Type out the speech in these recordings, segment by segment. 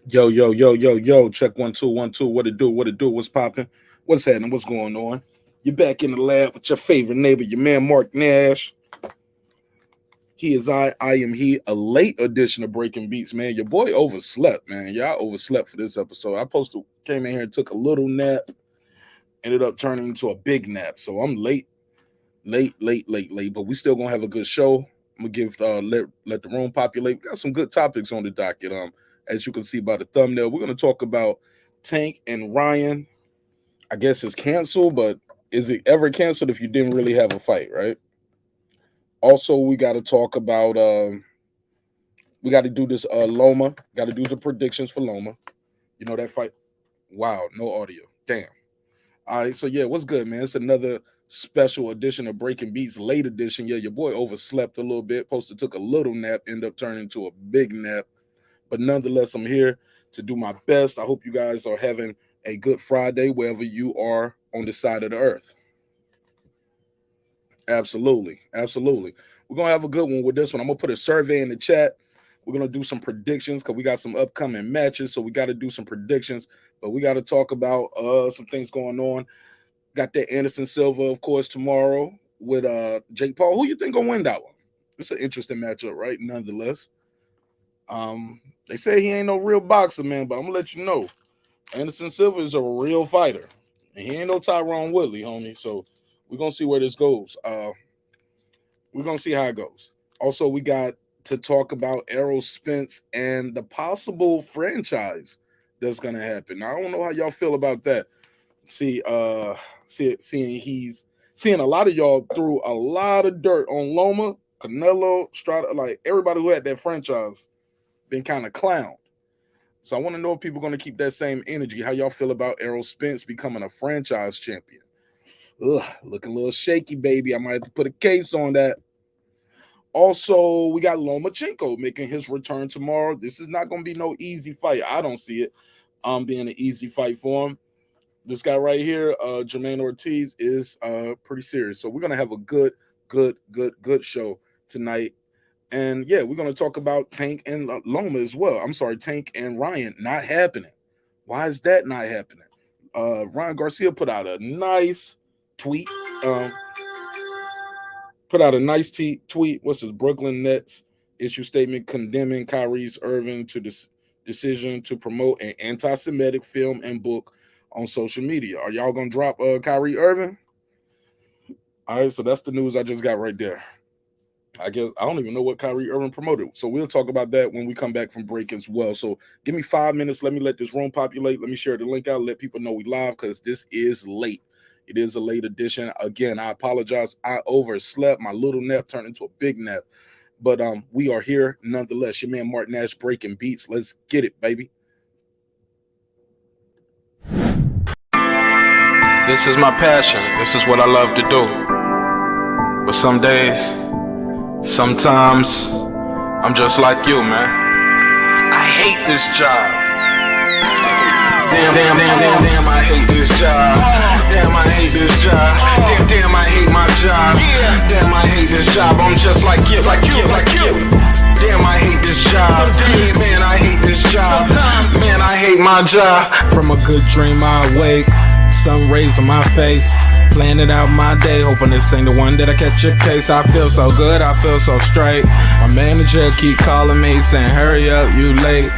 Yo, yo, yo, yo, yo. Check 1 2 1 2. What it do? What it do? What's popping? What's happening? What's going on? You're back in the lab with your favorite neighbor, your man Mark Nash. He is I am he. A late edition of Breaking Beats, man. Your boy overslept, man. Y'all overslept for this episode. Came in here and took a little nap. Ended up turning into a big nap. So I'm late. But we still gonna have a good show. I'm gonna give let the room populate. We got some good topics on the docket. As you can see by the thumbnail, we're going to talk about Tank and Ryan. I guess it's canceled, but is it ever canceled if you didn't really have a fight, right? Also, we got to talk about, we got to do this Loma. Got to do the predictions for Loma. You know that fight? Wow, no audio. Damn. All right, so yeah, what's good, man? It's another special edition of Breaking Beats, late edition. Yeah, your boy overslept a little bit. Took a little nap, ended up turning into a big nap. But nonetheless, I'm here to do my best. I hope you guys are having a good Friday wherever you are on the side of the earth. Absolutely. We're going to have a good one with this one. I'm going to put a survey in the chat. We're going to do some predictions because we got some upcoming matches. So we got to do some predictions. But we got to talk about some things going on. Got that Anderson Silva, of course, tomorrow with Jake Paul. Who you think going to win that one? It's an interesting matchup, right? Nonetheless. They say he ain't no real boxer, man, but I'm gonna let you know. Anderson Silva is a real fighter. And he ain't no Tyrone Woodley, homie. So we're gonna see where this goes. We're gonna see how it goes. Also, we got to talk about Errol Spence and the possible franchise that's gonna happen. Now, I don't know how y'all feel about that. Seeing a lot of y'all threw a lot of dirt on Loma, Canelo, Strada, like everybody who had that franchise. Been kind of clowned. So I want to know if people are going to keep that same energy. How y'all feel about Errol Spence becoming a franchise champion? Looking a little shaky, baby. I might have to put a case on that. Also, we got Lomachenko making his return tomorrow. This is not going to be no easy fight. I don't see it being an easy fight for him. This guy right here, Jermaine Ortiz, is pretty serious. So we're going to have a good show tonight. And yeah, we're going to talk about Tank and Loma as well. I'm sorry, Tank and Ryan not happening. Why is that not happening? Ryan Garcia put out a nice tweet. Tweet. What's his Brooklyn Nets issue statement condemning Kyrie Irving to this decision to promote an anti-Semitic film and book on social media. Are y'all going to drop Kyrie Irving? All right, so that's the news I just got right there. I guess I don't even know what Kyrie Irving promoted. So we'll talk about that when we come back from break as well. So give me 5 minutes. Let me let this room populate. Let me share the link out. Let people know we live because this is late. It is a late edition. Again, I apologize. I overslept. My little nap turned into a big nap. But we are here nonetheless. Your man Mark Nash, Breaking Beats. Let's get it, baby. This is my passion. This is what I love to do. But some days, sometimes, I'm just like you, man. I hate this job. Damn, I hate this job. Damn, I hate this job. Damn, I hate my job. Damn, I hate this job. I'm just like you. Damn, I hate this job. Man, I hate this job. Man, I hate my job. From a good dream I wake, sun rays on my face, planning out my day, hoping this ain't the one that I catch a case. I feel so good, I feel so straight. My manager keep calling me saying, hurry up, you late.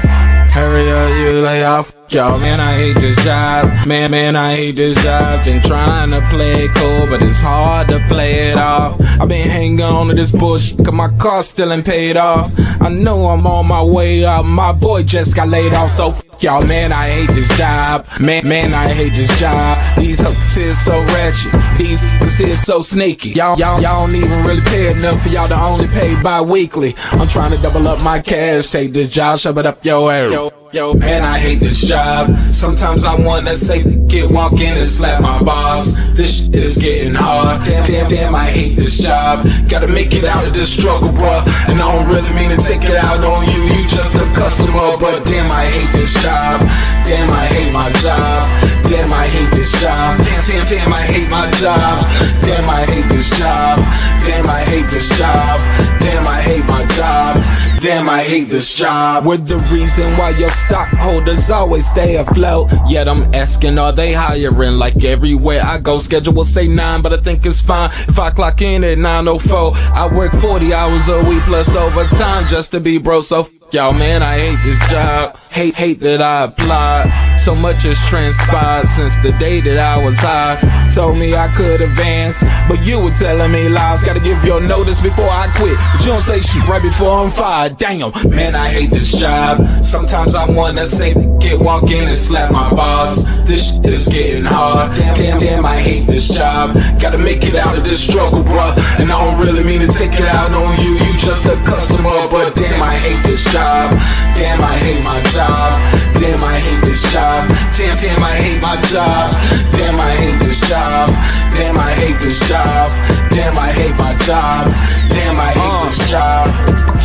Hurry up, you lay off. Y'all, man, I hate this job. Man, I hate this job. Been trying to play it cool, but it's hard to play it off. I've been hanging on to this bullshit, cause my car still ain't paid off. I know I'm on my way up. My boy just got laid off, so y'all, man, I hate this job. Man, I hate this job. These hoes is so ratchet. These hoes is so sneaky. Y'all don't even really pay enough for y'all to only pay bi-weekly. I'm trying to double up my cash. Take this job, shove it up your ass. Yo, man, I hate this job. Sometimes I wanna say, walk in and slap my boss. This shit is getting hard. Damn, I hate this job. Gotta make it out of this struggle, bruh. And I don't really mean to take it out on you. You just a customer, but damn, I hate this job. Damn, I hate my job. Damn, I hate this job. Damn, I hate my job. Damn, I hate this job. Damn, I hate this job. Damn, I hate my job. damn, I hate this job. We're the reason why your stockholders always stay afloat. Yet I'm asking, are they hiring? Like everywhere I go, schedule will say 9, but I think it's fine if I clock in at 9:04. I work 40 hours a week plus overtime just to be bro. So y'all, man, I hate this job. Hate that I applied. So much has transpired since the day that I was high. Told me I could advance, but you were telling me lies. Gotta give your notice before I quit, but you don't say shit right before I'm fired. Damn, man, I hate this job. Sometimes I wanna say, walk in and slap my boss. This shit is getting hard. Damn, I hate this job. Gotta make it out of this struggle, bruh. And I don't really mean to take it out on you. You just a customer, but damn, I hate this job. Damn, I hate my job. Damn, I hate this job. Damn, I hate my job. Damn, I hate this job. Damn, I hate this job. Damn, I hate my job. Damn, I hate this job.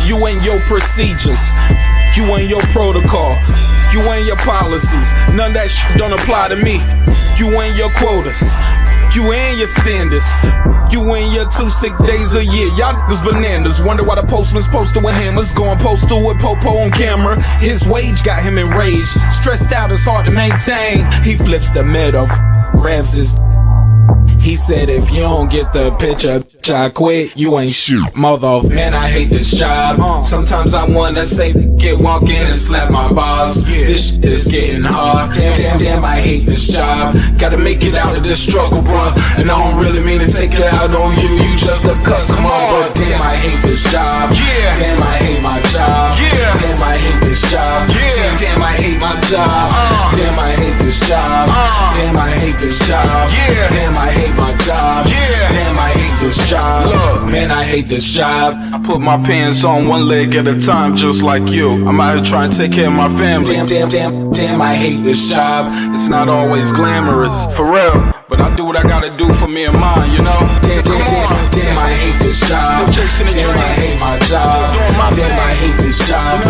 You and your procedures. You and your protocol. You and your policies. None of that shit don't apply to me. You and your quotas. You and your standards. You and your 2 sick days a year. Y'all niggas bananas. Wonder why the postman's posted with hammers. Going postal with Popo on camera. His wage got him enraged. Stressed out, it's hard to maintain. He flips the middle, grabs his. He said, if you don't get the picture, I quit. You ain't shoot, mother. Man, I hate this job. Sometimes I wanna say, walk in and slap my boss. This shit is getting hard. Damn, I hate this job. Gotta make it out of this struggle, bruh. And I don't really mean to take it out on you. You just a customer, but damn, I hate this job. Damn, I hate my job. Damn, I hate this job. Damn, I hate my job. Damn, I hate this job. Damn, I hate this job. Damn, I hate my job. Damn, I hate this job. Look, man, I hate this job. I put my pants on one leg at a time, just like you. I'm out here trying to take care of my family. Damn, I hate this job. It's not always glamorous, for real, but I do what I gotta do for me and mine, you know? Damn, I hate this job. Damn, I hate my job. Damn, I hate this job.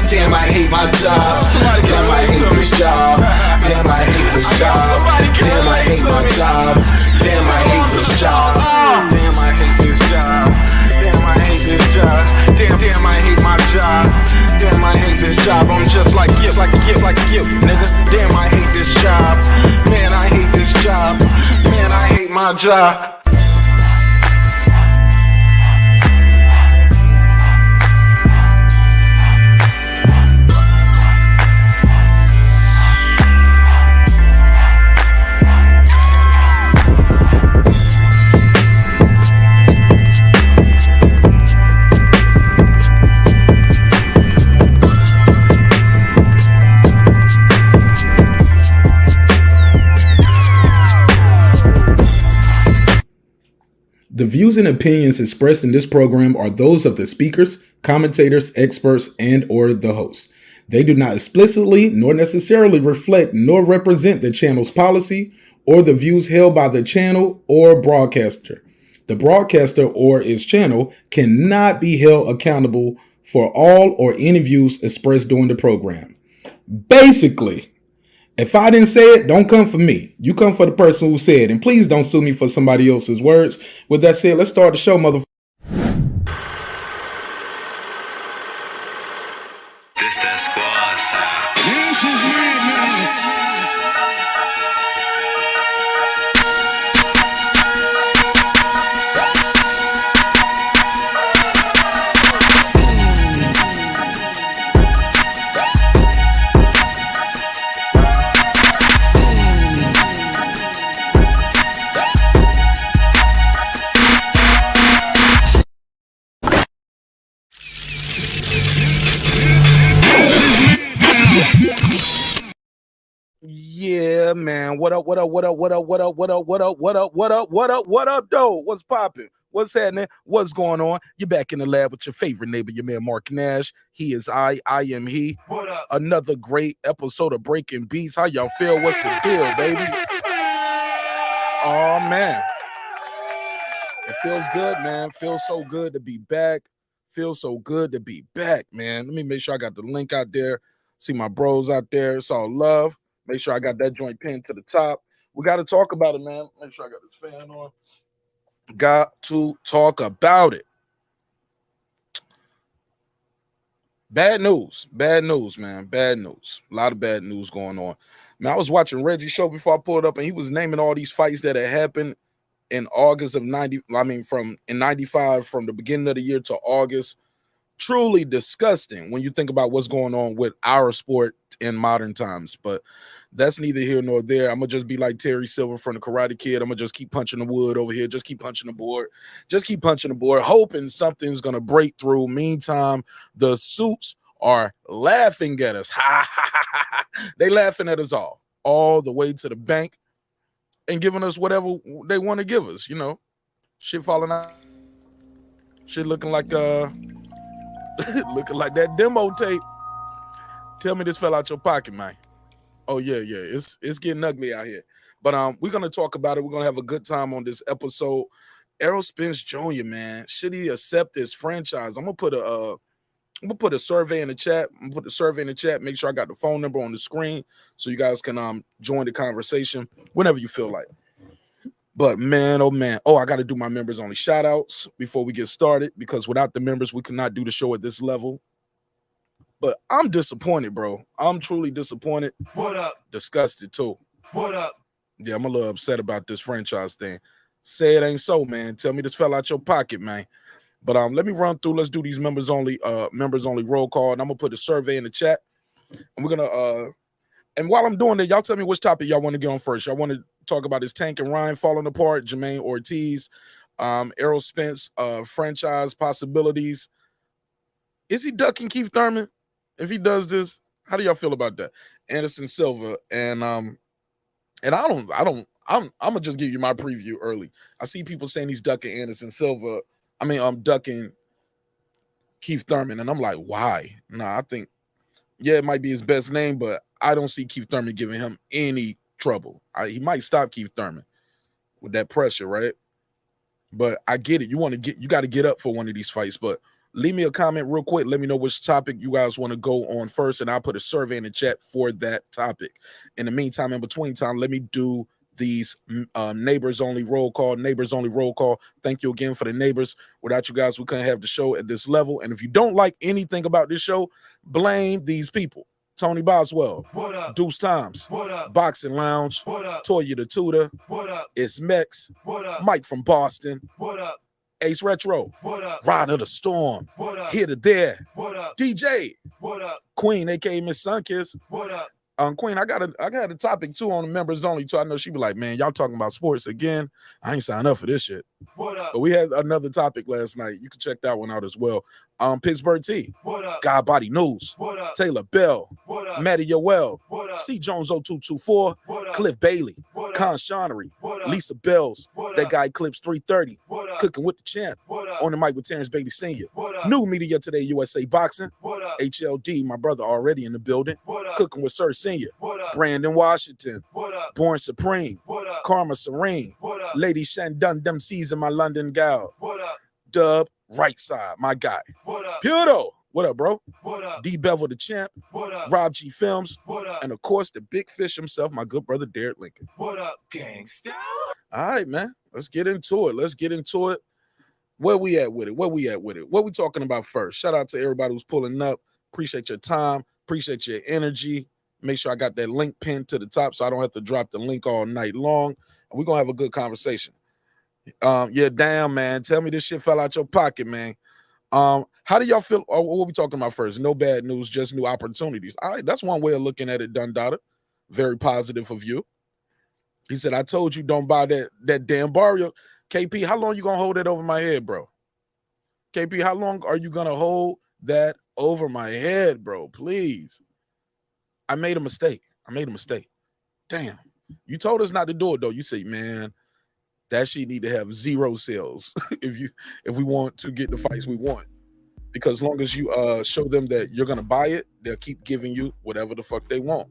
Damn, I hate my job. Damn, I hate this job. Damn, I hate this job. Damn, I hate my job. Damn, I hate this job. Damn, I hate this job. Damn, I hate this job. Damn, I hate my job. Damn, I hate this job. I'm just like you, nigga. Damn, I hate this job. Man, I hate this job. Man, I hate my job. The views and opinions expressed in this program are those of the speakers, commentators, experts, and or the host. They do not explicitly nor necessarily reflect nor represent the channel's policy or the views held by the channel or broadcaster. The broadcaster or its channel cannot be held accountable for all or any views expressed during the program. Basically, if I didn't say it, don't come for me. You come for the person who said it. And please don't sue me for somebody else's words. With that said, let's start the show, motherfucker. This that squad sound. Yeah, man. What up, though? What's popping? What's happening? What's going on? You're back in the lab with your favorite neighbor, your man Mark Nash. He is I am he. What up? Another great episode of Breaking Beats. How y'all feel? What's the deal, baby? Oh, man. It feels good, man. Feels so good to be back. Feels so good to be back, man. Let me make sure I got the link out there. See my bros out there. It's all love. Make sure I got that joint pinned to the top. We got to talk about it, man. Make sure I got this fan on. Got to talk about it. Bad news, man. Bad news. A lot of bad news going on. Man, I was watching Reggie's show before I pulled up, and he was naming all these fights that had happened in August of 90. I mean, from in 95, from the beginning of the year to August. Truly disgusting when you think about what's going on with our sport in modern times. But that's neither here nor there. I'm gonna just be like Terry Silva from the Karate Kid. I'm gonna just keep punching the wood over here, just keep punching the board, hoping something's gonna break through. Meantime, the suits are laughing at us. They laughing at us all the way to the bank and giving us whatever they want to give us, shit falling out, shit looking like looking like that demo tape. Tell me this fell out your pocket, man. Oh yeah, it's getting ugly out here. But we're gonna talk about it. We're gonna have a good time on this episode. Errol Spence Jr., man, should he accept this franchise? I'm gonna put a survey in the chat. Make sure I got the phone number on the screen so you guys can join the conversation whenever you feel like. But man, oh man. Oh, I got to do my members only shout outs before we get started, because without the members, we cannot do the show at this level. But I'm disappointed, bro. I'm truly disappointed. What up? Disgusted too. What up? Yeah, I'm a little upset about this franchise thing. Say it ain't so, man. Tell me this fell out your pocket, man. But let me run through. Let's do these members only roll call. And I'm gonna put a survey in the chat. And we're gonna and while I'm doing that, y'all tell me which topic y'all want to get on first. Y'all want to talk about this Tank and Ryan falling apart, Jermaine Ortiz, Errol Spence, franchise possibilities. Is he ducking Keith Thurman? If he does this, how do y'all feel about that? Anderson Silva and I'm gonna just give you my preview early. I see people saying he's ducking Anderson Silva. I'm ducking Keith Thurman, and I'm like, why? Nah, I think, yeah, it might be his best name, but I don't see Keith Thurman giving him any trouble. He might stop Keith Thurman with that pressure, right? But I get it. You got to get up for one of these fights. But leave me a comment real quick. Let me know which topic you guys want to go on first, and I'll put a survey in the chat for that topic. In the meantime, in between time, let me do these neighbors only roll call. Thank you again for the neighbors. Without you guys, we couldn't have the show at this level. And if you don't like anything about this show, blame these people. Tony Boswell, What up? Deuce Times, What up? Boxing Lounge, What up? Toya the Tutor, What up? It's Mex, What up? Mike from Boston, What up? Ace Retro, What up? Rod of the Storm, What up? Here to There, What up? DJ, What up? Queen, aka Miss Sunkiss. What up? Queen, I got a topic too on the members only too. I know she be like, man, y'all talking about sports again. I ain't signed up for this shit. What up? But we had another topic last night. You can check that one out as well. Pittsburgh T, What up? God Body News, What up? Taylor Bell, What up? Matty Yoel, What up? C Jones 0224, What up? Cliff Bailey, What up? Con Shonery, What up? Lisa Bells, What that up? guy Clips 330, What up? Cooking with the Champ, What up? on the mic with Terrence Bailey Sr. What up? New Media Today USA Boxing, What up? HLD, my brother already in the building, What up? Cooking with Sir Sr., What up? Brandon Washington, What up? Born Supreme, What up? Karma Serene, What up? Lady Shandun, them season my London gal, What up? Dub, right side, my guy. What up? Puto, what up, bro? What up? D Bevel the Champ, What up? Rob G Films, What up? and of course the big fish himself, my good brother Derek Lincoln. What up, gangsta? All right, man. Let's get into it. Where we at with it? What we talking about first? Shout out to everybody who's pulling up. Appreciate your time. Appreciate your energy. Make sure I got that link pinned to the top so I don't have to drop the link all night long. And we're going to have a good conversation. Yeah, damn, man. Tell me this shit fell out your pocket, man. How do y'all feel? What we talking about first? No bad news, just new opportunities. All right, that's one way of looking at it, Dundada. Very positive of you. He said, I told you don't buy that damn Barrio. KP, how long you gonna hold that over my head, bro? KP, how long are you gonna hold that over my head, bro? Please. I made a mistake. Damn. You told us not to do it, though. You say, man, that shit need to have 0 sales if we want to get the fights we want. Because as long as you show them that you're gonna buy it, they'll keep giving you whatever the fuck they want.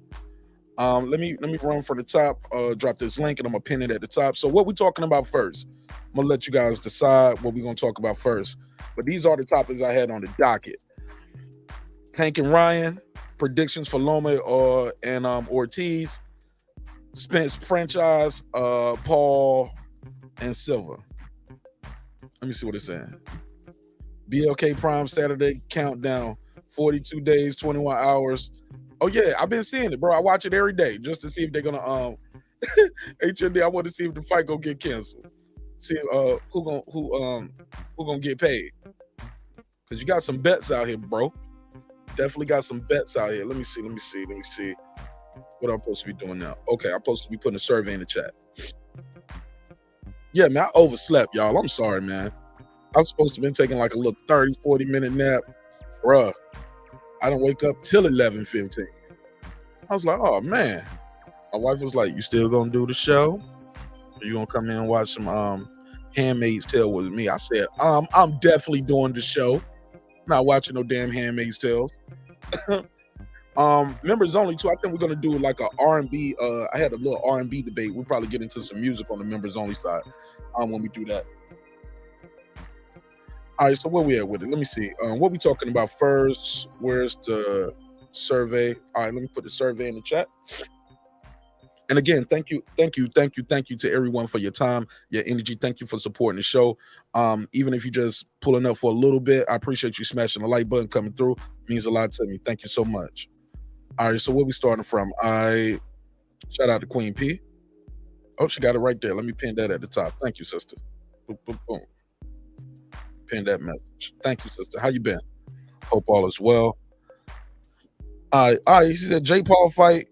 Let me run from the top, drop this link, and I'm gonna pin it at the top. So what we talking about first? I'm gonna let you guys decide what we're gonna talk about first. But these are the topics I had on the docket. Tank and Ryan, predictions for Loma and Ortiz, Spence franchise, Paul and Silva. Let me see what it's saying. BLK Prime Saturday countdown 42 days, 21 hours. Oh yeah, I've been seeing it, bro. I watch it every day just to see if they're gonna HND. I want to see if the fight gonna get canceled. See who gonna get paid. Cause you got some bets out here, bro. Definitely got some bets out here. Let me see. What I'm supposed to be doing now. Okay, I'm supposed to be putting a survey in the chat. Yeah, man, I overslept, y'all. I'm sorry, man. I was supposed to have been taking like a little 30, 40-minute nap. Bruh, I don't wake up till 11:15. I was like, oh, man. My wife was like, you still gonna do the show? Or you gonna come in and watch some Handmaid's Tale with me? I said, I'm definitely doing the show. Not watching no damn Handmaid's Tales. Members only too. I think we're gonna do like a R&B. I had a little R&B debate. We'll probably get into some music on the members only side when we do that. All right, so where we at with it? Let me see. What we talking about first? Where's the survey? All right, let me put the survey in the chat. And again, thank you to everyone for your time, your energy. Thank you for supporting the show. Even if you're just pulling up for a little bit, I appreciate you smashing the like button, coming through. It means a lot to me. Thank you so much. All right, so where we starting from? Shout out to Queen P. Oh, she got it right there. Let me pin that at the top. Thank you, sister. Boom, boom, boom. Pin that message. Thank you, sister. How you been? Hope all is well. All right. She said Jake Paul fight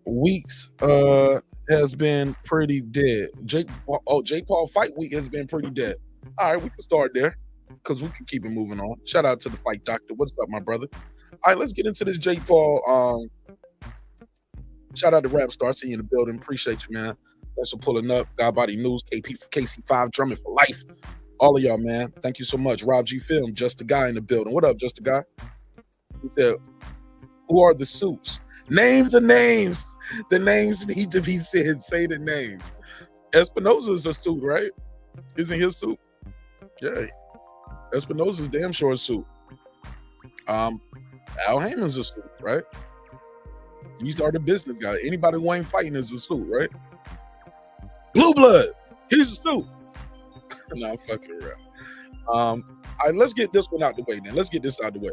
weeks has been pretty dead. Jake Paul fight week has been pretty dead. All right, we can start there because we can keep it moving on. Shout out to the fight doctor. What's up, my brother? All right, let's get into this Jake Paul. Shout out to Rap Star. See you in the building. Appreciate you, man. Thanks for pulling up. God Body News, KP for KC5, drumming for life. All of y'all, man. Thank you so much. Rob G Film, Just the Guy in the building. What up, Just the Guy? He said, who are the suits? Name the names. The names need to be said. Say the names. Espinosa's a suit, right? Isn't his suit? Yeah. Espinosa's damn sure a suit. Al Heyman's a suit, right? He's the business guy. Anybody who ain't fighting is a suit, right? Blue Blood, he's a suit. No, I'm fucking around. All right, let's get this one out the way then. Let's get this out the way.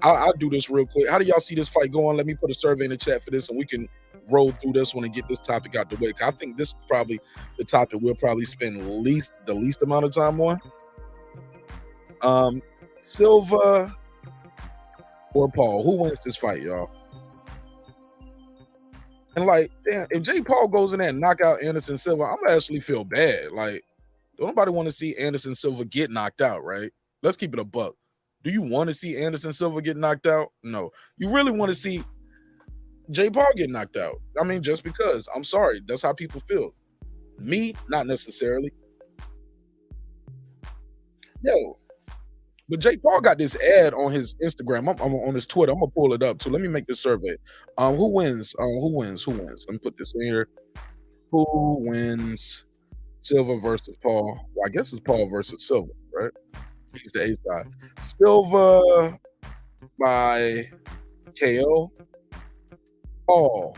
I'll do this real quick. How do y'all see this fight going? Let me put a survey in the chat for this, and we can roll through this one and get this topic out the way. I think this is probably the topic we'll probably spend the least amount of time on. Silva or Paul, who wins this fight, y'all? And like, damn, if Jake Paul goes in there and knock out Anderson Silva, I'm gonna actually feel bad. Like, don't nobody want to see Anderson Silva get knocked out, right? Let's keep it a buck. Do you want to see Anderson Silva get knocked out? No. You really want to see Jake Paul get knocked out? I mean, just because. I'm sorry. That's how people feel. Me, not necessarily. Yo, but Jake Paul got this ad on his Instagram. I'm on his Twitter. I'm gonna pull it up too. Let me make this survey. Who wins? Who wins? Let me put this in here. Who wins? Silva versus Paul. Well, I guess it's Paul versus Silva, right? He's the A side. Silva by KO. Paul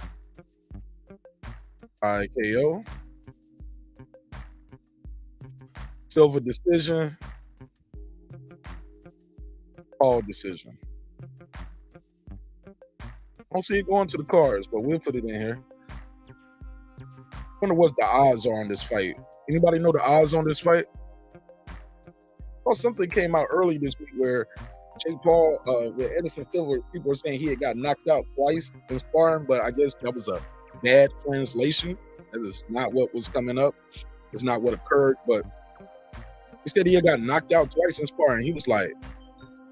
by KO. Silva decision. Paul decision. I don't see it going to the cards, but we'll put it in here. I wonder what the odds are on this fight. Anybody know the odds on this fight? Well, something came out early this week where Jake Paul, with Anderson Silva, people were saying he had got knocked out twice in sparring, but I guess that was a bad translation. That is not what was coming up. It's not what occurred, but he said he had got knocked out twice in sparring. He was like,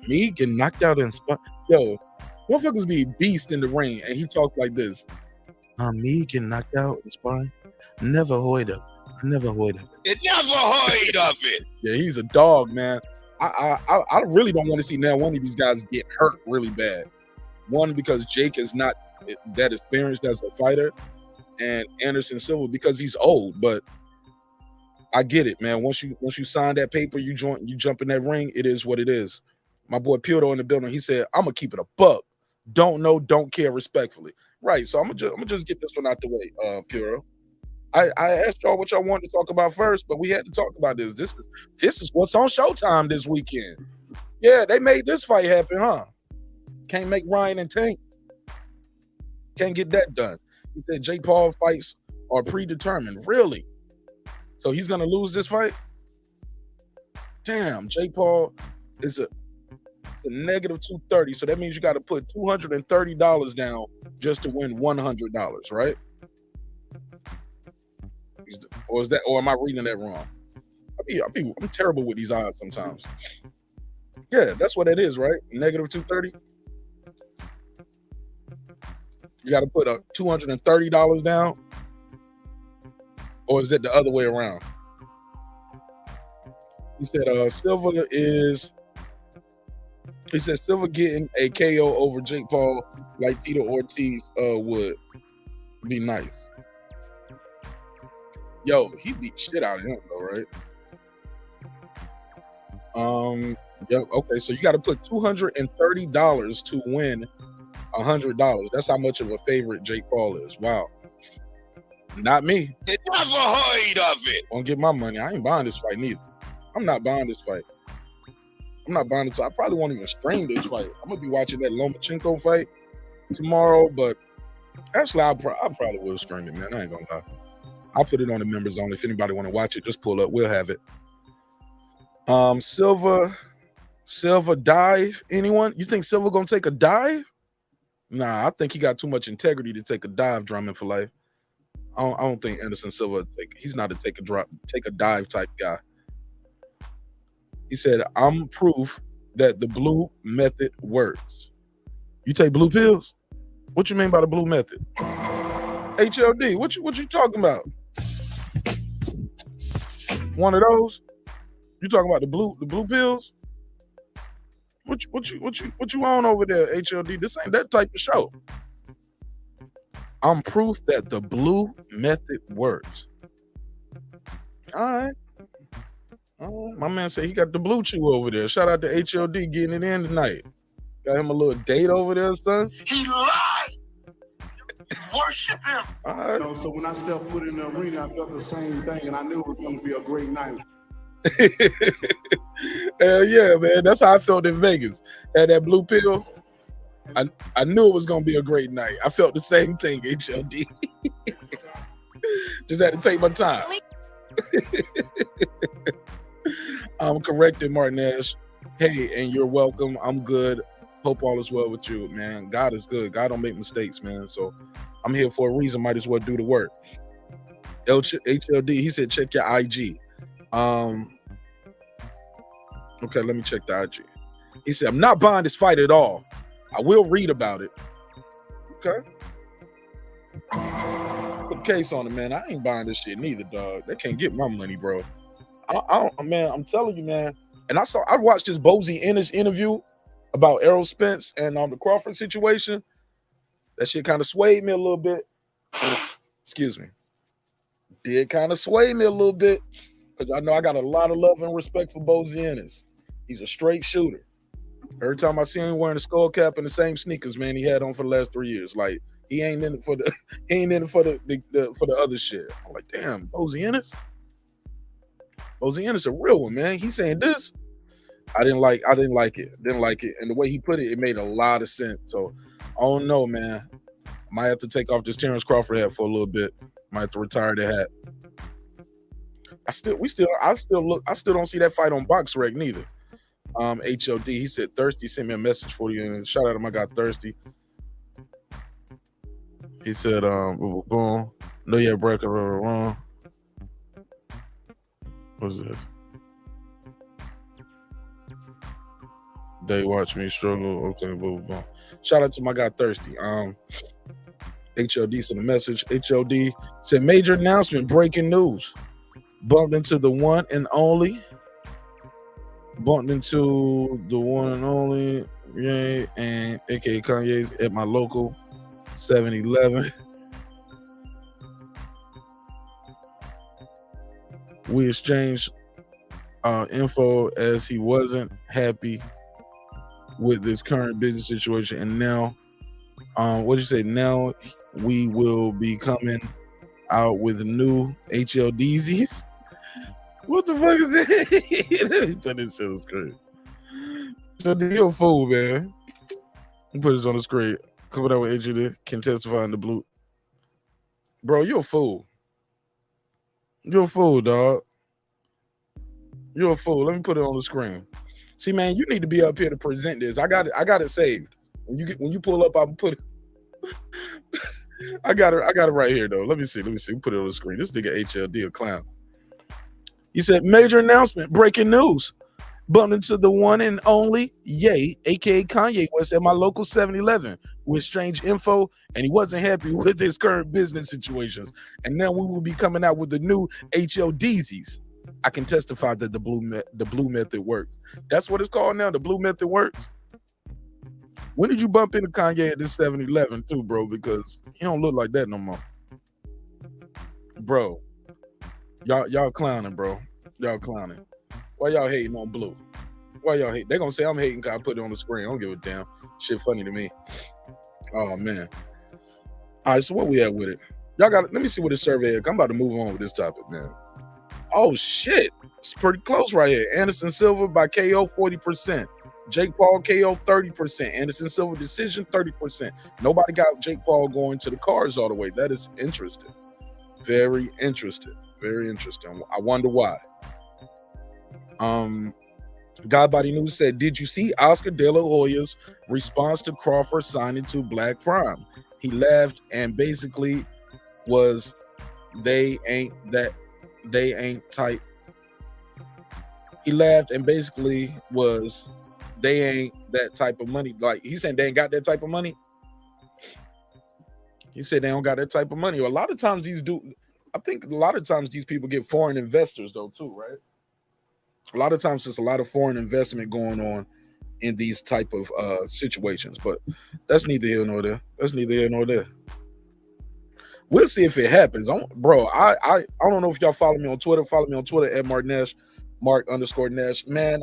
me getting knocked out in sparring? Yo, motherfuckers be beast in the ring, and he talks like this. Me getting knocked out in sparring? Never heard of it. I never heard of it. You never heard of it. Yeah, he's a dog, man. I really don't want to see now one of these guys get hurt really bad. One, because Jake is not that experienced as a fighter, and Anderson Silva because he's old. But I get it, man. Once you sign that paper, you jump in that ring. It is what it is. My boy Puro in the building. He said, "I'm gonna keep it a buck. Don't know, don't care, respectfully." Right. So I'm gonna just get this one out the way, Puro. I asked y'all what y'all wanted to talk about first, but we had to talk about this. This is what's on Showtime this weekend. Yeah, they made this fight happen, huh? Can't make Ryan and Tank. Can't get that done. He said Jake Paul fights are predetermined. Really? So he's gonna lose this fight? Damn, Jake Paul is a negative 230. So that means you got to put $230 down just to win $100, right? Or is that? Or am I reading that wrong? I'm terrible with these odds sometimes. Yeah, that's what it is, right? Negative 230. You got to put $230 down, or is it the other way around? He said Silva is. He said Silva getting a KO over Jake Paul like Tito Ortiz would be nice. Yo, he beat shit out of him though, right? Yep. Okay, so you got to put $230 to win $100. That's how much of a favorite Jake Paul is. Wow. Not me. You never heard of it. Won't get my money. I ain't buying this fight neither. I'm not buying this fight. I'm not buying it. So I probably won't even stream this fight. I'm gonna be watching that Lomachenko fight tomorrow, but actually, I probably will stream it, man. I ain't gonna lie. I'll put it on the members only. If anybody want to watch it, just pull up. We'll have it. Silva dive. Anyone? You think Silva gonna take a dive? Nah, I think he got too much integrity to take a dive, drumming for life. I don't think Anderson Silva he's not a take a dive type guy. He said, I'm proof that the blue method works. You take blue pills? What you mean by the blue method? HLD, what you talking about? One of those? You talking about the blue pills? What you on over there, HLD? This ain't that type of show. I'm proof that the blue method works. All right. Oh, my man said he got the blue chew over there. Shout out to HLD getting it in tonight. Got him a little date over there, son. He lied. Worship him. All right. So when I stepped foot in the arena, I felt the same thing, and I knew it was going to be a great night. Hell yeah, man. That's how I felt in Vegas. Had that blue pill. I knew it was going to be a great night. I felt the same thing, HLD. Just had to take my time. I'm corrected, Martinez. Hey, and you're welcome. I'm good. Hope all is well with you, man. God is good. God don't make mistakes, man. So I'm here for a reason. Might as well do the work. HLD, he said, check your IG. Okay, let me check the IG. He said, I'm not buying this fight at all. I will read about it. Okay. Put a case on it, man. I ain't buying this shit neither, dog. They can't get my money, bro. Man, I'm telling you, man. And I watched this Bozy Ennis interview about Errol Spence and the Crawford situation. That shit kind of swayed me a little bit. Excuse me. Did kind of sway me a little bit because I know I got a lot of love and respect for Bozy Ennis. He's a straight shooter. Every time I see him wearing a skull cap and the same sneakers, man, he had on for the last 3 years. Like he ain't in it for the other shit. I'm like, damn, Bozy Ennis. Bozy Ennis a real one, man. He's saying this. I didn't like it. And the way he put it, it made a lot of sense. So I don't know, man. I might have to take off this Terrence Crawford hat for a little bit. Might have to retire the hat. I still don't see that fight on BoxRec neither. HOD, he said Thirsty sent me a message for you, and shout out to my guy Thirsty. He said, boom, no, yeah, break wrong. What's this? They watch me struggle. Okay, boom, boom. Shout out to my guy Thirsty. HLD sent a message. HLD said, major announcement, breaking news. Bumped into the one and only. Yeah, and aka Kanye's at my local 7-Eleven. We exchanged info as he wasn't happy with this current business situation, and now, what did you say? Now we will be coming out with new HLDZs. What the fuck is that? This shit is crazy. So you're a fool, man. Put this on the screen. Coming out with HOD can testify in the blue. Bro, you're a fool. You're a fool, dog. You're a fool. Let me put it on the screen. See, man, you need to be up here to present this. I got it saved. When you pull up, I'll put it. I got it right here though. Let me see. We put it on the screen. This nigga HLD a clown. He said, major announcement, breaking news. Bumped into the one and only Ye, aka Kanye West, at my local 7-Eleven with strange info, and he wasn't happy with his current business situations. And now we will be coming out with the new HLDZs. I can testify that the blue method works. That's what it's called now. The blue method works. When did you bump into Kanye at this 7-Eleven too, bro? Because he don't look like that no more. Bro, y'all clowning, bro. Y'all clowning. Why y'all hating on blue? Why y'all hate? They're gonna say I'm hating because I put it on the screen. I don't give a damn. Shit funny to me. Oh man. All right, so what we at with it? Y'all got. Let me see what this survey is. I'm about to move on with this topic, man. Oh shit, it's pretty close right here. Anderson Silva by KO 40%. Jake Paul KO 30%. Anderson Silva decision 30%. Nobody got Jake Paul going to the cards all the way. That is interesting. Very interesting. Very interesting. I wonder why. Godbody News said, did you see Oscar De La Hoya's response to Crawford signing to Black Prime? He laughed and basically was they ain't tight. He laughed and basically was they ain't that type of money. Like he said they ain't got that type of money. He said they don't got that type of money. A lot of times these people get foreign investors though too, right? A lot of times there's a lot of foreign investment going on in these type of situations, but that's neither here nor there. That's neither here nor there. We'll see if it happens. Bro, I don't know if y'all follow me on Twitter. Follow me on Twitter at Mark_Nash. Man,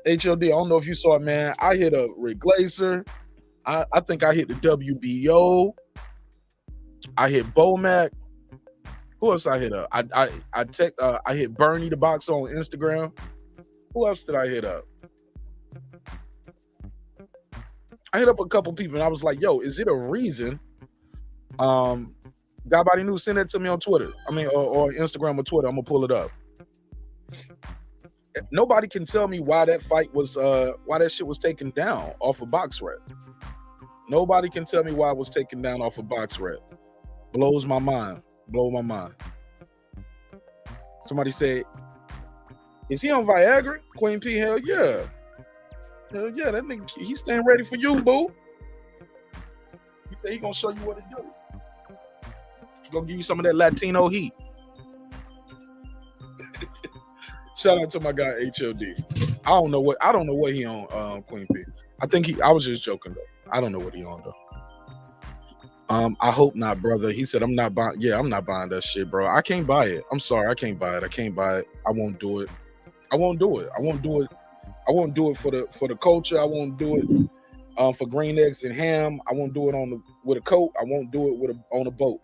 HLD, I don't know if you saw it, man. I hit a Rick Glazer. I think I hit the WBO. I hit Bomac. Who else I hit up? I hit Bernie the Boxer on Instagram. Who else did I hit up? I hit up a couple people and I was like, yo, is it a reason? Godbody News, send that to me on Twitter. Or Instagram or Twitter. I'm gonna pull it up. Nobody can tell me why that fight was why that shit was taken down off of BoxRec. Nobody can tell me why it was taken down off of BoxRec. Blows my mind. Blow my mind. Somebody said, is he on Viagra? Queen P, hell yeah. Hell yeah, that nigga, he's staying ready for you, boo. He said he gonna show you what to do. He's gonna give you some of that Latino heat. Shout out to my guy HLD. I don't know what he on, Queen P. I was just joking though. I don't know what he on though. I hope not, brother. He said, I'm not buying that shit, bro. I can't buy it. I'm sorry, I can't buy it. I won't do it. I won't do it for the culture. I won't do it for green eggs and ham. I won't do it with a coat. I won't do it on a boat.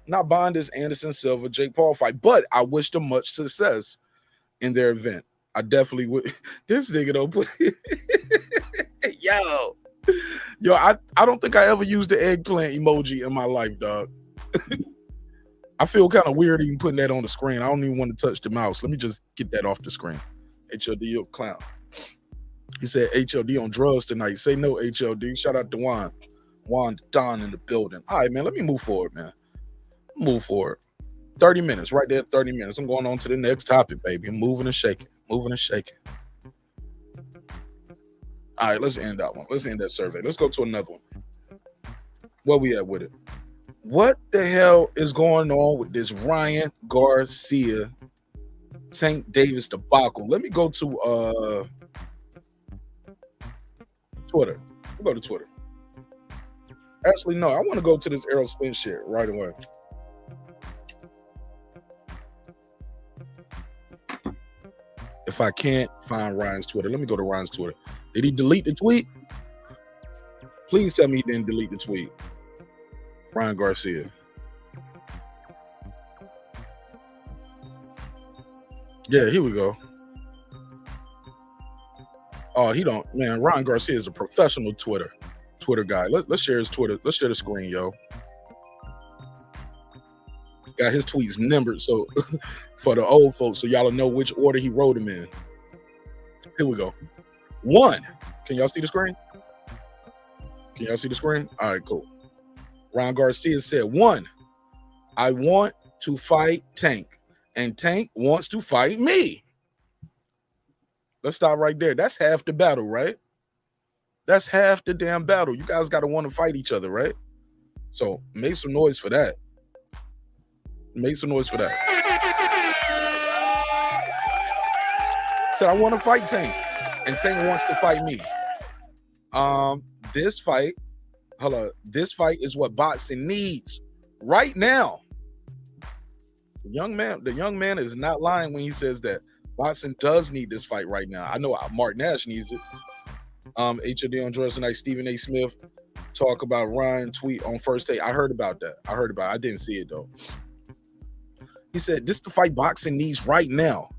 Not buying this Anderson Silva Jake Paul fight, but I wish them much success in their event. I definitely would. This nigga don't put Yo, I don't think I ever used the eggplant emoji in my life, dog. I feel kind of weird even putting that on the screen. I don't even want to touch the mouse. Let me just get that off the screen. HLD, you a clown. He said HLD on drugs tonight. Say no, HLD. Shout out to Juan Don in the building. All right, man, let me move forward, man. Move forward. 30 minutes, right there, 30 minutes. I'm going on to the next topic, baby. I'm moving and shaking. All right, let's end that one. Let's end that survey. Let's go to another one. Where we at with it? What the hell is going on with this Ryan Garcia Tank Davis debacle? Let me go to Twitter. We'll go to Twitter. Actually, no, I want to go to this Errol Spence shit right away. If I can't find Ryan's Twitter, let me go to Ryan's Twitter. Did he delete the tweet? Please tell me he didn't delete the tweet. Ryan Garcia. Yeah, here we go. Oh, he don't, man. Ryan Garcia is a professional Twitter guy. Let's share his Twitter. Let's share the screen, yo. Got his tweets numbered so for the old folks, so y'all will know which order he wrote them in. Here we go. 1. Can y'all see the screen? Can y'all see the screen? All right, cool. Ryan Garcia said, 1, I want to fight Tank, and Tank wants to fight me. Let's stop right there. That's half the battle, right? That's half the damn battle. You guys got to want to fight each other, right? So make some noise for that. Make some noise for that. Said I want to fight Tank, and Tank wants to fight me. This fight is what boxing needs right now. The young man is not lying when he says that boxing does need this fight right now. I know Mark Nash needs it. HOD on Drugs tonight. Stephen A. Smith talk about Ryan tweet on first day. I heard about that. I didn't see it though. He said, this is the fight boxing needs right now.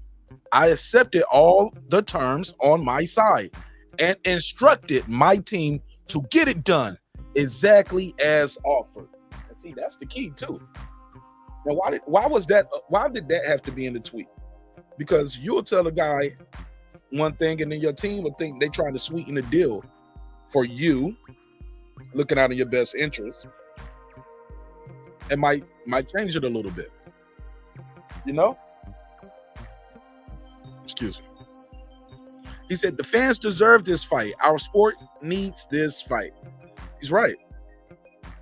I accepted all the terms on my side and instructed my team to get it done exactly as offered. And see, that's the key too. Now, why did that have to be in the tweet? Because you'll tell a guy one thing and then your team will think they're trying to sweeten the deal for you, looking out in your best interest, and might change it a little bit. You know? Excuse me. He said, the fans deserve this fight. Our sport needs this fight. He's right.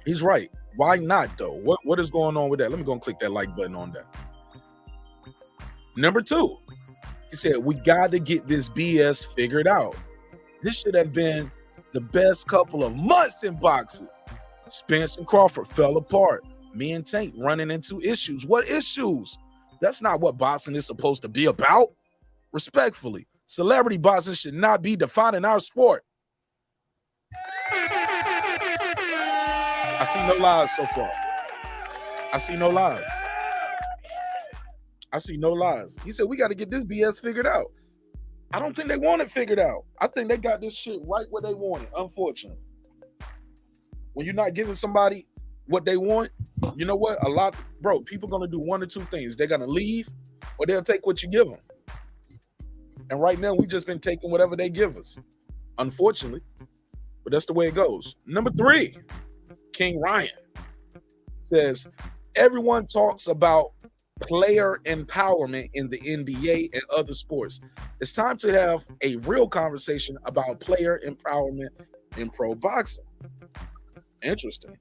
He's right. Why not, though? What is going on with that? Let me go and click that like button on that. Number 2, he said, we got to get this BS figured out. This should have been the best couple of months in boxing. Spence and Crawford fell apart. Me and Tank running into issues. What issues? That's not what boxing is supposed to be about. Respectfully, celebrity boxing should not be defining our sport. I see no lies so far. I see no lies. He said, we got to get this BS figured out. I don't think they want it figured out. I think they got this shit right where they want it, unfortunately. When you're not giving somebody what they want, you know what? People going to do one or two things. They're going to leave or they'll take what you give them. And right now, we just been taking whatever they give us, unfortunately. But that's the way it goes. Number 3, King Ryan says, everyone talks about player empowerment in the NBA and other sports. It's time to have a real conversation about player empowerment in pro boxing. Interesting.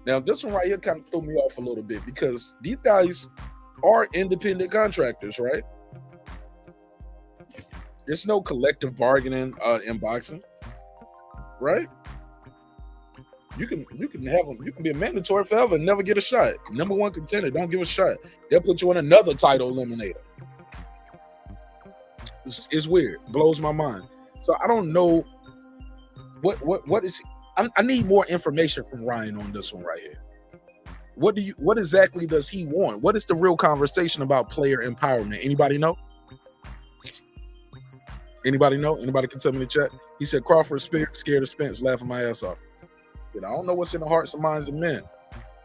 Now, this one right here kind of threw me off a little bit because these guys are independent contractors, right? There's no collective bargaining in boxing, right? You can have them. You can be a mandatory forever and never get a shot. Number 1 contender, don't give a shot. They'll put you in another title eliminator. It's weird. Blows my mind. So I don't know what is. I need more information from Ryan on this one right here. What exactly does he want? What is the real conversation about player empowerment? Anybody know? Anybody know? Anybody can tell me in the chat. He said Crawford scared of Spence, laughing my ass off. But I don't know what's in the hearts and minds of men.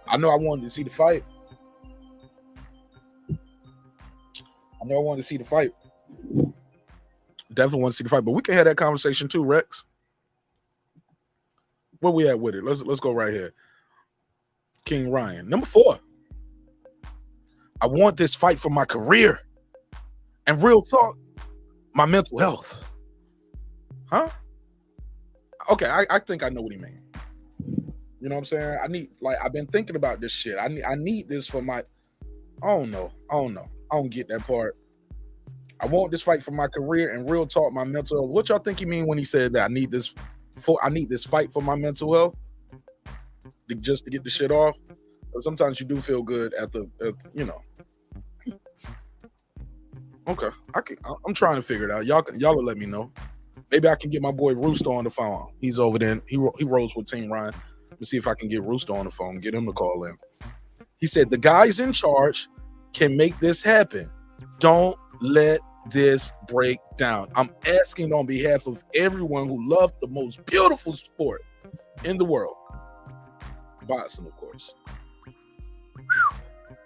I know I wanted to see the fight. Definitely want to see the fight, but we can have that conversation too, Rex. Where we at with it? Let's go right here. King Ryan. Number 4. I want this fight for my career. And real talk, my mental health. Huh? Okay, I think I know what he means. You know what I'm saying? I've been thinking about this shit. I need this for my, I don't know. I don't get that part. I want this fight for my career and real talk, my mental health. What y'all think he mean when he said that I need this fight for my mental health? Just to get the shit off? But sometimes you do feel good at you know. Okay, I'm trying to figure it out. Y'all will let me know. Maybe I can get my boy Rooster on the phone. He's over there. He rolls with Team Ryan. Let's see if I can get Rooster on the phone, get him to call in. He said, the guys in charge can make this happen. Don't let this breakdown. I'm asking on behalf of everyone who loves the most beautiful sport in the world, boxing, of course.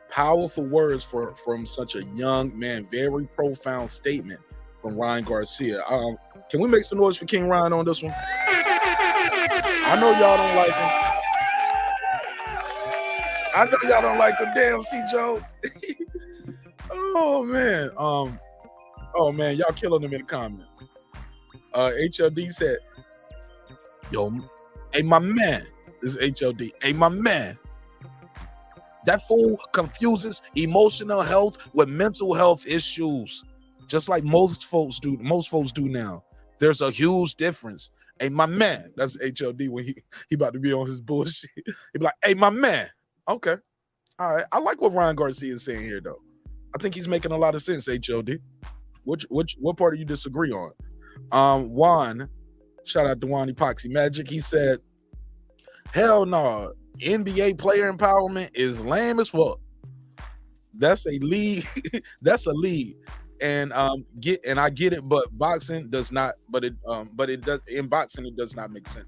Powerful words from such a young man. Very profound statement from Ryan Garcia. Can we make some noise for King Ryan on this one? I know y'all don't like him. I know y'all don't like him. Damn, C. Jones. Oh man, y'all killing him in the comments. HLD said, "Yo, hey my man." This is HLD. Hey my man. That fool confuses emotional health with mental health issues, just like most folks do now. There's a huge difference. Hey, my man. That's HLD when he about to be on his bullshit. He be like, hey, my man. Okay. All right. I like what Ryan Garcia is saying here, though. I think he's making a lot of sense, HLD. What part do you disagree on? Juan, shout out to Juan Epoxy Magic. He said, hell no. NBA player empowerment is lame as fuck. That's a league. That's a league. And I get it, but boxing does not. But it does in boxing. It does not make sense.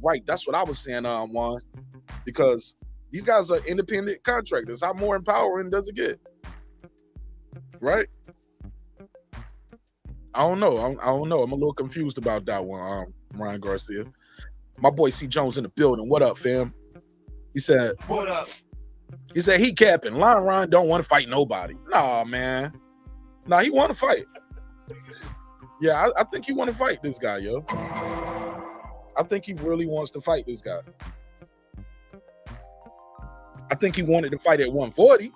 Right. That's what I was saying, Juan. Because these guys are independent contractors. How more empowering does it get? Right. I don't know. I don't know. I'm a little confused about that one, Ryan Garcia. My boy C. Jones in the building. What up, fam? He said, What up? He said he capping. Ryan don't want to fight nobody. Nah, man. Nah, he want to fight. Yeah, I think he want to fight this guy, yo. I think he really wants to fight this guy. I think he wanted to fight at 140,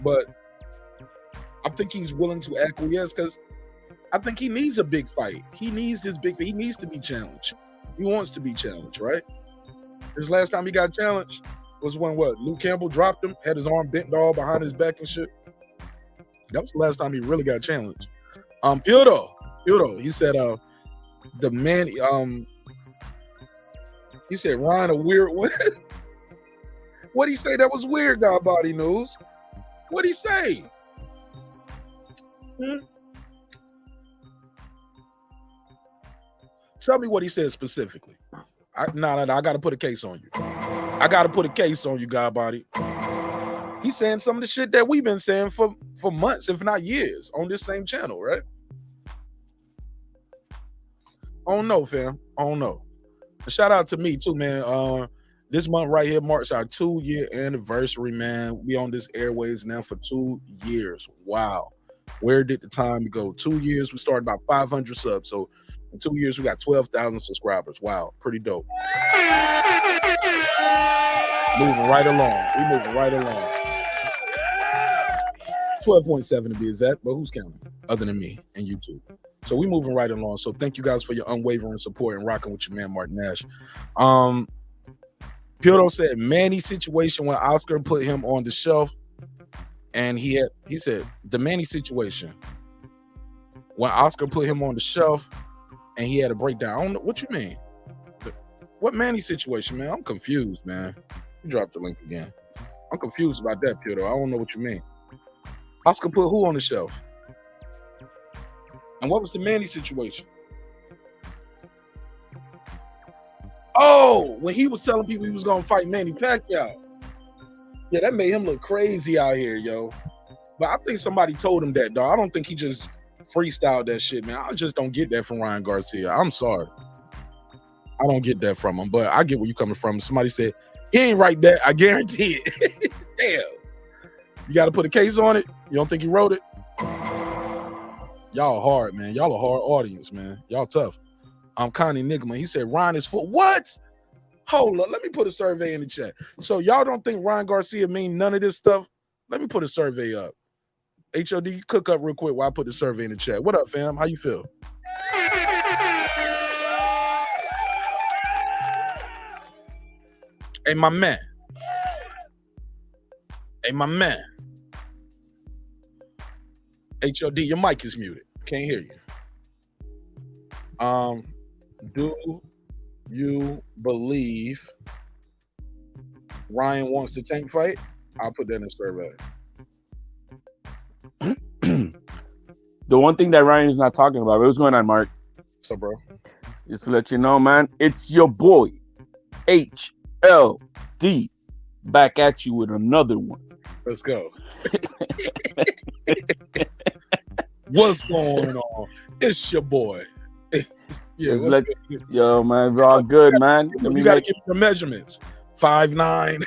but I think he's willing to acquiesce because I think he needs a big fight. He needs to be challenged. He wants to be challenged, right? His last time he got challenged was when Luke Campbell dropped him, had his arm bent all behind his back and shit. That was the last time he really got challenged. Pildo, he said, the man, he said Ryan a weird one. What'd he say that was weird, God Body News? What'd he say? Tell me what he said specifically. I got to put a case on you. I got to put a case on you, God Body. He's saying some of the shit that we've been saying for months, if not years, on this same channel, right? I don't know, fam. I don't know. Shout out to me too, man. This month right here marks our 2-year anniversary, man. We on this airways now for 2 years. Wow. Where did the time go? 2 years. We started about 500 subs. So in 2 years, we got 12,000 subscribers. Wow. Pretty dope. Moving right along. We moving right along. 12.7 to be exact, but who's counting other than me and YouTube? So we moving right along. So thank you guys for your unwavering support and rocking with your man, Mark Nash. Pildo said Manny situation when Oscar put him on the shelf, and he said the Manny situation when Oscar put him on the shelf and he had a breakdown. I don't know what you mean. What Manny situation, man? I'm confused, man. You dropped the link again. I'm confused about that, Pildo. I don't know what you mean. Oscar put who on the shelf? And what was the Manny situation? Oh, when he was telling people he was going to fight Manny Pacquiao. Yeah, that made him look crazy out here, yo. But I think somebody told him that, dog. I don't think he just freestyled that shit, man. I just don't get that from Ryan Garcia. I'm sorry. I don't get that from him, but I get where you're coming from. Somebody said, he ain't right there. I guarantee it. Damn. You got to put a case on it? You don't think he wrote it? Y'all hard, man. Y'all a hard audience, man. Y'all tough. I'm Connie Nigma. He said Ryan is full. What? Hold up. Let me put a survey in the chat. So y'all don't think Ryan Garcia mean none of this stuff? Let me put a survey up. HOD, you cook up real quick while I put the survey in the chat. What up, fam? How you feel? Hey, my man. Hey, my man. HOD, your mic is muted. Can't hear you. Do you believe Ryan wants to tank fight? I'll put that in the survey. the one thing that Ryan's not talking about. What's going on, Mark? So, bro. Just to let you know, man, it's your boy HLD back at you with another one. Let's go. What's going on? It's your boy. Yeah, yo, man, we're all good, man. You gotta give me the measurements. 5'9",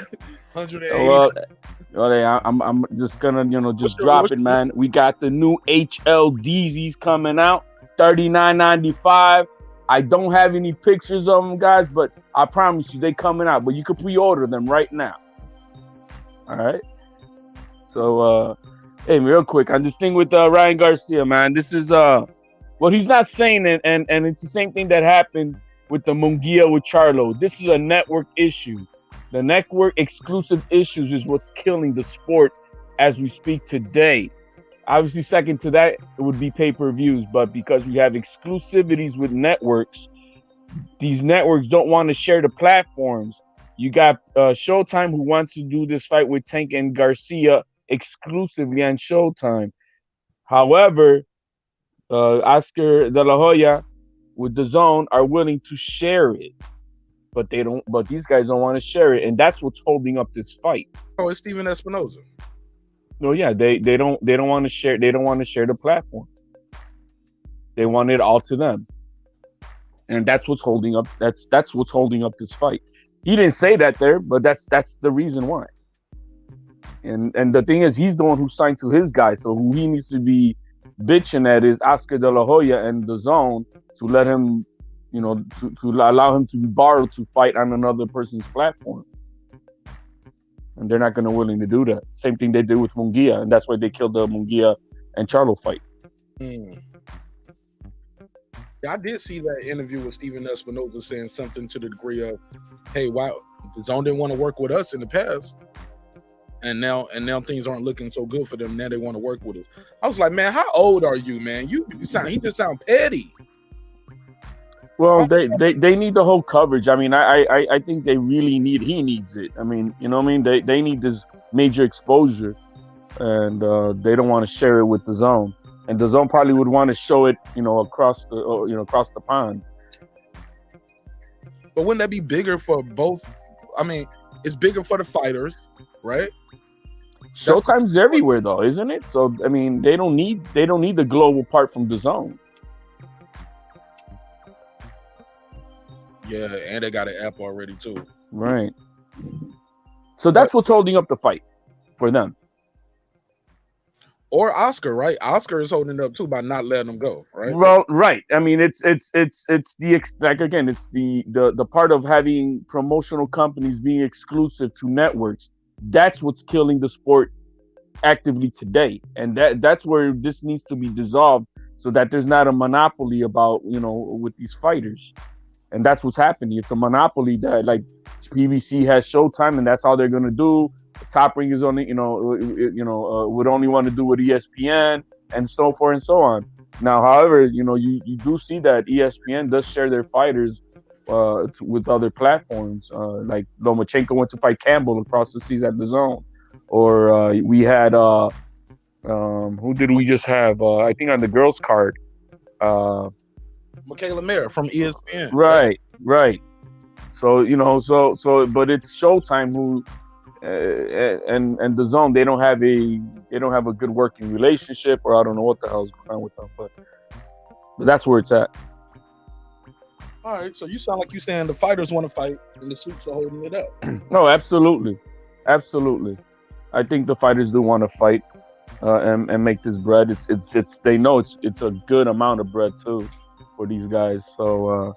180. Well, I'm just gonna, just drop it, man. We got the new HLDZs coming out, $39.95. I don't have any pictures of them, guys, but I promise you they coming out. But you can pre-order them right now. All right. So, hey, real quick, on this thing with Ryan Garcia, man, this is what he's not saying, and it's the same thing that happened with the Munguia with Charlo. This is a network issue. The network exclusive issues is what's killing the sport as we speak today. Obviously, second to that, it would be pay-per-views, but because we have exclusivities with networks, these networks don't want to share the platforms. You got Showtime, who wants to do this fight with Tank and Garcia exclusively on Showtime. However, Oscar De La Hoya with DAZN are willing to share it, but they don't. But these guys don't want to share it, and that's what's holding up this fight. Oh, it's Steven Espinoza. No, yeah, they don't want to share. They don't want to share the platform. They want it all to them, and that's what's holding up. That's what's holding up this fight. He didn't say that there, but that's the reason why. And the thing is, he's the one who signed to his guy, so who he needs to be bitching at is Oscar De La Hoya and DAZN to let him, to allow him to be borrowed to fight on another person's platform. And they're not going to willing to do that. Same thing they did with Munguia, and that's why they killed the Munguia and Charlo fight. Yeah, I did see that interview with Steven Espinoza saying something to the degree of, "Hey, why DAZN didn't want to work with us in the past, and now things aren't looking so good for them. Now they want to work with us." I was like, "Man, how old are you, man? He just sound petty." Well, they need the whole coverage. I mean, I think they really he needs it. I mean, you know what I mean? They need this major exposure, and they don't want to share it with DAZN. And DAZN probably would want to show it, across the pond. But wouldn't that be bigger for both? I mean, it's bigger for the fighters, right? Showtime's everywhere, though, isn't it? So I mean, they don't need the global part from DAZN. Yeah, and they got an app already too. Right. So that's what's holding up the fight for them. Or Oscar, right? Oscar is holding it up too by not letting them go, right? Well, right. I mean, it's the part of having promotional companies being exclusive to networks. That's what's killing the sport actively today, and that's where this needs to be dissolved so that there's not a monopoly about with these fighters. And that's what's happening. It's a monopoly that like PBC has Showtime, and that's all they're gonna do. The Top Ring is only, would only want to do with ESPN and so forth and so on. Now, however, you do see that ESPN does share their fighters with other platforms. Like Lomachenko went to fight Campbell across the seas at DAZN, or we had who did we just have? I think on the girls' card. Michaela Mayer from ESPN. Right. So but it's Showtime who and DAZN, they don't have a good working relationship, or I don't know what the hell's going on with them, but that's where it's at. All right, so you sound like you saying the fighters want to fight and the suits are holding it up. No, absolutely. I think the fighters do want to fight and make this bread. It's they know it's a good amount of bread too for these guys. So,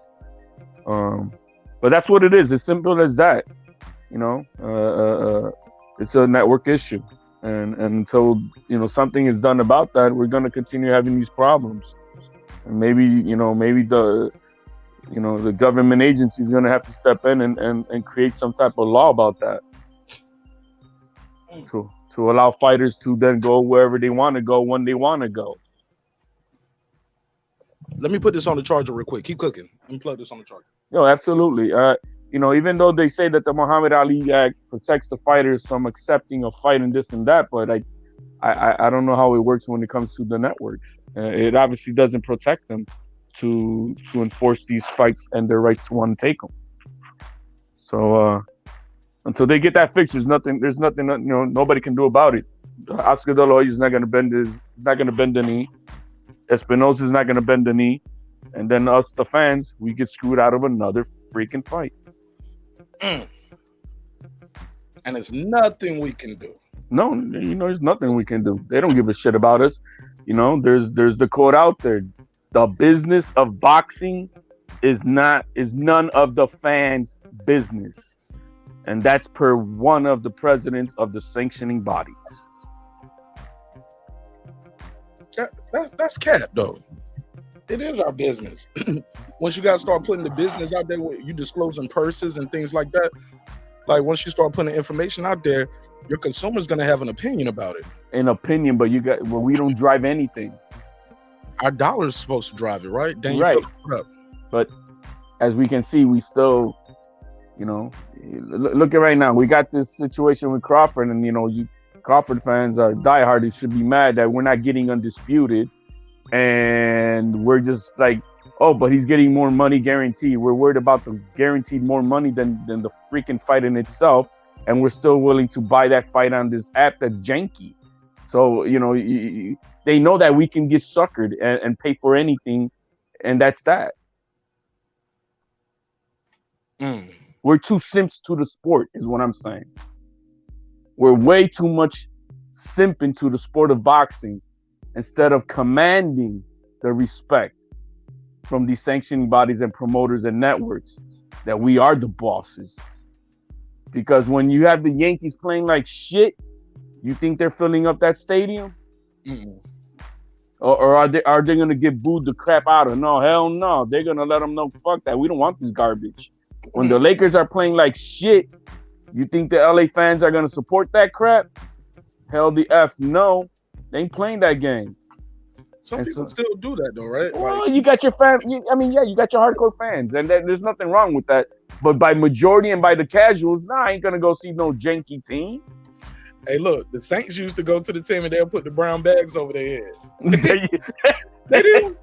but that's what it is. As simple as that. It's a network issue, and until something is done about that, we're going to continue having these problems. And maybe the government agency is going to have to step in and create some type of law about that to allow fighters to then go wherever they want to go when they want to go. Let me put this on the charger real quick. Keep cooking. Let me plug this on the charger. No, absolutely. Even though they say that the Muhammad Ali Act protects the fighters from accepting a fight and this and that, but I don't know how it works when it comes to the networks. It obviously doesn't protect them to enforce these fights and their rights to want to take them. So until they get that fixed, there's nothing nobody can do about it. Oscar De La Hoya is not going to bend the knee. Espinosa is not going to bend the knee. And then us, the fans, we get screwed out of another freaking fight. And there's nothing we can do. No, there's nothing we can do. They don't give a shit about us. There's the quote out there: the business of boxing is none of the fans' business, and that's per one of the presidents of the sanctioning bodies. That's cap, though. It is our business. Once you guys start putting the business out there, you disclosing purses and things like that. Like once you start putting the information out there, your consumer's gonna have an opinion about it. An opinion, but we don't drive anything. Our dollar's supposed to drive it, right? Then right. But as we can see, we still, look at right now. We got this situation with Crawford, and Crawford fans are diehard. They should be mad that we're not getting undisputed, and we're just like, oh, but he's getting more money guaranteed. We're worried about the guaranteed more money than the freaking fight in itself, and we're still willing to buy that fight on this app that's janky. So they know that we can get suckered and pay for anything, and that's that. We're too simps to the sport, is what I'm saying. We're way too much simping to the sport of boxing instead of commanding the respect from these sanctioning bodies and promoters and networks that we are the bosses. Because when you have the Yankees playing like shit, you think they're filling up that stadium? Or are they going to get booed the crap out of? No, hell no. They're going to let them know, fuck that. We don't want this garbage. When the Lakers are playing like shit, you think the LA fans are going to support that crap? Hell the F no. They ain't playing that game. Some people still do that though, right? Well, you got your you got your hardcore fans, and there's nothing wrong with that. But by majority and by the casuals, I ain't going to go see no janky team. Hey, look, the Saints used to go to the team and they'll put the brown bags over their heads. They didn't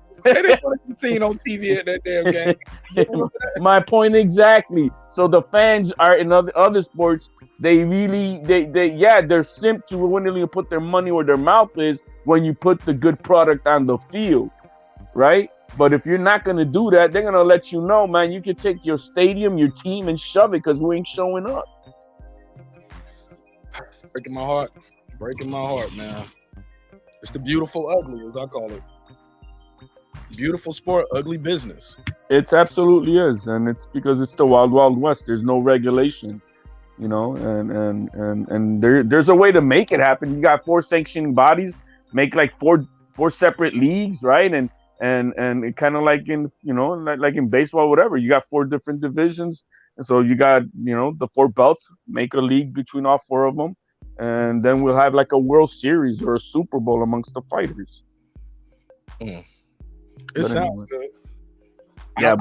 want to be seen on TV at that damn game. My point exactly. So the fans are in other sports. They really, they're simp to willing to put their money where their mouth is when you put the good product on the field, right? But if you're not going to do that, they're going to let you know, man, you can take your stadium, your team, and shove it because we ain't showing up. Breaking my heart, man. It's the beautiful ugly, as I call it. Beautiful sport, ugly business. It absolutely is, and it's because it's the wild, wild west. There's no regulation, and there's a way to make it happen. You got 4 sanctioning bodies, make like four separate leagues, right? And kind of like in like in baseball, whatever. You got 4 different divisions, and so you got the 4 belts. Make a league between all 4 of them. And then we'll have like a World Series or a Super Bowl amongst the fighters. It sounds good. Yeah,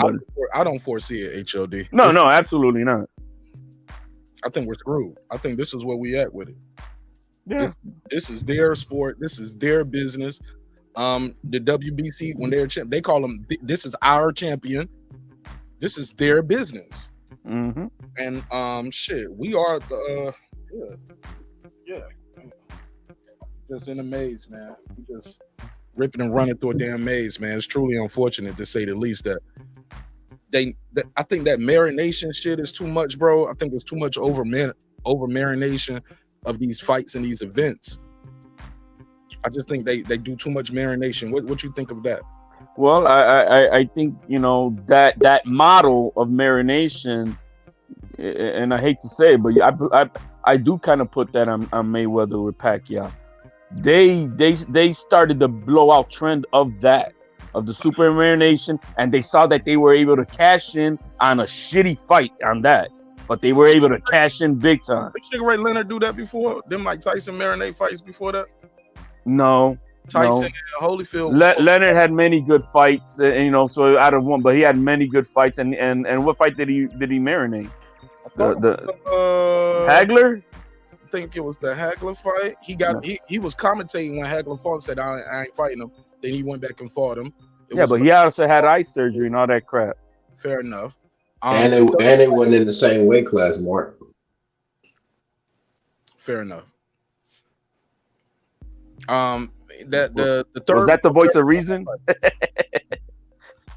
I don't foresee it, HOD. No, absolutely not. I think we're screwed. I think this is where we at with it. Yeah. This is their sport. This is their business. The WBC, when they're they call them, this is our champion. This is their business. Mm-hmm. And shit, we are the yeah. Just in a maze, man. We just ripping and running through a damn maze, man. It's truly unfortunate to say the least that I think that marination shit is too much, bro. I think there's too much over marination of these fights and these events. I just think they do too much marination. What you think of that? Well, I think that model of marination, and I hate to say it, but I do kind of put that on Mayweather with Pacquiao. They started the blowout trend of the super marination, and they saw that they were able to cash in on a shitty fight on that, but they were able to cash in big time. Did Sugar Ray Leonard do that before? Them like Tyson marinate fights before that? No. Tyson and Holyfield. Leonard had many good fights, so out of one, but he had many good fights. And what fight did he marinate? The Hagler? I think it was the Hagler fight. He was commentating when Hagler fought and said, I ain't fighting him. Then he went back and fought him. But he also had eye surgery and all that crap. Fair enough. And it wasn't in the same weight class, Mark. Fair enough. The third, was that the voice of reason?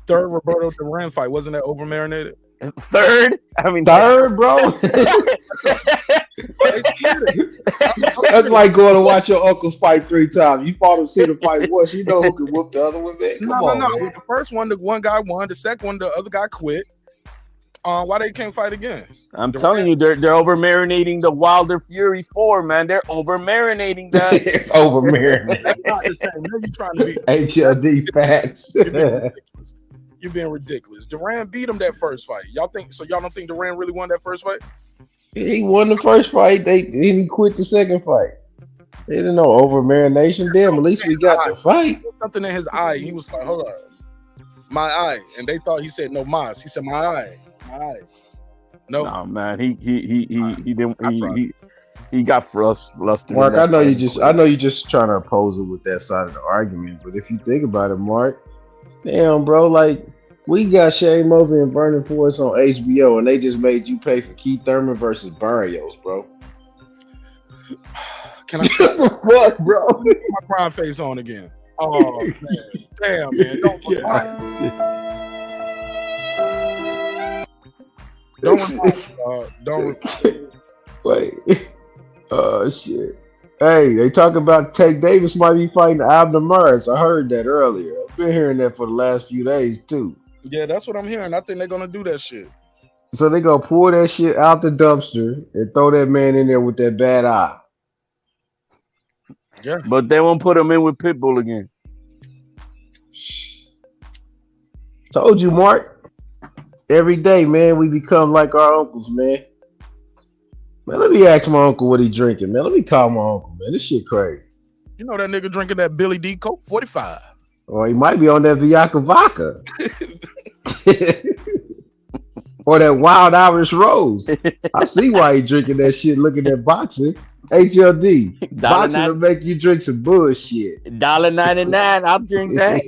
Third Roberto Duran fight, wasn't that over marinated? Third? I mean, third, bro. That's like going to watch your uncle's fight 3 times. You fought him, see the fight once. You know who can whoop the other one, man. Come on, man. The first one, the one guy won. The second one, the other guy quit. Why they can't fight again? I'm telling you, they're over marinating the Wilder Fury 4, man. They're over marinating that. It's over marinating. That's not the same. Now you trying to be HLD facts. You're being ridiculous. Duran beat him that first fight. Y'all don't think Duran really won that first fight? He won the first fight. Then he quit the second fight. They didn't know over marination. Damn, at least we got the fight. Something in his eye. He was like, "Hold on, my eye," and they thought he said no mas. He said my eye. No, man. He didn't. He got flustered. Mark, I know you just trying to oppose it with that side of the argument, but if you think about it, Mark, damn, bro, like we got Shane Mosley and Burning Force on HBO, and they just made you pay for Keith Thurman versus Barrios, bro. Can I what, bro? Put my crying face on again? Oh man, damn, man, don't wait. Oh shit. Hey, they talk about Tank Davis might be fighting Abner Maris. I heard that earlier. I've been hearing that for the last few days too. Yeah, that's what I'm hearing. I think they're gonna do that shit. So they gonna pull that shit out the dumpster and throw that man in there with that bad eye. Yeah. But they won't put him in with Pitbull again. Told you, Mark. Every day, man, we become like our uncles, man. Man, let me ask my uncle what he drinking, man. Let me call my uncle, man. This shit crazy. You know that nigga drinking that Billy D Coke 45. Or he might be on that Viaca vodka. Or that Wild Irish Rose. I see why he drinking that shit looking at boxing. HLD. Boxing will make you drink some bullshit. $1.99. I'll drink that.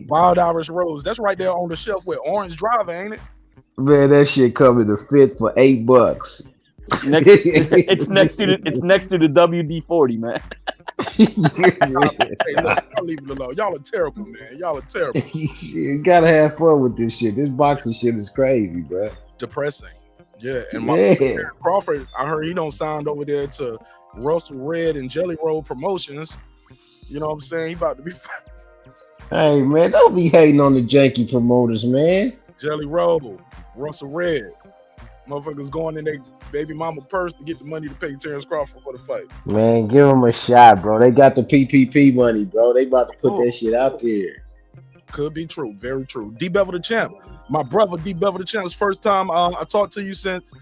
Wild Irish Rose. That's right there on the shelf with Orange Driver, ain't it? Man, that shit coming to fit for $8. It's next to the WD-40, man. Hey, look, I'll leave it alone. Y'all are terrible, man. Y'all are terrible. You gotta have fun with this shit. This boxing shit is crazy, bro. It's depressing. Yeah, and my Crawford, I heard he don't sound over there to Russell Red and Jelly Roll Promotions. You know what I'm saying? He about to be. Hey man, don't be hating on the janky promoters, man. Jelly Roll, Russell Red, motherfuckers going in their baby mama purse to get the money to pay Terrence Crawford for the fight. Man, give them a shot, bro. They got the PPP money, bro. They about to put that shit out there. Could be true, very true. D Bevel the Champ, my brother D Bevel the Champ's first time I talked to you since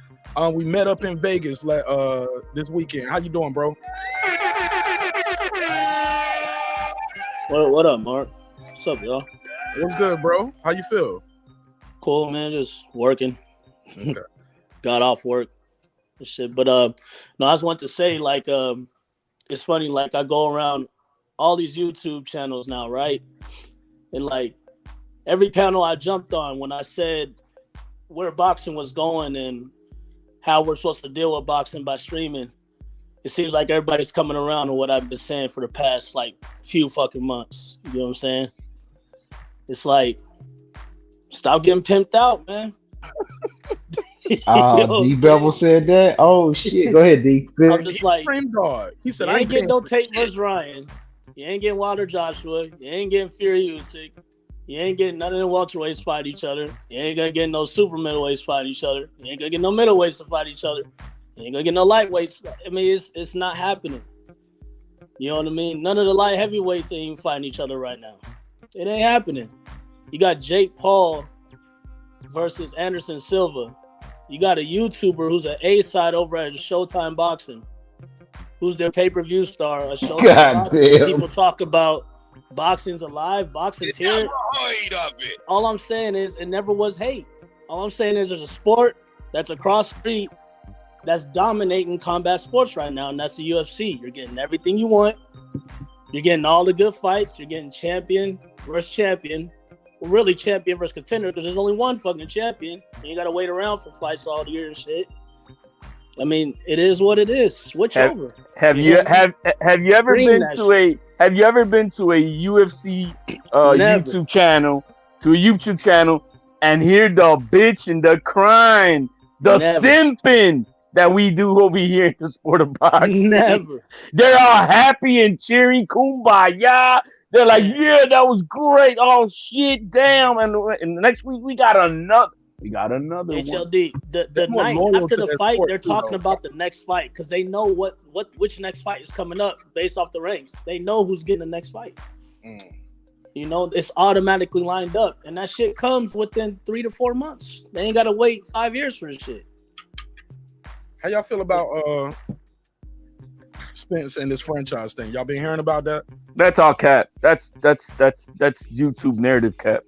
we met up in Vegas this weekend. How you doing, bro? What up, Mark? What's up, y'all? What's good, bro? How you feel? Cool, man. Just working. Okay. Got off work and shit. But no, I just want to say, like, it's funny, like I go around all these YouTube channels now, right? And like every panel I jumped on when I said where boxing was going and how we're supposed to deal with boxing by streaming, it seems like everybody's coming around on what I've been saying for the past like few fucking months. You know what I'm saying? It's like, stop getting pimped out, man. D Bevel said that. Oh shit! Go ahead, D. I'm just like, he said, "I ain't getting no Tate versus Ryan. You ain't getting Wilder Joshua. You ain't getting Fury Usyk. You ain't getting none of the welterweights fight each other. You ain't gonna get no super middleweights fight each other. You ain't gonna get no middleweights to fight each other. You ain't gonna get no lightweights. I mean, it's not happening. You know what I mean? None of the light heavyweights ain't even fighting each other right now. It ain't happening. You got Jake Paul versus Anderson Silva. You got a YouTuber who's an A-side over at Showtime Boxing, who's their pay-per-view star. A Showtime God Boxing. damn. People talk about boxing's alive, boxing's here. Hate of it. All I'm saying is it never was hate. All I'm saying is there's a sport that's across the street that's dominating combat sports right now, and that's the UFC. You're getting everything you want. You're getting all the good fights. You're getting champion versus champion. Well, really champion versus contender because there's only one fucking champion. And you got to wait around for fights all year and shit. I mean, it is what it is. Switch over. Have you ever been to a UFC YouTube channel and hear the bitch and the crying, the simping that we do over here in the sport of boxing? Never. They're all happy and cheering, kumbaya. They're like, yeah, that was great. Oh shit, damn! And next week we got another. HLD. One. The night after the fight, they're talking about the next fight because they know which next fight is coming up based off the ranks. They know who's getting the next fight. You know, it's automatically lined up, and that shit comes within 3 to 4 months. They ain't gotta wait 5 years for this shit. How y'all feel about Spence and this franchise thing? Y'all been hearing about that? That's all cap. That's YouTube narrative cap.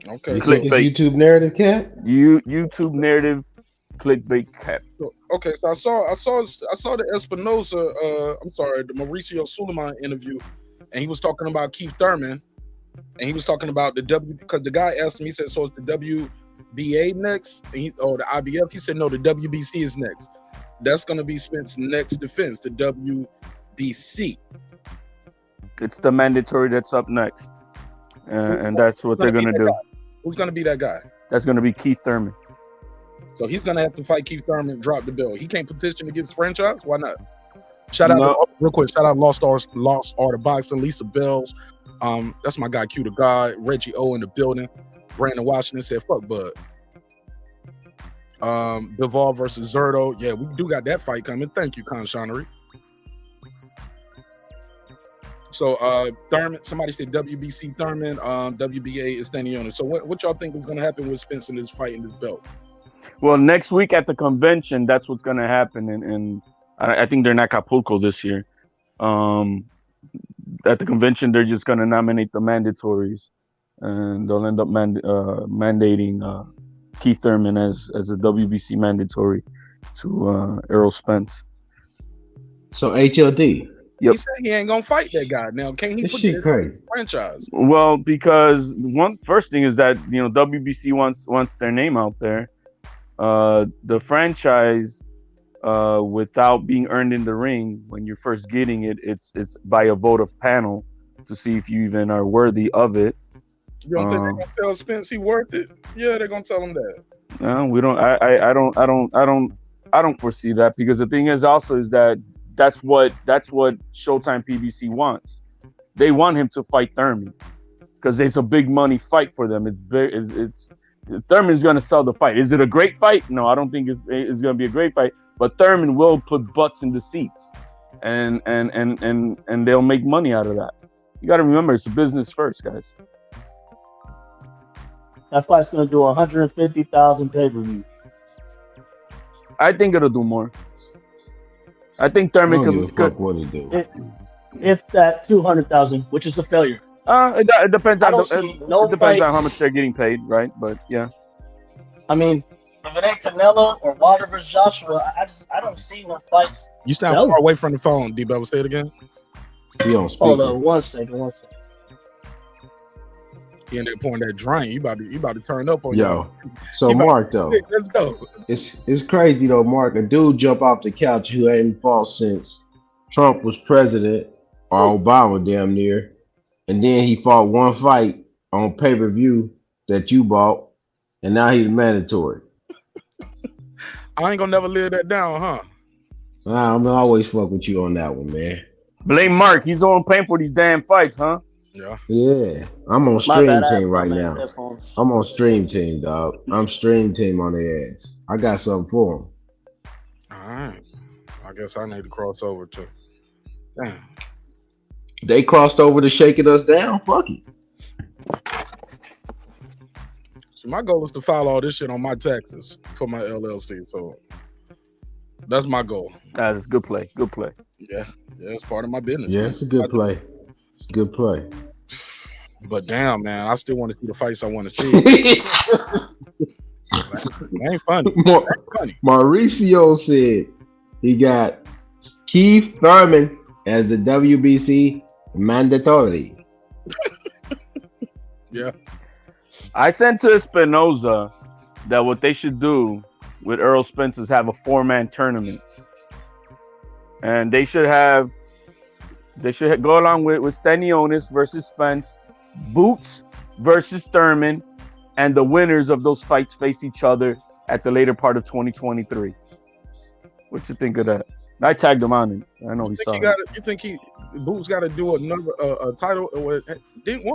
Okay, clickbait. YouTube narrative cap. YouTube narrative clickbait cap. Okay, so I saw the Espinosa. The Mauricio Suleiman interview, and he was talking about Keith Thurman, and he was talking about the because the guy asked him. He said, "So it's the WBA next, or the IBF?" He said, "No, the WBC is next. That's going to be Spence's next defense, the WBC. It's the mandatory that's up next, and that's what they're going to do." Who's going to be that guy? That's going to be Keith Thurman. So he's going to have to fight Keith Thurman, drop the belt. He can't petition against franchise? Why not? Shout out real quick. Shout out Lost Art of Boxing, Lisa Bells. That's my guy, Q the God. Reggie O in the building. Brandon Washington said, fuck Bud. Bivol versus Zerto. Yeah, we do got that fight coming. Thank you, Conshonery. So Thurman, somebody said WBC Thurman, WBA is standing on it. So what y'all think is going to happen with Spence in this fight in this belt? Well, next week at the convention, that's what's going to happen. And I think they're in Acapulco this year. At the convention, they're just going to nominate the mandatories, and they'll end up mandating Keith Thurman as a WBC mandatory to Errol Spence. So HLD. Yep. He said he ain't gonna fight that guy. Now, can he put this franchise? Well, because first thing is that WBC wants their name out there. The franchise, without being earned in the ring, when you're first getting it, it's by a vote of panel to see if you even are worthy of it. You don't think they're gonna tell Spence he worth it? Yeah, they're gonna tell him that. No, we don't. I don't foresee that, because the thing is also is that that's what Showtime PBC wants. They want him to fight Thurman because it's a big money fight for them. It's Thurman's going to sell the fight. Is it a great fight? No, I don't think it's going to be a great fight. But Thurman will put butts in the seats, and they'll make money out of that. You got to remember, it's a business first, guys. That fight's going to do 150,000 pay-per-view. I think it'll do more. I think Thurman could what he do. If that 200,000, which is a failure. It depends on how much they're getting paid, right? But yeah. I mean, if it ain't Canelo or Wilder versus Joshua, I don't see no fights. You stand far away from the phone, D-Bell. Say it again. Hold on, one second. He ended up pouring that drain. You about to turn up on yo. So Mark though, let's go. It's crazy though, Mark. A dude jump off the couch who ain't fought since Trump was president or Obama, damn near, and then he fought one fight on pay-per-view that you bought, and now he's mandatory. I ain't gonna never live that down, huh? I'm always fuck with you on that one, man. Blame Mark. He's the one paying for these damn fights, huh? Yeah. I'm on stream team right now. I'm on stream team, dog. I'm stream team on their ass. I got something for them. All right. I guess I need to cross over too. Damn. They crossed over to shaking us down. Fuck it. So my goal is to file all this shit on my taxes for my LLC. So that's my goal. That's a good play. Good play. Yeah, it's part of my business. Yeah, man. It's a good play. It's a good play. But damn, man, I still want to see the fights I want to see. Ain't funny. Mauricio said he got Keith Thurman as the WBC Mandatory. Yeah. I sent to Espinoza that what they should do with Errol Spence is have a 4-man tournament, and they should go along with Stanionis versus Spence, Boots versus Thurman, and the winners of those fights face each other at the later part of 2023. What you think of that? I tagged him on it. I know he saw it. You think Boots got to do another title? Wasn't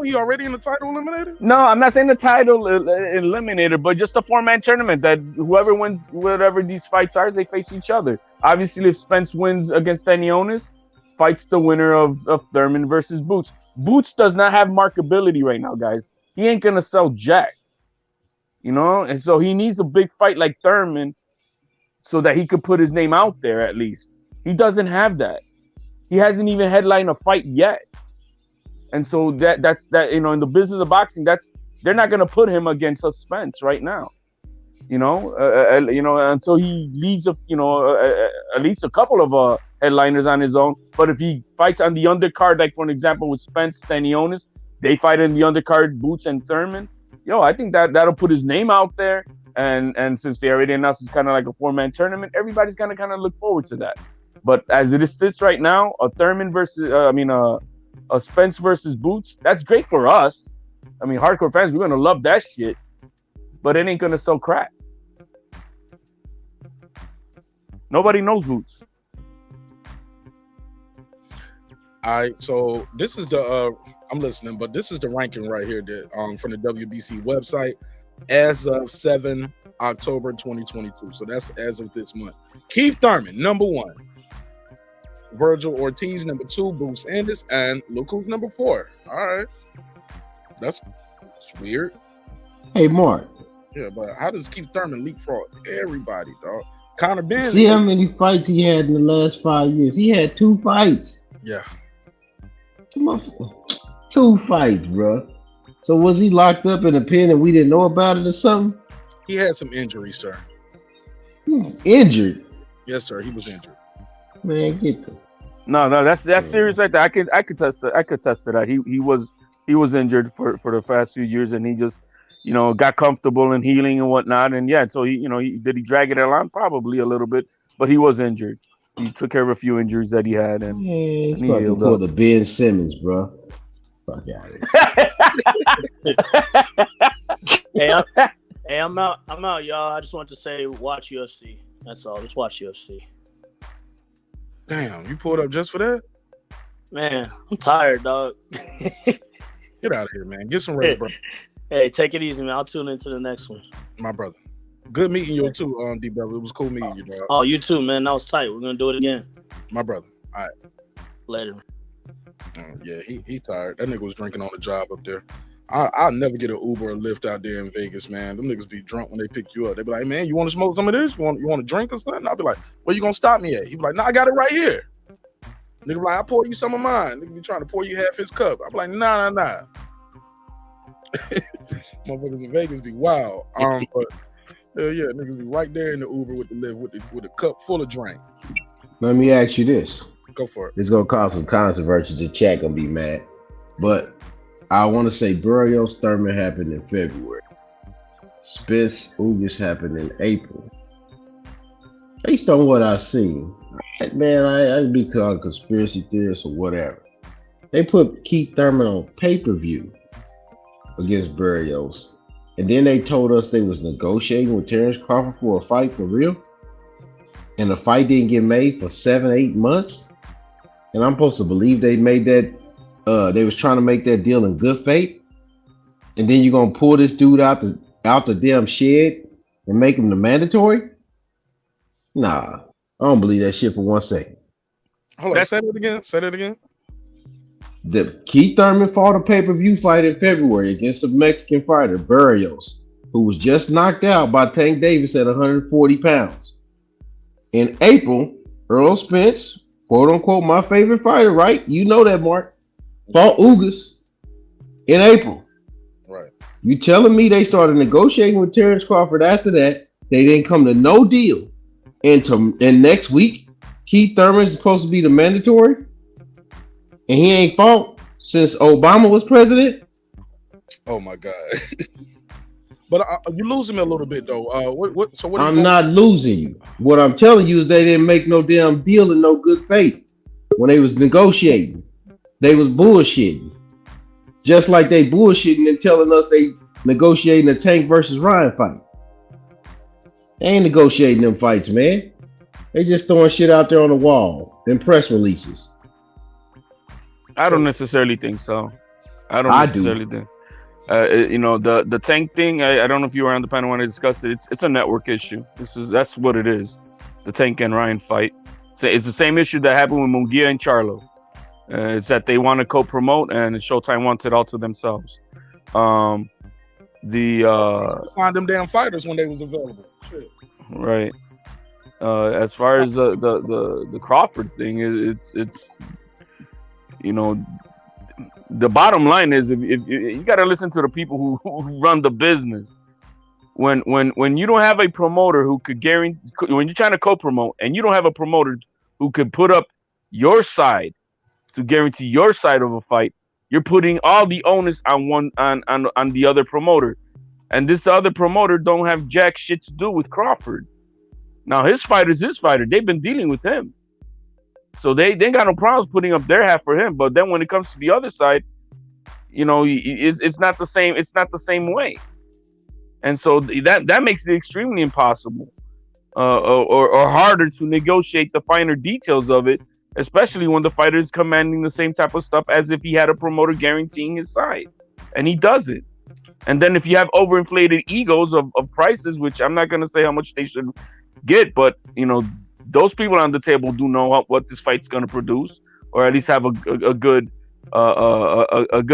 he already in the title eliminator? No, I'm not saying the title eliminator, but just a 4-man tournament that whoever wins whatever these fights are, they face each other. Obviously, if Spence wins against Stanionis, fights the winner of Thurman versus Boots. Boots does not have markability right now, guys. He ain't gonna sell jack, and so he needs a big fight like Thurman so that he could put his name out there at least. He doesn't have that. He hasn't even headlined a fight yet. And so that's in the business of boxing, they're not going to put him against a Spence right now. Until he leaves at least a couple of headliners on his own. But if he fights on the undercard, like for an example with Spence, Stanionis, they fight in the undercard, Boots and Thurman. I think that'll put his name out there. And since they already announced it's kind of like a 4-man tournament, everybody's gonna kind of look forward to that. But as it sits right now, a Thurman versus a Spence versus Boots, that's great for us. I mean, hardcore fans, we're gonna love that shit. But it ain't gonna sell crack. Nobody knows Boots. All right, so this is the I'm listening, but this is the ranking right here that from the WBC website as of 7 October 2022. So that's as of this month. Keith Thurman, number 1. Virgil Ortiz, number 2. Bruce Ennis, and look who's number 4. All right, that's weird. Hey, Mark. Yeah, but how does Keith Thurman leapfrog everybody, dog? Conor Ben. See how many fights he had in the last 5 years? He had 2 fights. Yeah. 2 fights, bro. So was he locked up in a pen and we didn't know about it or something? He had some injuries, sir. Injured? Yes, sir. He was injured. Man, get them. No, that's serious right there. I could test that. I could test to that. He was injured for the past few years, and he just got comfortable in healing and whatnot. And yeah, so he did he drag it along? Probably a little bit, but he was injured. He took care of a few injuries that he had, and he fucking pulled the Ben Simmons, bro. Fuck out of here. Hey, I'm out, y'all. I just want to say, watch UFC. That's all. Just watch UFC. Damn, you pulled up just for that? Man, I'm tired, dog. Get out of here, man. Get some rest, bro. Hey, take it easy, man. I'll tune into the next one. My brother. Good meeting you too, D brother. It was cool meeting you, dog. Oh, you too, man. That was tight. We're gonna do it again. My brother. All right. Later. Yeah, he tired. That nigga was drinking on the job up there. I'll never get an Uber or Lyft out there in Vegas, man. Them niggas be drunk when they pick you up. They be like, man, you want to smoke some of this? You want to drink or something? I'll be like, where you gonna stop me at? He be like, nah, I got it right here. Nigga be like, I'll pour you some of mine. Nigga be trying to pour you half his cup. I be like, nah. Motherfuckers in Vegas be wild. But yeah, niggas be right there in the Uber with the Lyft with a cup full of drink. Let me ask you this. Go for it. It's gonna cause some controversy. The chat gonna be mad, but I want to say Barrios Thurman happened in February. Spence Ugas happened in April. Based on what I've seen, man, I'd be called conspiracy theorist or whatever. They put Keith Thurman on pay-per-view against Barrios, and then they told us they was negotiating with Terence Crawford for a fight for real, and the fight didn't get made for 7-8 months. And I'm supposed to believe they made that. They was trying to make that deal in good faith, and then you're gonna pull this dude out the damn shed and make him the mandatory? Nah, I don't believe that shit for 1 second. Hold on, say that again. The Keith Thurman fought a pay-per-view fight in February against a Mexican fighter, Barrios, who was just knocked out by Tank Davis at 140 pounds. In April, Errol Spence, quote unquote, my favorite fighter, right? You know that, Mark. Fought Ugas in April. Right. You telling me they started negotiating with Terence Crawford after that? They didn't come to no deal. And next week, Keith Thurman is supposed to be the mandatory? and he ain't fought since Obama was president. Oh my God. But you losing me a little bit though. So what? I'm not losing you. What I'm telling you is they didn't make no damn deal in no good faith when they was negotiating. They was bullshitting, just like they bullshitting and telling us they negotiating a Tank versus Ryan fight. They ain't negotiating them fights, man. They just throwing shit out there on the wall in press releases. I don't necessarily think so. I don't necessarily think. The Tank thing. I don't know if you were on the panel when I discussed it. It's a network issue. That's what it is. The Tank and Ryan fight. So it's the same issue that happened with Munguia and Charlo. It's that they want to co-promote, and Showtime wants it all to themselves. Find them damn fighters when they was available. Shit. Right. As far as the Crawford thing, it's the bottom line is if you got to listen to the people who run the business. When you don't have a promoter who could guarantee, when you're trying to co-promote and you don't have a promoter who could put up your side to guarantee your side of a fight, you're putting all the onus on the other promoter, and this other promoter don't have jack shit to do with Crawford. Now his fighter's his fighter. They've been dealing with him, so they ain't got no problems putting up their half for him. But then when it comes to the other side, it's not the same. It's not the same way, and so that makes it extremely impossible, or harder to negotiate the finer details of it. Especially when the fighter is commanding the same type of stuff as if he had a promoter guaranteeing his side, and he doesn't. And then if you have overinflated egos of prices, which I'm not going to say how much they should get, but those people on the table do know what this fight's going to produce, or at least have a good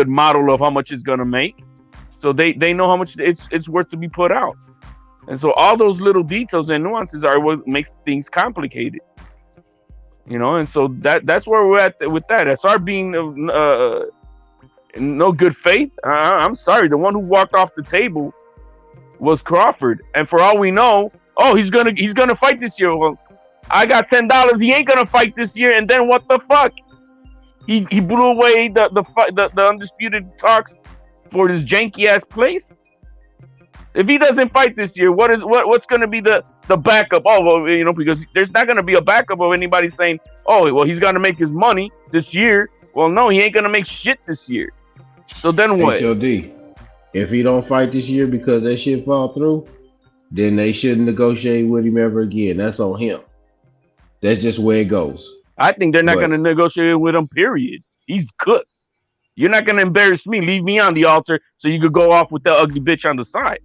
model of how much it's going to make. So they know how much it's worth to be put out. And so all those little details and nuances are what makes things complicated. And so that's where we're at with that. As far being no good faith, I'm sorry. The one who walked off the table was Crawford, and for all we know, he's gonna fight this year. Well, I got $10. He ain't gonna fight this year, and then what the fuck? He blew away the undisputed talks for this janky ass place. If he doesn't fight this year, what's going to be the backup? Because there's not going to be a backup of anybody saying, he's going to make his money this year. Well, no, he ain't going to make shit this year. So then what? HOD, if he don't fight this year because that shit fall through, then they shouldn't negotiate with him ever again. That's on him. That's just where it goes. I think they're not going to negotiate with him, period. He's cooked. You're not going to embarrass me. Leave me on the altar so you could go off with that ugly bitch on the side.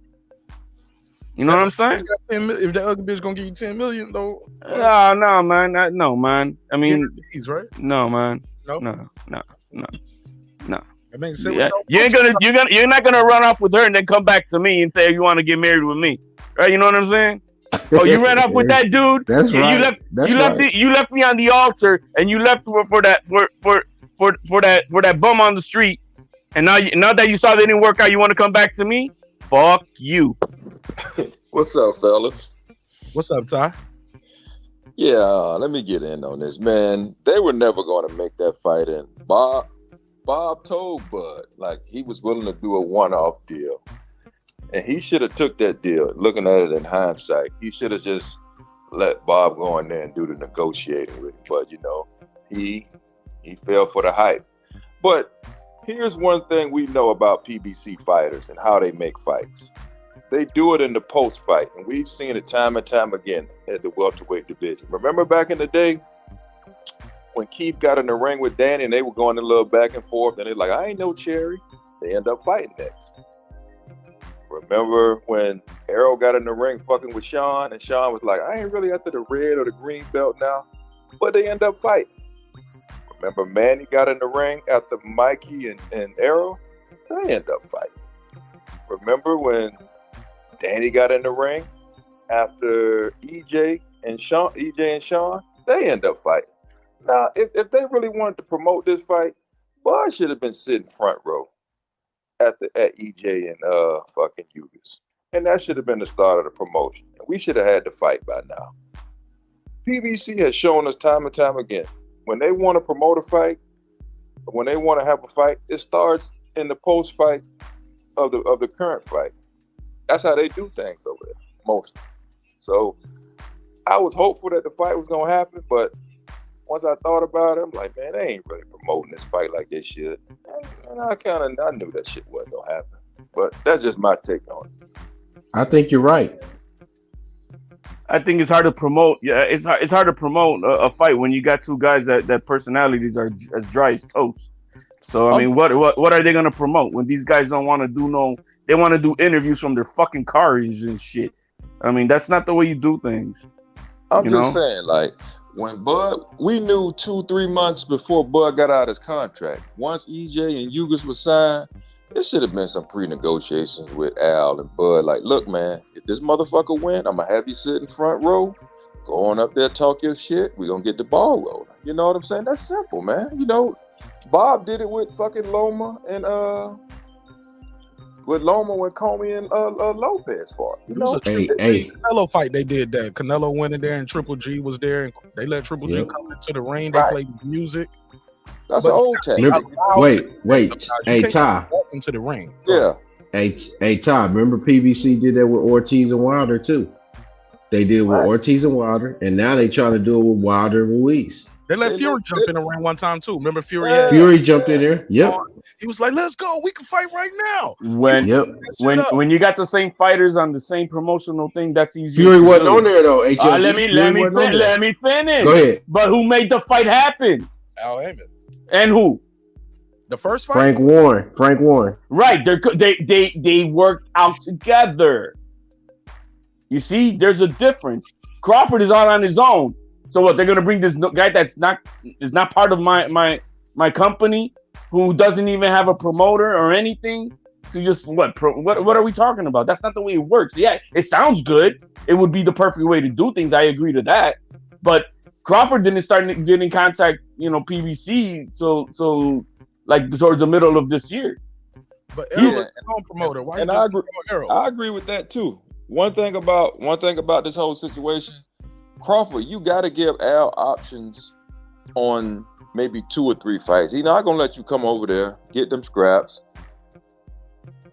You know what I'm saying? If that ugly bitch gonna give you $10 million, though. No, man. No, man. I mean, right? No, man. No. You're not gonna run off with her and then come back to me and say you want to get married with me, right? You know what I'm saying? You ran off with that dude. That's right. You left me on the altar, and you left for that bum on the street, and now that you saw that didn't work out, you want to come back to me? Fuck you. What's up, fellas? What's up, Ty? Yeah, let me get in on this, man. They were never going to make that fight, and Bob told Bud he was willing to do a one-off deal, and he should have took that deal. Looking at it in hindsight, he should have just let Bob go in there and do the negotiating with him. But he fell for the hype. But here's one thing we know about PBC fighters and how they make fights. They do it in the post-fight, and we've seen it time and time again at the welterweight division. Remember back in the day when Keith got in the ring with Danny and they were going a little back and forth, and they're like, I ain't no cherry. They end up fighting next. Remember when Errol got in the ring fucking with Sean, and Sean was like, I ain't really after the red or the green belt now, but they end up fighting. Remember Manny got in the ring after Mikey and Errol? They end up fighting. Remember when Danny got in the ring after EJ and Sean? They end up fighting. Now, if they really wanted to promote this fight, Bud should have been sitting front row at EJ and fucking Yugas. And that should have been the start of the promotion. And we should have had the fight by now. PBC has shown us time and time again, when they want to promote a fight, when they want to have a fight, it starts in the post fight of the current fight. That's how they do things over there, mostly. So I was hopeful that the fight was gonna happen, but once I thought about it, I'm like, man, they ain't really promoting this fight like they should. And I knew that shit wasn't gonna happen. But that's just my take on it. I think you're right. I think it's hard to promote. Yeah, it's hard to promote a fight when you got two guys that personalities are as dry as toast. So I mean, what are they gonna promote when these guys don't want to do no? They want to do interviews from their fucking cars and shit. I mean, that's not the way you do things. I'm just saying, like, when Bud, we knew 2-3 months before Bud got out his contract. Once EJ and Ugas was signed, there should have been some pre-negotiations with Al and Bud. Like, look, man, if this motherfucker win, I'm gonna have you sit in front row, go on up there, talk your shit. We gonna get the ball rolling. You know what I'm saying? That's simple, man. You know, Bob did it with fucking Loma and with Loma when Comey and Lopez fought. You know, Canelo fight they did that. Canelo went in there and Triple G was there, and they let Triple G come into the ring. They played music. That's an old take. Wait. Hey, Ty. Walk into the ring. Yeah. Hey, Ty. Remember PBC did that with Ortiz and Wilder too. They did it with Ortiz and Wilder, and now they trying to do it with Wilder and Ruiz. They let Fury jump in the ring one time too. Remember Fury? Fury jumped in there. Yep. He was like, "Let's go. We can fight right now." When you got the same fighters on the same promotional thing, that's easy. Fury wasn't on there though. Let me finish. Go ahead. But who made the fight happen? Al Heyman. And who? The first fight. Frank Warren. Right. They worked out together. You see, there's a difference. Crawford is out on his own. So what? They're gonna bring this guy that's not part of my company, who doesn't even have a promoter or anything, to just what are we talking about? That's not the way it works. Yeah, it sounds good. It would be the perfect way to do things. I agree to that. But Crawford didn't start getting contact, PBC so like towards the middle of this year. But Errol is his own promoter. Why? And I agree with that too. One thing about this whole situation, Crawford, you got to give Al options on maybe 2 or 3 fights. He's not gonna let you come over there, get them scraps,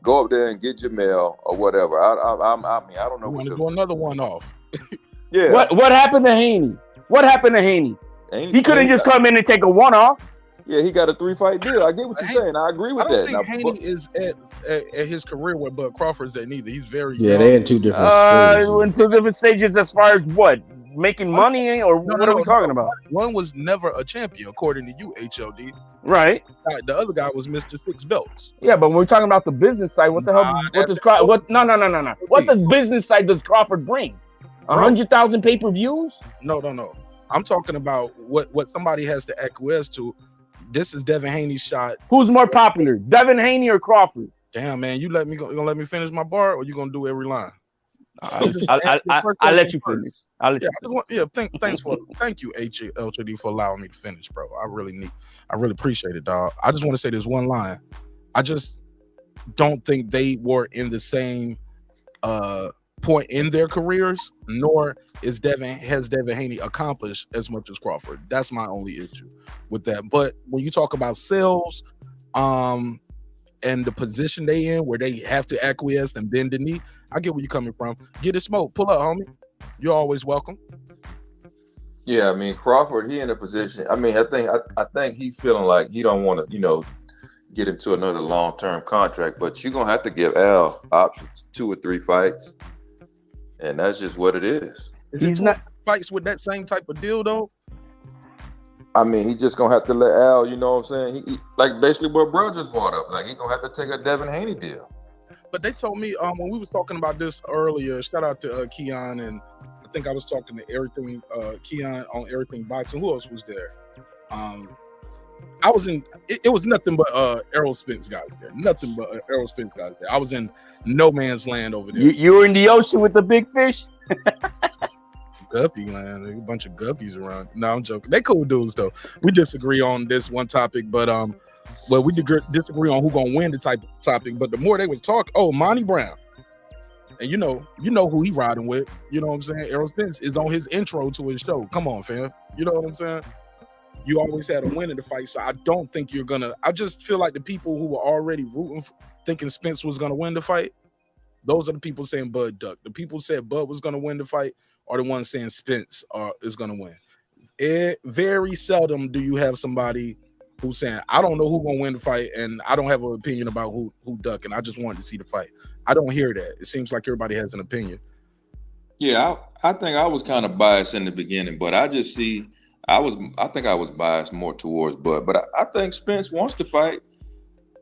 go up there and get Jamel or whatever. I mean, I don't know. You want to go another one off? Yeah. What happened to Haney? He couldn't just come in and take a one-off. Yeah, he got a 3-fight deal. I get what you're saying. I agree with that. I don't think Haney is at his career where Bud Crawford's at neither. He's very young. They're in 2 different in 2 different stages as far as what? Making money, or what are we talking about? One was never a champion, according to you, HLD. Right. The other guy was Mr. 6 belts. Yeah, but when we're talking about the business side, what the hell? No. What the business side does Crawford bring? 100,000 pay-per-views? No. I'm talking about what somebody has to acquiesce to. This is Devin Haney's shot. Who's more popular, Devin Haney or Crawford? Damn, man, you gonna let me finish my bar, or you gonna do every line? I'll let you finish. Thank you, HLD, for allowing me to finish, bro. I really appreciate it, dog. I just want to say this one line. I just don't think they were in the same point in their careers, nor has Devin Haney accomplished as much as Crawford. That's my only issue with that. But when you talk about sales, and the position they in where they have to acquiesce and bend the knee, I get where you're coming from. Get it smoke. Pull up, homie. You're always welcome. Yeah, I mean, Crawford, he in a position. I mean, I think he feeling like he don't want to, get into another long-term contract, but you're gonna have to give Al options, 2 or 3 fights, and that's just what it is. He's not fights with that same type of deal though. I mean, he's just gonna have to let Al, you know what I'm saying? He like basically what bro just brought up. Like, he's gonna have to take a Devin Haney deal. But they told me when we was talking about this earlier, shout out to Keon, and I think I was talking to everything Keon on Everything Boxing. Who else was there? I was in it was nothing but Errol Spence guys there. Nothing but Errol Spence guys there. I was in no man's land over there. You were in the ocean with the big fish? Guppy land, a bunch of guppies around. No, I'm joking. They cool dudes though. We disagree on this one topic, but we disagree on who gonna win the topic. But the more they would talk, Monty Brown, and you know who he riding with. You know what I'm saying? Errol Spence is on his intro to his show. Come on, fam. You know what I'm saying? you always had a win in the fight. So I don't think you're gonna. I just feel like the people who were already rooting, thinking Spence was gonna win the fight, those are the people saying Bud duck. The people said Bud was gonna win the fight are the ones saying Spence is gonna win. Very seldom do you have somebody who's saying, I don't know who's gonna win the fight, and I don't have an opinion about who duck, and I just wanted to see the fight. I don't hear that. It seems like everybody has an opinion. Yeah, I think I was kind of biased in the beginning, but I just see I think I was biased more towards Bud, but I think Spence wants to fight.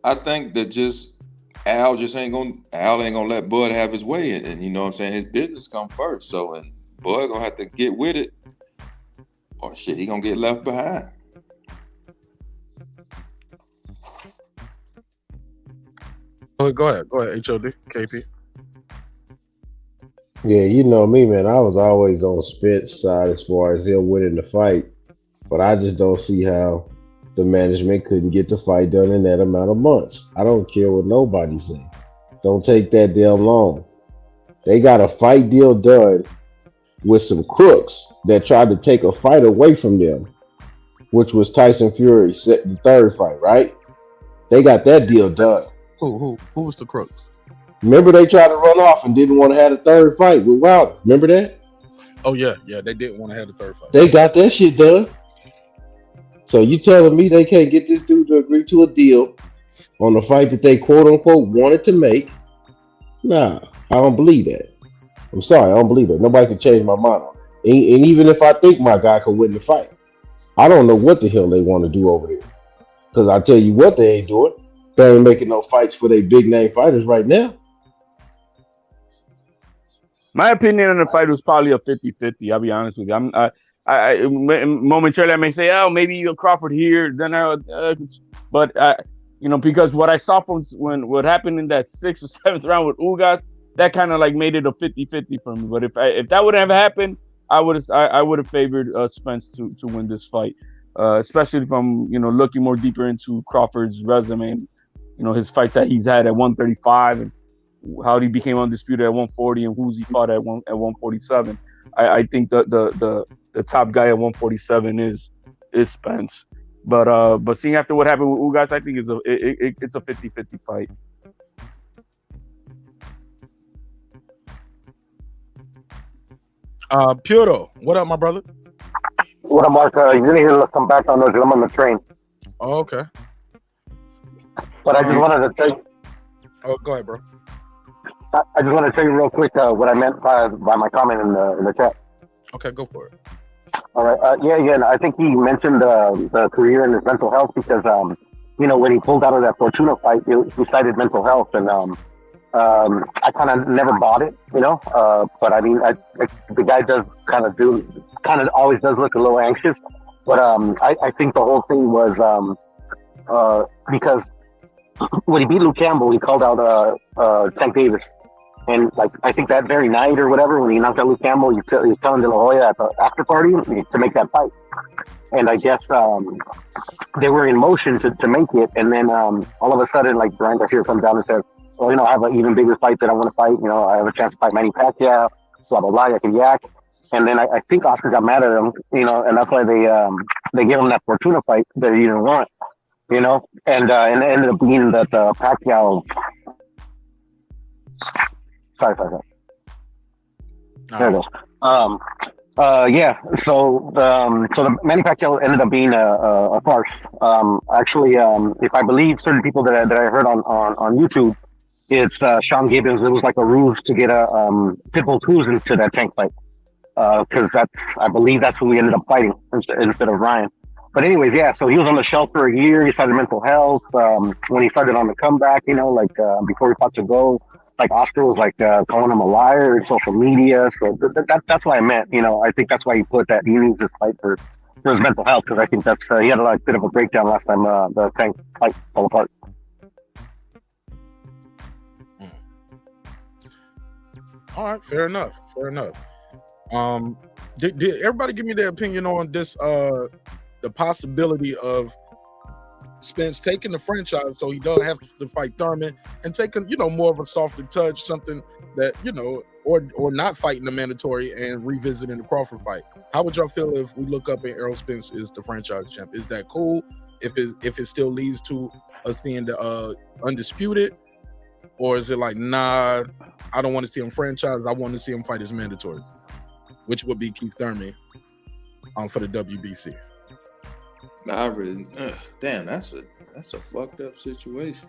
I think that just Al ain't gonna let Bud have his way, and you know what I'm saying, his business come first. So and Bud gonna have to get with it, or shit, he gonna get left behind. Go ahead, HOD, KP. Yeah, you know me, man. I was always on Spence side as far as him winning the fight, but I just don't see how the management couldn't get the fight done in that amount of months. I don't care what nobody says. Don't take that damn long. They got a fight deal done with some crooks that tried to take a fight away from them, which was Tyson Fury, the third fight, right? They got that deal done. Who was the crooks? Remember they tried to run off and didn't want to have a third fight with Wilder. Remember that? Oh yeah, they didn't want to have the third fight. They got that shit done. So you telling me they can't get this dude to agree to a deal on the fight that they quote unquote wanted to make? Nah, I don't believe that. I'm sorry, I don't believe that. Nobody can change my mind on it. And even if I think my guy could win the fight, I don't know what the hell they want to do over there. Because I tell you what they ain't doing. They ain't making no fights for their big name fighters right now. My opinion on the fight was probably a 50-50. I'll be honest with you. I momentarily I may say, oh, maybe you'll Crawford here, then but because what I saw from what happened in that 6th or 7th round with Ugas, that kind of like made it a 50-50 for me. But if that would have happened, I would have favored Spence to win this fight, especially from looking more deeper into Crawford's resume, and, his fights that he's had at 135 and how he became undisputed at 140 and who's he fought at 147. I think the top guy at 147 is Spence. But seeing after what happened with Ugas, I think it's a 50-50 fight. Puro, what up, my brother? What up, Mark? You didn't hear some background noise. I'm on the train. Oh, okay. But I just wanted to tell you. Oh, go ahead, bro. I just want to tell you real quick what I meant by my comment in the chat. Okay, go for it. All right. Yeah. I think he mentioned the career and his mental health because, when he pulled out of that Fortuna fight, he cited mental health, and I kind of never bought it, But I mean, the guy does kind of always does look a little anxious. But I think the whole thing was because when he beat Luke Campbell, he called out Tank Davis. And I think that very night or whatever, when he knocked out Luke Campbell, he was telling De La Hoya at the after party to make that fight. And I guess they were in motion to make it. And then all of a sudden, Brian Garcia comes down and says, well, I have an even bigger fight that I want to fight. I have a chance to fight Manny Pacquiao, blah, blah, blah, yak and yak. And then I think Oscar got mad at him, and that's why they gave him that Fortuna fight that he didn't want, and it ended up being that Pacquiao. Sorry. There it goes. Yeah. So the Manny Pacquiao ended up being a farce. Actually, if I believe certain people that I heard on YouTube, it's Sean Gibbons. It was like a ruse to get a Pitbull Cruz into that Tank fight, because I believe that's who we ended up fighting instead of Ryan. But anyways, yeah. So he was on the shelf for a year. He started mental health. When he started on the comeback, before he fought to go. Oscar was calling him a liar in social media, so that's what I meant. I think that's why he put that he needs this fight for his mental health, because I think that's he had a bit of a breakdown last time the Tank fight fell apart. All right, fair enough. Did everybody give me their opinion on this? The possibility of Spence taking the franchise so he doesn't have to fight Thurman and taking, more of a softer touch, something that, or not fighting the mandatory and revisiting the Crawford fight. How would y'all feel if we look up and Errol Spence is the franchise champ? Is that cool? If it still leads to us seeing the undisputed, or is it like, nah, I don't want to see him franchise. I want to see him fight his mandatory, which would be Keith Thurman for the WBC. Nah, I really, damn, that's a fucked up situation.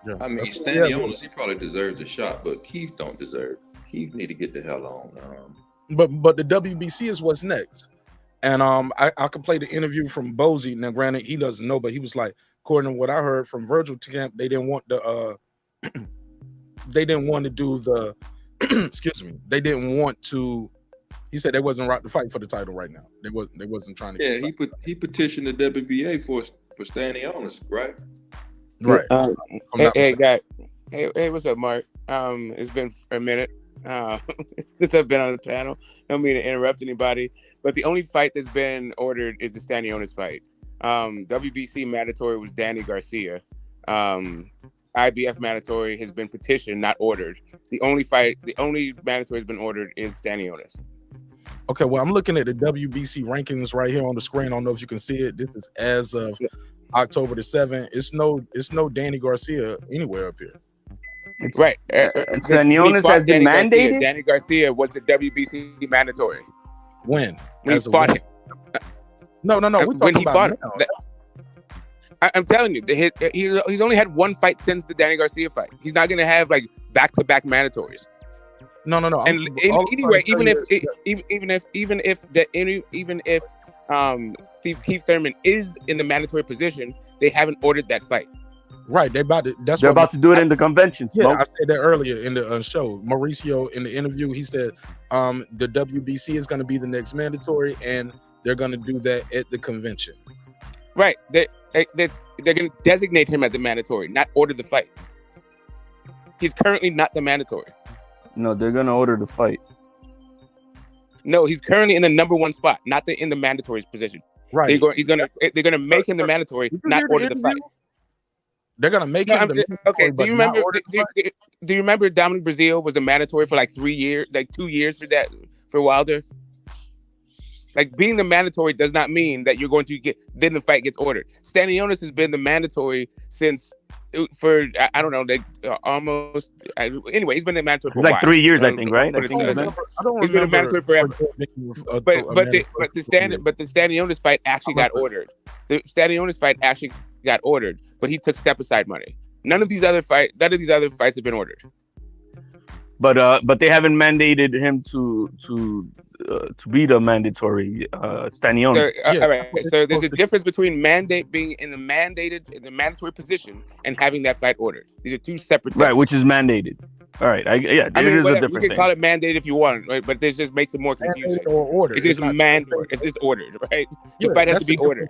Yeah. I mean, Stanionis, he probably deserves a shot, but Keith don't deserve. Keith need to get the hell on. But the WBC is what's next, and I could play the interview from Bozy. Now, granted, he doesn't know, but he was like, according to what I heard from Virgil Camp, they didn't want the they didn't want to do the excuse me. They didn't want to. He said they wasn't right to fight for the title right now. They wasn't trying to. Yeah, he petitioned the WBA for Stanionis, right? Right. Hey, guy. Hey, what's up, Mark? It's been a minute since I've been on the panel. Don't mean to interrupt anybody, but the only fight that's been ordered is the Stanionis fight. WBC mandatory was Danny Garcia. IBF mandatory has been petitioned, not ordered. The only mandatory has been ordered is Stanionis. Okay, well, I'm looking at the WBC rankings right here on the screen. I don't know if you can see it. This is as of October the 7th. It's no Danny Garcia anywhere up here. Right. Stanionis has been mandated? Danny Garcia was the WBC mandatory. When he fought him. No. When he fought him. I'm telling you, he's only had one fight since the Danny Garcia fight. He's not going to have like back-to-back mandatories. No. And anyway, even if Keith Thurman is in the mandatory position, they haven't ordered that fight. Right, they're about to do it in the convention. Yeah, I said that earlier in the show. Mauricio in the interview, he said the WBC is going to be the next mandatory, and they're going to do that at the convention. Right, they're going to designate him as the mandatory, not order the fight. He's currently not the mandatory. No, they're going to order the fight. No, he's currently in the number one spot, not in the mandatory position. Right, they're going to make him the mandatory, not order the fight. They're gonna make him okay. Do you remember? Do you remember Dominic Breazeale was a mandatory for like 3 years, like 2 years for Wilder? Like being the mandatory does not mean that you're going to then the fight gets ordered. Stanionis has been the mandatory since I don't know, almost. Anyway, he's been the mandatory for like 3 years, I think, right? I don't he's been a mandatory forever. But the Stanionis fight actually got ordered. The Stanionis fight actually got ordered, but he took step aside money. None of these other fights have been ordered. But they haven't mandated him to be the mandatory Stanionis. All right. So there's a difference between being in the mandatory position and having that fight ordered. These are two separate things. Right, which is mandated. All right. It is a different thing. You can call it mandated if you want, right? But this just makes it more confusing. Or ordered. It's just mandated. It's just ordered, right? The fight has to be ordered.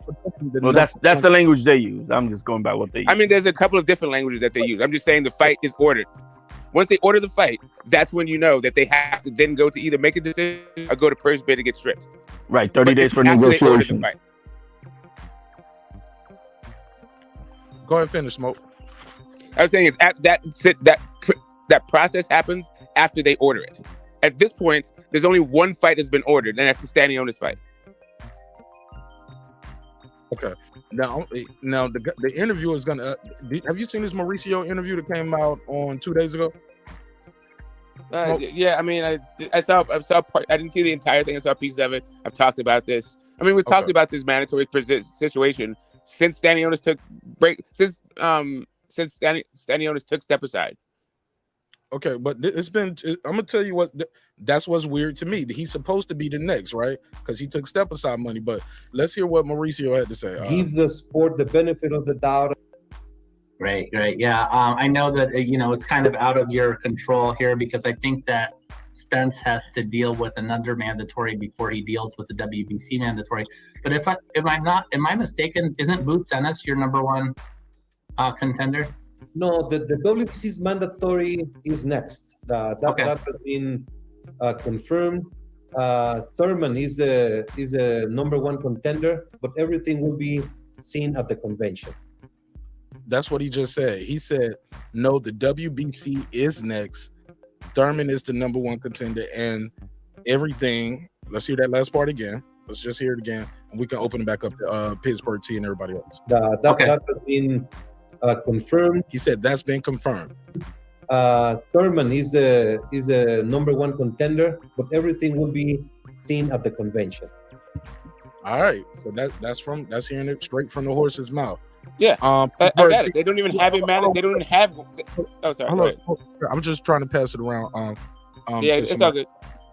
Well, that's the language they use. I'm just going by what they use. I mean, there's a couple of different languages that they use. I'm just saying the fight is ordered. Once they order the fight, that's when you know that they have to then go to either make a decision or go to purse bid to get stripped. Right, 30 days for negotiation. Go ahead and finish, Smoke. I was saying that process happens after they order it. At this point, there's only one fight that's been ordered, and that's the Stanionis fight. Okay. Now the interview is gonna. Have you seen this Mauricio interview that came out on 2 days ago? Yeah, I mean, I saw part. I didn't see the entire thing. I saw pieces of it. I've talked about this. I mean, we've talked about this mandatory situation since Stanionis took break. Since Stanionis took step aside. Okay, but it's been. I'm gonna tell you what. That's what's weird to me. He's supposed to be the next, right? Because he took step aside money. But let's hear what Mauricio had to say. Give the sport the benefit of the doubt. Right. Yeah. I know that it's kind of out of your control here because I think that Spence has to deal with another mandatory before he deals with the WBC mandatory. But am I mistaken? Isn't Boots Ennis your number one contender? No, the WBC's mandatory is next. That has been confirmed. Thurman is a number one contender, but everything will be seen at the convention. That's what he just said. He said, no, the WBC is next. Thurman is the number one contender, and everything. Let's hear that last part again. Let's just hear it again, and we can open it back up to Pittsburgh T and everybody else. That has been confirmed. He said that's been confirmed. Thurman is a number one contender, but everything will be seen at the convention. All right, so that's hearing it straight from the horse's mouth. Yeah, I got it. They don't even have it, man. They don't even have. Oh, sorry. Hold on. I'm just trying to pass it around. Yeah, it's all good.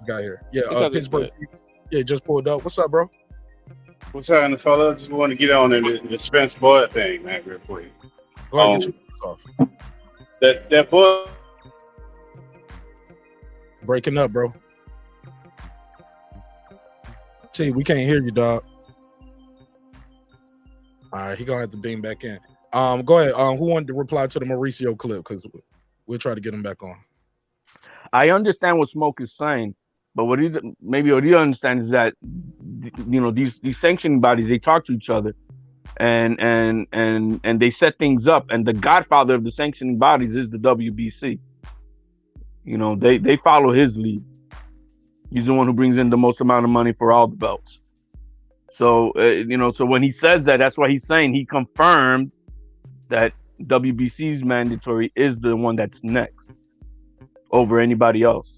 Guy here. Yeah, Pittsburgh. Yeah, just pulled up. What's up, bro? What's happening, fellas? Just want to get on the Spence Bud thing, man, real quick. Go ahead, get your off. That Bud breaking up, bro. T, we can't hear you, dog. All right, he gonna have to beam back in. Go ahead. Who wanted to reply to the Mauricio clip? Because we'll try to get him back on. I understand what Smoke is saying, but what he understands is that these sanctioning bodies, they talk to each other, and they set things up. And the godfather of the sanctioning bodies is the WBC. They follow his lead. He's the one who brings in the most amount of money for all the belts. So so when he says that, that's why he's saying he confirmed that WBC's mandatory is the one that's next over anybody else.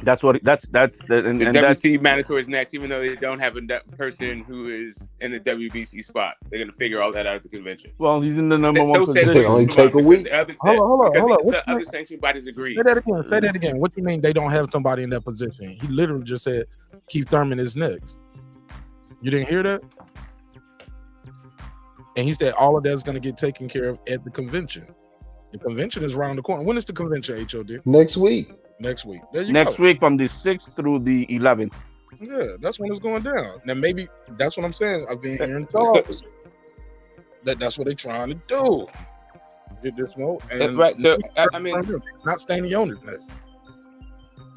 That's what that's the WBC mandatory is next, even though they don't have a person who is in the WBC spot. They're gonna figure all that out at the convention. Well, he's in the number one position. They only take a week. Hold on. Other sanctioning bodies agree. Say that again. What do you mean they don't have somebody in that position? He literally just said Keith Thurman is next. You didn't hear that? And he said all of that's going to get taken care of at the convention. The convention is around the corner. When is the convention, HOD? Next week. Next week. There you Next go. week from the 6th through the 11th. Yeah, that's when it's going down. Now maybe that's what I'm saying. I've been hearing talks that's what they're trying to do. Get this smoke. And right. So I mean, it's not standing on his neck.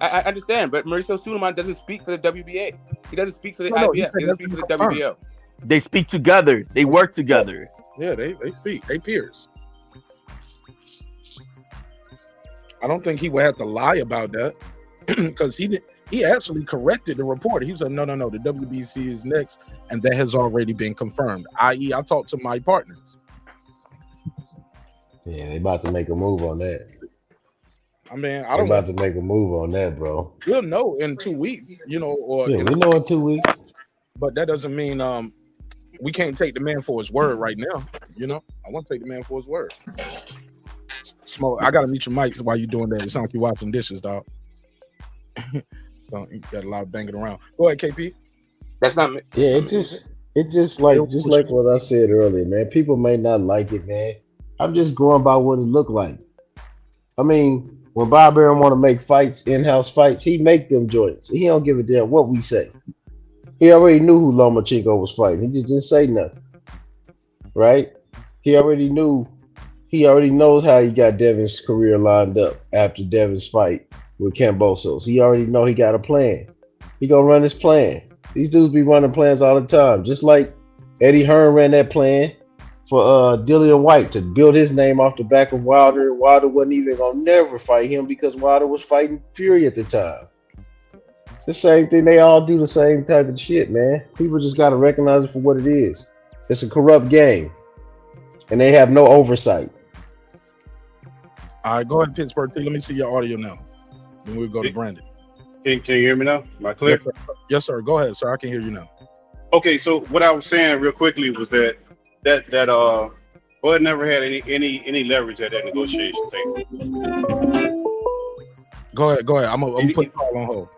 I understand, but Mauricio Suleiman doesn't speak for the WBA. He doesn't speak for the IBF. He doesn't speak for the WBO. They speak together. They work together. Yeah, they speak. They peers. I don't think he would have to lie about that because he actually corrected the report. He said, no, the WBC is next, and that has already been confirmed. I.e., I talked to my partners. Yeah, they about to make a move on that. I mean, They're about to make a move on that, bro. We'll know in 2 weeks, or we know in 2 weeks. But that doesn't mean we can't take the man for his word right now. I want to take the man for his word. Smoke. I gotta mute your mic while you're doing that. It sounds like you're washing dishes, dog. So you got a lot of banging around. Go ahead, KP. That's not me. Yeah, it just like what I said earlier, man. People may not like it, man. I'm just going by what it looked like. I mean, when Bob Arum want to make fights, in-house fights, he make them joints. He don't give a damn what we say. He already knew who Loma was fighting. He just didn't say nothing, right? He already knew. He already knows how he got Devin's career lined up after Devin's fight with Cambosos. He already know he got a plan. He gonna run his plan. These dudes be running plans all the time. Just like Eddie Hearn ran that plan for Dillian White to build his name off the back of Wilder. Wilder wasn't even gonna never fight him because Wilder was fighting Fury at the time. It's the same thing. They all do the same type of shit, man. People just gotta recognize it for what it is. It's a corrupt game, and they have no oversight. All right, go ahead, Pittsburgh. Let me see your audio now. Then we'll go to Brandon. Can you hear me now? Am I clear? Yes, sir. Go ahead, sir. I can hear you now. Okay, so what I was saying real quickly was that Bud never had any leverage at that negotiation table. Go ahead. I'm gonna put the call on hold.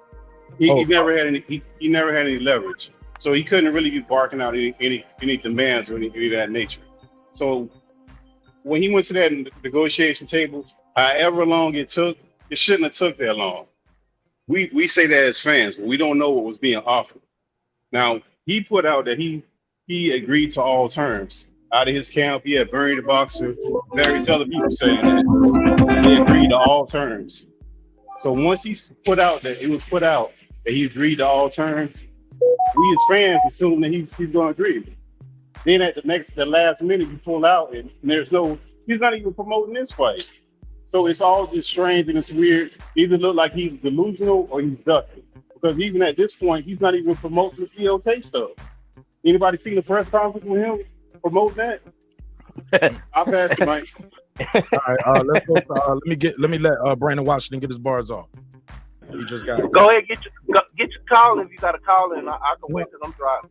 He never had any leverage, so he couldn't really be barking out any demands or any of that nature. So when he went to that negotiation table, however long it took, it shouldn't have took that long. We say that as fans, but we don't know what was being offered. Now he put out that he agreed to all terms. Out of his camp, he had Bernie the Boxer, various other people saying that he agreed to all terms. So once he put out that he agreed to all terms, we as fans assume that he's going to agree. Then at the last minute, you pull out, and he's not even promoting this fight. So it's all just strange and it's weird. Either look like he's delusional or he's ducking. Because even at this point, he's not even promoting the ELK stuff. Anybody seen the press conference with him promoting that? I'll pass the mic. All right, let's go. Let me let Brandon Washington get his bars off. He just got it. Go ahead, get your call if you got a call, and I can wait till I'm driving.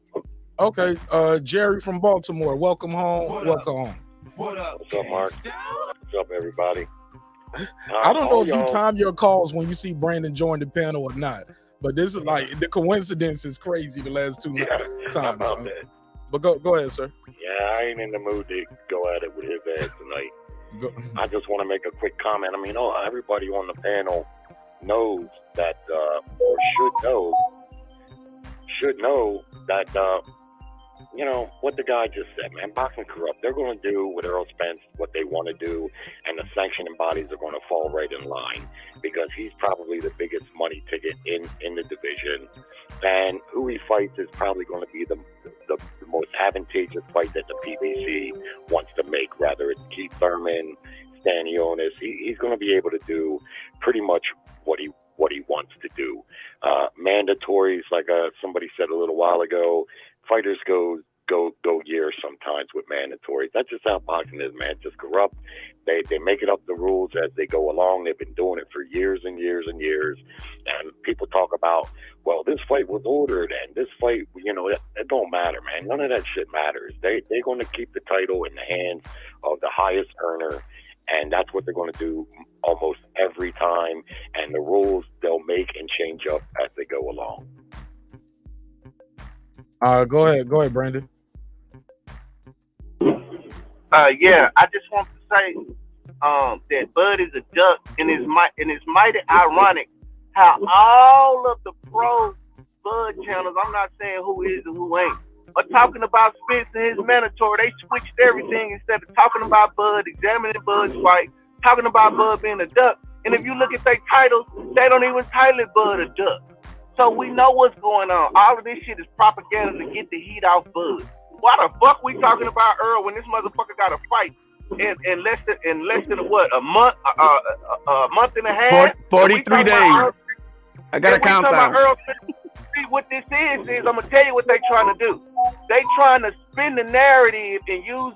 Okay, Jerry from Baltimore, welcome home. Welcome home. What up, What's up, Mark? What's up, everybody? I don't know if you time your calls when you see Brandon join the panel or not, but this is like the coincidence is crazy the last two times. But go ahead, sir. Yeah, I ain't in the mood to go at it with his ass tonight. I just want to make a quick comment. I mean, everybody on the panel knows that, or should know that, what the guy just said, man. Boxing corrupt. They're going to do with Errol Spence what they want to do, and the sanctioning bodies are going to fall right in line because he's probably the biggest money ticket in the division. And who he fights is probably going to be the most advantageous fight that the PBC wants to make, whether it's Keith Thurman, Stanionis. He's going to be able to do pretty much what he wants to do. Mandatories, like somebody said a little while ago, fighters go years sometimes with mandatories. That's just how boxing is, man. It's just corrupt. They make it up the rules as they go along. They've been doing it for years and years and years. And people talk about, well, this fight was ordered and this fight, it don't matter, man. None of that shit matters. They're going to keep the title in the hands of the highest earner. And that's what they're going to do almost every time. And the rules they'll make and change up as they go along. Go ahead, Brandon. Yeah, I just want to say that Bud is a duck, and it's mighty ironic how all of the pro Bud channels, I'm not saying who is and who ain't, are talking about Spence and his mandatory. They switched everything instead of talking about Bud, examining Bud's fight, talking about Bud being a duck. And if you look at their titles, they don't even title Bud a duck. So we know what's going on. All of this shit is propaganda to get the heat off Bud. Why the fuck we talking about Earl when this motherfucker got a fight in less than what, a month and a half? 43 days. I got a countdown. See what this is I'm gonna tell you what they trying to do. They trying to spin the narrative and use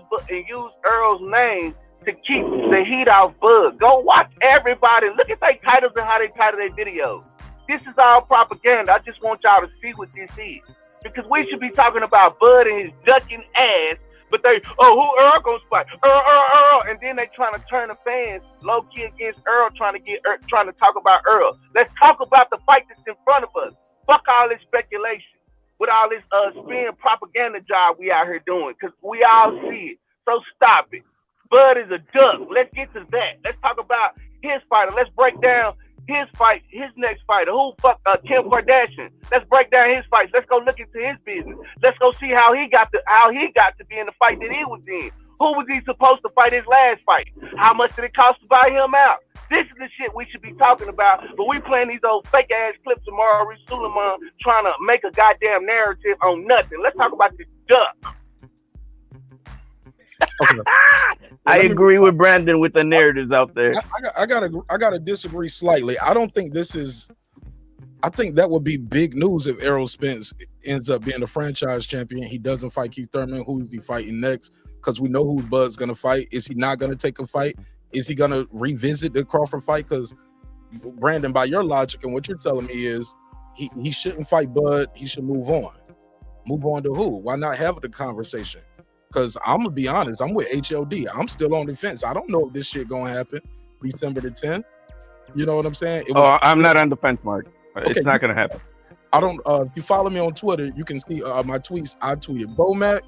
Earl's name to keep the heat off Bud. Go watch everybody. Look at their titles and how they title their videos. This is all propaganda. I just want y'all to see what this is. Because we should be talking about Bud and his ducking ass, but who Earl gonna fight? Earl, and then they trying to turn the fans low key against Earl, trying to talk about Earl. Let's talk about the fight that's in front of us. Fuck all this speculation with all this spin propaganda job we out here doing, because we all see it. So stop it. Bud is a duck. Let's get to that. Let's talk about his fighter. Let's break down his fight, his next fighter. Kim Kardashian. Let's break down his fights. Let's go look into his business. Let's go see how he got to be in the fight that he was in. Who was he supposed to fight his last fight? How much did it cost to buy him out? This is the shit we should be talking about, but we playing these old fake ass clips of Maurice Suleiman trying to make a goddamn narrative on nothing. Let's talk about this duck. Okay. I agree with Brandon with the narratives out there. I gotta disagree slightly. I don't think this is. I think that would be big news if Errol Spence ends up being a franchise champion. He doesn't fight Keith Thurman. Who is he fighting next? Because we know who Bud's gonna fight. Is he not gonna take a fight? Is he gonna revisit the Crawford fight? Because Brandon, by your logic and what you're telling me is he shouldn't fight Bud. He should move on. Move on to who? Why not have the conversation? Because I'm gonna be honest, I'm with HLD. I'm still on the fence. I don't know if this shit gonna happen December the 10th. You know what I'm saying? I'm not on the fence, Mark. Okay. It's not gonna happen. I don't. If you follow me on Twitter, you can see my tweets. I tweeted Bomac,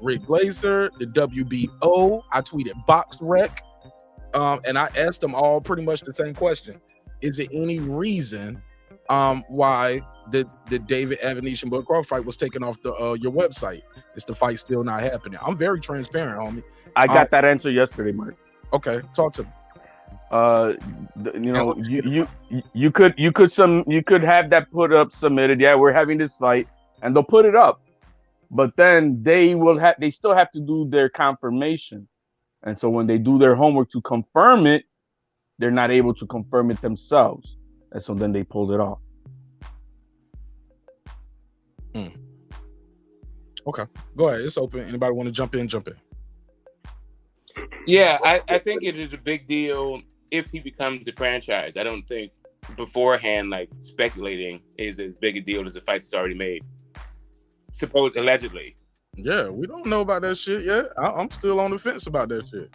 Rick Glazer, the WBO. I tweeted BoxRec, and I asked them all pretty much the same question: is there any reason why the David Avanesyan and Bud Crawford fight was taken off your website? Is the fight still not happening? I'm very transparent, homie. I got that answer yesterday, Mark. Okay, talk to me. You could have that put up, submitted. Yeah, we're having this fight, and they'll put it up, but then they still have to do their confirmation, and so when they do their homework to confirm it, they're not able to confirm it themselves, and so then they pulled it off. Okay, go ahead. It's open. Anybody want to jump in? Jump in. Yeah, I think it is a big deal if he becomes the franchise. I don't think beforehand, like speculating, is as big a deal as the fight's already made. Allegedly. Yeah, we don't know about that shit yet. I'm still on the fence about that shit.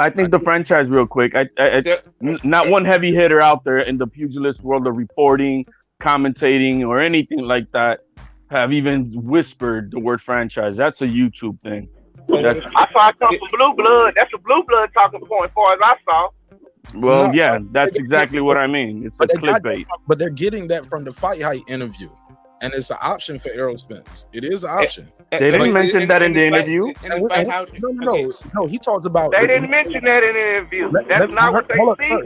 I think the franchise, real quick. Not one heavy hitter out there in the pugilist world of reporting, commentating, or anything like that have even whispered the word franchise. That's a YouTube thing. I saw it come from Blue Blood. That's a Blue Blood talking point, as far as I saw. Well, yeah, that's exactly what I mean. It's a clickbait. But they're getting that from the Fight Height interview, and it's an option for Errol Spence. It is an option. They didn't mention that in the interview. No, he talks about. They didn't mention that in the interview. That's not what they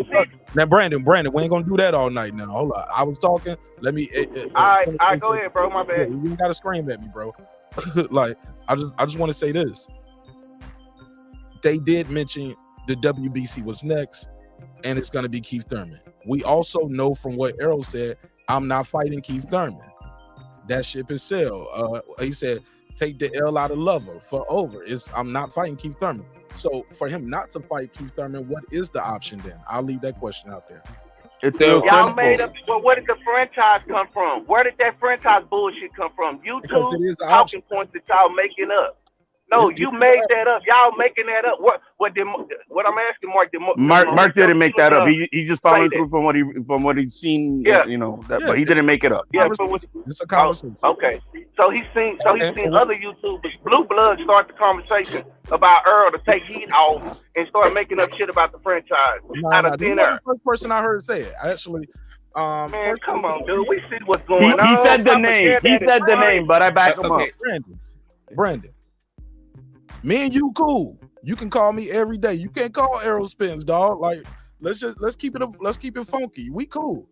see. Now, Brandon, we ain't gonna do that all night. Now, hold on. I was talking. Let me. All right, go ahead, bro. My bad. You gotta scream at me, bro. Like, I just want to say this. They did mention the WBC was next, and it's gonna be Keith Thurman. We also know from what Errol said, I'm not fighting Keith Thurman. That ship is sailed. He said, take the L out of Lover for over. I'm not fighting Keith Thurman. So for him not to fight Keith Thurman, what is the option then? I'll leave that question out there. Y'all made up. Well, where did the franchise come from? Where did that franchise bullshit come from? YouTube talking points that y'all making up. No, you made that up. Y'all making that up. What I'm asking, Mark? Mark didn't make that up. He's just following through from what he's seen. Yeah. But he didn't make it up. Yeah, it's a conversation. Okay, so he's seen other YouTubers. Blue Blood start the conversation about Earl to take heat off and start making up shit about the franchise out of thin air. The first person I heard say it, actually. Man, come on, dude. We see what's going on. He said the name. He said the name, but I back him up. Brandon. Me and you cool. You can call me every day. You can't call Errol Spence, dog. Like, let's keep it funky. We cool.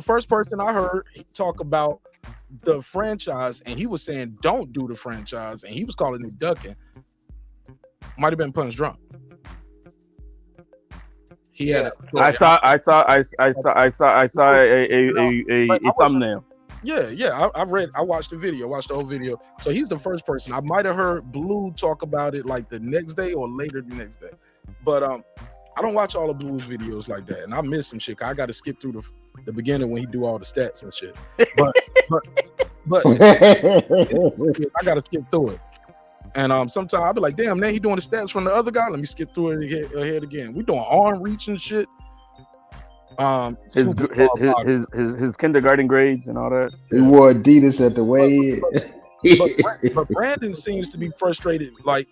First person I heard talk about the franchise, and he was saying don't do the franchise, and he was calling it ducking. Might have been Punch Drunk. He had. I saw a thumbnail. Yeah. I watched the video, watched the whole video. So he's the first person. I might have heard Blue talk about it like the next day or later the next day. But I don't watch all of Blue's videos like that. And I miss some shit. I got to skip through the beginning when he do all the stats and shit. But I got to skip through it. And sometimes I'll be like, damn, man, he doing the stats from the other guy. Let me skip through it ahead again. We doing arm reach and shit. His kindergarten grades and all that. He wore Adidas at the weigh-in. But Brandon seems to be frustrated, like,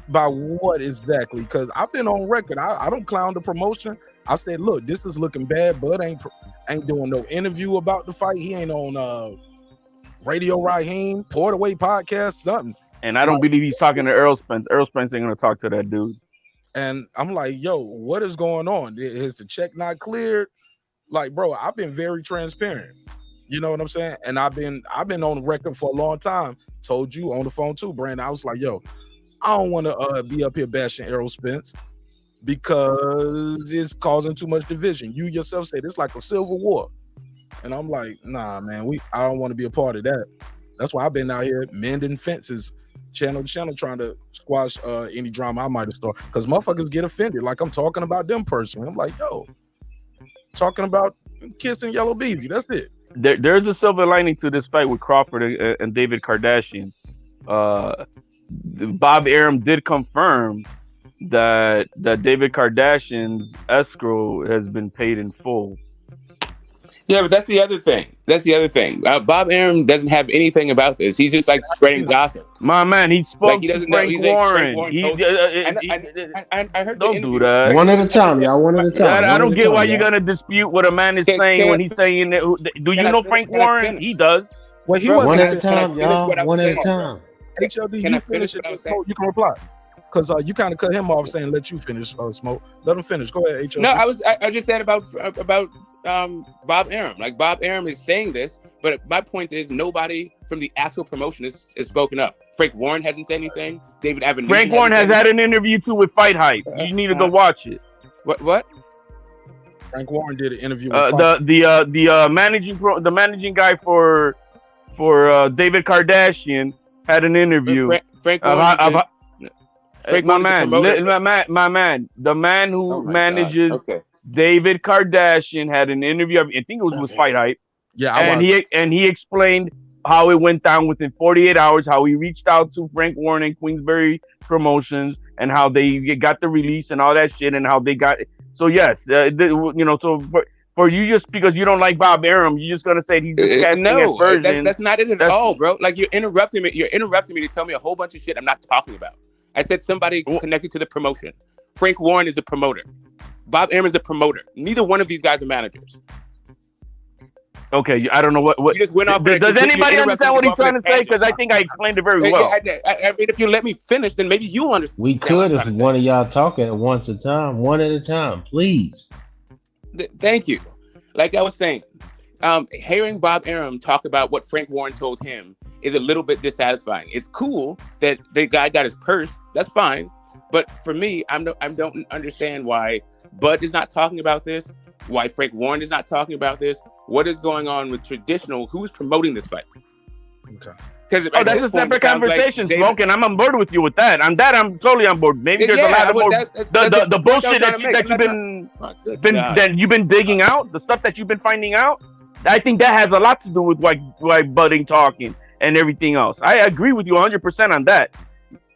by what exactly? Because I've been on record. I don't clown the promotion. I said, look, this is looking bad. Bud ain't doing no interview about the fight. He ain't on Radio Raheem, Port Away podcast, something. And I don't believe he's talking to Errol Spence. Errol Spence ain't gonna talk to that dude. And I'm like, yo, what is going on? Is the check not cleared? Like, bro, I've been very transparent. You know what I'm saying? And I've been on record for a long time. Told you on the phone too, Brandon. I was like, yo, I don't want to be up here bashing Errol Spence because it's causing too much division. You yourself said it's like a civil war. And I'm like, nah, man, I don't want to be a part of that. That's why I've been out here mending fences, channel to channel, trying to squash any drama I might have started. Because motherfuckers get offended, like I'm talking about them personally. I'm like, yo, talking about kissing Yellow Beezy. That's it. There's a silver lining to this fight with Crawford and David Kardashian. Bob Arum did confirm that David Kardashian's escrow has been paid in full. Yeah, but that's the other thing. Bob Arum doesn't have anything about this. He's just like spreading gossip. My man, he spoke he doesn't to Frank Warren. I heard. Don't do that. One at a time, y'all. One at a time. I don't get why you're gonna dispute what a man is saying when he's saying that. Do you know Frank Warren? He does. Well, he one at a time, y'all. One at a time. HLD, you finish it. You can reply. Because you kind of cut him off saying, let you finish, Smoke. Let him finish. Go ahead, HLD. No, I just said about Bob Arum. Like, Bob Arum is saying this, but my point is nobody from the actual promotion is spoken up. Frank Warren hasn't said anything. David Evan. Frank Warren has had an interview too with Fight Hype. You need to go watch it. What? Frank Warren did an interview with the managing guy for David Kardashian had an interview. Frank Warren. My man, the man who manages David Kardashian had an interview. I think it was with Fight Hype. Yeah, and he explained how it went down within 48 hours, how he reached out to Frank Warren and Queensberry Promotions, and how they got the release and all that shit, and how they got it. So yes, so for you, just because you don't like Bob Arum, you're just gonna say he's just casting his version. That's not it at all, bro. Like you're interrupting me. You're interrupting me to tell me a whole bunch of shit I'm not talking about. I said somebody connected to the promotion. Frank Warren is the promoter. Bob Arum is the promoter. Neither one of these guys are managers. Okay, I don't know what you just went off. Does anybody understand what he's trying to say? Because I think I explained it very well. I mean, if you let me finish, then maybe you'll understand. We could if one of y'all talking at one at a time, please. Thank you. Like I was saying, hearing Bob Arum talk about what Frank Warren told him is a little bit dissatisfying. It's cool that the guy got his purse. That's fine. But for me, I don't understand why Bud is not talking about this, why Frank Warren is not talking about this. What is going on with traditional? Who's promoting this fight? Okay. Because that's a separate conversation, Smoke, and I'm on board with you with that. I'm totally on board. Maybe there's a lot of more the bullshit that you've been digging out, the stuff that you've been finding out. I think that has a lot to do with why Bud ain't talking and everything else. I agree with you 100% on that.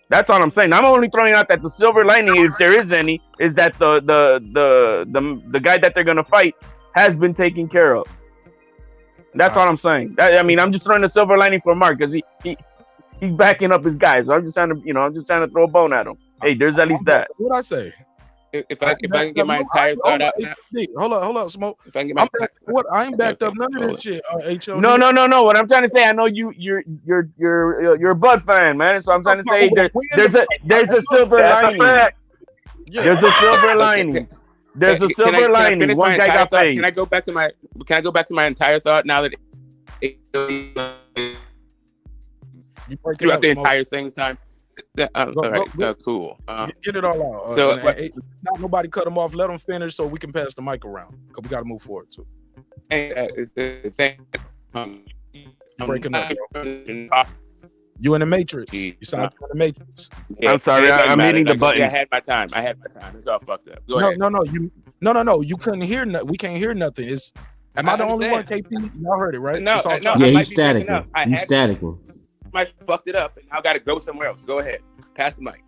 That's all I'm saying. I'm only throwing out that the silver lining, if there is any, is that the guy that they're gonna fight has been taken care of. That's all I'm saying. I mean, I'm just throwing a silver lining for Mark because he's backing up his guys. So I'm just trying to throw a bone at him. Hey, there's at least that. What I say? If I can get my entire thought out. Hold up, Smoke. If I can get my I ain't backed up none of this shit. HO. No. What I'm trying to say, I know you're a Bud fan, man. So I'm trying to say there's a silver lining. There's a silver lining. There's a silver lining. One guy got paid. Can I go back to my entire thought now that throughout the entire thing's time? All right, cool. Get it all out. So it's not nobody cut them off. Let them finish so we can pass the mic around because we got to move forward too. Breaking up, bro. You in the Matrix. You sound like you're in the Matrix. Yeah, I'm sorry. I'm hitting the button. I had my time. It's all fucked up. Go ahead. No. You couldn't hear. We can't hear nothing. Am I the only one, KP? Y'all heard it, right? No. Yeah, he's staticking. He's staticking. I fucked it up, and I got to go somewhere else. Go ahead. Pass the mic.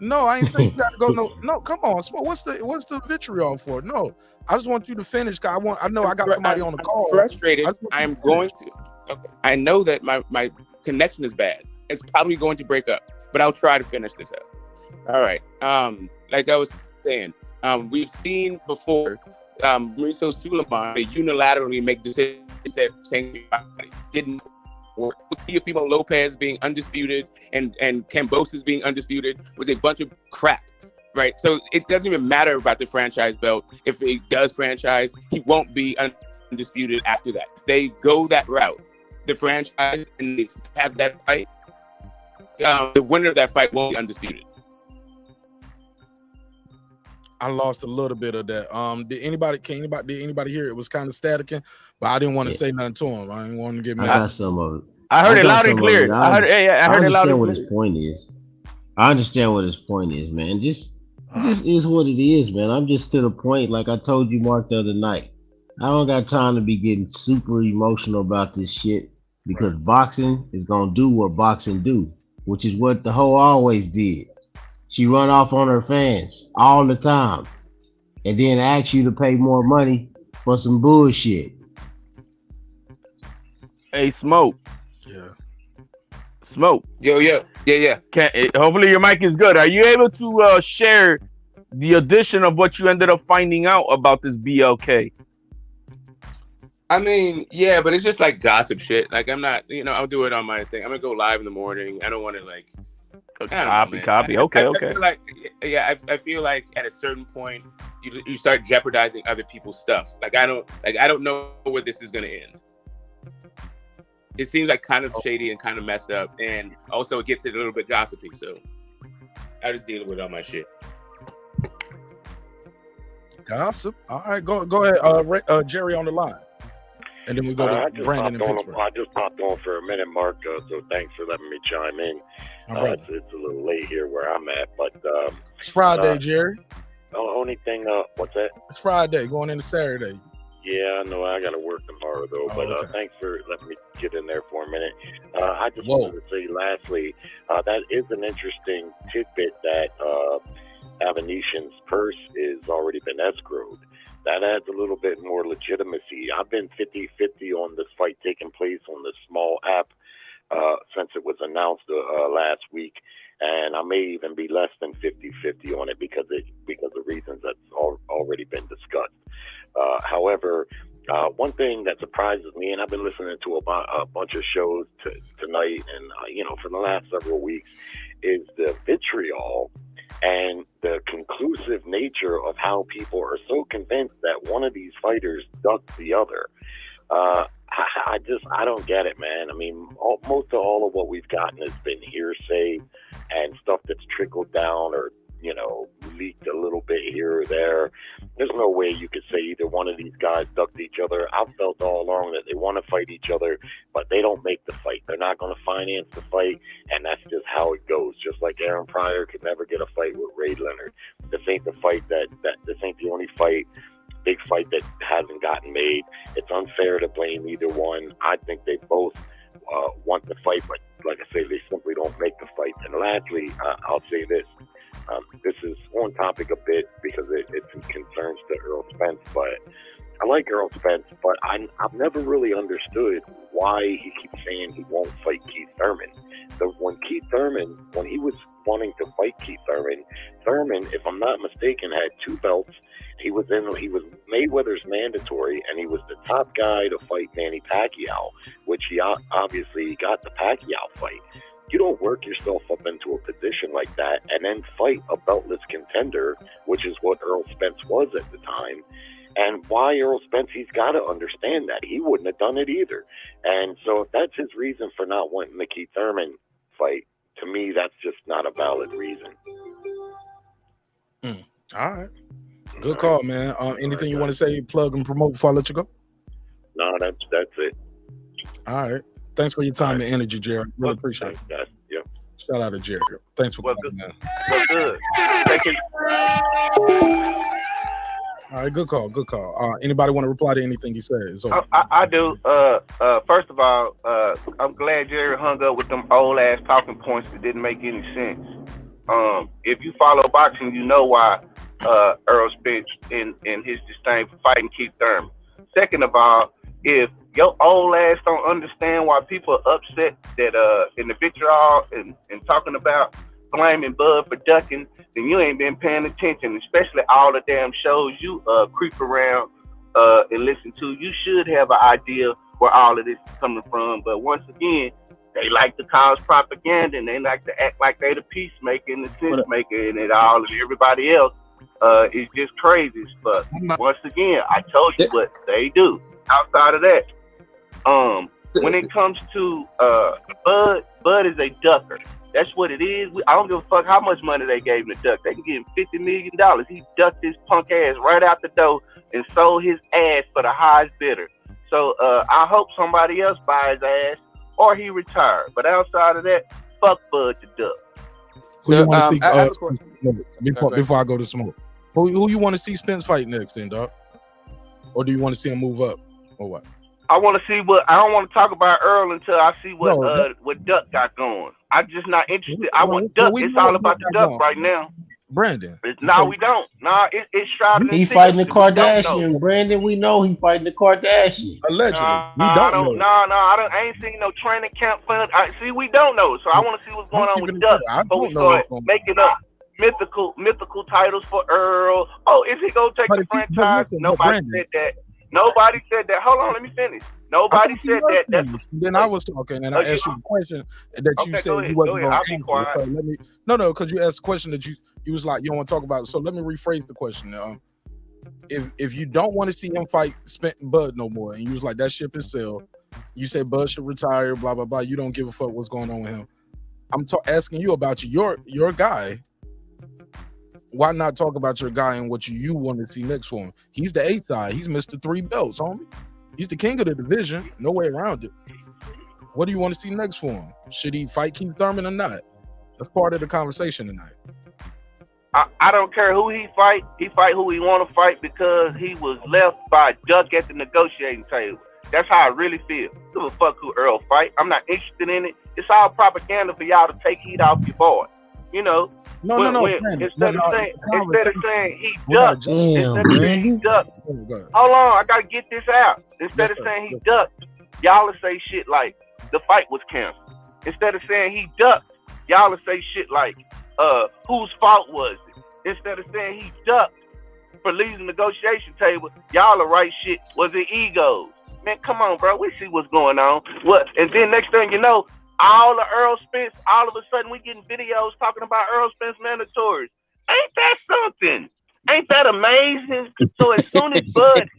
No, I ain't saying you got to go. No, come on. What's the vitriol for? No, I just want you to finish. Cause I know I got somebody on the call. I'm frustrated. I'm going to. Okay. I know that my connection is bad. It's probably going to break up, but I'll try to finish this up. All right. Like I was saying, we've seen before Mauricio Suleiman unilaterally make decisions that didn't work. Teofimo Lopez being undisputed and Kambosos being undisputed was a bunch of crap, right? So it doesn't even matter about the franchise belt. If he does franchise, he won't be undisputed after that. If they go that route, the franchise, and they have that fight, the winner of that fight won't be undisputed. I lost a little bit of that. Did anybody hear it? It was kind of staticking, but I didn't want to say nothing to him. I didn't want to get mad. I got some of it. I heard it loud and clear. I heard it loud and clear. What his point is. I understand what his point is, man. Just is what it is, man. I'm just to the point, like I told you, Mark, the other night. I don't got time to be getting super emotional about this shit because boxing is gonna do what boxing do, which is what the hoe always did. She run off on her fans all the time and then ask you to pay more money for some bullshit. Hey, Smoke. Yeah. Smoke. Yo. Hopefully your mic is good. Are you able to share the addition of what you ended up finding out about this BLK? I mean, yeah, but it's just like gossip shit. Like I'm not, I'll do it on my thing. I'm gonna go live in the morning. I don't want to like copy. Okay. I feel like, I feel like at a certain point you start jeopardizing other people's stuff. Like I don't know where this is gonna end. it seems like kind of shady and kind of messed up, and also it gets it a little bit gossipy. So I just dealing with all my shit. Gossip. All right, go ahead. Jerry on the line, and then we go to Brandon in Pittsburgh. I just popped on for a minute, Mark. So thanks for letting me chime in. It's a little late here where I'm at, but it's Friday, Jerry. The only thing, what's that? It's Friday, going into Saturday. Yeah, I know I got to work tomorrow though, but thanks for letting me get in there for a minute. I just wanted to say, lastly, that is an interesting tidbit that Avenetian's purse is already been escrowed. That adds a little bit more legitimacy. I've been 50-50 on this fight taking place on this small app since it was announced last week, and I may even be less than 50-50 on it because of reasons that's already been discussed. However, one thing that surprises me, and I've been listening to a bunch of shows tonight and for the last several weeks, is the vitriol and the conclusive nature of how people are so convinced that one of these fighters ducked the other. I don't get it, man. I mean, most of all of what we've gotten has been hearsay and stuff that's trickled down or leaked a little bit here or there. There's no way you could say either one of these guys ducked each other. I've felt all along that they want to fight each other, but they don't make the fight. They're not going to finance the fight, and that's just how it goes. Just like Aaron Pryor could never get a fight with Ray Leonard. This ain't the fight this ain't the only big fight that hasn't gotten made. It's unfair to blame either one. I think they both want the fight, but like I say, they simply don't make the fight. And lastly, I'll say this. This is on topic a bit because it concerns to Errol Spence, but I like Errol Spence, but I've never really understood why he keeps saying he won't fight Keith Thurman. When he was wanting to fight Keith Thurman, if I'm not mistaken, had 2 belts. He was Mayweather's mandatory, and he was the top guy to fight Manny Pacquiao, which he obviously got the Pacquiao fight. You don't work yourself up into a position like that and then fight a beltless contender, which is what Errol Spence was at the time. And why Errol Spence, he's got to understand that. He wouldn't have done it either. And so if that's his reason for not wanting the Keith Thurman fight, to me, that's just not a valid reason. All right. Good call, man. Anything you want to say, plug and promote before I let you go? No, that's it. All right. Thanks for your time and energy, Jerry. Really appreciate it. Guys. Yeah. Shout out to Jerry. Thanks for coming, man. Well, good. Thank you. All right, good call. Anybody want to reply to anything he said? I do. First of all, I'm glad Jerry hung up with them old ass talking points that didn't make any sense. If you follow boxing, you know why Errol Spence and his disdain for fighting Keith Thurman. Second of all, if your old ass don't understand why people are upset that in the vitriol and talking about blaming Bud for ducking, then you ain't been paying attention, especially all the damn shows you creep around and listen to. You should have an idea where all of this is coming from. But once again, they like to cause propaganda and they like to act like they the peacemaker and the sense maker and it all, and everybody else is just crazy. But once again, I told you what they do. Outside of that, when it comes to Bud is a ducker. That's what it is. I don't give a fuck how much money they gave him to duck. They can give him $50 million. He ducked his punk ass right out the door and sold his ass for the highest bidder. So I hope somebody else buys his ass or he retired. But outside of that, fuck Bud to duck. Who you want to speak before I go to smoke? Who you want to see Spence fight next, then, dog? Or do you want to see him move up, or what? I want to see I don't want to talk about Earl until I see what Duck got going. I'm just not interested. I want Duck. It's all about the Duck right now. Brandon. No, we don't. No, it's shrouded. He fighting the Kardashian. Brandon, we know he fighting the Kardashian. Allegedly. I ain't seen no training camp fund. We don't know. So I want to see what's going on with Duck. But we start making up mythical titles for Earl. Oh, is he gonna take the franchise? Nobody said that. Nobody said that. Hold on, let me finish. Nobody said that. Then I was talking and I asked you a question that you said you wasn't going to answer. So because you asked a question that you was like you don't want to talk about. So let me rephrase the question. If you don't want to see him fight Bud no more, and you was like that ship is sailed, You say Bud should retire, blah blah blah. You don't give a fuck what's going on with him. I'm asking you about your guy. Why not talk about your guy and what you want to see next for him? He's the A side. He's Mr. 3 belts, homie. He's the king of the division. No way around it. What do you want to see next for him? Should he fight Keith Thurman or not? That's part of the conversation tonight. I don't care who he fight. He fight who he want to fight because he was left by a duck at the negotiating table. That's how I really feel. Give a fuck who Earl fight. I'm not interested in it. It's all propaganda for y'all to take heat off your boy. You know. Instead of saying he ducked, hold on, I gotta get this out. Instead of saying he ducked, y'all will say shit like the fight was canceled. Instead of saying he ducked, y'all will say shit like whose fault was it? Instead of saying he ducked for leaving the negotiation table, y'all will write shit. Was it egos? Man, come on, bro. We see what's going on. What? And then next thing you know, all the Errol Spence, all of a sudden we getting videos talking about Errol Spence mandatories. Ain't that something? Ain't that amazing? So as soon as Bud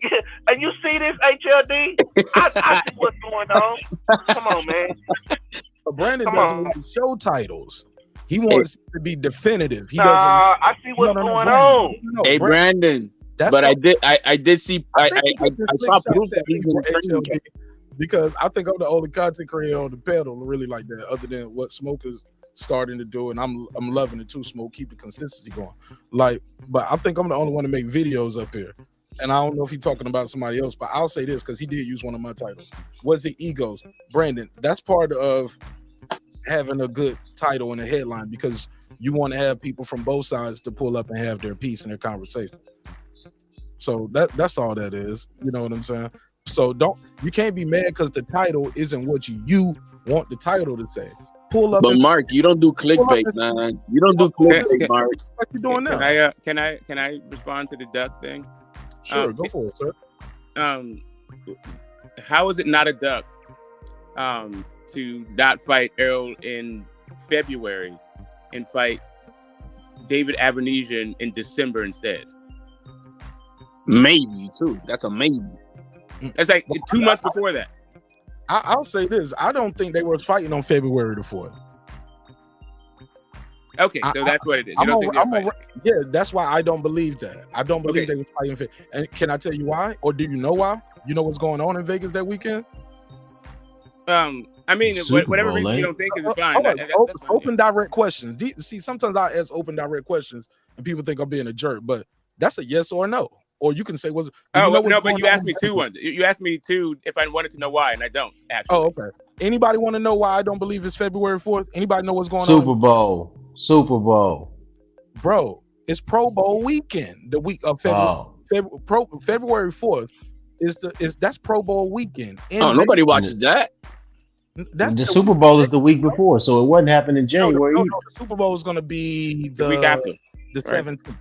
get, and you see this HLD, I see what's going on. Come on, man. But Brandon doesn't want show titles. He wants to be definitive. He doesn't. I see what's going on. Hey, Brandon. But I did see. I saw proof that he's in training camp. Because I think I'm the only content creator on the panel really like that, other than what Smoke is starting to do, and I'm loving it too. Smoke, keep the consistency going. But I think I'm the only one to make videos up here, and I don't know if he's talking about somebody else, but I'll say this because he did use one of my titles. Was it egos, Brandon? That's part of having a good title and a headline because you want to have people from both sides to pull up and have their piece in their conversation. So that's all that is. You know what I'm saying? So you can't be mad because the title isn't what you want the title to say. Pull up. But Mark, you don't do clickbait, man. You don't do clickbait, Mark. What you doing now? Can I respond to the duck thing? Sure, go for it, sir. How is it not a duck to not fight Errol in February and fight David Avenesian in December instead? Maybe too. That's a maybe. It's like 2 months before that. I'll say this. I don't think they were fighting on February the 4th. Okay, so that's what it is. You don't think they're fighting? Yeah, that's why I don't believe that. I don't believe they were fighting. And can I tell you why? Or do you know why? You know what's going on in Vegas that weekend? I mean, whatever reason you don't think is fine. Open direct questions. See, sometimes I ask open direct questions and people think I'm being a jerk, but that's a yes or no. Or you can say, but you asked me two ones. You asked me two if I wanted to know why, and I don't, actually. Oh, okay. Anybody want to know why I don't believe it's February 4th? Anybody know what's going on? Super Bowl. Bro, it's Pro Bowl weekend. The week of February 4th that's Pro Bowl weekend. Nobody watches that. The Super Bowl is the week before, so it wasn't happening in January. No, the Super Bowl is going to be the week after, the 17th,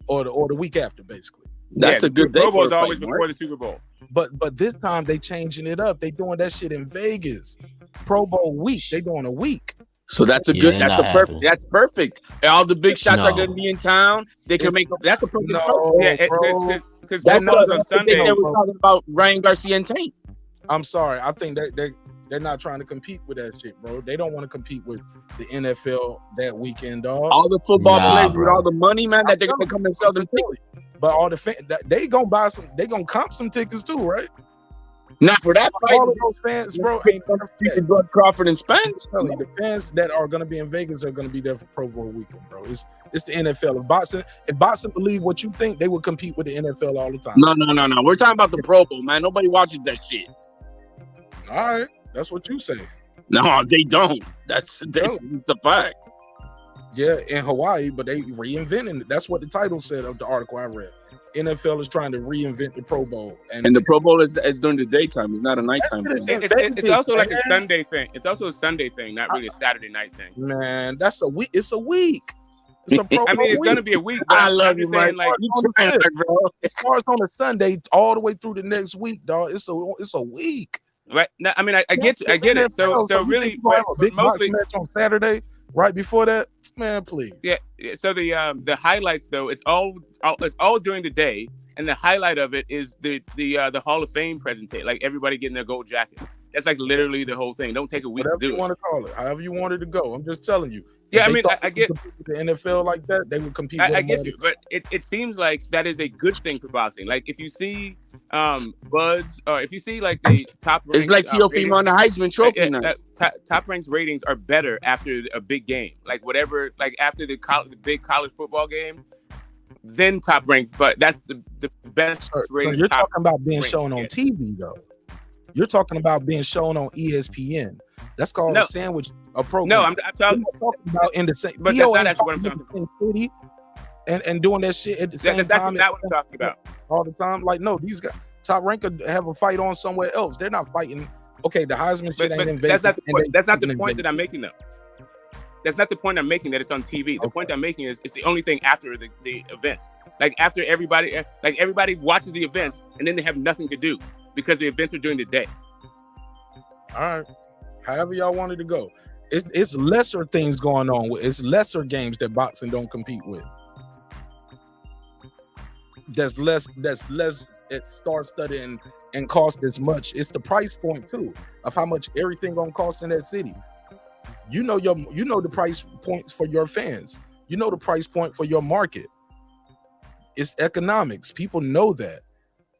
or the week after, basically. That's a good day. Pro Bowl is always before the Super Bowl. But this time they changing it up. They doing that shit in Vegas. Pro Bowl week. They doing a week. So that's perfect. That's perfect. All the big shots are going to be in town. They can make. That's a perfect. Because that's on Sunday. They were talking about Ryan Garcia and Tank. I'm sorry. I think that they're not trying to compete with that shit, bro. They don't want to compete with the NFL that weekend, dog. All the football players with all the money, man, that they're gonna come and sell them tickets. But all the fans, they gonna buy some. They gonna comp some tickets too, right? Not for that fight. All of those fans, bro, ain't Bud Crawford and Spence. The fans that are gonna be in Vegas are gonna be there for Pro Bowl weekend, bro. It's the NFL. If boxing believe what you think, they would compete with the NFL all the time. No. We're talking about the Pro Bowl, man. Nobody watches that shit. All right, that's what you say. No, they don't. That's it's a fact. Yeah, in Hawaii, but they reinvented it. That's what the title said of the article I read. NFL is trying to reinvent the Pro Bowl, and the Pro Bowl is during the daytime. It's not a nighttime thing. It's also like a Sunday thing. It's also a Sunday thing, not really a Saturday night thing. Man, that's a week. It's a week. It's a Pro I mean, it's week. gonna be a week. I love you, man. Like, bro. It starts on a Sunday all the way through the next week, dog. It's a week. Right. No, I mean, I get it. So really, big mostly match on Saturday, right before that, man. Please. Yeah. So the highlights though, it's all during the day, and the highlight of it is the Hall of Fame presentation. Like everybody getting their gold jacket. That's like literally the whole thing. Don't take a week Whatever to do you want to call it, however you wanted to go. I'm just telling you. Yeah, If I they mean, thought I they get. could compete with the NFL like that, they would compete. With I them get all you, but it seems like that is a good thing for boxing. Like if you see Buds, or if you see like the top, It's like Teofimo on the Heisman Trophy now. Top ranks ratings are better after a big game, like whatever, like after the big college football game, then top rank. But that's the best rating. You're talking about being shown on TV though. You're talking about being shown on ESPN. That's called a sandwich, a program. No, I'm talking about in the same. But that's not actually what I'm talking about. City and doing that shit at the same time. That's not what I'm talking about. All the time, like no, these guys, Top Rank could have a fight on somewhere else. They're not fighting. Okay, the Heisman shit ain't in Vegas. That's not the point. That's not the point that I'm making though. That's not the point I'm making. That it's on TV. The point I'm making is it's the only thing after the events. Like after everybody watches the events and then they have nothing to do because the events are during the day. All right. However y'all wanted to go. It's lesser things going on. It's lesser games that boxing don't compete with. That's less it star-studded and cost as much. It's the price point too of how much everything gonna cost in that city. You know the price points for your fans. You know the price point for your market. It's economics. People know that.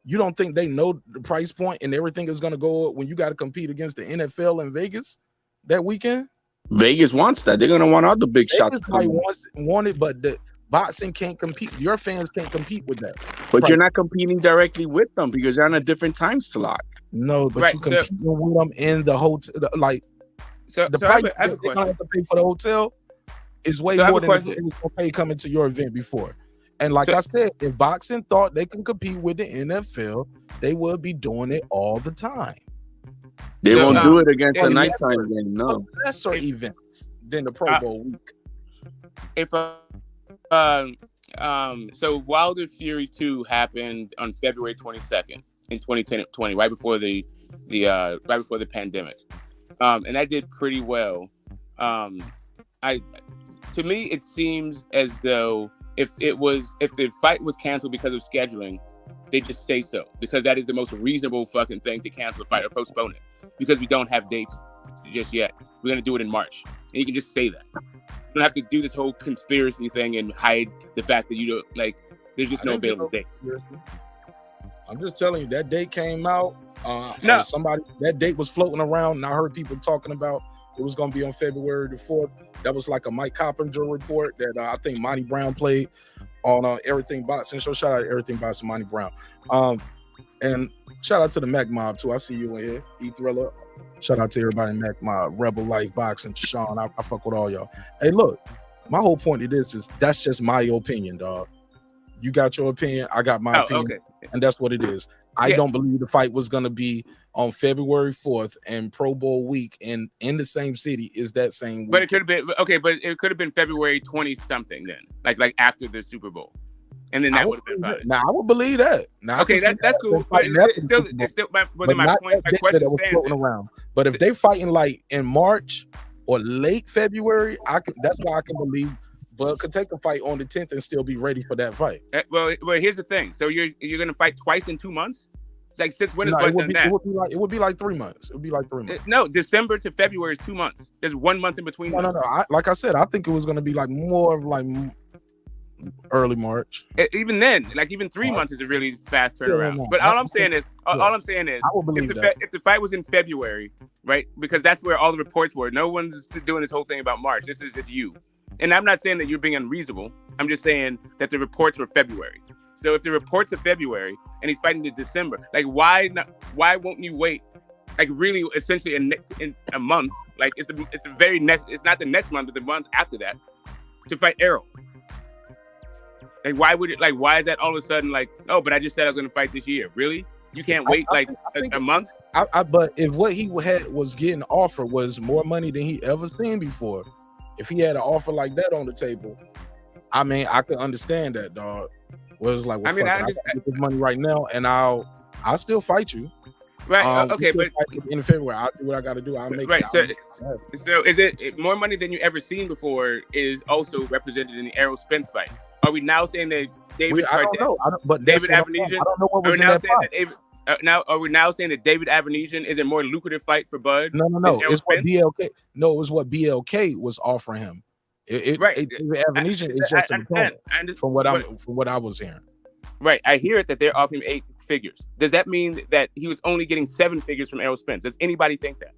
You don't think they know the price point and everything is going to go up when you got to compete against the NFL in Vegas that weekend? Vegas wants that. They're going to want all the big shots. Might want it, but the boxing can't compete. Your fans can't compete with that. But you're not competing directly with them because you're on a different time slot. No, but you compete with them in the hotel. Like the price they're going to have to pay for the hotel is way more than they was going to pay coming to your event before. And like I said, if boxing thought they can compete with the NFL, they would be doing it all the time. They won't do it against a nighttime game, no. Lesser events than the Pro Bowl week. So Wilder Fury 2 happened on February 22nd in 2020, right before the pandemic, and that did pretty well. To me, it seems as though if the fight was canceled because of scheduling, they just say so because that is the most reasonable fucking thing to cancel a fight or postpone it because we don't have dates just yet. We're gonna do it in March, and you can just say that. You don't have to do this whole conspiracy thing and hide the fact that you don't like. There's just no available dates. I'm just telling you that date came out. That date was floating around, and I heard people talking about it was going to be on February the 4th. That was like a Mike Coppinger report that I think Monty Brown played on Everything Boxing Show. Shout out to Everything Boxing, Monty Brown. And shout out to the Mac Mob too. I see you in here, E-Thriller. Shout out to everybody in Mac Mob, Rebel Life Boxing, Sean. I fuck with all y'all. Hey, look, my whole point of this is that's just my opinion, dog. You got your opinion, I got my opinion, and that's what it is. I don't believe the fight was going to be on February 4th and Pro Bowl week and in the same city is that same week. But it could have been but it could have been February 20 something then, like after the Super Bowl, and then that would have been fine. Now I would believe that. Now that's cool. But it's still my question stands around. But if they're fighting like in March or late February, that's why I can believe. But could take a fight on the 10th and still be ready for that fight. Well, here's the thing. So you're going to fight twice in 2 months? It's like since when is Bud done that? It would be like 3 months. It would be like 3 months. No, December to February is 2 months. There's 1 month in between. No. Like I said, I think it was going to be like more of like early March. Even then, like even 3 months is a really fast turnaround. But all I'm saying is, I will believe if the fight was in February, right? Because that's where all the reports were. No one's doing this whole thing about March. This is just you. And I'm not saying that you're being unreasonable. I'm just saying that the reports were February. So if the reports are February and he's fighting in December, like why won't you wait? Like really, essentially in a month. Like it's the very next. It's not the next month, but the month after that to fight Errol. Like why would it? Like why is that all of a sudden like? Oh, but I just said I was going to fight this year. Really? You can't wait a month? But if what he had was getting offered was more money than he ever seen before. If he had an offer like that on the table, I mean, I could understand that, dog. Well, it's like, well, I got this money right now, and I'll still fight you. Right. Okay, but in February, I'll do what I got to do. I'll make right. So is it more money than you ever seen before? Is also represented in the Errol Spence fight. Are we now saying that David? I don't know. But David I Avenesian. don't know what was Are we in now that saying fight. that David? Are we now saying that David Avenesian is a more lucrative fight for Bud? No. than Errol It's what Spence? BLK. No, it was what BLK was offering him. Right. David Avenesian is just an opponent, from what I was hearing. Right. I hear it that they're offering 8 figures. Does that mean that he was only getting 7 figures from Errol Spence? Does anybody think that?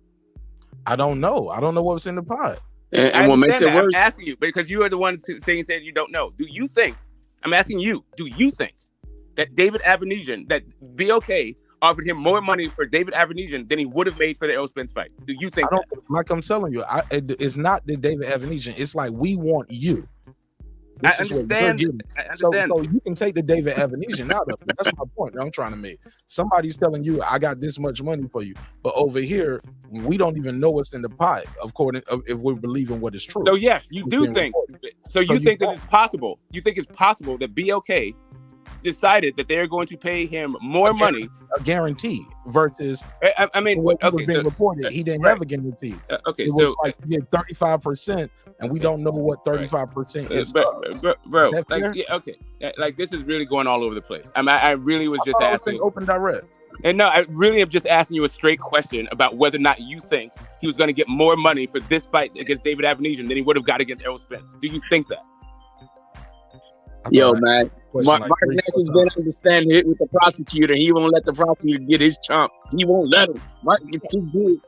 I don't know. I don't know what was in the pot. And what makes it worse? I'm asking you because you are the one saying you don't know. Do you think? I'm asking you. Do you think that David Avenesian, that BLK offered him more money for David Avenesian than he would have made for the Errol Spence fight? Do you think? Like I'm telling you, it's not the David Avenesian. It's like we want you. I understand. So you can take the David Avenesian out of it. That's my point that I'm trying to make. Somebody's telling you, I got this much money for you. But over here, we don't even know what's in the pot, if we're believing what is true. So yes, you do think. So you think that it's possible. You think it's possible that BLK decided that they're going to pay him more money, a guarantee, versus I mean, what was being reported. He didn't have a guarantee. Okay, it was like you get 35%, and we don't know what 35% is. Bro, like this is really going all over the place. I really was just asking. Open direct. And no, I really am just asking you a straight question about whether or not you think he was going to get more money for this fight against David Avenesian than he would have got against Errol Spence. Do you think that? Yo, man, Mark Nash has been understanding it with the prosecutor. He won't let the prosecutor get his chump. He won't let him. Mark is too good.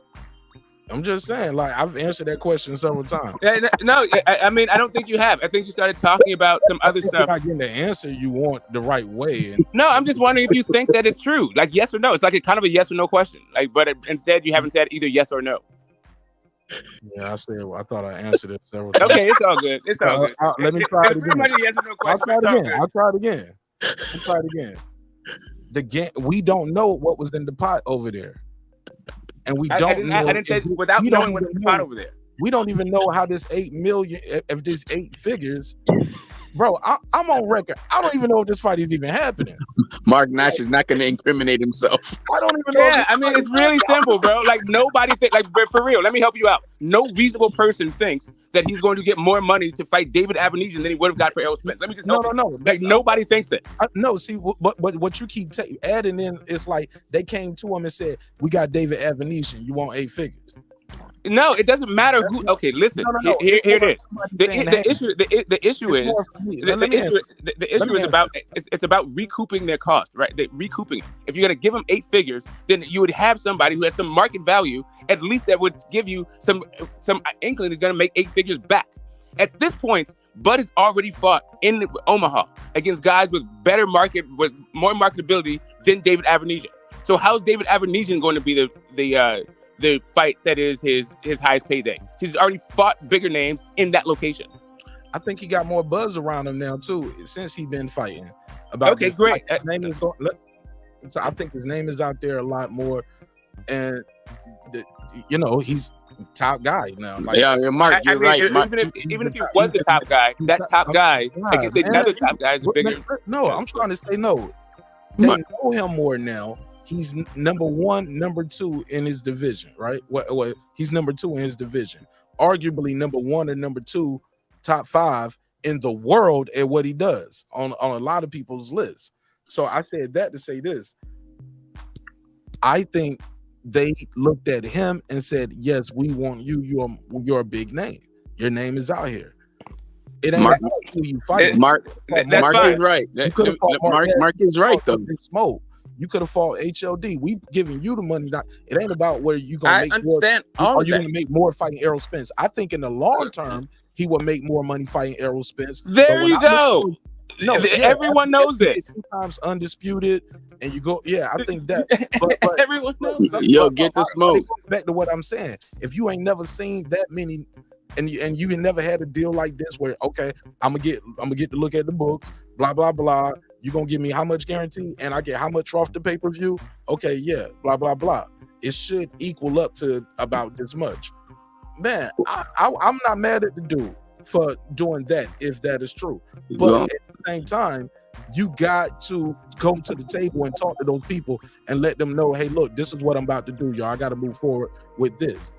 I'm just saying, like, I've answered that question several times. No, I mean, I don't think you have. I think you started talking about some other stuff. You're not getting the answer you want the right way. No, I'm just wondering if you think that it's true. Like, yes or no. It's like a kind of a yes or no question. Like, but instead you haven't said either yes or no. Yeah, I thought I answered it several times. Okay, it's all good. It's all good. Let me try it again. Yes or no question, I'll try it again. We don't know what was in the pot over there. And we don't know. I didn't say without knowing what's in the pot over there. We don't even know how this 8 million, if this 8 figures. Bro, I'm on record. I don't even know if this fight is even happening. Mark Nash is not going to incriminate himself. I don't even know. Yeah, I mean, it's really simple, bro. Like, nobody think, like, for real, let me help you out. No reasonable person thinks that he's going to get more money to fight David Avenesian than he would have got for Errol Spence. Let me just No. Like, nobody thinks that. No, see, but what you keep adding in, it's like they came to him and said, we got David Avenesian. You want 8 figures. No, it doesn't matter who. Okay, listen. No. Here it is. The issue is about it's about recouping their cost, right? Recouping it. If you're gonna give them 8 figures, then you would have somebody who has some market value, at least that would give you some inkling is gonna make 8 figures back. At this point, Bud has already fought in Omaha against guys with with more marketability than David Avenesian. So how's David Avenesian going to be the fight that is his highest payday? He's already fought bigger names in that location. I think he got more buzz around him now too since he's been fighting. Okay, great. His name is so I think his name is out there a lot more, and he's top guy now. Like, yeah, Mark, you're right. Even if he was the top guy, that top guy against another top guy is a bigger. No, I'm trying to say no. They know him more now. He's number 1, number 2 in his division, right? What he's number 2 in his division, arguably number 1 and number 2, top 5 in the world at what he does on a lot of people's lists. So I said that to say this. I think they looked at him and said, "Yes, we want you. You're a big name. Your name is out here." It ain't about who you fight. Mark is right. Mark is right though. Smoke. You could have fought HLD. We giving you the money. It ain't about where you gonna make understand more. Are you gonna make more fighting Errol Spence? I think in the long term, he will make more money fighting Errol Spence. There you go. Everyone knows this. Sometimes undisputed, and you go, yeah, I think that. But everyone knows. Yo, get the smoke. Back to what I'm saying. If you ain't never seen that many, and you ain't never had a deal like this, where okay, I'm gonna get to look at the books, blah blah blah. You gonna give me how much guarantee, and I get how much off the pay-per-view? Okay, yeah, blah blah blah. It should equal up to about this much. Man, I'm not mad at the dude for doing that if that is true, but at the same time, you got to go to the table and talk to those people and let them know, hey, look, this is what I'm about to do, y'all. I got to move forward with this.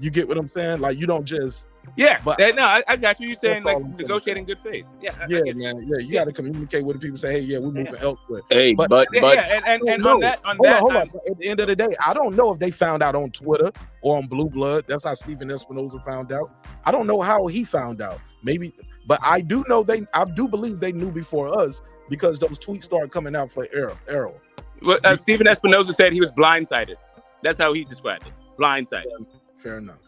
You get what I'm saying? Like, you don't just Yeah, But I got you. You're saying That's all like I'm saying. negotiating good faith. Yeah, yeah, man. Yeah, you got to communicate with the people. Say, hey, yeah, we're moving elsewhere. Hey, But but and on that, hold on. At the end of the day, I don't know if they found out on Twitter or on Blue Blood. That's how Stephen Espinoza found out. I don't know how he found out. Maybe, but I do know I do believe they knew before us because those tweets started coming out for Errol. Well, Stephen Espinoza said he was blindsided. That's how he described it. Blindsided. Fair enough.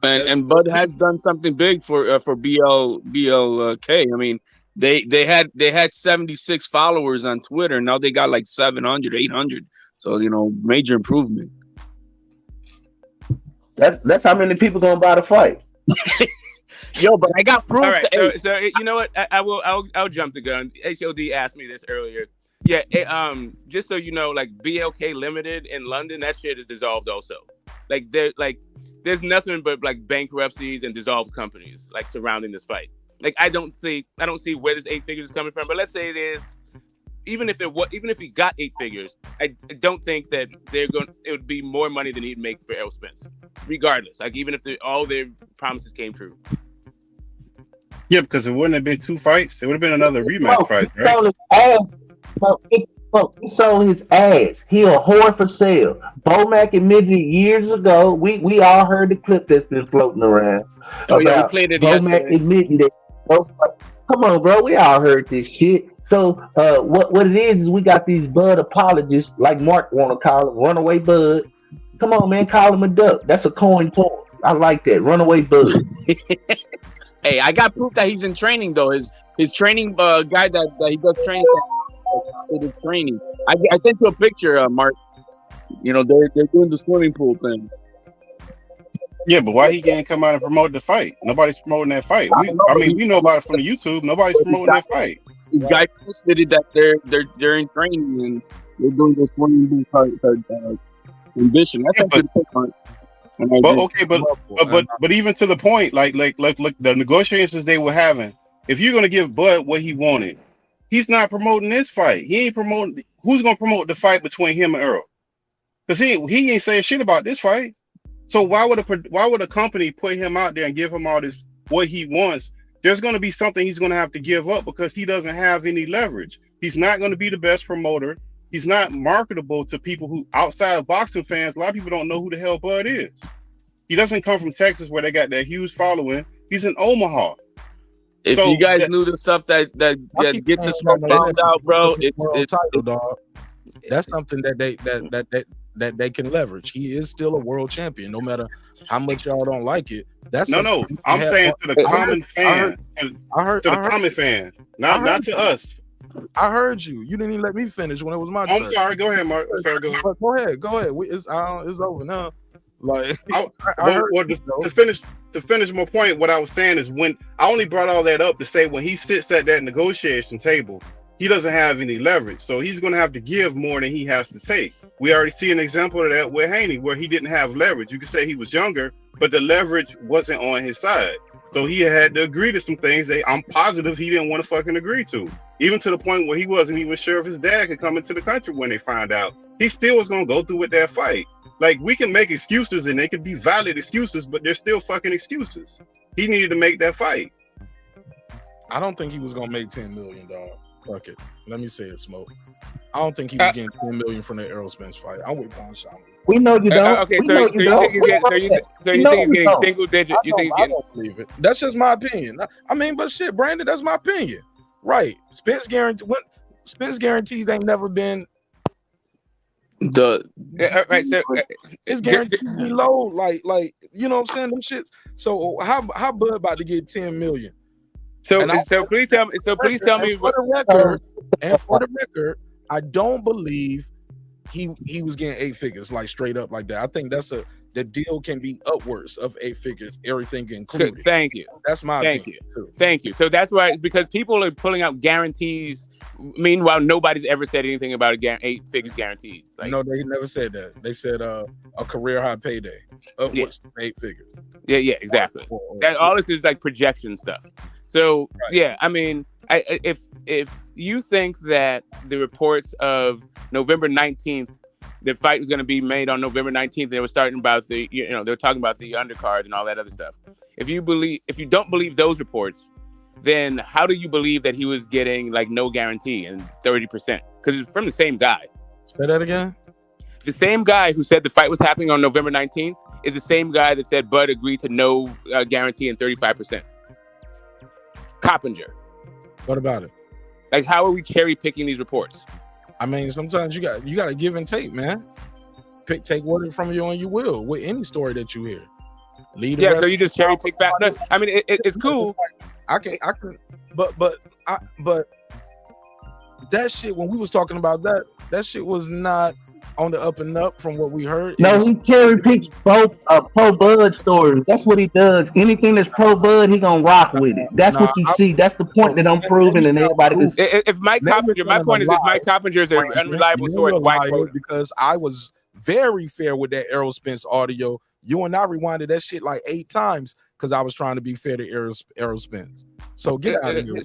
And Bud has done something big for BLK. I mean, they had 76 followers on Twitter. Now they got like 700, 800. So major improvement. That's how many people gonna buy the fight. Yo, but I got proof. All right, so you know what? I'll jump the gun. HOD asked me this earlier. Yeah, just so you know, like BLK Limited in London, that shit is dissolved also. There's nothing but like bankruptcies and dissolved companies like surrounding this fight. Like I don't see where this 8 figures is coming from. But let's say it is. Even if he got 8 figures, I don't think that it would be more money than he'd make for Errol Spence, regardless. Like even if all their promises came true. Yeah, because it wouldn't have been 2 fights. It would have been another rematch fight, right? He sold his ass. He a whore for sale. Bomac admitted years ago. We all heard the clip that's been floating around. Oh yeah, we played it yesterday. Bomac admitting that. Come on, bro. We all heard this shit. So what it is we got these Bud apologists, like Mark want to call them, runaway Bud. Come on, man, call him a duck. That's a coin toss. I like that, runaway Bud. Hey, I got proof that he's in training though. His training guy that he does training. His training. I sent you a picture, Mark. They're doing the swimming pool thing. Yeah, but why he can't come out and promote the fight? Nobody's promoting that fight. We know about it from the YouTube. Nobody's promoting that fight. This guy posted it that they're in training and they're doing the swimming pool condition. That's actually the point. But okay, but even to the point, like the negotiations they were having, if you're gonna give Bud what he wanted, he's not promoting this fight. He ain't promoting. Who's gonna promote the fight between him and Errol? Because he ain't saying shit about this fight. So why would a company put him out there and give him all this what he wants? There's gonna be something he's gonna have to give up because he doesn't have any leverage. He's not gonna be the best promoter. He's not marketable to people who outside of boxing fans. A lot of people don't know who the hell Bud is. He doesn't come from Texas where they got that huge following. He's in Omaha. If you guys knew the stuff that get the smoke bombed out, bro, it's title, dog. That's something that they can leverage. He is still a world champion, no matter how much y'all don't like it. That's no. I'm saying to the common fan. I heard the common fan, not to us. I heard you. You didn't even let me finish when it was my turn. I'm sorry. Go ahead, Mark. Sorry, go ahead. Go ahead. It's over now. Like to finish my point, what I was saying is when I only brought all that up to say when he sits at that negotiation table, he doesn't have any leverage. So he's going to have to give more than he has to take. We already see an example of that with Haney, where he didn't have leverage. You could say he was younger, but the leverage wasn't on his side. So he had to agree to some things that I'm positive he didn't want to fucking agree to. Even to the point where he wasn't even sure if his dad could come into the country when they found out. He still was going to go through with that fight. Like, we can make excuses and they could be valid excuses, but they're still fucking excuses. He needed to make that fight. I don't think he was going to make 10 million, dog. Fuck it. Let me say it, Smoke. I don't think he was getting 10 million from the Errol Spence fight. I'm with Don Shaman. We know you don't. Okay, so you think he's getting single digit? You think he's getting? I don't believe it. That's just my opinion. I mean, but shit, Brandon, that's my opinion. Right. Spence guarantees ain't never been right. So it's guaranteed to be low. Like you know what I'm saying? Them shits. So how Bud about to get 10 million? So please tell me. So please tell me for the record, I don't believe he was getting 8 figures like straight up like that. I think the deal can be upwards of 8 figures, everything included. Thank you. That's my opinion. Thank you. So that's why, because people are pulling out guarantees. Meanwhile, nobody's ever said anything about 8 figures guaranteed. No, they never said that. They said a career high payday upwards of 8 figures. Yeah, exactly. That all this is like projection stuff. So yeah, I mean, if you think that the reports of November 19th the fight was going to be made on November 19th. They were starting about they were talking about the undercard and all that other stuff. If you don't believe those reports, then how do you believe that he was getting like no guarantee and 30%? Because it's from the same guy. Say that again. The same guy who said the fight was happening on November 19th is the same guy that said Bud agreed to no guarantee and 35%. Coppinger. What about it? Like, how are we cherry picking these reports? I mean, sometimes you got to give and take, man. Take word from you and you will with any story that you hear. So you just cherry pick that. No, I mean, it's cool. I can, but that shit. When we was talking about that shit was not on the up and up from what we heard. No, he cherry picks both pro Bud stories. That's what he does. Anything that's pro Bud, he gonna rock with it. That's what you see. That's the point that I'm proving, and everybody can. If Mike Coppinger, my point is, if Mike Coppinger is an unreliable source, why quote it? Because I was very fair with that Errol Spence audio. You and I rewinded that shit like 8 times because I was trying to be fair to Errol Spence. So get out of here.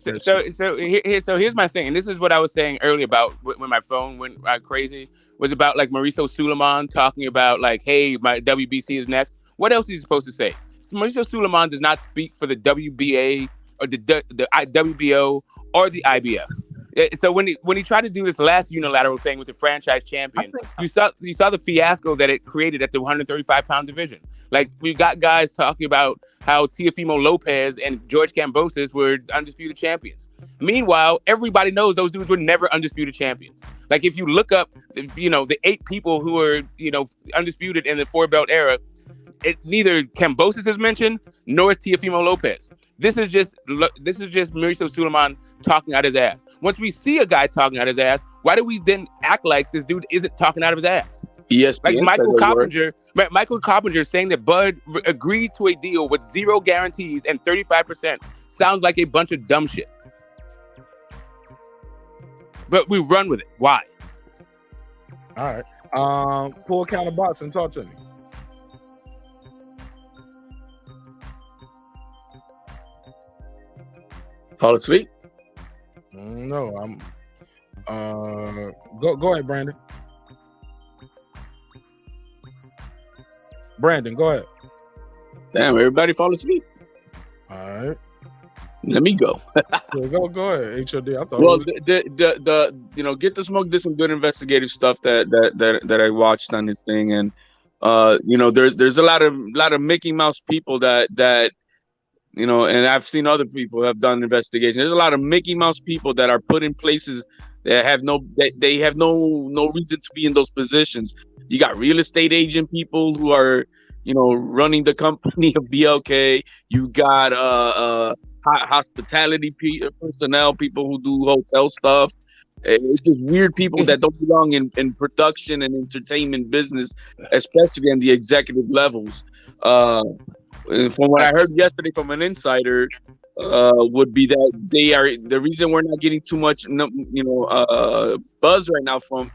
So here's my thing, and this is what I was saying earlier about when my phone went crazy. Was about like Mauricio Suleiman talking about like, hey, my WBC is next. What else is he supposed to say? Mauricio Suleiman does not speak for the WBA or the WBO or the IBF. So when he tried to do this last unilateral thing with the franchise champion, you saw the fiasco that it created at the 135-pound division. Like, we got guys talking about how Teofimo Lopez and George Kambosos were undisputed champions. Meanwhile, everybody knows those dudes were never undisputed champions. Like, if you look up, the 8 people who were, undisputed in the 4-belt era, neither Kambosos is mentioned nor is Teofimo Lopez. This is just Mauricio Suleiman talking out his ass. Once we see a guy talking out his ass, why do we then act like this dude isn't talking out of his ass? Yes, like Michael Coppinger saying that Bud agreed to a deal with 0 guarantees and 35% sounds like a bunch of dumb shit. But we run with it. Why? All right. Pull a count of box and talk to me. Fall asleep? No, I'm. Go ahead, Brandon. Brandon, go ahead. Damn, everybody fall asleep. All right. Let me go. Go ahead, HOD. I thought. Well, Get the Smoke did some good investigative stuff that I watched on this thing, and there's a lot of Mickey Mouse people that and I've seen other people have done investigations. There's a lot of Mickey Mouse people that are put in places that have no reason to be in those positions. You got real estate agent people who are, running the company of BLK. You got hospitality personnel, people who do hotel stuff. It's just weird people that don't belong in production and entertainment business, especially in the executive levels. From what I heard yesterday from an insider, would be that they are the reason we're not getting too much, buzz right now from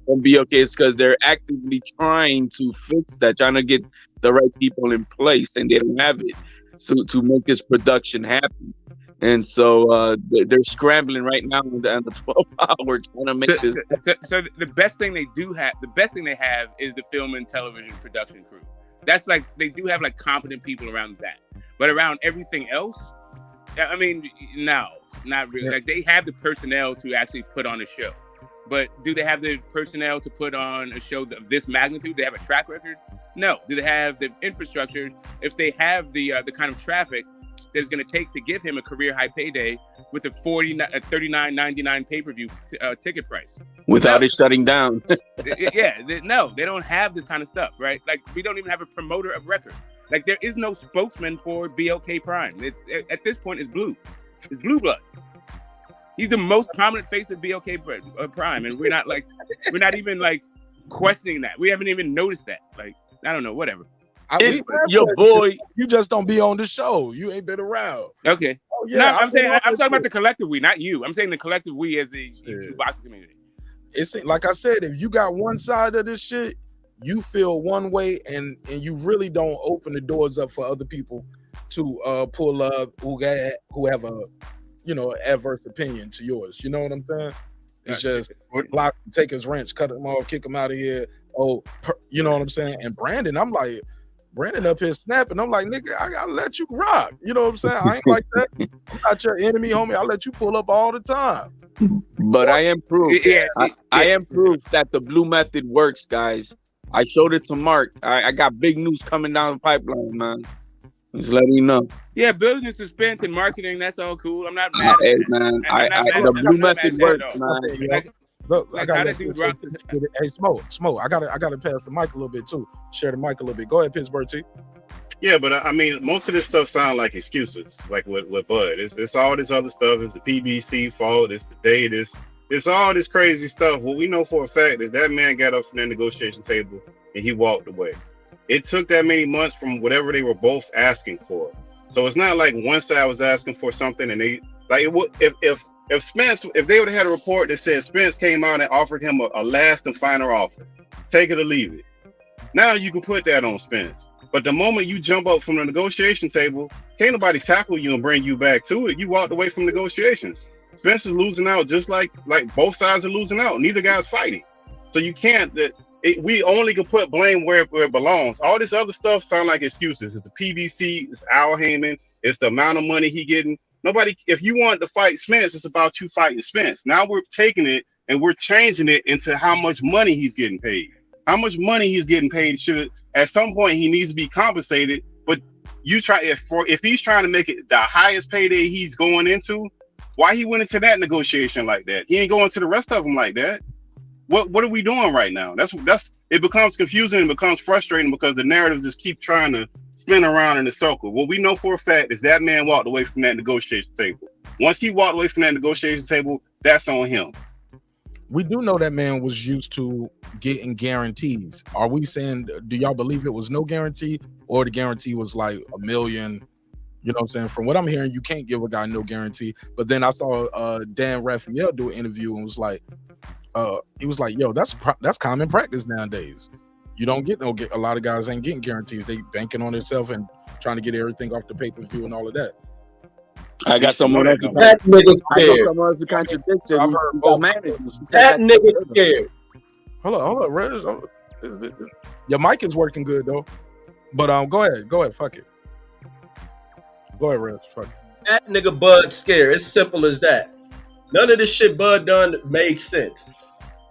BLK is because they're actively trying to fix that, trying to get the right people in place, and they don't have it. So to make this production happen, and so they're scrambling right now on the 12 hour trying to make this. So the best thing they have is the film and television production crew. That's like, they do have like competent people around that, but around everything else, I mean, no, not really. Like, they have the personnel to actually put on a show, but do they have the personnel to put on a show of this magnitude? Do they have a track record? No. Do they have the infrastructure? If they have the kind of traffic that it's going to take to give him a career high payday with a $39.99 pay-per-view ticket price without it shutting down. No, they don't have this kind of stuff, right? Like, we don't even have a promoter of record. Like, there is no spokesman for BLK Prime. It's at this point, it's Blue. It's Blue Blood. He's the most prominent face of BLK Prime, and we're not even like questioning that. We haven't even noticed that. Like, I don't know, whatever. Your boy, you just don't be on the show. You ain't been around. Okay. Oh, yeah, no, I'm talking about the collective we, not you. I'm saying the collective we as the YouTube boxing community. It's like I said, if you got one side of this shit, you feel one way, and you really don't open the doors up for other people to pull up who have a adverse opinion to yours. You know what I'm saying? It's just block, take his wrench, cut him off, kick him out of here. Oh, you know what I'm saying? And Brandon, I'm like, Brandon up here snapping. I'm like, nigga, I gotta let you rock. You know what I'm saying? I ain't like that. I'm not your enemy, homie. I let you pull up all the time. But I am proof. I am proof that the blue method works, guys. I showed it to Mark. I got big news coming down the pipeline, man. Just letting you know. Yeah, building suspense and marketing, that's all cool. I'm not mad Hey, at it. man, The blue method works, man. Look, I Like, gotta how let did dude this- rock this? Hey, Smoke. I gotta pass the mic a little bit too. Share the mic a little bit. Go ahead, Pittsburgh T. Yeah, but I mean, most of this stuff sound like excuses, like with Bud. It's all this other stuff. It's the PBC fault. It's the date. It's all this crazy stuff. What we know for a fact is that man got up from that negotiation table and he walked away. It took that many months from whatever they were both asking for. So it's not like one side was asking for something and they like it would if Spence, if they would have had a report that said Spence came out and offered him a last and final offer, take it or leave it. Now you can put that on Spence. But the moment you jump up from the negotiation table, can't nobody tackle you and bring you back to it. You walked away from negotiations. Spence is losing out just like both sides are losing out. Neither guy's fighting. So you can't, we only can put blame where it belongs. All this other stuff sound like excuses. It's the PBC, it's Al Heyman, it's the amount of money he getting. Nobody, if you want to fight Spence, it's about you fighting Spence. Now we're taking it and we're changing it into how much money he's getting paid. How much money he's getting paid should, at some point, he needs to be compensated. But you try, if he's trying to make it the highest payday he's going into, why he went into that negotiation like that? He ain't going to the rest of them like that. What are we doing right now? That's it becomes confusing and becomes frustrating because the narratives just keep trying to spin around in a circle. What we know for a fact is that man walked away from that negotiation table. Once he walked away from that negotiation table, that's on him. We do know that man was used to getting guarantees. Are we saying, do y'all believe it was no guarantee or the guarantee was like $1 million? You know what I'm saying? From what I'm hearing, you can't give a guy no guarantee. But then I saw Dan Raphael do an interview and was like, he was like, yo, that's common practice nowadays. You don't get a lot of guys ain't getting guarantees. They banking on themselves and trying to get everything off the pay-per-view and all of that. I got someone else. That nigga's scared. Someone else who contradicts it. I've heard both. That nigga's scared. Hold on, Reg. Your mic is working good though. But go ahead, fuck it. Go ahead, Reg. Fuck it. That nigga Bud scared. It's simple as that. None of this shit Bud done made sense.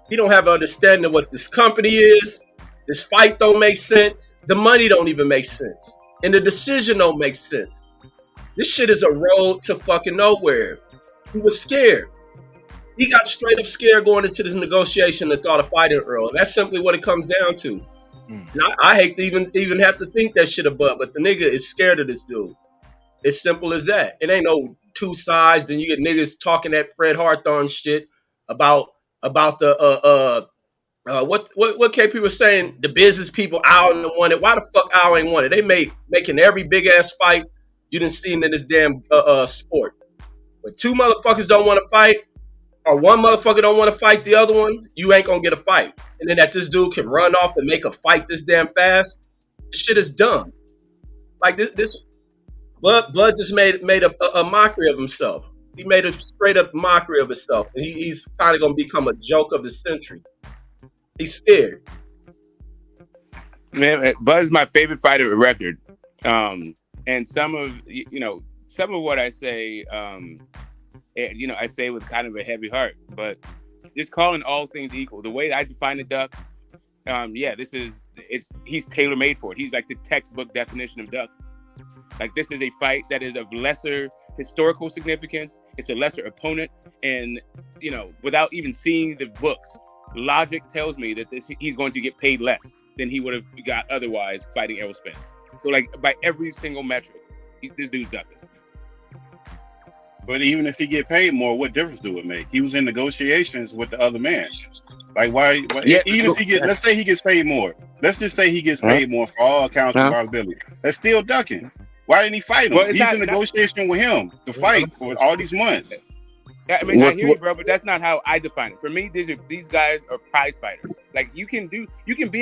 He don't have an understanding of what this company is. This fight don't make sense. The money don't even make sense. And the decision don't make sense. This shit is a road to fucking nowhere. He was scared. He got straight up scared going into this negotiation and thought of fighting Earl. That's simply what it comes down to. And I hate to even have to think that shit of Bud, but the nigga is scared of this dude. It's simple as that. It ain't no two sides. Then you get niggas talking that Fred Hawthorne shit about the what KP was saying, the business people Al and want it. Why the fuck Al ain't want it? They making every big ass fight you done seen in this damn sport. When two motherfuckers don't want to fight, or one motherfucker don't want to fight the other one, you ain't gonna get a fight. And then that this dude can run off and make a fight this damn fast, this shit is dumb. Like this Bud just made a mockery of himself. He made a straight up mockery of himself. And he's kind of gonna become a joke of the century. He's scared. Man, Bud is my favorite fighter of record. And some of what I say, I say with kind of a heavy heart, but just calling all things equal. The way I define the Duck, he's tailor made for it. He's like the textbook definition of Duck. Like, this is a fight that is of lesser historical significance. It's a lesser opponent, and without even seeing the books, logic tells me that he's going to get paid less than he would have got otherwise fighting Errol Spence. So, like, by every single metric, this dude's ducking. But even if he get paid more, what difference do it make? He was in negotiations with the other man. Like, why Yeah. even if let's say he gets paid more. Let's just say he gets paid more for all accounts and possibilities. That's still ducking. Why didn't he fight him? Well, He's in negotiation with him to fight for all these months. I mean, I hear you, bro, but that's not how I define it. For me, these guys are prize fighters. Like, you can be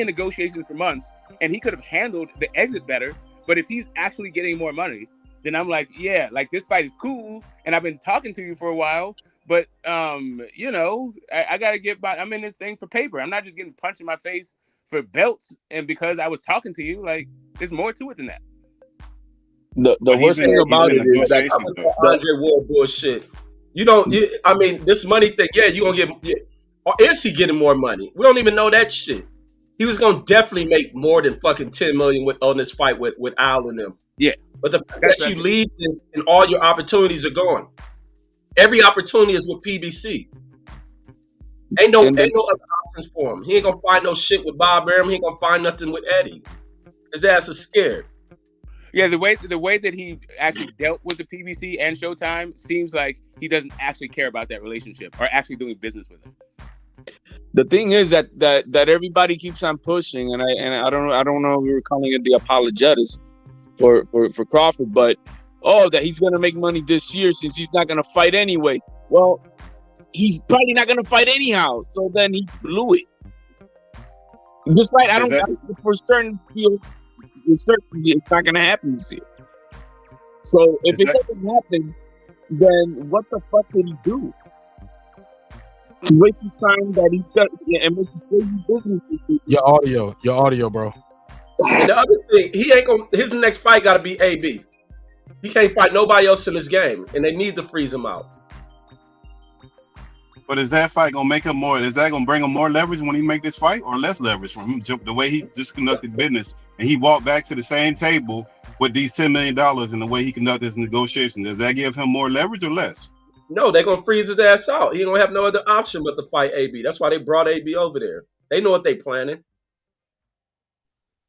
in negotiations for months, and he could have handled the exit better. But if he's actually getting more money, then I'm like, yeah, like, this fight is cool, and I've been talking to you for a while, But you know, I gotta get by. I'm in this thing for paper. I'm not just getting punched in my face for belts and because I was talking to you. Like, there's more to it than that. The worst thing about it is that Andre Ward bullshit. You don't. I mean, this money thing. Yeah, you gonna get. Or is he getting more money? We don't even know that shit. He was gonna definitely make more than fucking $10 million on this fight with Al and them. Yeah, but the fact that you leave this and all your opportunities are gone. Every opportunity is with PBC. Ain't no other options for him. He ain't gonna find no shit with Bob Arum. He ain't gonna find nothing with Eddie. His ass is scared. Yeah, the way that he actually dealt with the PBC and Showtime seems like he doesn't actually care about that relationship or actually doing business with them. The thing is that everybody keeps on pushing, and I don't know if we were calling it the apologetics for Crawford, but that he's gonna make money this year since he's not gonna fight anyway. Well, he's probably not gonna fight anyhow, so then he blew it. Just like I don't for certain feel. It's not going to happen this year. So if it doesn't happen, then what the fuck did he do? To waste his time that he's got and make his crazy business. Your audio, bro. And the other thing, he ain't gonna. His next fight got to be AB. He can't fight nobody else in this game, and they need to freeze him out. But is that fight gonna make him more? Is that gonna bring him more leverage when he make this fight, or less leverage from him? The way he just conducted business, and he walked back to the same table with these $10 million, and the way he conducted his negotiation, does that give him more leverage or less? No, they're gonna freeze his ass out. He don't have no other option but to fight AB. That's why they brought AB over there. They know what they planning.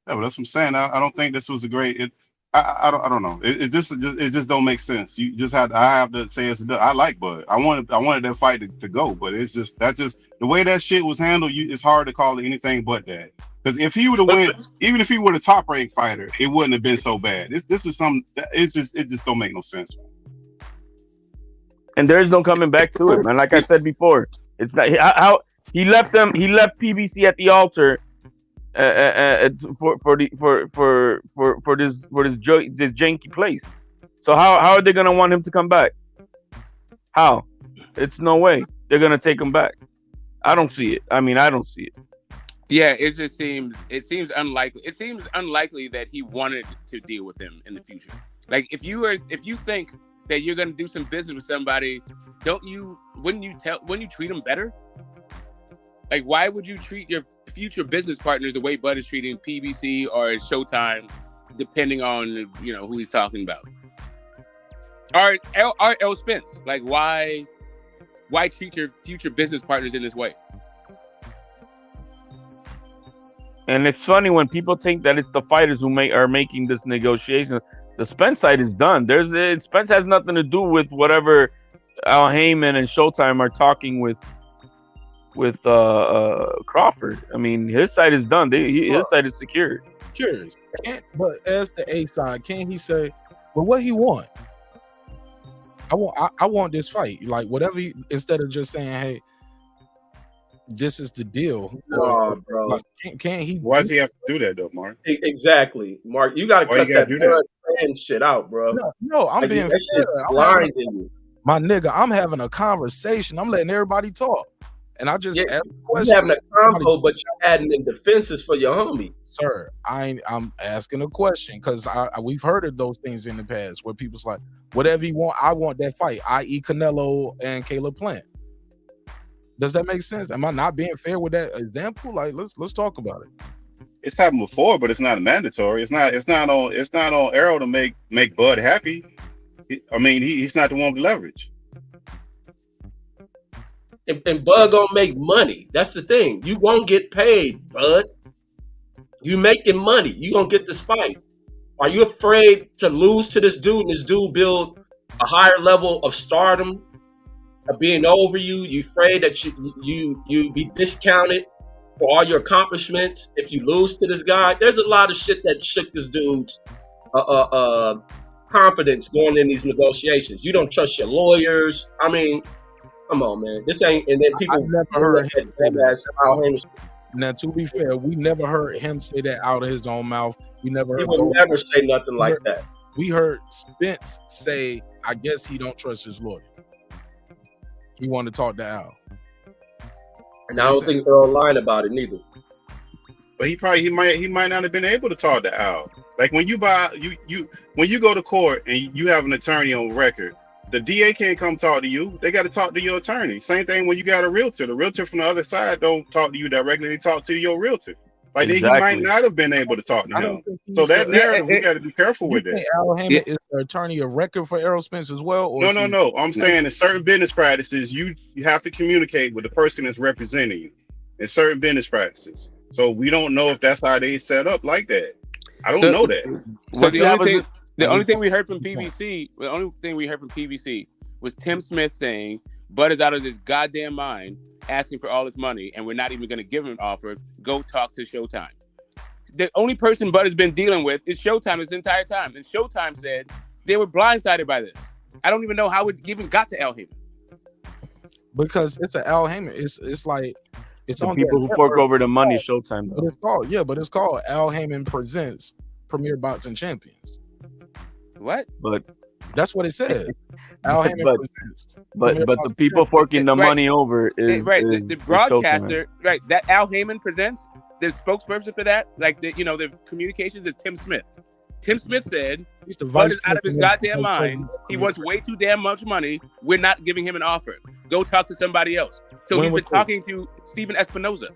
Yeah, but that's what I'm saying. I don't think this was a great. I don't know. It just don't make sense. You just have to say it's. I like Bud. I wanted that fight to go, but it's just the way that shit was handled. It's hard to call it anything but that. Because if he would have win, even if he were a top ranked fighter, it wouldn't have been so bad. This is some. It just don't make no sense. And there is no coming back to it, man. Like I said before, it's not how he left them. He left PBC at the altar. For this janky place. So how are they gonna want him to come back? How? It's no way they're gonna take him back. I don't see it. I mean, I don't see it. Yeah, it seems unlikely. It seems unlikely that he wanted to deal with him in the future. Like if you think that you're gonna do some business with somebody, wouldn't you treat him better? Like, why would you treat your future business partners the way Bud is treating PBC or Showtime, depending on who he's talking about? Or Errol Spence, like why treat your future business partners in this way? And it's funny when people think that it's the fighters who are making this negotiation. The Spence side is done. Spence has nothing to do with whatever Al Heyman and Showtime are talking with Crawford. I mean, his side is done. His side is secured. Curious, but as the A side, can he say, "Well, what he want? I want this fight." Like whatever. Instead of just saying, "Hey, this is the deal." Oh, bro. Like, can't he? Why does he have to do that though, Mark? Exactly, Mark. You got to cut that shit out, bro. No, I'm being fair. Blinding you, my nigga. I'm having a conversation. I'm letting everybody talk. And I just asked a question. You're having a combo, but you're adding in defenses for your homie. Sir, I'm asking a question because we've heard of those things in the past where people's like, whatever he want, I want that fight, i.e. Canelo and Caleb Plant. Does that make sense? Am I not being fair with that example? Like, let's talk about it. It's happened before, but it's not mandatory. It's not on Errol to make Bud happy. I mean, he's not the one with leverage. And Bud gonna make money. That's the thing. You won't get paid, Bud. You making money. You gonna get this fight. Are you afraid to lose to this dude and this dude build a higher level of stardom, of being over you? You afraid that you be discounted for all your accomplishments if you lose to this guy? There's a lot of shit that shook this dude's confidence going in these negotiations. You don't trust your lawyers. I mean, come on, man. This ain't. And then people never heard him say that. Now, to be fair, we never heard him say that out of his own mouth. We never. He would never say nothing like that. We heard Spence say, "I guess he don't trust his lawyer." he wanted to talk to Al. And I don't think Earl lied about it neither. But he might not have been able to talk to Al. Like when you when you go to court and you have an attorney on record, the DA can't come talk to you. They got to talk to your attorney. Same thing when you got a realtor. The realtor from the other side don't talk to you directly. They talk to your realtor. Like he might not have been able to talk to him. So that narrative, we got to be careful with that. Al Heyman is the attorney of record for Errol Spence as well? Or No. I'm saying in certain business practices, you have to communicate with the person that's representing you in certain business practices. So we don't know if that's how they set up like that. I don't know that. So the only thing we heard from PBC, was Tim Smith saying Bud is out of his goddamn mind, asking for all his money, and we're not even going to give him an offer. Go talk to Showtime. The only person Bud has been dealing with is Showtime this entire time, and Showtime said they were blindsided by this. I don't even know how it even got to Al Heyman. Because it's an Al Heyman. It's like it's the on people who fork over the money. Showtime. But it's called Al Heyman Presents Premier Boxing Champions. What? But that's what it says. Al Heyman Presents. But the people forking the money over is the broadcaster, right? That Al Heyman Presents, the spokesperson for that, like the communications is Tim Smith. Tim Smith said he's the Bud is out of his goddamn mind. He wants way too damn much money. We're not giving him an offer. Go talk to somebody else. So he's been talking to Steven Espinoza.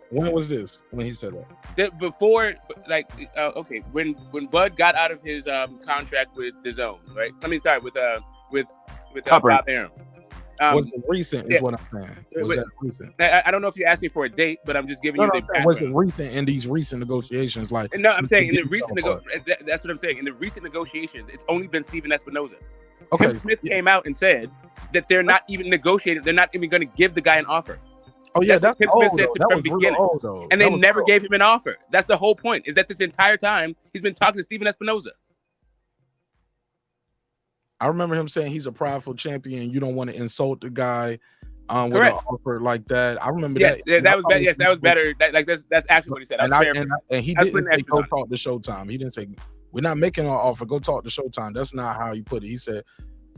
When was this? When he said that? Before, when Bud got out of his contract with DAZN, right? I mean, sorry, with Bob Arum. Was it recent? Is what I'm saying. Was that recent? I don't know if you asked me for a date, but I'm just giving you the background. Was it recent in these recent negotiations? Like no, I'm saying in the recent that's what I'm saying. In the recent negotiations, it's only been Steven Espinoza. Okay. Tim Smith came out and said that they're not even negotiating. They're not even going to give the guy an offer. Oh yeah, that's what Tim Smith said from the beginning. And they never gave him an offer. That's the whole point. Is that this entire time he's been talking to Steven Espinoza. I remember him saying he's a prideful champion. You don't want to insult the guy with an offer like that. I remember that. That was better. That's actually what he said. And he didn't say go talk to Showtime. He didn't say we're not making an offer. Go talk to Showtime. That's not how he put it. He said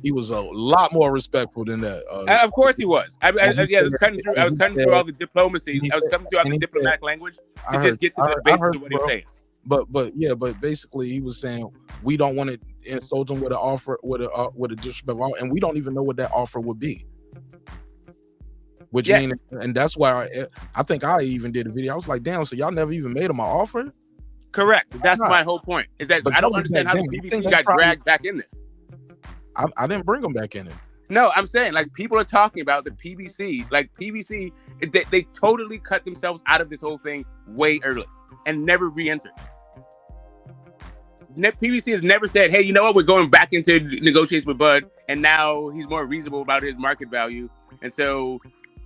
he was a lot more respectful than that. Of course he was. I was cutting through all the diplomacy. I was cutting through all the diplomatic language to just get to the basis of what he's saying. But basically he was saying we don't want to insult him with an offer with a disrespectful, and we don't even know what that offer would be. Which means, and that's why I think I even did a video. I was like, damn, so y'all never even made him an offer? Correct. That's my whole point. Is that I don't understand how the BBC got dragged back in this. I didn't bring them back in it. No, I'm saying like people are talking about the PBC. Like PBC, they totally cut themselves out of this whole thing way early and never re-entered. PBC has never said, hey, you know what? We're going back into negotiations with Bud, and now he's more reasonable about his market value, and so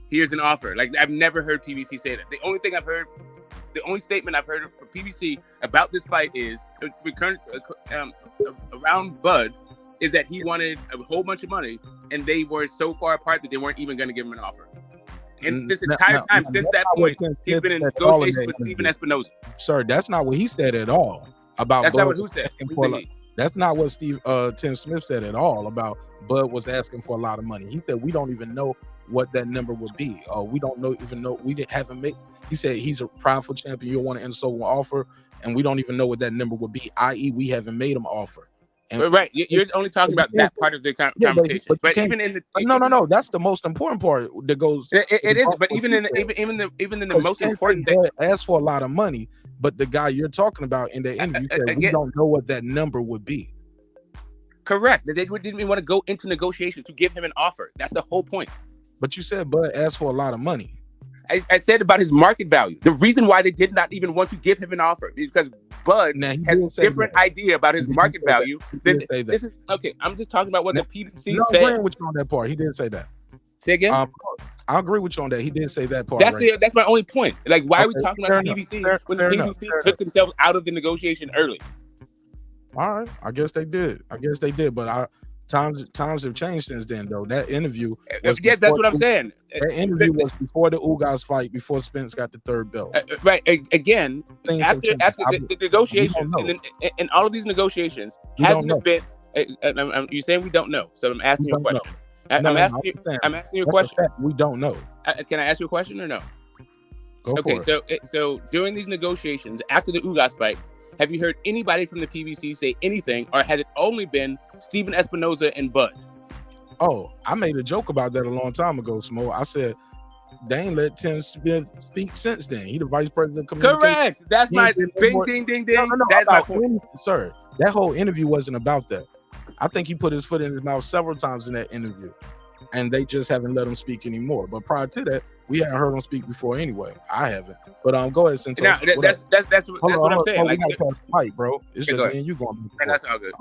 here's an offer. Like I've never heard PBC say that. The only statement I've heard from PBC about this fight is around Bud is that he wanted a whole bunch of money, and they were so far apart that they weren't even going to give him an offer. And this entire time since that point, he's been in negotiations with Steven Espinoza. Sir, that's not what he said at all. About that's Bud not what who said. That's not what Tim Smith said at all about Bud was asking for a lot of money. He said we don't even know what that number would be. We don't even know. Haven't made. He said he's a prideful champion. You want to insult an offer, and we don't even know what that number would be. I.e., we haven't made him an offer. And right, you're only talking about that part of the conversation. But even in the no, that's the most important part that goes. It is, but even in the most important thing, ask for a lot of money. But the guy you're talking about in the interview said we don't know what that number would be. Correct. They didn't even want to go into negotiations to give him an offer. That's the whole point. But you said Bud asked for a lot of money. I said about his market value. The reason why they did not even want to give him an offer is because Bud has a different idea about his market value. This is okay. I'm just talking about what the PBC said. I agree with you on that part. He didn't say that. Say again. I agree with you on that. He didn't say that part. That's my only point. Like, why are we talking about the PBC when the PBC took themselves out of the negotiation early? All right, I guess they did. But times have changed since then, though. That interview. That's what I'm saying. That interview was before the Ugas fight, before Spence got the third belt. Right. Again, after the negotiations, and all of these negotiations hasn't been. You're saying we don't know, so I'm asking you a question. No, asking you. saying, I'm asking you a that's question. fact. We don't know. Can I ask you a question or no? Go Okay, for it. so during these negotiations after the Ugas fight, have you heard anybody from the PBC say anything, or has it only been Steven Espinoza and Bud? Oh, I made a joke about that a long time ago, Smo. I said they ain't let Tim Smith speak since then. He the vice president of communications. Correct. That's my bing, ding, ding, ding. That's my point. Sir, that whole interview wasn't about that. I think he put his foot in his mouth several times in that interview, and they just haven't let him speak anymore. But prior to that, we hadn't heard him speak before anyway. I haven't. But go ahead, Santos. Now, that's what I'm saying. We gotta pass the mic, bro. It's just me and you going. That's all good.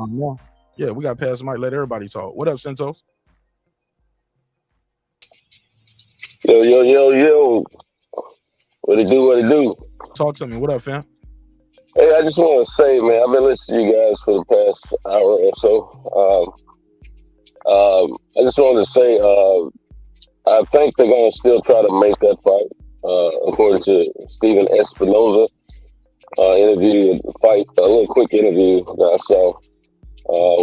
Yeah, we got to pass the mic. Let everybody talk. What up, Santos? Yo. What it do? Talk to me. What up, fam? Hey, I just want to say, man, I've been listening to you guys for the past hour or so. I just wanted to say, I think they're going to still try to make that fight. According to Steven Espinoza, interview, fight, a little quick interview that I saw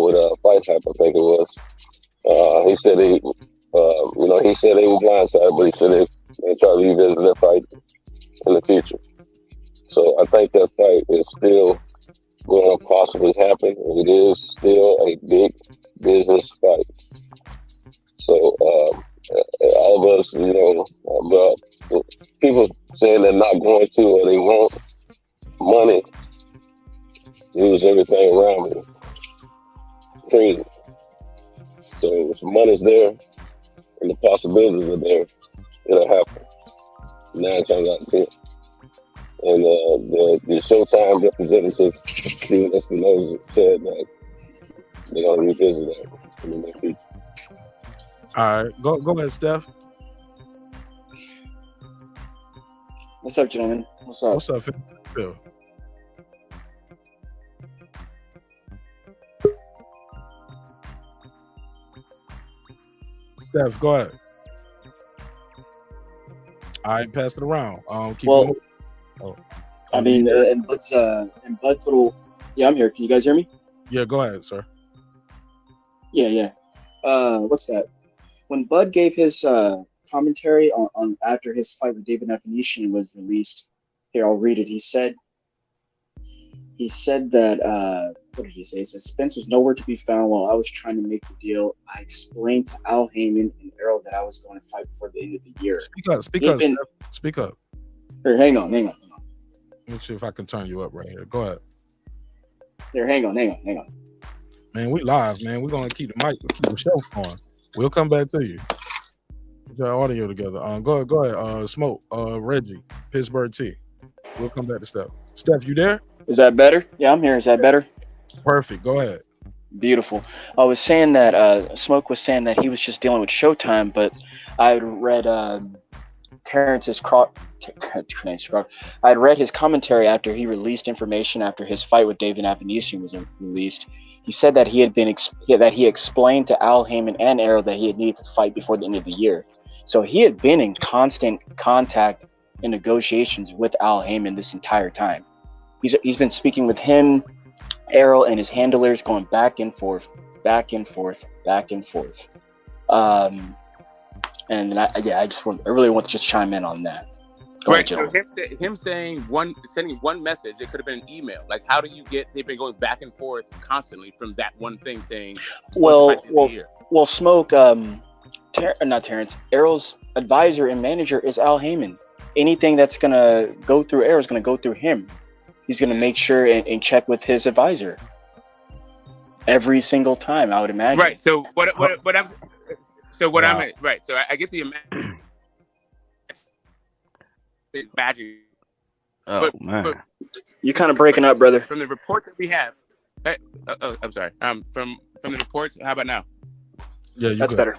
with Fight Hype, I think it was. He said he said they were blindsided, but he said they try to revisit that fight in the future. So I think that fight is still going to possibly happen. It is still a big business fight. So all of us, but people saying they're not going to or they want money, use everything around me. Clean. So if money's there and the possibilities are there, it'll happen. 9 times out of 10. And the Showtime representative, Steve Espinoza, said that they're going to revisit that in the near future. All right, go ahead, Steph. What's up, gentlemen? What's up? What's up, Phil? Steph, go ahead. All right, pass it around. I mean, and Bud's little. Yeah, I'm here. Can you guys hear me? Yeah, go ahead, sir. Yeah. What's that? When Bud gave his commentary on after his fight with David Nafanishi was released, here I'll read it. He said that what did he say? He said Spence was nowhere to be found while I was trying to make the deal. I explained to Al Heyman and Errol that I was going to fight before the end of the year. Speak up. Here, hang on. Let me see if I can turn you up right here. Go ahead. Here, hang on. Man, we live, man. We're gonna keep the mic, keep the show going. We'll come back to you. Get your audio together. Go ahead. Smoke. Reggie, Pittsburgh T. We'll come back to Steph. Steph, you there? Is that better? Yeah, I'm here. Is that better? Perfect. Go ahead. Beautiful. I was saying that Smoke was saying that he was just dealing with Showtime, but I read Terence's I had read his commentary after he released information after his fight with David Nafanishi was released. He said that he explained to Al Heyman and Errol that he had needed to fight before the end of the year. So he had been in constant contact and negotiations with Al Heyman this entire time. He's been speaking with him, Errol, and his handlers, going back and forth. And I really want to just chime in on that. Right. So him sending one message, it could have been an email. Like, how do you they've been going back and forth constantly from that one thing saying, well, Smoke, not Terrence, Errol's advisor and manager is Al Heyman. Anything that's going to go through Errol is going to go through him. He's going to make sure and check with his advisor every single time, I would imagine. Right. So I get the magic. Man. You're kind of breaking up, brother. From the report that we have. I'm sorry. From the reports, how about now? Yeah, that's better.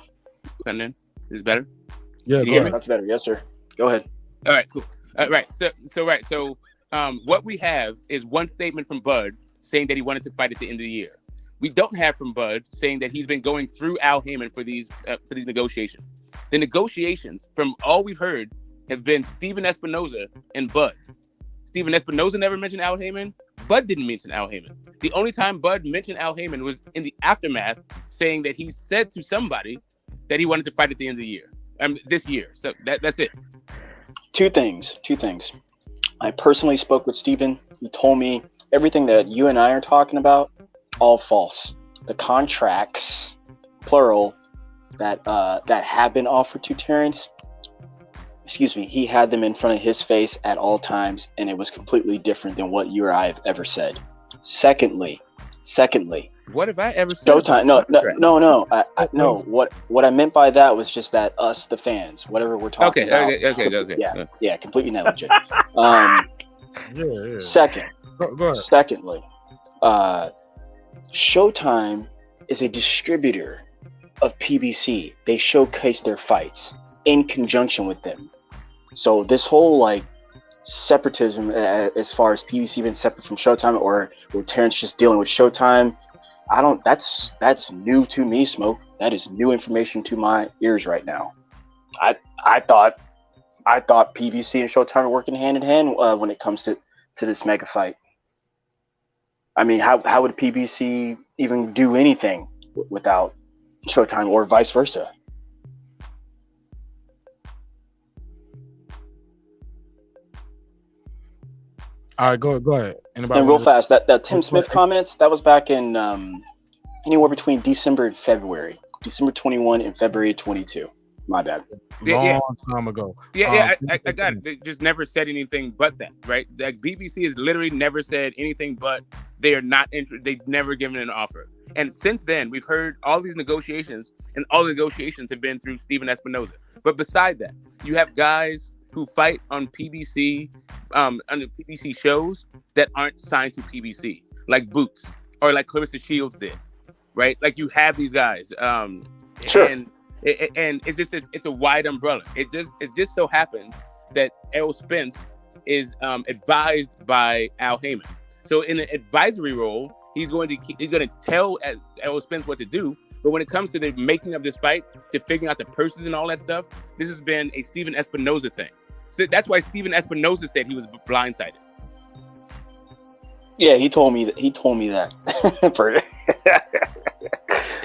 And then is it better? Yeah, go ahead. That's better. Yes, sir. Go ahead. All right, cool. So what we have is one statement from Bud saying that he wanted to fight at the end of the year. We don't have from Bud saying that he's been going through Al Heyman for these negotiations. The negotiations, from all we've heard, have been Steven Espinoza and Bud. Steven Espinoza never mentioned Al Heyman. Bud didn't mention Al Heyman. The only time Bud mentioned Al Heyman was in the aftermath, saying that he said to somebody that he wanted to fight at the end of the year. This year. So that's it. Two things. I personally spoke with Steven. He told me everything that you and I are talking about, all false. The contracts, plural, that have been offered to Terrence, he had them in front of his face at all times, and it was completely different than what you or I have ever said. Secondly, what have I ever said? Showtime. No. What I meant by that was just that us, the fans, whatever we're talking about. Okay. Yeah, completely negligent. Yeah. Second, Go ahead. Secondly, Showtime is a distributor of PBC. They showcase their fights in conjunction with them. So this whole like separatism, as far as PBC being separate from Showtime, or Terrence just dealing with Showtime, that's new to me, Smoke. That is new information to my ears right now. I thought PBC and Showtime are working hand in hand when it comes to this mega fight. I mean, how would PBC even do anything without Showtime, or vice versa? All right, go ahead. Anybody And real fast, that Tim Smith comments, that was back in anywhere between December and February. December 21 and February 22. My bad. Long time ago. I got it. They just never said anything but that, right? Like BBC has literally never said anything but they are not interested. They've never given an offer. And since then, we've heard all these negotiations, and all the negotiations have been through Steven Espinoza. But beside that, you have guys who fight on PBC, under PBC shows that aren't signed to PBC, like Boots or like Clarissa Shields did, right? Like you have these guys, Sure. and it's just it's a wide umbrella. It just so happens that Errol Spence is advised by Al Heyman. So in an advisory role, he's going to tell Errol Spence what to do. But when it comes to the making of this fight, to figuring out the purses and all that stuff, this has been a Steven Espinoza thing. So that's why Steven Espinoza said he was blindsided. Yeah, he told me that.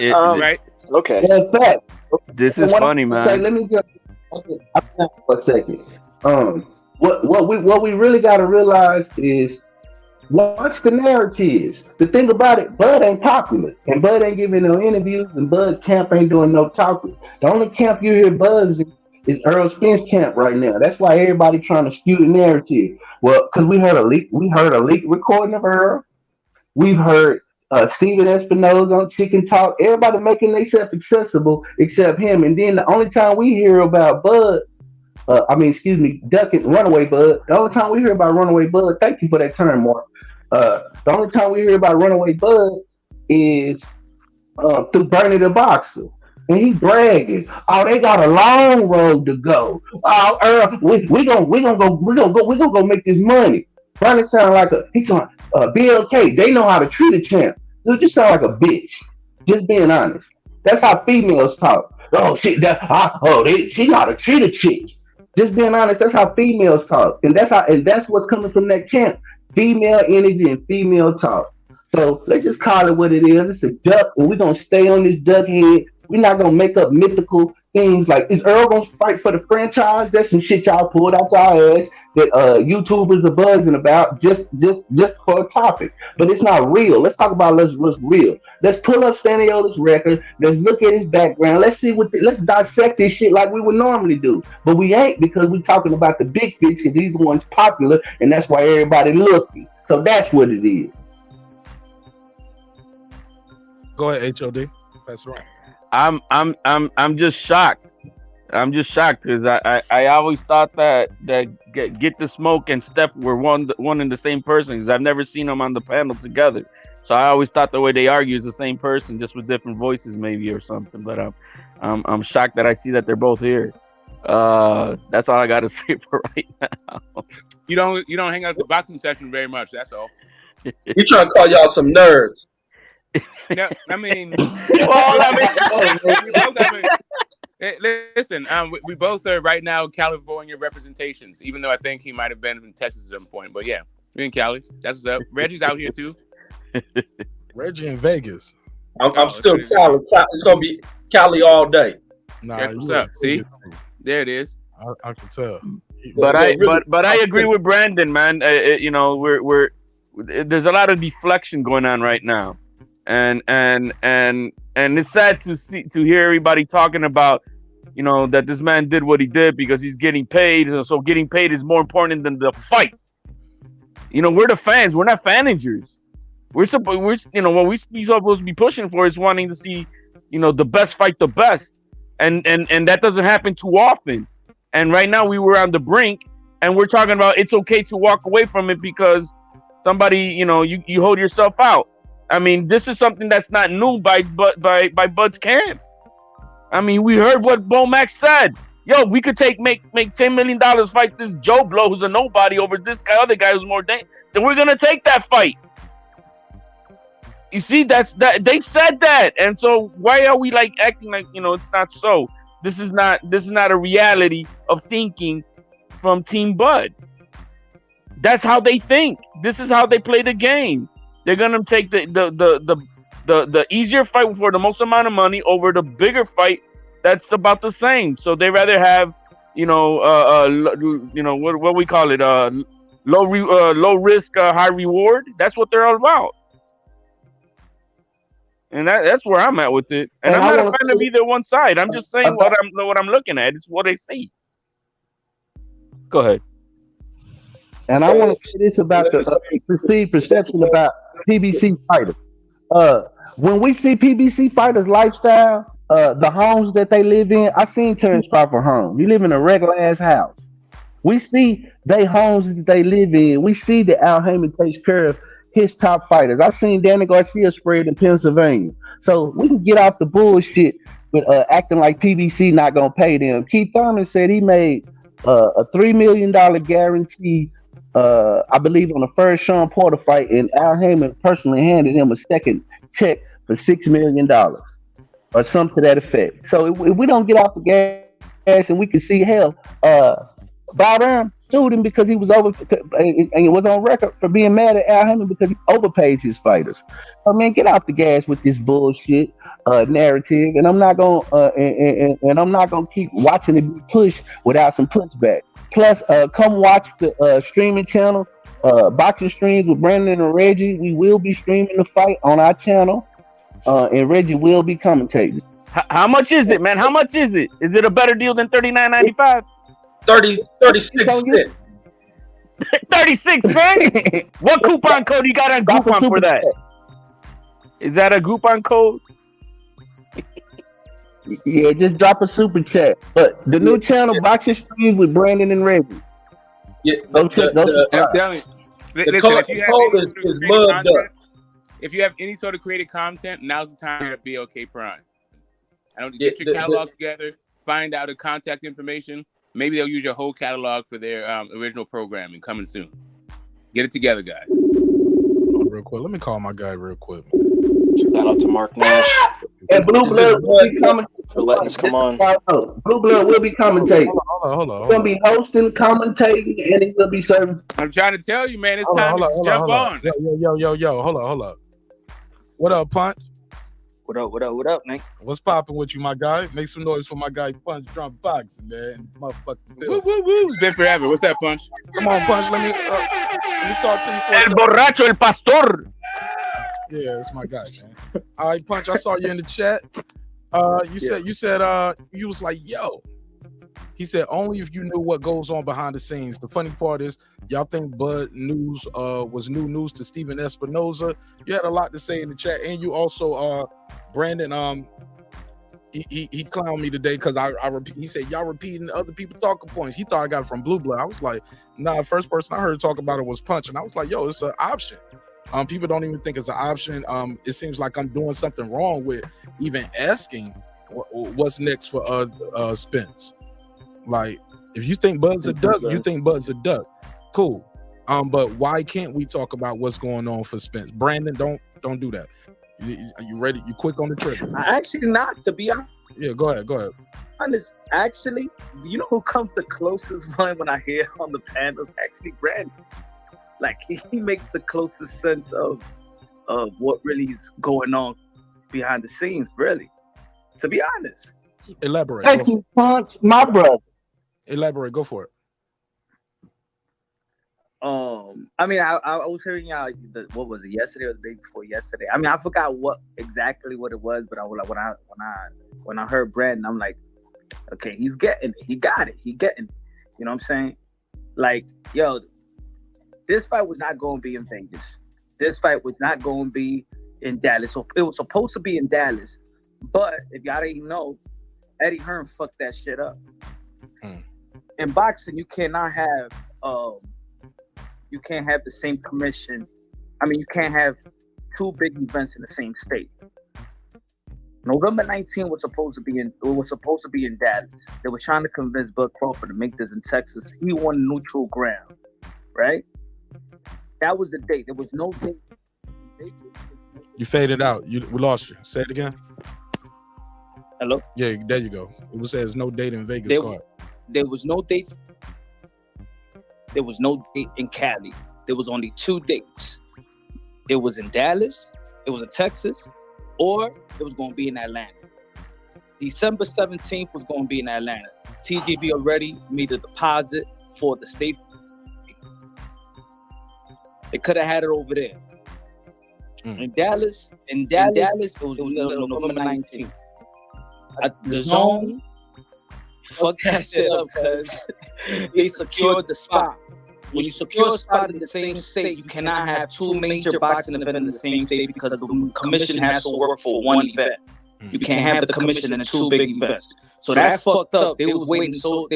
Right? Okay. Yeah, in fact, This is funny, man. Say, let me just for a second. What we really got to realize is, watch the narratives. The thing about it, Bud ain't popular, and Bud ain't giving no interviews, and Bud camp ain't doing no talking. The only camp you hear Buzz is Errol Spence camp right now. That's why everybody trying to skew the narrative. Well, because we heard a leak recording of Earl. We've heard Steven Espinoza on Chicken Talk. Everybody making themselves accessible except him. And then the only time we hear about Bud, Runaway Bud. The only time we hear about Runaway Bud, thank you for that term, Mark. The only time we hear about Runaway Bud is through Bernie the Boxer. And he bragging. Oh, they got a long road to go. Oh, we gonna go make this money. Bernie sound like he's on BLK. They know how to treat a champ. Dude, you sound like a bitch. Just being honest. That's how females talk. Oh shit, she know how to treat a chick. Just being honest, that's how females talk. And that's what's coming from that camp. Female energy and female talk. So let's just call it what it is. It's a duck, and we're gonna stay on this duck head. We're not gonna make up mythical things like, is Earl gonna fight for the franchise? That's some shit y'all pulled out y'all ass that YouTubers are buzzing about just for a topic. But it's not real. Let's talk about what's real. Let's pull up Staniola's record. Let's look at his background. Let's see let's dissect this shit like we would normally do. But we ain't, because we talking about the big fish, because he's the ones popular, and that's why everybody looking. So that's what it is. Go ahead, HOD. That's right. I'm just shocked. I'm just shocked because I always thought that Get the Smoke and Steph were one and the same person, because I've never seen them on the panel together. So I always thought the way they argue is the same person, just with different voices maybe or something. But I'm shocked that I see that they're both here. That's all I got to say for right now. You don't hang out at the boxing session very much. That's all. You trying to call y'all some nerds? No, I mean, listen. We both are right now California representations, even though I think he might have been in Texas at some point. But yeah, we're in Cali. That's what's up. Reggie's out here too. Reggie in Vegas. I'm still Cali. It's gonna be Cali all day. Nah, That's what's you up. See, there it is. I can tell. But I agree with Brandon, man. You know, we're there's a lot of deflection going on right now, and it's sad to hear everybody talking about, you know, that this man did what he did because he's getting paid. So getting paid is more important than the fight. You know, we're the fans. We're not managers. We're you know, what we're supposed to be pushing for is wanting to see, you know, the best fight the best, and that doesn't happen too often. And right now we were on the brink, and we're talking about it's okay to walk away from it because somebody, you know, you hold yourself out. I mean, this is something that's not new by Bud's camp. I mean, we heard what Bomac said. Yo, we could make $10 million, fight this Joe Blow who's a nobody over this guy, other guy who's more dangerous. Then we're gonna take that fight. You see, that they said that, and so why are we like acting like, you know, it's not so? This is not a reality of thinking from Team Bud. That's how they think. This is how they play the game. They're gonna take the easier fight for the most amount of money over the bigger fight that's about the same. So they rather have, you know, what we call it, low risk, high reward. That's what they're all about. And that's where I'm at with it. And I'm not a fan of either one side. I'm just saying what I'm looking at. It's what they see. Go ahead. And I want to say this about the perceived perception about PBC fighters. When we see PBC fighters' lifestyle, the homes that they live in, I seen Terrence Crawford home. You live in a regular ass house. We see they homes that they live in. We see that Al Heyman takes care of his top fighters. I seen Danny Garcia spread in Pennsylvania. So we can get off the bullshit with acting like PBC not gonna pay them. Keith Thurman said he made a $3 million guarantee, I believe, on the first Sean Porter fight, and Al Heyman personally handed him a second check for $6 million or something to that effect. So if we don't get off the gas, and we can see, hell, Bob Arum sued him because he was and it was on record for being mad at Al Heyman because he overpays his fighters. I mean, get off the gas with this bullshit narrative, and I'm not gonna and I'm not gonna keep watching it be pushed without some pushback. Plus, come watch the streaming channel, Boxing Streams with Brandon and Reggie. We will be streaming the fight on our channel, and Reggie will be commentating. How much is it, man? How much is it? Is it a better deal than $39.95? 36 cents. 36 cents? What coupon code you got on Groupon for that? Is that a Groupon code? Yeah, just drop a super chat. But the new channel, Boxing Streams with Brandon and Reggie. Yeah, I'm telling you. Listen, if you have any sort of creative content, now's the time to be okay Prime. I don't get your catalog together, find out the contact information. Maybe they'll use your whole catalog for their original programming coming soon. Get it together, guys. Real quick, let me call my guy real quick. Shout out to Mark Nash. And Blue Blood will be commentating. For letting us come on. Blue Blood will be commentating. Hold on. He's gonna be hosting, commentating, and he's gonna be serving. I'm trying to tell you, man, it's time to jump on. Yo, hold up. What up, Punch? What up, man? What's popping with you, my guy? Make some noise for my guy Punch Drunk Boxing, man. Motherfucker. Woo. It's been forever. What's that, Punch? Come on, Punch. Let me talk to you for a El second. borracho, el pastor. Yeah, that's my guy, man. All right, Punch. I saw you in the chat. You said you was like, yo. He said only if you knew what goes on behind the scenes. The funny part is, y'all think Bud news was new news to Steven Espinoza. You had a lot to say in the chat, and you also Brandon he clowned me today because I repeat. He said y'all repeating other people's talking points. He thought I got it from Blue Blood. I was like, nah. First person I heard talk about it was Punch, and I was like, yo, it's an option. People don't even think it's an option. It seems like I'm doing something wrong with even asking what's next for Spence. Like, if you think Bud's a duck, you think Bud's a duck. Cool. But why can't we talk about what's going on for Spence? Brandon, don't do that. Are you ready? You quick on the trigger? Actually, not to be honest. Yeah, go ahead. Honest, actually, you know who comes the closest one when I hear on the panels? Actually, Brandon. Like, he makes the closest sense of what really is going on behind the scenes. Really, to be honest. Elaborate. Thank you, Punch, my brother. Elaborate. Go for it. I mean, I was hearing y'all. What was it, yesterday or the day before yesterday? I mean, I forgot what it was, but I was like, when I heard Brandon, I'm like, okay, he's getting it. He got it. He getting it. You know what I'm saying? Like, yo, this fight was not going to be in Vegas. This fight was not going to be in Dallas. So it was supposed to be in Dallas, but if y'all didn't know, Eddie Hearn fucked that shit up. In boxing, you cannot have the same commission. I mean, you can't have two big events in the same state. November 19th was supposed to be in Dallas. They were trying to convince Bud Crawford to make this in Texas. He won neutral ground, right? That was the date. There was no date. You faded out. We lost you. Say it again. Hello? Yeah, there you go. It was says no date in Vegas. There was no dates. There was no date in Cali. There was only two dates. It was in Dallas, it was in Texas, or it was going to be in Atlanta. December 17th was going to be in Atlanta. TGB already made a deposit for the state. They could have had it over there. In Dallas, it was November 19th. The zone fucked that shit up because they secured the spot. When you secure a spot in the same state, you cannot have two major boxing events in the same state because the commission has to work for one event. You can't have the commission in two big events. So that fucked up. They was waiting so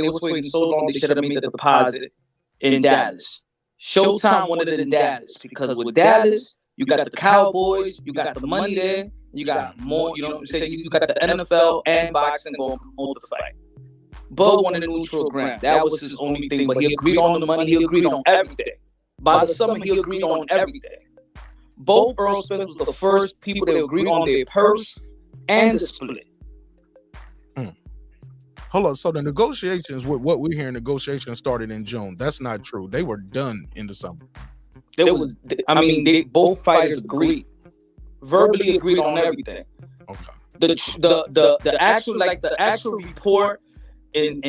long. They should have made the deposit in Dallas. Showtime wanted it in Dallas because with Dallas, you got the Cowboys, you got the money there, you got more. You know what I'm saying? You got the NFL and boxing going to promote the fight. Bud wanted a neutral ground. That was his only thing. But he agreed on the money. He agreed on everything. By the summer, he agreed on everything. Both Errol Spence was the first people that agreed on their purse and the split. Hold on. So the negotiations, what we're hearing, negotiations started in June. That's not true. They were done in the summer. Both fighters agreed, verbally agreed on everything. Okay. The actual report in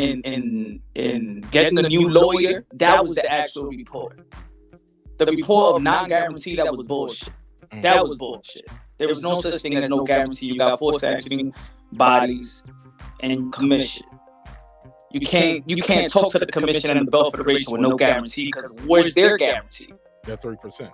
getting a new lawyer, that was the actual report. The report of non-guarantee, that was bullshit. That was bullshit. There was no such thing as no guarantee. You got 4 sanctioning bodies and commission. You can't talk to the commission and the Belt Federation with no guarantee because where's their guarantee? They're 3%.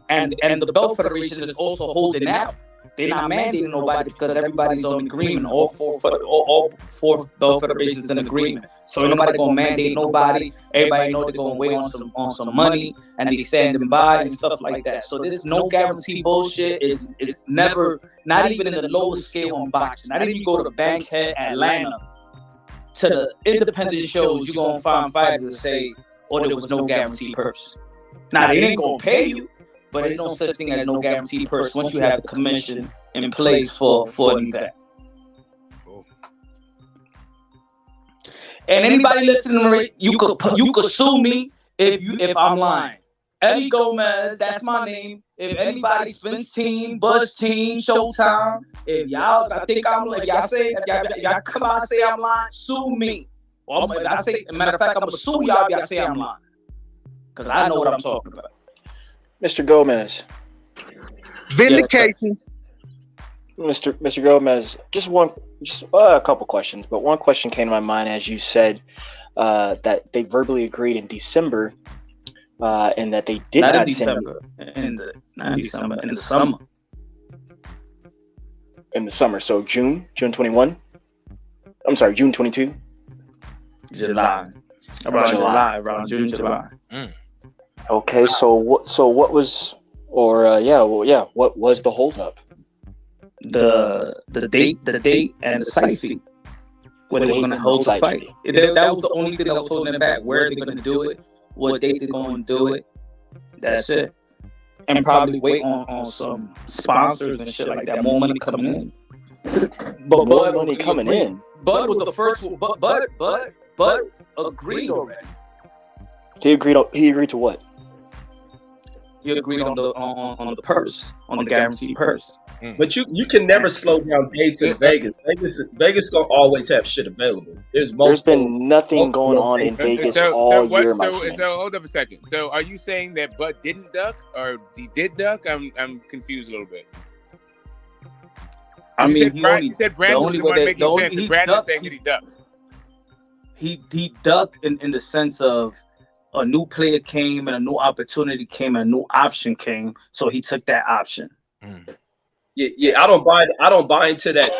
And the Belt Federation is also holding out. They're not mandating nobody because everybody's on agreement. All four Belt Federations in agreement. So ain't nobody gonna mandate nobody. Everybody know they're gonna wait on some money and they standing by and stuff like that. So this no guarantee bullshit is never, not even in the lowest scale on boxing. Not even you go to Bankhead, Atlanta, to the independent shows, you're gonna find fighters that say, "Oh, there was no guarantee purse." Now they ain't gonna pay you. But there's no such thing as no guarantee purse once you have the commission in place for an event. And anybody listening, you could sue me if I'm lying. Eddie Gomez, that's my name. If anybody, Spence team, Buzz team, Showtime, if y'all come out and say I'm lying, sue me. Or matter of fact, I'm gonna sue y'all if y'all say I'm lying, because I know what I'm talking about. Mr. Gomez. Vindication. Mr. Gomez, just a couple questions, but one question came to my mind as you said that they verbally agreed in December and that they did not in December. In the summer. In the summer, so June 21? I'm sorry, June 22? July. Around June, July. Okay, so what was, what was the holdup? The date, and the site fee. Where they were going to hold the fight. That was the only thing that was holding them back. Where they're going to do it, what date they're going to do it. That's it. And probably wait on some sponsors and shit like that. More money coming in. But more money coming in. Bud was the first one. Bud agreed already. He agreed to what? He agreed on the purse, on the guaranteed purse. But you can never slow down dates in Vegas. Vegas gonna always have shit available. There's been nothing going on in Vegas all year, my friend. So hold up a second. So are you saying that Bud didn't duck, or he did duck? I'm confused a little bit. I mean, you said Brandon was the one making sense, and Brandon saying that he ducked. He ducked in the sense of a new player came and a new opportunity came and a new option came, so he took that option. Yeah. I don't buy into that.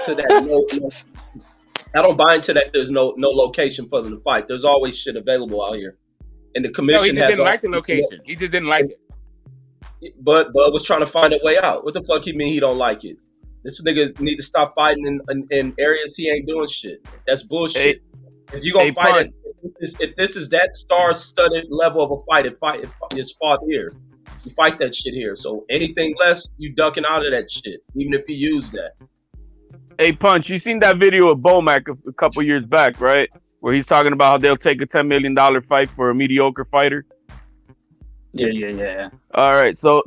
I don't buy into that. There's no location for them to fight. There's always shit available out here, and the commission. No, he just didn't like the location. He just didn't like it. But Bud was trying to find a way out. What the fuck he mean he don't like it? This nigga need to stop fighting in areas he ain't doing shit. That's bullshit. If you gonna fight it, if this is that star-studded level of a fight, it's fought here. You fight that shit here. So anything less, you ducking out of that shit, even if you use that. Hey, Punch, you seen that video of Bomac a couple years back, right? Where he's talking about how they'll take a $10 million fight for a mediocre fighter. Yeah. All right, so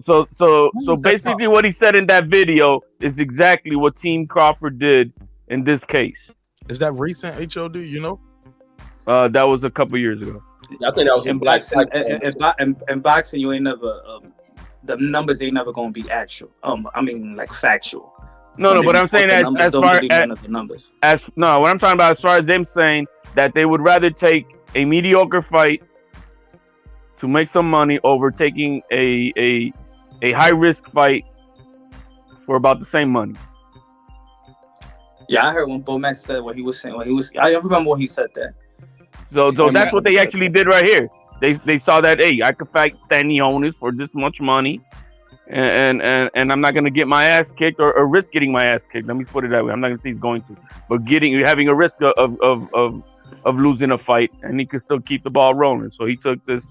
basically what he said in that video is exactly what Team Crawford did in this case. Is that recent, HOD? You know? That was a couple years ago. I think that was in boxing. In boxing, you ain't never the numbers ain't never gonna be actual. I mean, like factual. No, but I'm saying as far as the numbers. What I'm talking about as far as them saying that they would rather take a mediocre fight to make some money over taking a high risk fight for about the same money. Yeah, I heard when Bomac said what he was saying. I remember when he said that. So that's what they actually did right here. They saw that, hey, I could fight Stanionis for this much money, and I'm not gonna get my ass kicked or risk getting my ass kicked. Let me put it that way. I'm not gonna say he's going to, but having a risk of losing a fight, and he could still keep the ball rolling. So he took this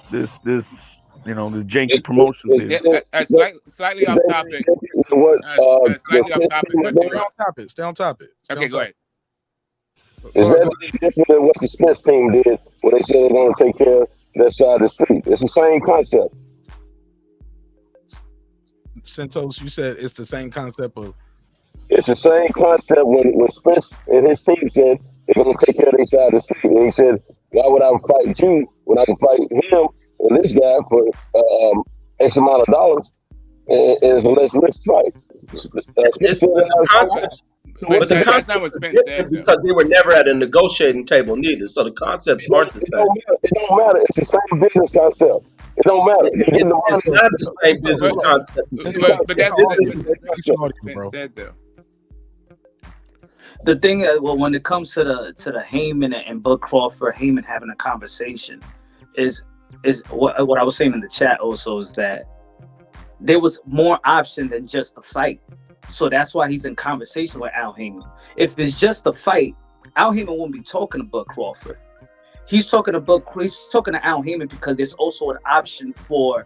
janky promotion. Slightly off topic. Stay on topic. Okay, go ahead. Is that different than what the Spence team did when they said they're going to take care of their side of the street? It's the same concept. Santos, you said it's the same concept of. It's the same concept when Spence and his team said they're going to take care of their side of the street. And he said, why would I fight you when I can fight him and this guy for X amount of dollars and it's a less risk fight? But the concept not what Spence said, because they were never at a negotiating table neither. So the concepts aren't the same. It don't matter. It's the same business concept. It don't matter. It's not the same business concept. But that's what Spence said, though. The thing is, well, when it comes to the Heyman and Bud Crawford, Heyman having a conversation, is what I was saying in the chat also is that there was more option than just the fight. So that's why he's in conversation with Al Heyman. If it's just a fight, Al Heyman won't be talking to Bud Crawford. He's talking to Al Heyman because there's also an option for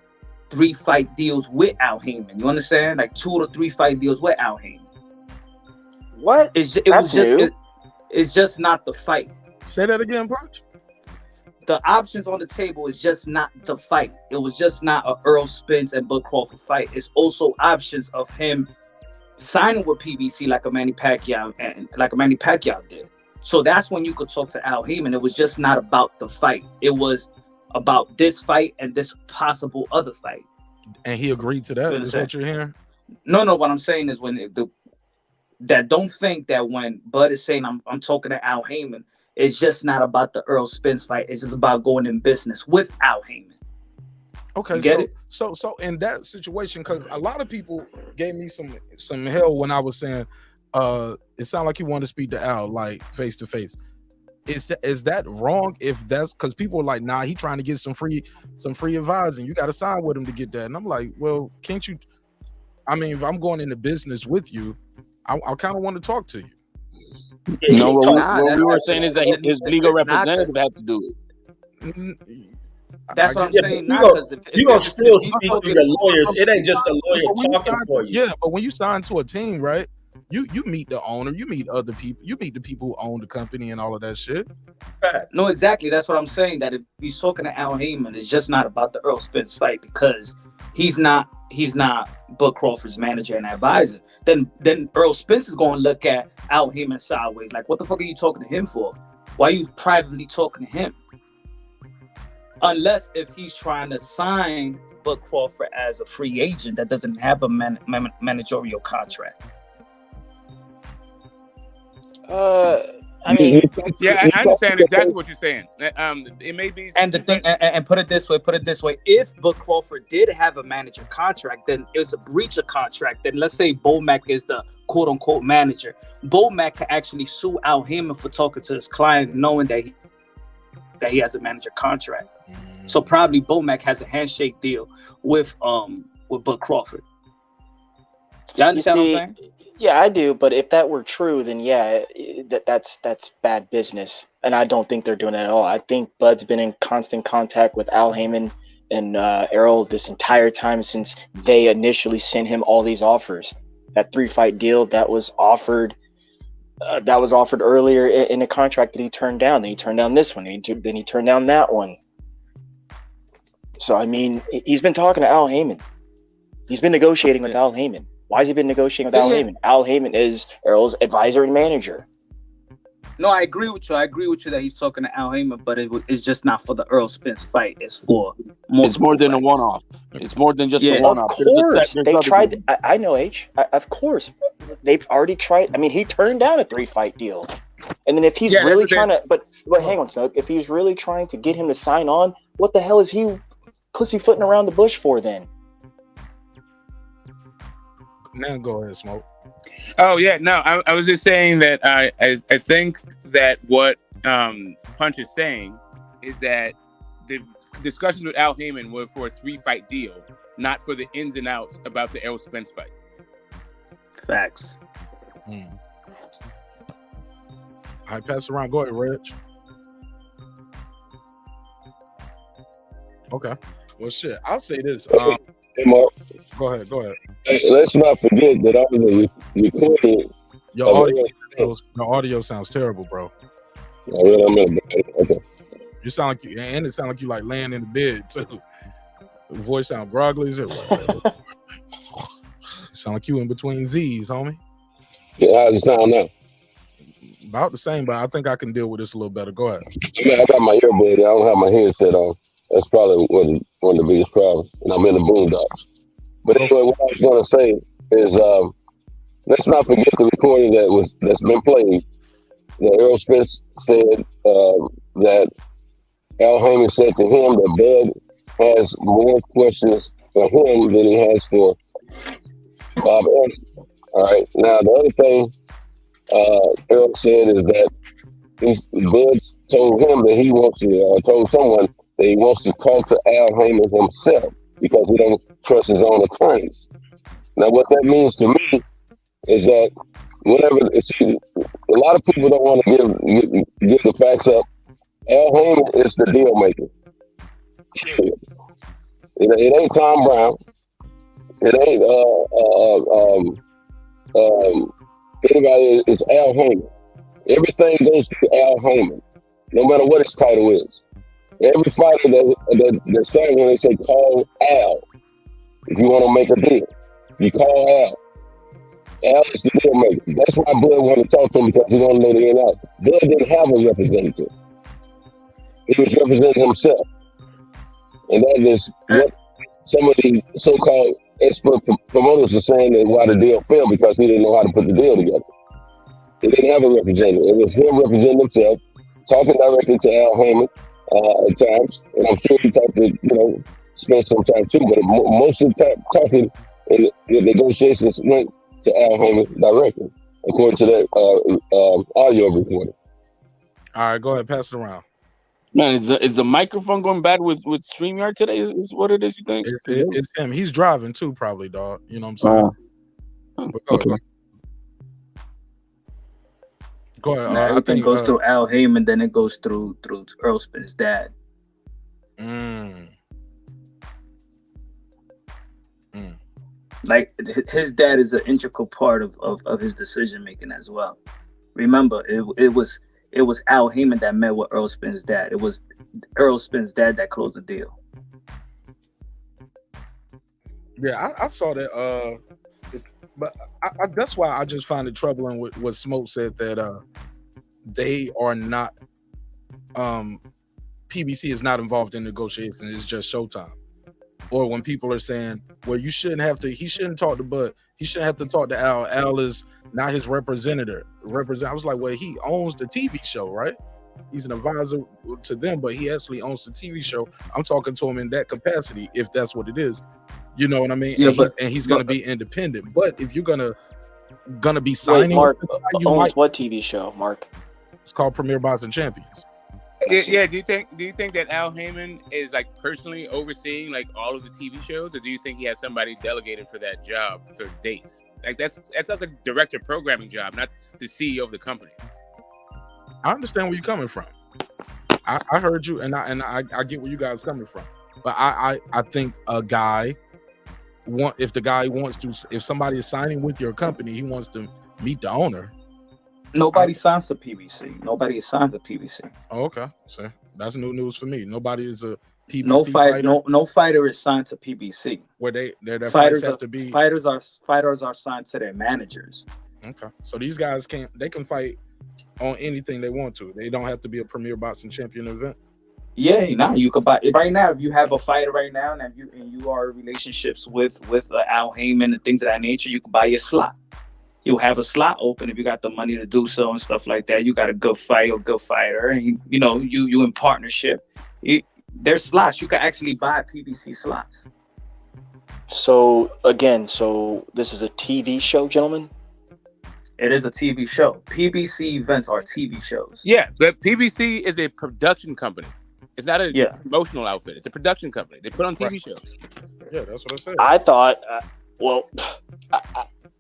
3 fight deals with Al Heyman. You understand? Like 2 to 3 fight deals with Al Heyman. What? It's just not the fight. Say that again, bro. The options on the table is just not the fight. It was just not a Errol Spence and Bud Crawford fight. It's also options of him signing with PBC like a Manny Pacquiao did. So that's when you could talk to Al Heyman. It was just not about the fight. It was about this fight and this possible other fight. And he agreed to that. Is what you're hearing? No. What I'm saying is don't think that when Bud is saying I'm talking to Al Heyman, it's just not about the Errol Spence fight. It's just about going in business with Al Heyman. Okay, so in that situation, because a lot of people gave me some hell when I was saying it sounded like you want to speak to Al like face to face. Is that wrong? If that's because people are like, nah, he trying to get some free advising. You got to sign with him to get that. And I'm like, well, can't you? I mean, if I'm going into business with you, I kind of want to talk to you. No, what we were saying is that his legal representative had to do it. That's what I'm saying. You're going to still speak to your lawyers. It ain't just a lawyer talking for you. Yeah, but when you sign to a team, right, you meet the owner, you meet other people, you meet the people who own the company and all of that shit. No, exactly. That's what I'm saying. That if he's talking to Al Heyman, it's just not about the Errol Spence fight because he's not Bud Crawford's manager and advisor, then Errol Spence is going to look at Al Heyman sideways. Like, what the fuck are you talking to him for? Why are you privately talking to him? Unless if he's trying to sign Bud Crawford as a free agent that doesn't have a managerial contract. I mean, yeah, I understand exactly what you're saying. It may be, and the thing, and put it this way, if Bud Crawford did have a manager contract, then it was a breach of contract. Then let's say Bomac is the quote unquote manager. Bomac could actually sue Al Heyman for talking to his client, knowing that he has a manager contract. So probably Bomac has a handshake deal with Bud Crawford. You understand what I'm saying? Yeah, I do. But if that were true, then yeah, that's bad business, and I don't think they're doing that at all. I think Bud's been in constant contact with Al Heyman and Errol this entire time since they initially sent him all these offers. That 3-fight deal that was offered earlier in a contract that he turned down. Then he turned down this one. Then he turned down that one. So I mean, he's been talking to Al Heyman. He's been negotiating with Al Heyman. Why has he been negotiating with Al Heyman? Al Heyman is Errol's advisor and manager. No, I agree with you. That he's talking to Al Heyman, but it's just not for the Errol Spence fight. It's for It's more than a one-off. It's more than just a one-off. Of course, they tried. I know, of course, they've already tried. I mean, he turned down a 3-fight deal, and then if he's really trying to, but hang on, Smoke. If he's really trying to get him to sign on, what the hell is he pussyfooting around the bush for then? Now go ahead, Smoke. Oh yeah, no, I was just saying that I think that what Punch is saying is that the discussions with Al Heyman were for a 3-fight deal, not for the ins and outs about the Errol Spence fight. Facts. All right, pass it around. Go ahead, Reg. Okay. Well, shit. I'll say this. Hey, Mark. Go ahead. Hey, let's not forget that I was recording. Your audio sounds terrible, bro. Okay. You sound like you, and it sounds like you like laying in the bed too. The voice sound groggly as it. Sound like you in between Z's, homie. Yeah, how's it sound now? About the same, but I think I can deal with this a little better. Go ahead. I got my earbud. I don't have my headset on. That's probably one of the biggest problems. And I'm in the boondocks. But anyway, what I was going to say is, let's not forget the recording that's been played. That Errol Spence said that Al Heyman said to him that Bud has more questions for him than he has for Bob Anderson. All right. Now the other thing Errol said is that Bud told him that he wants to, told someone that he wants to talk to Al Heyman himself because he don't trust his own attorneys. Now, what that means to me is that a lot of people don't want to give the facts up. Al Heyman is the deal maker. It ain't Tom Brown. It ain't anybody. It's Al Heyman. Everything goes through Al Heyman, no matter what his title is. Every fighter that say when they say call Al, if you want to make a deal, you call Al. Al is the deal maker. That's why Bud wanted to talk to him because he wanted to know the in and out. Bud didn't have a representative. He was representing himself. And that is what some of the so-called expert promoters are saying that why the deal failed because he didn't know how to put the deal together. He didn't have a representative. It was him representing himself, talking directly to Al Heyman at times. And I'm sure he talked to, Spence sometimes too, but most of the time talking in the negotiations went to Al Heyman directly, according to that audio recording. All right, go ahead, pass it around. Man, is the microphone going bad with StreamYard today? Is what it is, you think? It's him. He's driving too, probably, dog. You know what I'm saying? Okay. Go ahead. Everything goes through Al Heyman, then it goes through Errol Spence's dad. Like his dad is an integral part of his decision making as well. Remember, it was Al Heyman that met with Errol Spence's dad. It was Errol Spence's dad that closed the deal. Yeah, I saw that. But that's why I just find it troubling with what Smoke said that they are not. PBC is not involved in negotiations. It's just Showtime. Or when people are saying, "Well, he shouldn't talk to Bud. He shouldn't have to talk to Al. Al is not his representative." I was like, "Well, he owns the TV show, right? He's an advisor to them, but he actually owns the TV show. I'm talking to him in that capacity, if that's what it is. You know what I mean? Yeah, and he's going to be independent. But if you're gonna be Wait, signing, Mark you owns might. what TV show, Mark? It's called Premier Boxing Champions. Yeah. Do you think that Al Heyman is like personally overseeing like all of the TV shows, or do you think he has somebody delegated for that job for dates? Like that sounds like a director of programming job, not the CEO of the company. I understand where you're coming from. I heard you, and I get where you guys coming from. But I think a guy if somebody is signing with your company, he wants to meet the owner. Nobody signs to PBC. Nobody is signed to PBC. Oh, okay. So that's new news for me. Nobody is a PBC fighter. No fighter is signed to PBC. Where their Fighters fights have to be. Fighters are signed to their managers. Okay. So these guys can fight on anything they want to. They don't have to be a Premier Boxing Champion event. Yeah, now you could buy right now. If you have a fighter right now, and you are in relationships with Al Heyman and things of that nature, you can buy your slot. You'll have a slot open if you got the money to do so and stuff like that. You got a good fight or good fighter, and you in partnership. There's slots. You can actually buy PBC slots. So this is a TV show, gentlemen? It is a TV show. PBC events are TV shows. Yeah, but PBC is a production company. It's not a promotional outfit. It's a production company. They put on TV shows. Yeah, that's what I said. I thought,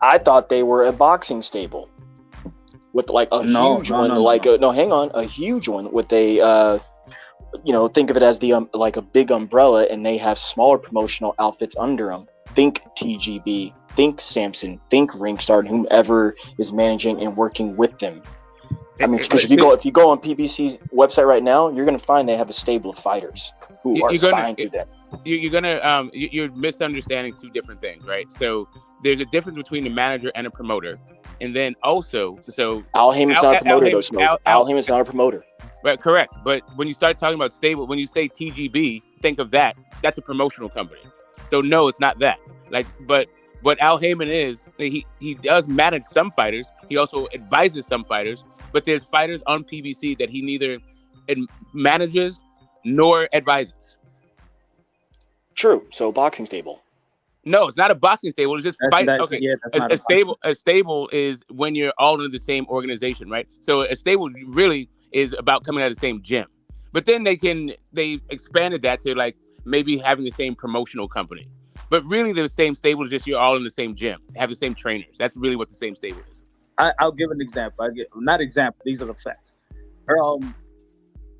I thought they were a boxing stable with like a huge one. Hang on, a huge one with a, think of it as the like a big umbrella, and they have smaller promotional outfits under them. Think TGB, think Samson, think Ringstar, and whomever is managing and working with them. I mean, because if you go on PBC's website right now, you're going to find they have a stable of fighters who are signed to them. You're misunderstanding two different things, right? So there's a difference between a manager and a promoter, and then also, Al Heyman's not a promoter, though, Smoke. Al Heyman's not a promoter. Right, correct. But when you start talking about stable, when you say TGB, think of that. That's a promotional company. So no, it's not that. But what Al Heyman is, he does manage some fighters. He also advises some fighters. But there's fighters on PBC that he neither manages nor advises. True. So boxing stable. No, it's not a boxing stable. It's just fight. Okay. Yeah, A stable is when you're all in the same organization, right? So a stable really is about coming out of the same gym. But then they expanded that to like maybe having the same promotional company. But really the same stable is just you're all in the same gym, have the same trainers. That's really what the same stable is. I'll give an example. These are the facts. Al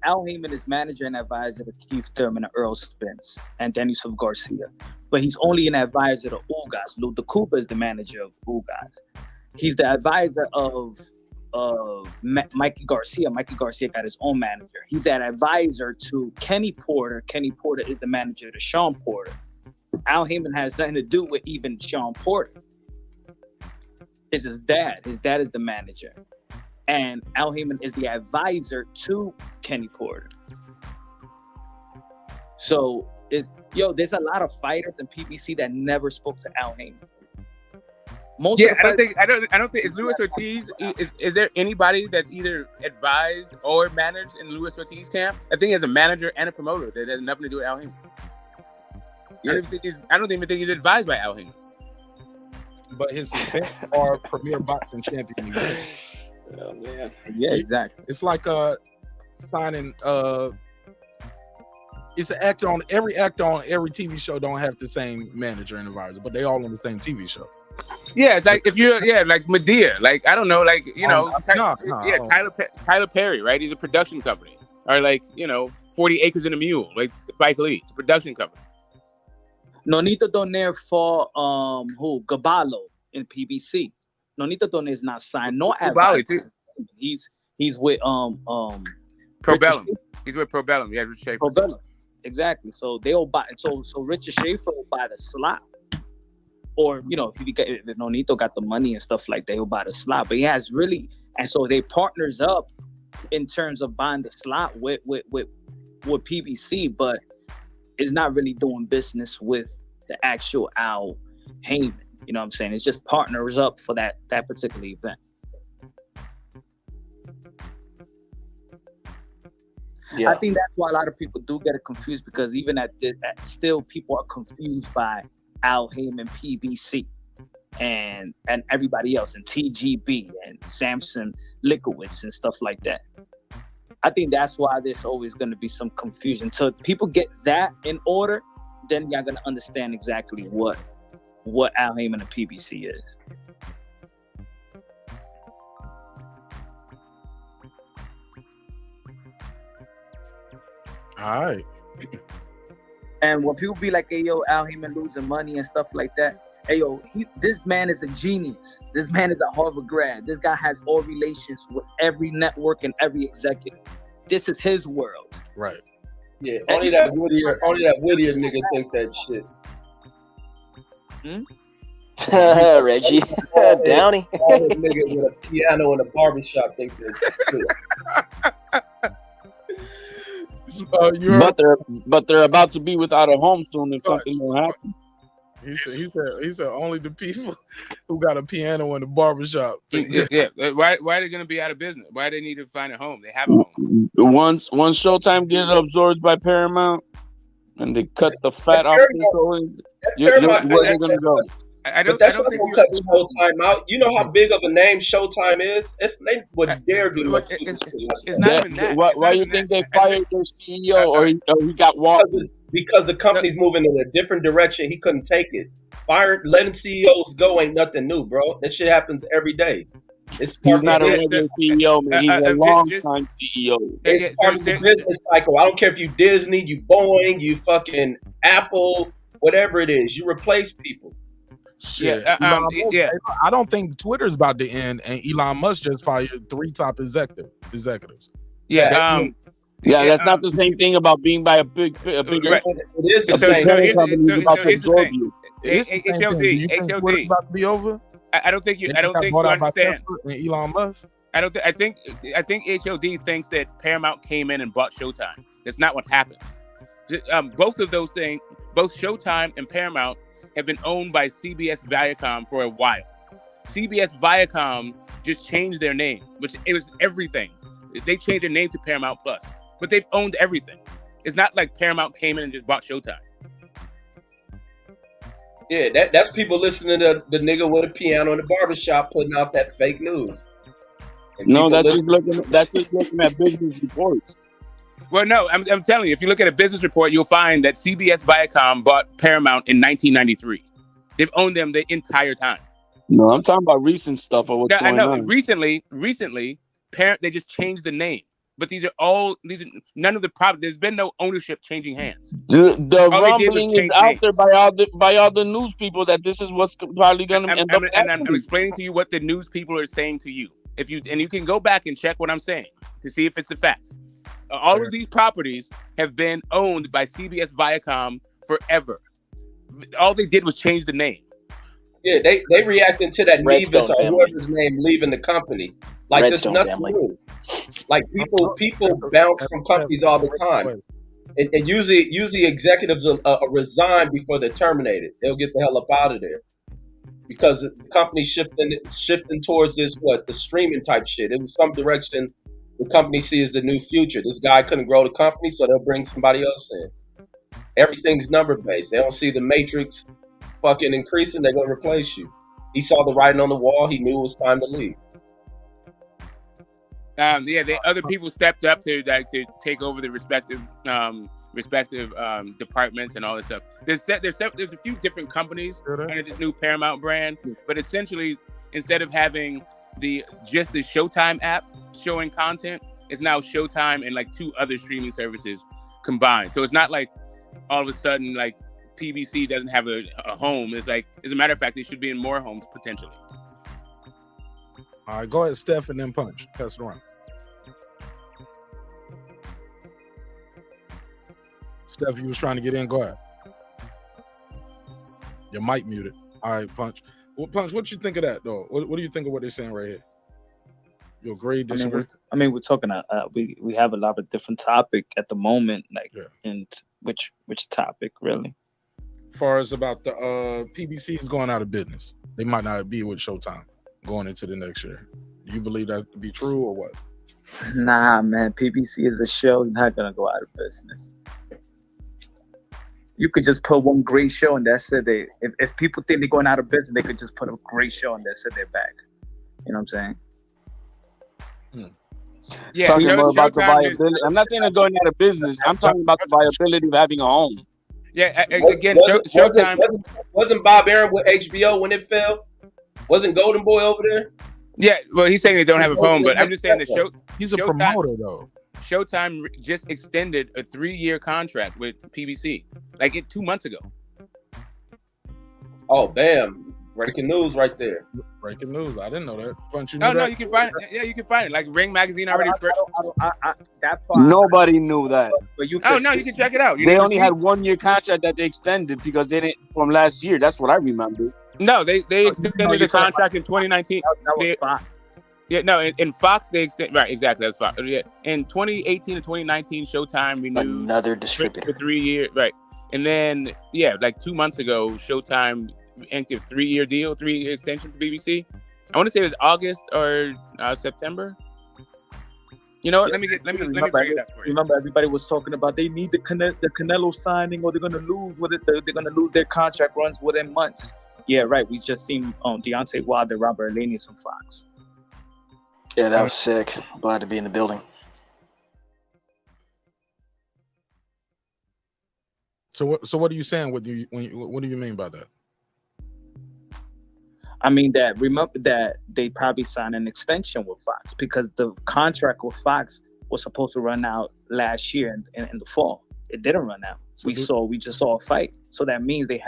Heyman is manager and advisor to Keith Thurman and Errol Spence and Dennis Garcia. But he's only an advisor to Ugas. Lou DeCoupa is the manager of Ugas. He's the advisor of Mikey Garcia. Mikey Garcia got his own manager. He's an advisor to Kenny Porter. Kenny Porter is the manager to Sean Porter. Al Heyman has nothing to do with even Sean Porter. It's his dad. His dad is the manager. And Al Heyman is the advisor to Kenny Porter. So there's a lot of fighters in PBC that never spoke to Al Heyman. I don't think is Luis Ortiz. Is there anybody that's either advised or managed in Luis Ortiz camp? I think he has a manager and a promoter that has nothing to do with Al Heyman. Yeah. I don't even think he's advised by Al Heyman. But his events are Premier Boxing Champion events. Oh man. Yeah, exactly. It's like signing. It's an actor on every TV show don't have the same manager and advisor, but they all on the same TV show. Yeah, it's like if you're like Medea, like I don't know, like Tyler Perry, right? He's a production company, or like 40 Acres and a Mule, like Spike Lee, it's a production company. Nonito Donaire for Gaballo in PBC. Nonito Donaire is not signed. No advisor. Too. He's with Probellum. He's with Probellum. Yeah, Richard Schaefer. Probellum. Exactly. So they'll buy. So Richard Schaefer will buy the slot. Or, you know, if Nonito got the money and stuff like that, he'll buy the slot. But he has really, and so they partners up in terms of buying the slot with PBC, but is not really doing business with the actual Al Heyman. You know what I'm saying? It's just partners up for that particular event. Yeah. I think that's why a lot of people do get it confused, because even still people are confused by Al Heyman, PBC, and everybody else, and TGB and Samson Lickowitz and stuff like that. I think that's why there's always going to be some confusion. Until people get that in order, then you're going to understand exactly what Al Heyman and PBC is. All right. And when people be like, hey, yo, Al Heyman losing money and stuff like that, hey, yo, this man is a genius. This man is a Harvard grad. This guy has all relations with every network and every executive. This is his world. Right. Yeah, only that Whittier nigga think that shit. Reggie Downey. All the niggas with a piano in a barbershop think that shit. But they're about to be without a home soon if something will happen. He said only the people who got a piano in the barbershop. Yeah. Why are they going to be out of business? Why do they need to find a home? They have a home. Once Showtime get absorbed by Paramount and they cut the fat off the show, where are they going to go? I don't think you cut Showtime out. You know how big of a name Showtime is? They would dare do it. It's not even that. Why you think they fired their CEO or he got walked? Because the company's moving in a different direction. He couldn't take it. Letting CEOs go ain't nothing new, bro. That shit happens every day. He's not a regular CEO, man. He's a long-time CEO. It's part of the business cycle. I don't care if you Disney, you Boeing, you fucking Apple, whatever it is. You replace people. Shit. I don't think Twitter's about to end, and Elon Musk just fired 3 top executives. That's not the same thing about being by a big. It is the same company about to absorb you. HLD about to be over. I don't think you understand. And Elon Musk. I think HLD thinks that Paramount came in and bought Showtime. That's not what happened. Both of those things, both Showtime and Paramount, have been owned by CBS Viacom for a while. CBS Viacom just changed their name, which it was everything. They changed their name to Paramount Plus, but they've owned everything. It's not like Paramount came in and just bought Showtime. Yeah, that's people listening to the nigga with a piano in the barbershop putting out that fake news. No, that's just looking at business reports. Well, no, I'm telling you, if you look at a business report, you'll find that CBS Viacom bought Paramount in 1993. They've owned them the entire time. No, I'm talking about recent stuff or what's going on. Recently, they just changed the name. But these are none of the problems. There's been no ownership changing hands. The rumbling is out there by all the news people that this is what's probably going to end up happening. And I'm explaining to you what the news people are saying to you. You can go back and check what I'm saying to see if it's the facts. All of these properties have been owned by CBS Viacom forever. All they did was change the name. Yeah, they reacting to that Nevis or whoever's name leaving the company. Like there's nothing new. Like people bounce from companies all the time. And usually executives will resign before they're terminated. They'll get the hell up out of there. Because the company's shifting towards this, the streaming type shit. It was some direction the company sees the new future. This guy couldn't grow the company, so they'll bring somebody else in. Everything's number based. They don't see the matrix fucking increasing, they're gonna replace you. He saw the writing on the wall, he knew it was time to leave. Other people stepped up to take over the respective departments and all this stuff. There's a few different companies under this new Paramount brand, but essentially instead of having just the Showtime app showing content, it's now Showtime and like 2 other streaming services combined. So it's not like all of a sudden like PBC doesn't have a home. It's like, as a matter of fact, they should be in more homes potentially. All right, go ahead, Steph, and then Punch. Pass it around. Steph, you was trying to get in. Go ahead. Your mic muted. All right, Punch. Well, Punch, what you think of that though? What do you think of what they're saying right here? You agree? Disagree? We're talking. We have a lot of different topic at the moment. Like, and which topic really? As far as about the PBC is going out of business, they might not be with Showtime going into the next year. Do you believe that to be true or what? Nah, man. PBC is a show. Not gonna go out of business. You could just put one great show and that's it. If people think they're going out of business, they could just put a great show and that's it. They're back. You know what I'm saying? Yeah, Talking more about the Showtime viability. I'm not saying they're going out of business. I'm talking about the viability of having a home. Yeah, again, Showtime wasn't Bob Aaron with HBO when it fell? Wasn't Golden Boy over there? Yeah, well, he's saying they don't have a phone, but I'm just saying he's a promoter though. Showtime just extended a 3-year contract with PBC, like 2 months ago. Oh, bam! Breaking news right there. Breaking news. I didn't know that. Punch, you knew No, that? you can find it. Yeah, you can find it. Like Ring Magazine already. That part. Nobody knew that. But you can check it out. They only had 1 year contract that they extended because they didn't from last year. That's what I remember. No, they extended the contract in 2019. That was Fox. Yeah, no, in Fox they extended, right, exactly, that's Fox. Yeah, in 2018 and 2019, Showtime renewed another distributor for 3 years, right? And then like 2 months ago, Showtime entered a 3-year deal, 3-year extension for BBC. I want to say it was August or September. You know what? Let me bring it up for you. Remember, everybody was talking about they need the Canelo signing, or they're gonna lose they're gonna lose their contract runs within months. Yeah, right. We just seen Deontay Wilder, Robert Elenius on Fox. Yeah, that was sick. Glad to be in the building. So what are you saying? What do you mean by that? I mean remember that they probably signed an extension with Fox because the contract with Fox was supposed to run out last year in the fall. It didn't run out. We just saw a fight. So that means they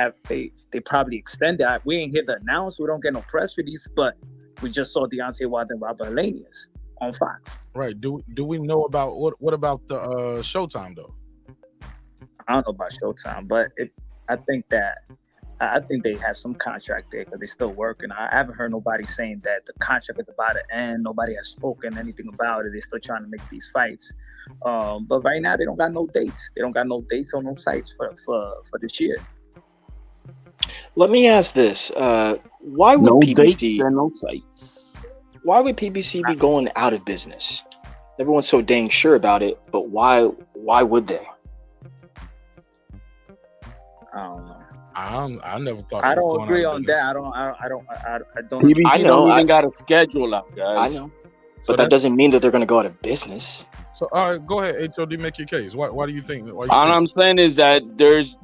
probably extended. We ain't hear the announce. We don't get no press release, but we just saw Deontay Wilder and Robert Elenius on Fox. Right. Do we know about what about the Showtime though? I don't know about Showtime, but I think they have some contract there because they're still working. I haven't heard nobody saying that the contract is about to end. Nobody has spoken anything about it. They're still trying to make these fights. But right now they don't got no dates. They don't got no dates on no sites for this year. Let me ask this: why would no PBC dates and no sites? Why would PBC be going out of business? Everyone's so dang sure about it, but why would they? I don't know. I never thought. I don't agree on that. I don't. PBC don't even got a schedule out, guys. I know, but that doesn't mean that they're going to go out of business. So, all right, go ahead, HOD, make your case. Why do you think? All I'm saying is that there's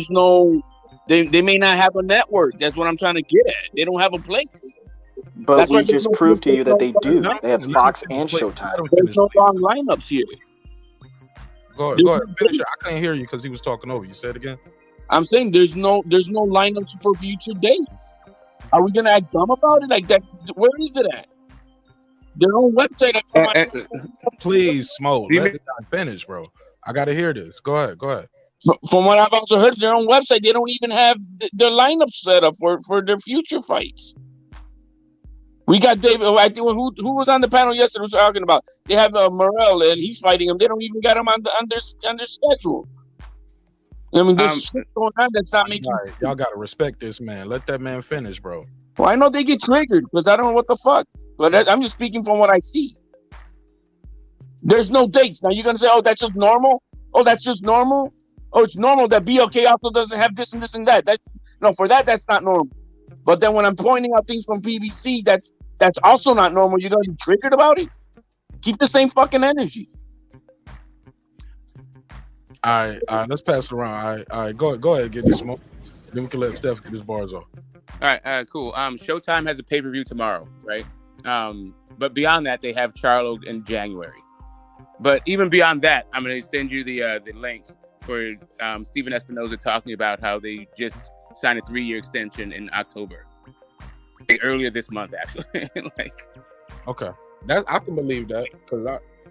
no. They may not have a network. That's what I'm trying to get at. They don't have a place. But that's we just proved to you that they do. They have Fox and Showtime. There's no long lineups here. Go ahead. Finish it. I can't hear you because he was talking over you. Say it again. I'm saying there's no lineups for future dates. Are we gonna act dumb about it? Like that? Where is it at? Their own website. Please, Smoke. Let it finish, bro. I gotta hear this. Go ahead. From what I've also heard, their own website, they don't even have their lineup set up for their future fights. We got David. I think who was on the panel yesterday was talking about. They have Morel and he's fighting him. They don't even got him on their schedule. I mean, there's shit going on that's not making sense. Y'all gotta respect this man. Let that man finish, bro. Well, I know they get triggered because I don't know what the fuck. But I'm just speaking from what I see. There's no dates. Now you're gonna say, oh, that's just normal? Oh, that's just normal? Oh, it's normal that BLK also doesn't have this and this and that. For that, that's not normal. But then when I'm pointing out things from PBC, that's also not normal. You're gonna be triggered about it? Keep the same fucking energy. All right, let's pass it around. All right, go ahead, get this smoke. Then we can let Steph get his bars off. All right, cool. Showtime has a pay-per-view tomorrow, right? But beyond that, they have Charlo in January. But even beyond that, I'm going to send you the link for Steven Espinoza talking about how they just signed a 3-year extension in October. Earlier this month, actually. Okay, that I can believe that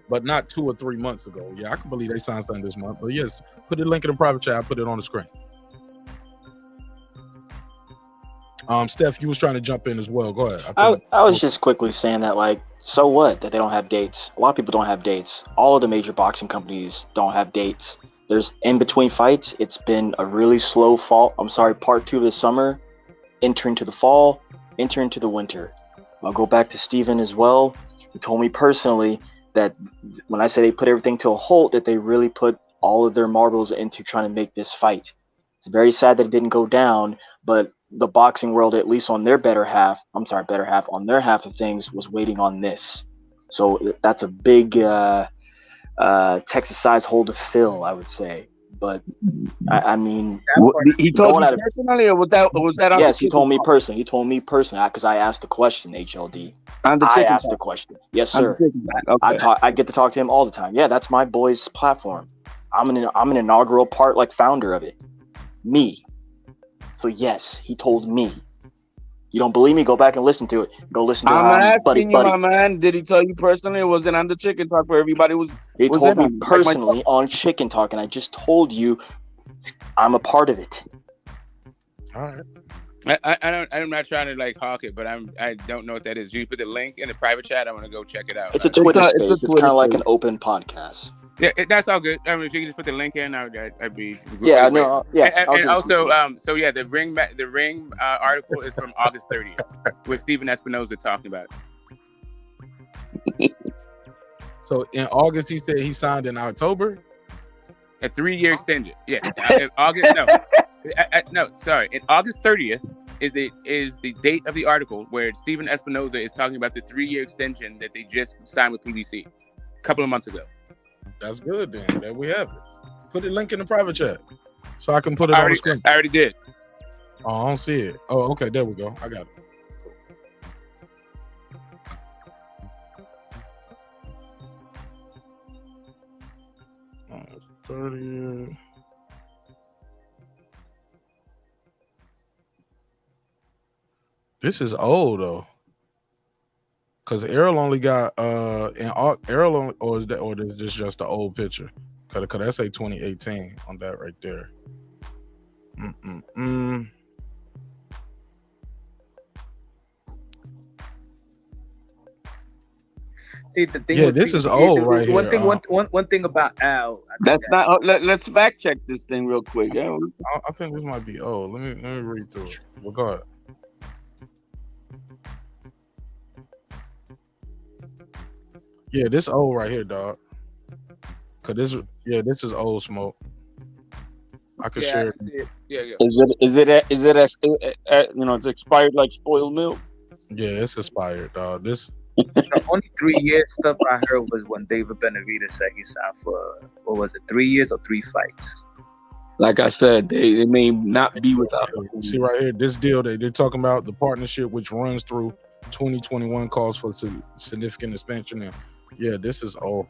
but not 2 or 3 months ago. Yeah, I can believe they signed something this month. But yes, put the link in the private chat. I'll put it on the screen. Steph, you was trying to jump in as well. Go ahead. I was just quickly saying that, like, so what that they don't have dates? A lot of people don't have dates. All of the major boxing companies don't have dates. There's in between fights. It's been a really slow fall. Part 2 of the summer, enter into the fall, enter into the winter. I'll go back to Steven as well. He told me personally that when I say they put everything to a halt, that they really put all of their marbles into trying to make this fight. It's very sad that it didn't go down, but the boxing world, at least on their on their half of things, was waiting on this. So that's a big Texas-sized hole to fill, I would say. But I mean, he told you personally, or was that? Yes, he told me personally. He told me personally because I asked the question. HLD. On the I asked the question. Yes, sir. Okay. I get to talk to him all the time. Yeah, that's my boy's platform. I'm an inaugural founder of it. Me. So yes, he told me. You don't believe me? Go back and listen to it. Go listen to it. I'm asking you, my man. Did he tell you personally, or was it on the Chicken Talk where everybody was? He told me personally on Chicken Talk, and I just told you I'm a part of it. All right. I'm not trying to like hawk it, but I don't know what that is. You put the link in the private chat. I want to go check it out. It's a Twitter space. It's kind of like an open podcast. Yeah, that's all good. I mean, if you could just put the link in, I'd be. Yeah, no, yeah. And also, the ring article is from August 30th with Stephen Espinoza talking about it. So in August, he said he signed in October. A 3-year extension. Yeah, in August. No, sorry. In August 30th is the date of the article where Stephen Espinoza is talking about the 3-year extension that they just signed with PBC a couple of months ago. That's good then. There we have it. Put the link in the private chat so I can put it on the screen. I already did. Oh, I don't see it. Oh, okay. There we go. I got it. 30. This is old though, cause Errol only got or is this just the old picture? Cause that say 2018 on that right there. See, the thing this is old right here. One thing about Al. That's not. Let's fact check this thing real quick. Yeah, I think this might be old. Let me read through it. Well, go ahead. Yeah, this old right here, dog. Cause this is old smoke. I could share it. Yeah. Is it it's expired like spoiled milk? Yeah, it's expired, dog. This. The only 3 year stuff I heard was when David Benavidez said he signed for 3 years or 3 fights. Like I said, they may not be without. See right here, this deal they're talking about, the partnership which runs through 2021 calls for significant expansion. And yeah, this is old.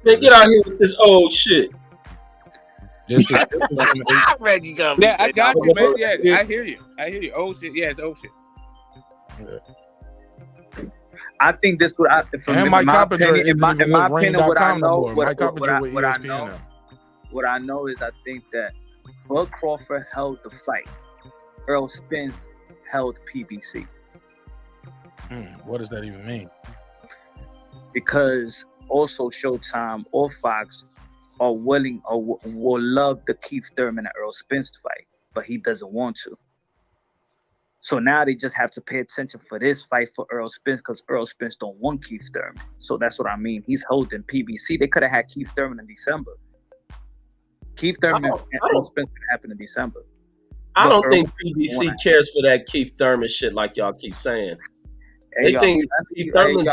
Man, get out here with this old shit. Reggie Gumby. Yeah, I got you, man. Yeah, I hear you. Old shit. Yeah, it's old shit. Yeah. I think this would. In my opinion, what I know is I think that Bud Crawford held the fight. Errol Spence held PBC. What does that even mean? Because also Showtime or Fox are willing or will love the Keith Thurman and Errol Spence fight, but he doesn't want to. So now they just have to pay attention for this fight for Errol Spence because Errol Spence don't want Keith Thurman. So that's what I mean. He's holding PBC. They could have had Keith Thurman in December. Keith Thurman and Errol Spence could happen in December. I don't think PBC cares for that Keith Thurman shit like y'all keep saying. They think Keith Thurman's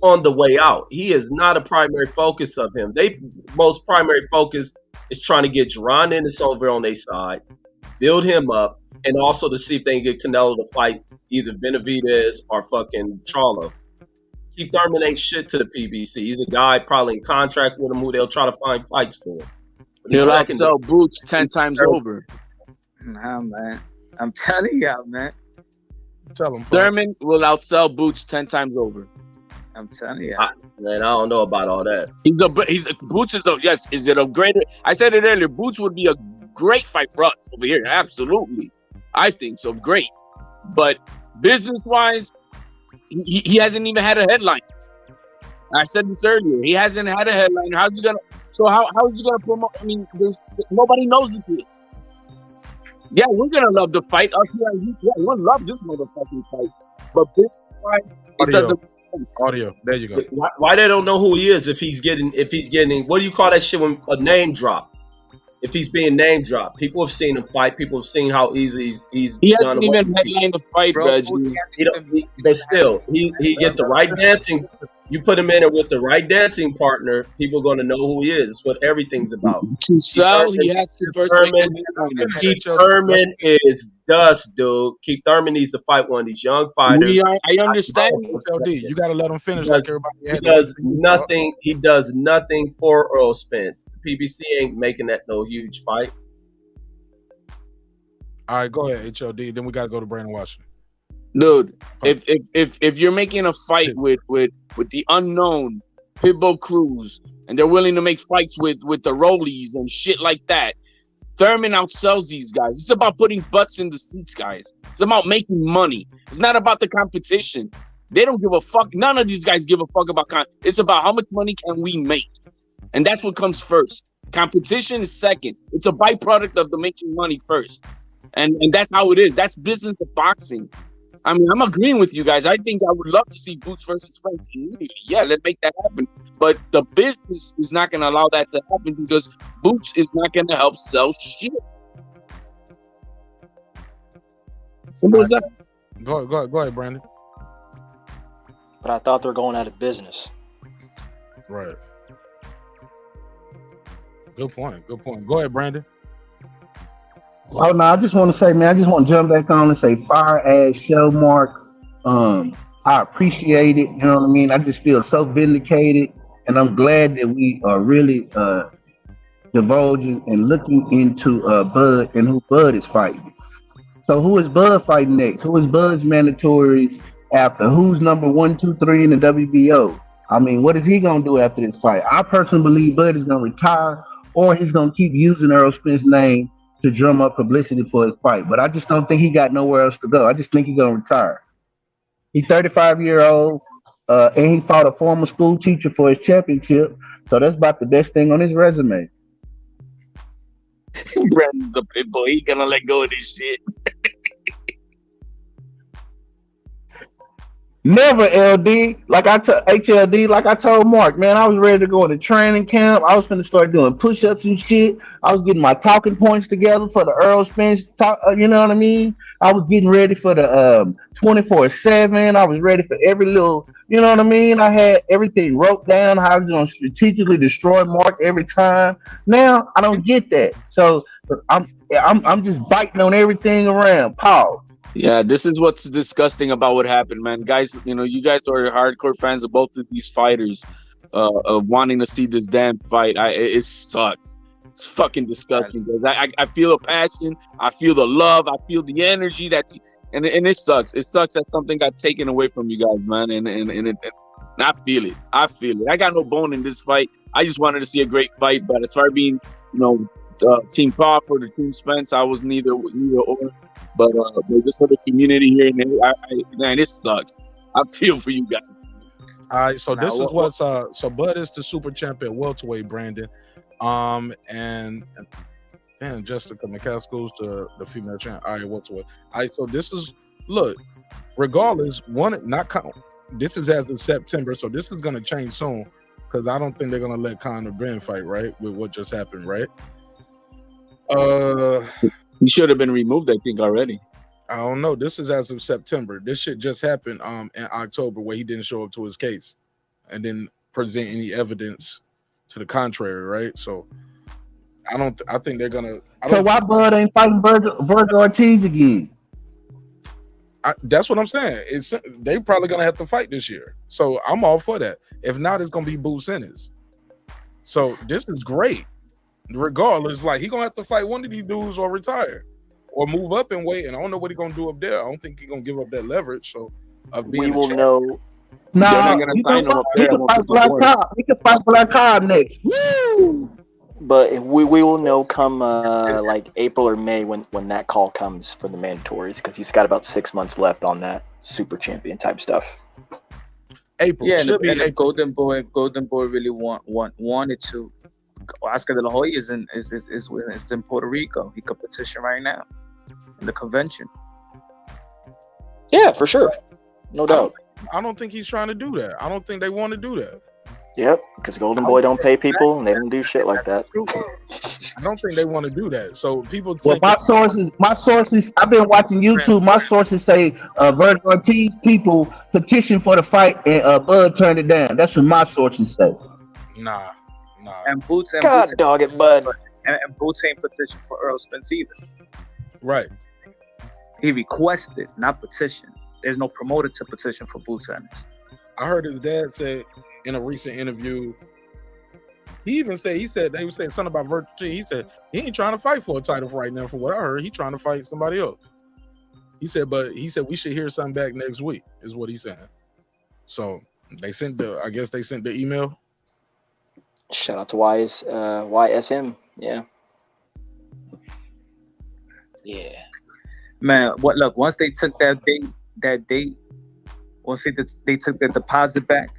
on the way out. He is not a primary focus of him. They most primary focus is trying to get Jerron Ennis over on their side, build him up, and also to see if they can get Canelo to fight either Benavidez or fucking Charlo. Keith Thurman ain't shit to the PBC. He's a guy probably in contract with him who they'll try to find fights for. He'll outsell Boots 10 times over. Nah, man. I'm telling y'all, man. Tell him. Thurman will outsell Boots 10 times over. I'm telling you. Man, I don't know about all that. Boots is a yes. Is it a greater? I said it earlier. Boots would be a great fight for us over here. Absolutely, I think so. Great, but business wise, he hasn't even had a headline. I said this earlier. He hasn't had a headline. How's he gonna? So how is he gonna promote? I mean, nobody knows the kid. Yeah, we're gonna love the fight. Us here, we'll love this motherfucking fight. But business wise, it doesn't. Audio. There you go. Why they don't know who he is if he's getting what do you call that shit when a name drop? If he's being name dropped, people have seen him fight. People have seen how easy he's He done. hasn't even headlined the fight, Reggie. But still, he get the right dancing. You put him in it with the right dancing partner, people are gonna know who he is. It's what everything's about. To sell, he has to first make a Keith Thurman is dust, dude. Keith Thurman needs to fight one of these young fighters. I understand. You got to let him finish He like does, everybody. he does nothing. He does nothing for Errol Spence. The PBC ain't making that no huge fight. All right, go ahead, HOD. Then we got to go to Brandon Washington. Dude, if you're making a fight with the unknown Pitbull Cruz and they're willing to make fights with the Rollies and shit like that, Thurman outsells these guys. It's about putting butts in the seats, guys. It's about making money. It's not about the competition. They don't give a fuck. None of these guys give a fuck about It's about how much money can we make, and that's what comes first. Competition is second. It's a byproduct of the making money first, and that's how it is. That's business of boxing. I mean, I'm agreeing with you guys. I think I would love to see Boots versus Spence immediately. Yeah, let's make that happen. But the business is not going to allow that to happen because Boots is not going to help sell shit. Simple as that. Go ahead, Brandon. But I thought they're going out of business. Right. Good point. Go ahead, Brandon. Oh no, I just want to say, man, I just want to jump back on and say, fire ass show, Mark. I appreciate it. You know what I mean? I just feel so vindicated, and I'm glad that we are really divulging and looking into Bud and who Bud is fighting. So who is Bud fighting next? Who is Bud's mandatories after? Who's number 1, 2, 3 in the WBO? I mean, what is he gonna do after this fight? I personally believe Bud is gonna retire, or he's gonna keep using Errol Spence's name to drum up publicity for his fight. But I just don't think he got nowhere else to go. I just think he's gonna retire. He's 35-year-old, and he fought a former school teacher for his championship. So that's about the best thing on his resume. Brandon's a pit boy. He gonna let go of this shit. Never, LD. HLD, like I told Mark, man, I was ready to go into training camp. I was finna start doing push-ups and shit. I was getting my talking points together for the Errol Spence talk. You know what I mean? I was getting ready for the 24/7. I was ready for every little, you know what I mean? I had everything wrote down, how I was gonna strategically destroy Mark every time. Now I don't get that. So I'm just biting on everything around. Pause. Yeah, this is what's disgusting about what happened, man. Guys, you guys are hardcore fans of both of these fighters, of wanting to see this damn fight. It sucks. It's fucking disgusting. I feel a passion. I feel the love. I feel the energy and it sucks. It sucks that something got taken away from you guys, man. And I feel it. I got no bone in this fight. I just wanted to see a great fight. But as far as being, Team Crawford or Team Spence, I was neither or. But just for the community here, man, it sucks. I feel for you guys. All right, so this is what's so Bud is the super champion welterweight, Brandon, and Jessica McCaskill's the female champ. All right, welterweight. All right, so this is regardless, this is as of September, so this is gonna change soon because I don't think they're gonna let Conor Ben fight, right? With what just happened, right? He should have been removed, I think, already. I don't know. This is as of September. This shit just happened in October where he didn't show up to his case and didn't present any evidence to the contrary, right? So I think they're gonna. So why Bud ain't fighting Virgil Ortiz again? That's what I'm saying. They probably gonna have to fight this year. So I'm all for that. If not, it's gonna be Boo Sinners. So this is great. Regardless, like he gonna have to fight one of these dudes or retire or move up and wait. And I don't know what he gonna do up there. I don't think he's gonna give up that leverage. So we will know They're not Nah, gonna you know sign him what? up He there. I can don't fight think he'll Black work. Cobb. He can fight Black Cobb next. Woo! But we will know come like April or May when that call comes for the mandatories, because he's got about 6 months left on that super champion type stuff. April. Yeah, and Should be the April. Golden Boy really wanted to. Oscar De La Hoya is in Puerto Rico. He could petition right now in the convention. Yeah, for sure, no doubt. I don't think he's trying to do that. I don't think they want to do that. Yep, because Golden Boy don't pay people and they don't do shit like that. I don't think they want to do that. So people Well, think my sources, I've been watching YouTube. My sources say Vernon Ortiz people petition for the fight and Bud turned it down. That's what my sources say. nah. And Boots and God Boots, dog it, Bud. and Boots ain't petitioned for Errol Spence either. Right. He requested, not petitioned. There's no promoter to petition for Boots Ennis. I heard his dad say in a recent interview, he said they were saying something about Virtue. He said he ain't trying to fight for a title right now. From what I heard, he trying to fight somebody else. He said we should hear something back next week, is what he's saying. So I guess they sent the email. Shout out to YSM. Yeah. Man, look, once they took that date, once they took the deposit back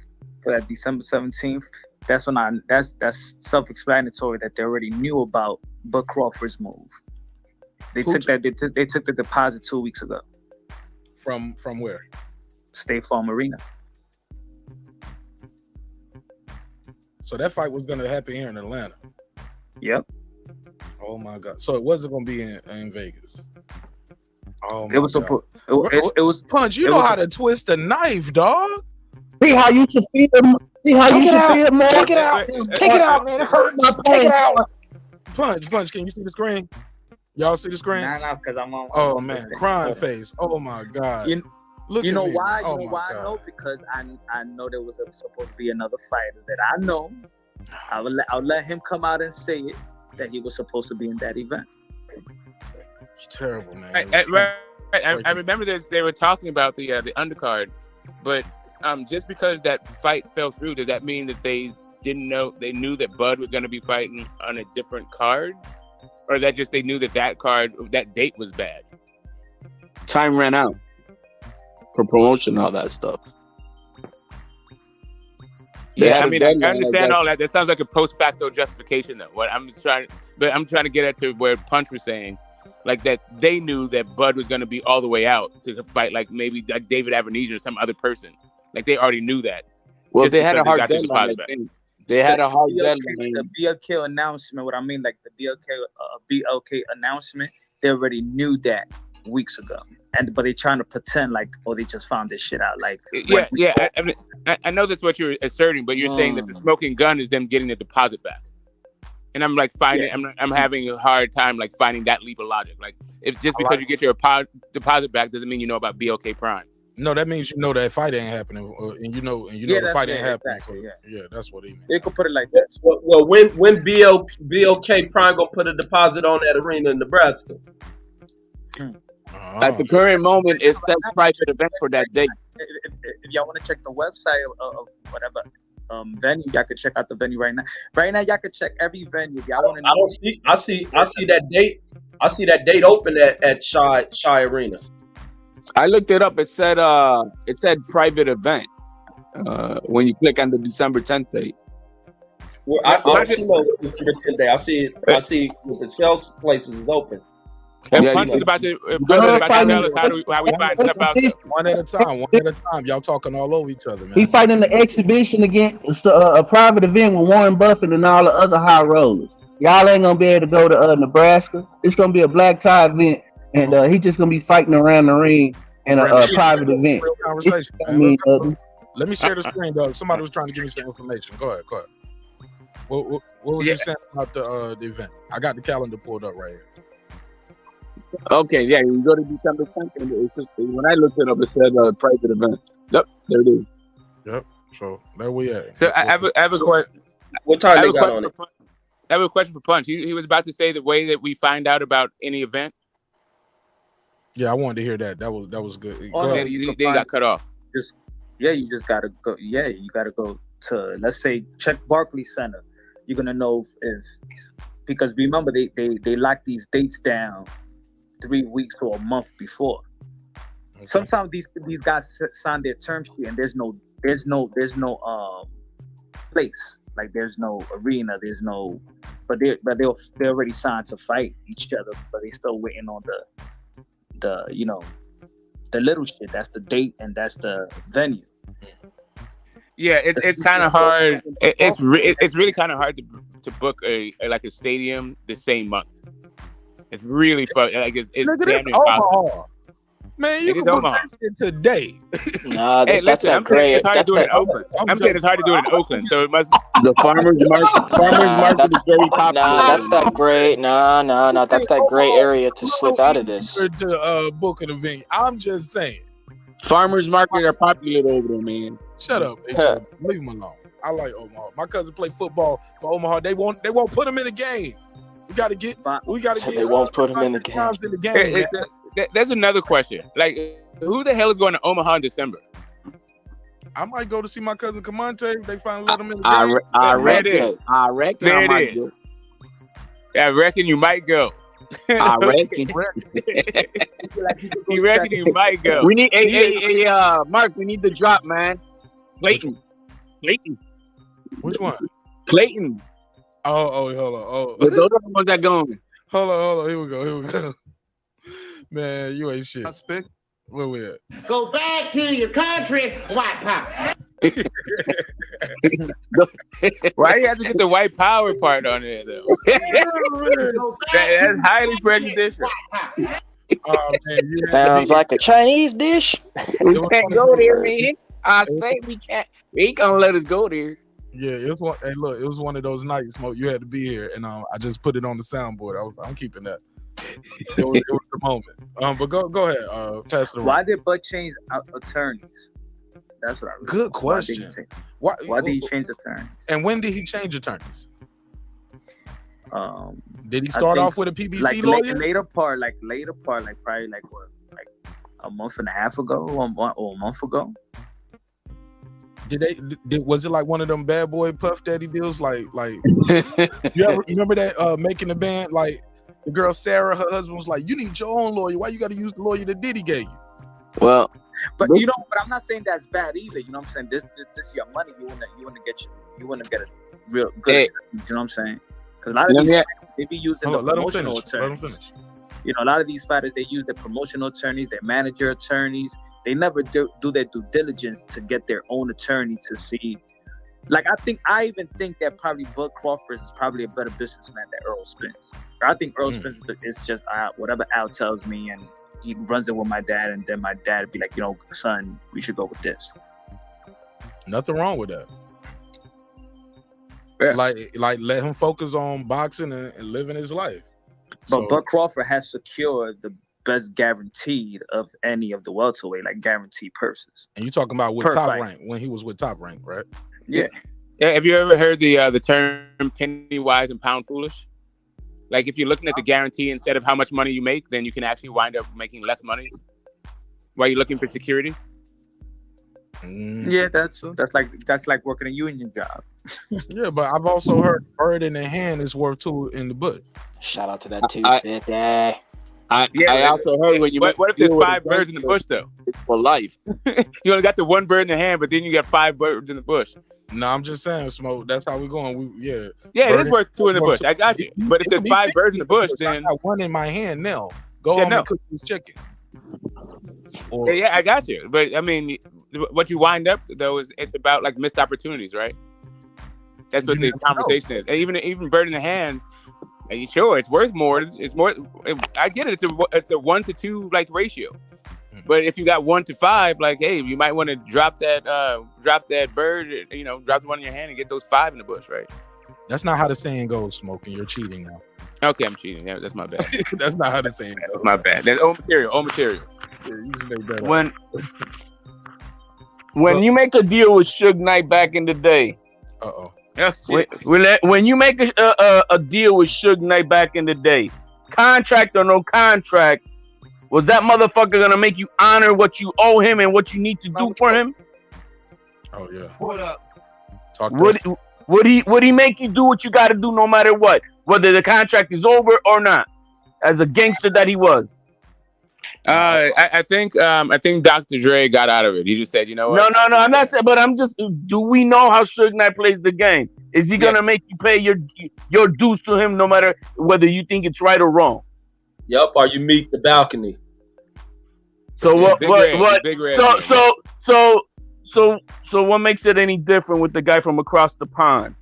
for that December 17th, that's when that's self-explanatory that they already knew about Bud Crawford's move. They took the deposit 2 weeks ago. From where? State Farm Arena. So that fight was going to happen here in Atlanta. Yep. Oh my God! So it wasn't going to be in Vegas. Oh my It was God. it was Punch. You know how to twist a knife, dog. See how you should feel. See how you should feel more. Take it out. Take it out, man. It hurts. Take it out. Punch. Can you see the screen? Y'all see the screen? Nah, because I'm on. Oh man, crying face. Oh my God. Look You at know me. why? Oh You know my why I God. know? Because I know there was supposed to be another fighter that I know. I'll let him come out and say it that he was supposed to be in that event. It's terrible, man. I remember that they were talking about the undercard, but just because that fight fell through, does that mean that they didn't know? They knew that Bud was going to be fighting on a different card, or is that just they knew that that date was bad? Time ran out for promotion and all that stuff. Yeah, I mean, I understand all that. That sounds like a post facto justification, though. What I'm trying to get at to where Punch was saying, like that they knew that Bud was going to be all the way out to fight, like maybe like David Avenesian or some other person. Like they already knew that. Well, just they had a because hard got the deadline. deposit back. They had a hard BLK, deadline. The BLK announcement. What I mean, like the BLK announcement, they already knew that weeks ago, but they trying to pretend like, oh, they just found this shit out. Like, I know that's what you're asserting, but you're saying that the smoking gun is them getting the deposit back. And I'm like I'm having a hard time like finding that leap of logic. Like, if just because you get your deposit back doesn't mean you know about BLK Prime. No, that means you know that fight ain't happening, and you know the fight ain't happening. Exactly, yeah, that's what he meant. They could put it like that. Well, when BLK Prime gonna put a deposit on that arena in Nebraska? At the current moment, it says private event for that date. If y'all want to check the website of whatever venue, y'all can check out the venue right now. Right now, y'all can check every venue. If y'all want to know. I see that date. I see that date open at Shy Arena. I looked it up. It said private event when you click on the December 10th date. Well, I don't see no December 10th day. I see with the sales places is open. And Punch is about to tell us how we find stuff out there. One at a time. Y'all talking all over each other, man. He fighting the exhibition against a private event with Warren Buffett and all the other high rollers. Y'all ain't gonna be able to go to Nebraska. It's gonna be a black tie event, and he just gonna be fighting around the ring in a private event. Real conversation, man. Let me share the screen, though. Somebody was trying to give me some information. Go ahead. What was you saying about the event? I got the calendar pulled up right here. Okay, yeah, you go to December 10th, and it's just when I looked it up, it said private event. Yep, there it is. Yep. So there we at. So I have a question. What time they got on it? I have a question for Punch. He was about to say the way that we find out about any event. Yeah, I wanted to hear that. That was good. Then he got cut off. Yeah, you just gotta go. Yeah, you gotta go to, let's say, check Barclays Center. You're gonna know if because remember they lock these dates down 3 weeks or a month before. Okay. Sometimes these guys sign their term sheet and there's no place, like there's no arena, there's no, but they already signed to fight each other, but they still waiting on the the little shit. That's the date and that's the venue. Yeah, it's kind of hard. It's really kind of hard to book a stadium the same month. It's really fun. Like it's damn impossible. Man, you can book that shit today. Nah, hey, listen, I'm saying it's hard to do it in Oakland. I'm saying it's hard to do it in Oakland, so it must. The farmers market is very popular. Nah, that's that great. Nah, that's that gray area to slip out of this. To book an event. I'm just saying. Farmers market are popular over there, man. Shut up, leave him alone. I like Omaha. My cousin play football for Omaha. They won't put him in the game. We gotta get. They won't put him in the game. There's another question. Like, who the hell is going to Omaha in December? I might go to see my cousin Camonte. They finally let him in the game. I reckon. There it is. I reckon you might go. I reckon. You reckon you might go? We need Mark. We need the drop, man. Clayton. Which one? Clayton. Oh, hold on. Oh, those are the ones that going. Hold on. Here we go. Man, you ain't shit. Where we at? Go back to your country, white power. Why do you have to get the white power part on there, though? That's highly prejudicial. Oh, man, sounds like a Chinese dish. We can't go there, man. I say we can't. They ain't gonna let us go there. Yeah, it was one. Hey, look, it was one of those nights, Smoke. You had to be here, and I just put it on the soundboard. I'm keeping that. It was the moment. But go ahead, pass it around. Why did Bud change attorneys? That's what I really Good question. Why did he change attorneys? And when did he change attorneys? Did he start off with a PBC lawyer? Later part, probably what, a month and a half ago, or a month ago. Was it like one of them bad boy Puff Daddy deals? Like you remember that Making the Band? Like the girl Sarah, her husband was like, "You need your own lawyer. Why you got to use the lawyer that Diddy gave you?" Well, but I'm not saying that's bad either. You know what I'm saying? This is your money. You wanna get a real good. You know what I'm saying? Because a lot of these they be using the promotional attorneys. Let them finish. You know, a lot of these fighters, they use their promotional attorneys, their manager attorneys. They never do their due diligence to get their own attorney to see. Like, I even think that probably Bud Crawford is probably a better businessman than Errol Spence. I think Errol Spence is just whatever Al tells me, and he runs it with my dad, and then my dad be like, son, we should go with this. Nothing wrong with that. Yeah. Like let him focus on boxing and living his life. But Bud Crawford has secured the best guaranteed of any of the welterweight, like guaranteed purses. And you talking about with Top Rank, when he was with Top Rank, right? Yeah. Have you ever heard the term penny wise and pound foolish? Like, if you're looking at the guarantee instead of how much money you make, then you can actually wind up making less money while you're looking for security. Yeah, that's like working a union job. Yeah, but I've also heard bird in the hand is worth two in the bush. Shout out to that 250. I also heard when you. What if there's 5 birds in the bush though? It's for life. You only got the 1 bird in the hand, but then you got 5 birds in the bush. No, I'm just saying, Smoke. That's how we're going. Yeah, it is worth 2 in the bush. I got you. But if there's 5 birds in the bush, then I got 1 in my hand now. Go home and cook this chicken. Yeah, I got you. But I mean, what you wind up though is it's about like missed opportunities, right? That's what the conversation is. And even bird in the hands. Sure, it's worth more. It's more. I get it. It's a 1 to 2 like ratio. But if you got 1 to 5, like, hey, you might want to drop that bird. Drop the one in your hand and get those 5 in the bush, right? That's not how the saying goes, Smoking. You're cheating now. Okay, I'm cheating. Yeah, that's my bad. That's not how the saying goes. That's my bad. That's old material. Yeah, you just make that When you make a deal with Suge Knight back in the day. When you make a deal with Suge Knight back in the day, contract or no contract, was that motherfucker gonna make you honor what you owe him and what you need to do for him? Oh yeah. What up? Talk to us. Would he make you do what you got to do no matter what, whether the contract is over or not? As a gangster that he was. I think Dr. Dre got out of it. He just said, you know what? No. I'm not saying, but I'm just. Do we know how Suge Knight plays the game? Is he gonna make you pay your dues to him, no matter whether you think it's right or wrong? Yep. Or you meet the balcony. So what? Big Red. So what makes it any different with the guy from across the pond?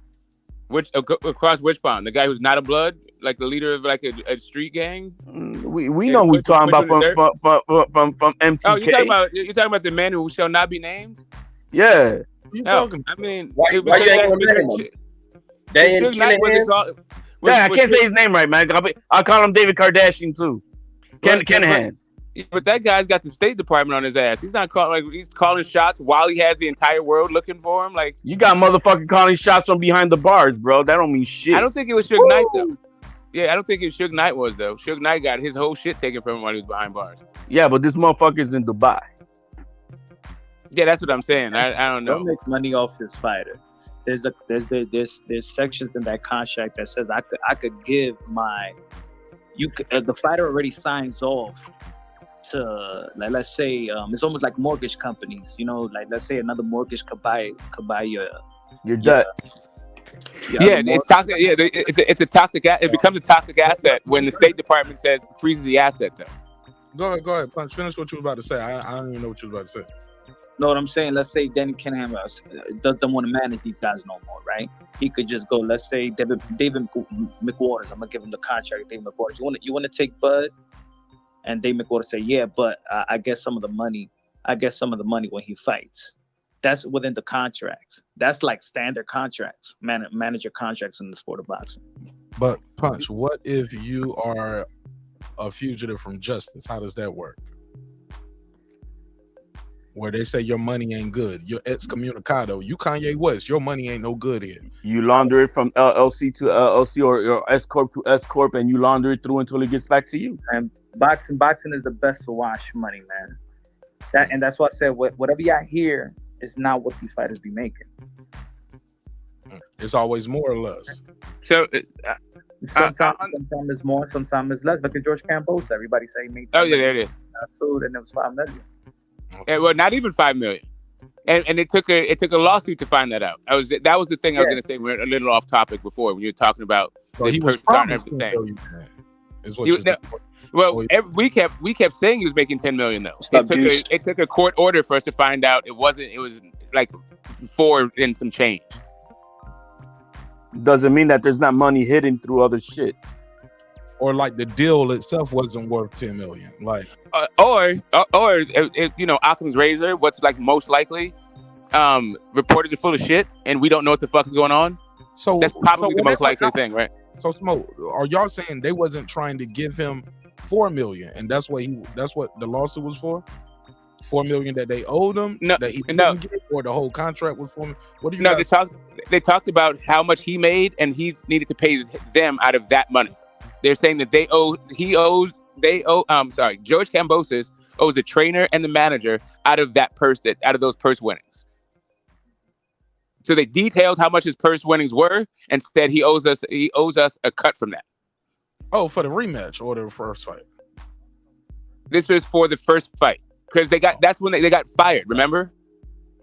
Across which pond? The guy who's not a blood, like the leader of like a street gang. We know who talking about from MTK. Oh, you're talking about the man who shall not be named. Yeah. No, I mean, why you ain't gonna name him? Dan Kinahan? I can't say his name right, man. I'll call him David Kardashian too. Kinahan. But that guy's got the State Department on his ass. He's not he's calling shots while he has the entire world looking for him. Like, you got motherfucking calling shots from behind the bars, bro. That don't mean shit. I don't think it was Suge Knight though. Yeah, I don't think Suge Knight was though. Suge Knight got his whole shit taken from him while he was behind bars. Yeah, but this motherfucker's in Dubai. Yeah, that's what I'm saying. I don't know. Don't make money off his fighter. There's sections in that contract that says I could give the fighter already signs off to, like, let's say it's almost like mortgage companies, like let's say another mortgage could buy your debt. Yeah, it's toxic. Yeah, it's a toxic. It becomes a toxic asset when the State Department says freezes the asset. Though. Go ahead, Punch. Finish what you were about to say. I don't even know what you were about to say. Know what I'm saying? Let's say Danny Kinahan doesn't want to manage these guys no more, right? He could just go. Let's say David McWaters. I'm gonna give him the contract. David McWaters. You want to take Bud? And Dave McWaters say, yeah, but I get some of the money. I get some of the money when he fights. That's within the contracts. That's like standard contracts, manager contracts in the sport of boxing. But Punch, what if you are a fugitive from justice? How does that work? Where they say your money ain't good. You're excommunicado. You Kanye West. Your money ain't no good here. You launder it from LLC to LLC or S Corp to S Corp, and you launder it through until it gets back to you. And boxing is the best to wash money, man. That's why I said whatever y'all hear is not what these fighters be making. It's always more or less. So sometimes it's more, sometimes it's less. Look at George Cambosa. Everybody say he made. Oh yeah, there it is. Food and it was $5 million. Yeah, well, not even $5 million. And it took a lawsuit to find that out. That was the thing I was gonna say. We're a little off topic before when you were talking about. So he was promised $10 million. Is what well, we kept saying he was making $10 million though. It took a court order for us to find out it wasn't. It was like 4 and some change. Doesn't mean that there's not money hidden through other shit. Or like the deal itself wasn't worth $10 million. Like or Occam's razor. What's like most likely, reporters are full of shit, and we don't know what the fuck's going on. So that's probably the most likely thing, right? So Smoke, are y'all saying they wasn't trying to give him $4 million, and that's what the lawsuit was for? $4 million that they owed him, that he didn't get, or the whole contract was for him? What do you? No, they talked about how much he made, and he needed to pay them out of that money. They're saying that George Cambosis owes the trainer and the manager out of those purse winnings. So they detailed how much his purse winnings were, and said he owes us a cut from that. Oh, for the rematch or the first fight? This was for the first fight because that's when they got fired. Remember?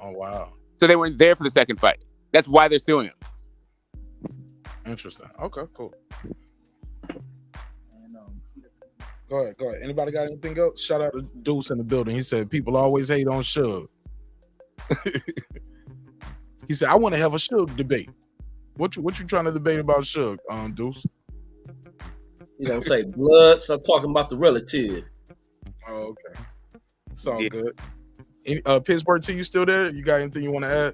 Oh wow! So they weren't there for the second fight. That's why they're suing him. Interesting. Okay, cool. Go ahead. Anybody got anything else? Shout out to Deuce in the building. He said people always hate on Suge. He said I want to have a Suge debate. What you trying to debate about Suge, Deuce? You don't say blood, so I'm talking about the relative. Oh, okay. It's all good. Pittsburgh T, you still there? You got anything you want to add?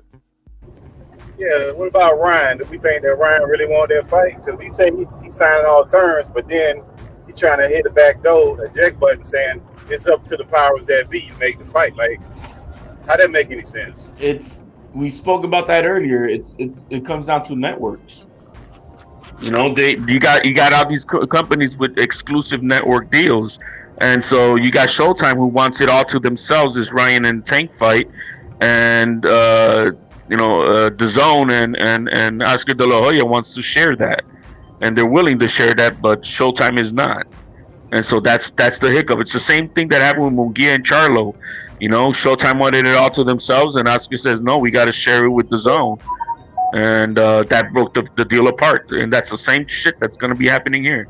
Yeah, what about Ryan? Do we think that Ryan really wanted that fight? Because he said he signed all terms, but then he trying to hit the back door, eject button, saying it's up to the powers that be. You make the fight. Like, how that make any sense? We spoke about that earlier. It comes down to networks. You got all these companies with exclusive network deals, and so you got Showtime who wants it all to themselves. This Ryan and Tank fight, and DAZN and Oscar De La Hoya wants to share that, and they're willing to share that, but Showtime is not. And so that's the hiccup. It's the same thing that happened with Munguia and Charlo. Showtime wanted it all to themselves, and Oscar says, no, we got to share it with DAZN. And that broke the deal apart. And that's the same shit that's going to be happening here.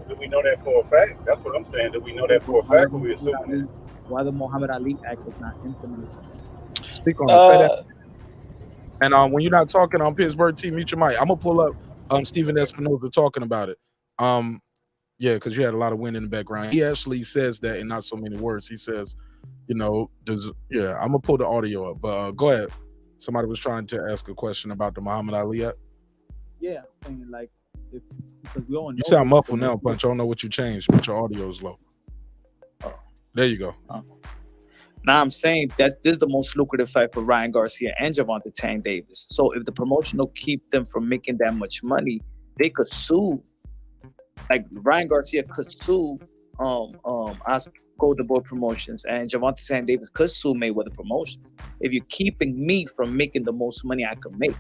Do we know that for a fact? That's what I'm saying. Do we know that for a fact, or we assuming that? Why the Muhammad Ali Act was not implemented? Speak on it. Say that. And when you're not talking on Pittsburgh team, mute your mic. I'm gonna pull up Stephen Espinoza talking about it. Yeah, because you had a lot of wind in the background. He actually says that in not so many words. He says, I'm gonna pull the audio up. But go ahead. Somebody was trying to ask a question about the Muhammad Ali Act. Yeah, I mean, like, because we all know. You sound muffled now, Punch. I don't know what you changed, but your audio is low. There you go. Now I'm saying that this is the most lucrative fight for Ryan Garcia and Gervonta Tank Davis. So if the promotion will keep them from making that much money, they could sue. Like Ryan Garcia could sue Golden Boy Promotions, and Gervonta Tank Davis could sue Mayweather Promotions. If you're keeping me from making the most money I could make.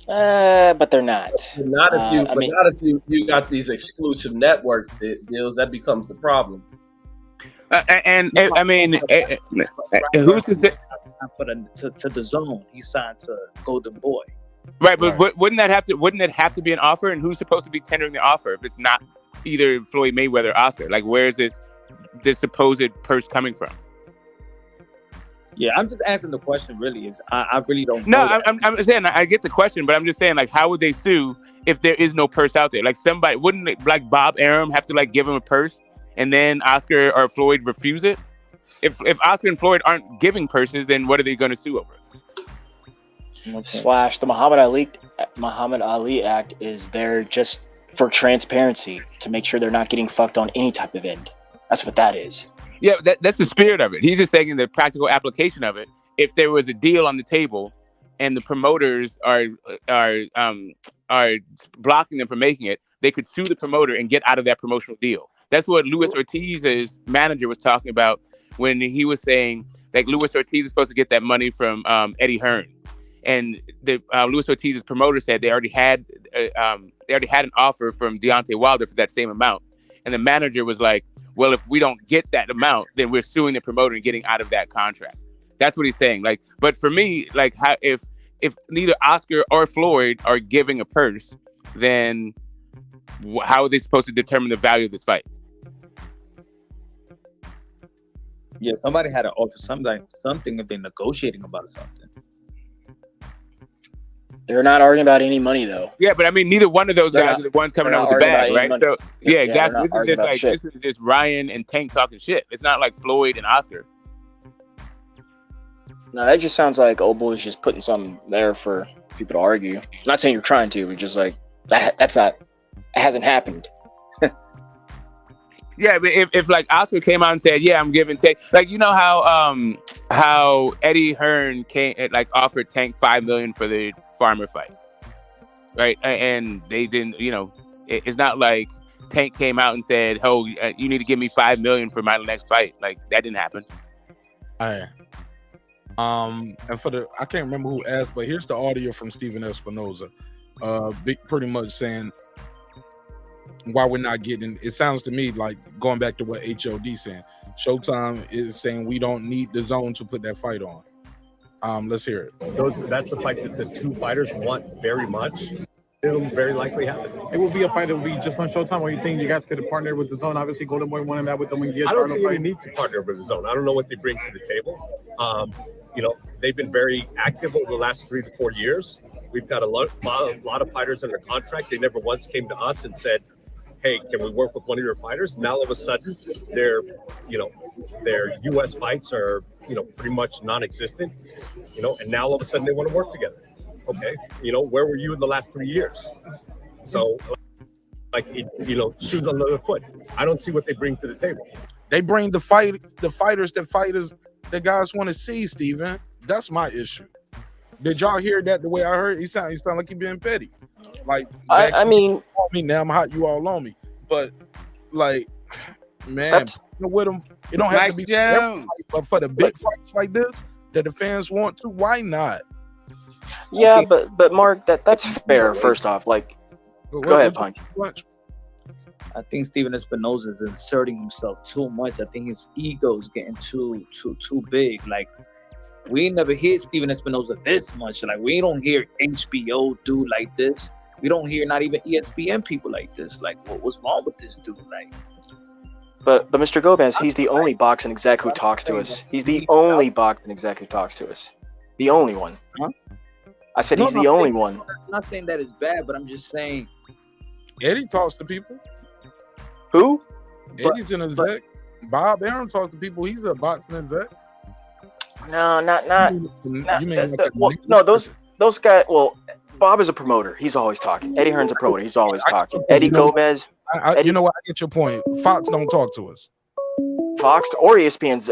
But they're not. Not if you got these exclusive network deals. That becomes the problem. I mean, who's to say? To the zone, he signed to Golden Boy. Right, but wouldn't it have to be an offer? And who's supposed to be tendering the offer if it's not either Floyd Mayweather or Oscar? Like, where is this supposed purse coming from? Yeah, I'm just asking the question. Really, is I really don't. No, know I'm saying I get the question, but I'm just saying, like, how would they sue if there is no purse out there? Like, somebody wouldn't like Bob Arum have to like give him a purse, and then Oscar or Floyd refuse it? If Oscar and Floyd aren't giving purses, then what are they going to sue over? / the Muhammad Ali Act is there just for transparency, to make sure they're not getting fucked on any type of end. That's what that is. Yeah, that's the spirit of it. He's just saying the practical application of it. If there was a deal on the table and the promoters are blocking them from making it, they could sue the promoter and get out of that promotional deal. That's what Luis Ortiz's manager was talking about when he was saying, like, Luis Ortiz is supposed to get that money from Eddie Hearn. And the Luis Ortiz's promoter said they already had an offer from Deontay Wilder for that same amount. And the manager was like, well, if we don't get that amount, then we're suing the promoter and getting out of that contract. That's what he's saying. Like, but for me, like, how, if neither Oscar or Floyd are giving a purse, then how are they supposed to determine the value of this fight? Yeah, somebody had to offer something if they're negotiating about something. They're not arguing about any money, though. Yeah, but I mean, neither one of those guys are the ones coming out with the bag, right? So, yeah, exactly. This is just Ryan and Tank talking shit. It's not like Floyd and Oscar. No, that just sounds like old boys just putting something there for people to argue. I'm not saying you're trying to, but just like that hasn't happened. Yeah, but if like Oscar came out and said, "Yeah, I'm giving Tank," like, you know how Eddie Hearn offered Tank $5 million for the Farmer fight, right? And they didn't. It's not like Tank came out and said, "Oh, you need to give me $5 million for my next fight." Like, that didn't happen. And I can't remember who asked, but here's the audio from Stephen Espinoza, pretty much saying why we're not getting. It sounds to me like going back to what HLD saying. Showtime is saying we don't need the zone to put that fight on. Let's hear it. That's a fight that the two fighters want very much. It'll very likely happen. It will be a fight that will be just on Showtime. Or you think you guys could have partnered with the zone? Obviously, Golden Boy wanted that with them. I don't see any need to partner with the zone. I don't know what they bring to the table. They've been very active over the last 3 to 4 years. We've got a lot of fighters under contract. They never once came to us and said, "Hey, can we work with one of your fighters?" Now all of a sudden, their U.S. fights are pretty much non-existent. And now all of a sudden they want to work together. Okay, where were you in the last 3 years? So, shoes on the other foot. I don't see what they bring to the table. They bring the fighters that guys want to see, Steven. That's my issue. Did y'all hear that the way I heard? He sound like he being petty. Like, I mean, me now I'm hot, you all on me. But like, man, with them, it don't have to be every fight, but for the big fights like this, that the fans want to, why not? Yeah, but Mark, that's fair. First off, like, go ahead, Punch. I think Steven Espinosa is inserting himself too much. I think his ego is getting too big. Like, we never hear Steven Espinosa this much. Like, we don't hear HBO do like this. We don't hear not even ESPN people like this. Like, what's wrong with this dude? Like, but Mr. Gomez, he's the only boxing exec who talks to us. He's the only boxing exec who talks to us. The only one. Huh? I said he's the only one. I'm not saying that it's bad, but I'm just saying. Eddie talks to people. Who? Eddie's an exec. Bob Arum talks to people. He's a boxing exec. No, not. You mean no, those guys. Well, Bob is a promoter. He's always talking. Eddie Hearn's a promoter. He's always talking. Eddie Gomez. You know what? I get your point. Fox don't talk to us. Fox or ESPN's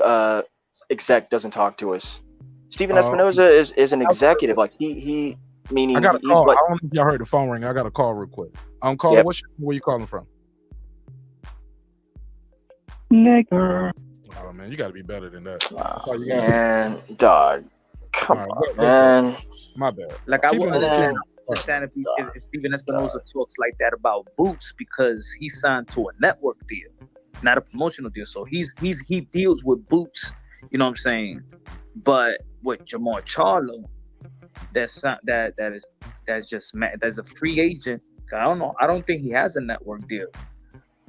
exec doesn't talk to us. Steven Espinosa is an executive. Like he meaning. I got a he's call. like, I don't know if y'all heard the phone ring. I got a call real quick. I'm calling. Yep. Where you calling from? Nigger. Oh man, you got to be better than that. Man, dog. Come on, man. My bad. Like, I would understand if Steven Espinosa talks like that about Boots, because he signed to a network deal, not a promotional deal. So he deals with Boots. You know what I'm saying? But with Jamar Charlo, that's a free agent. I don't know. I don't think he has a network deal,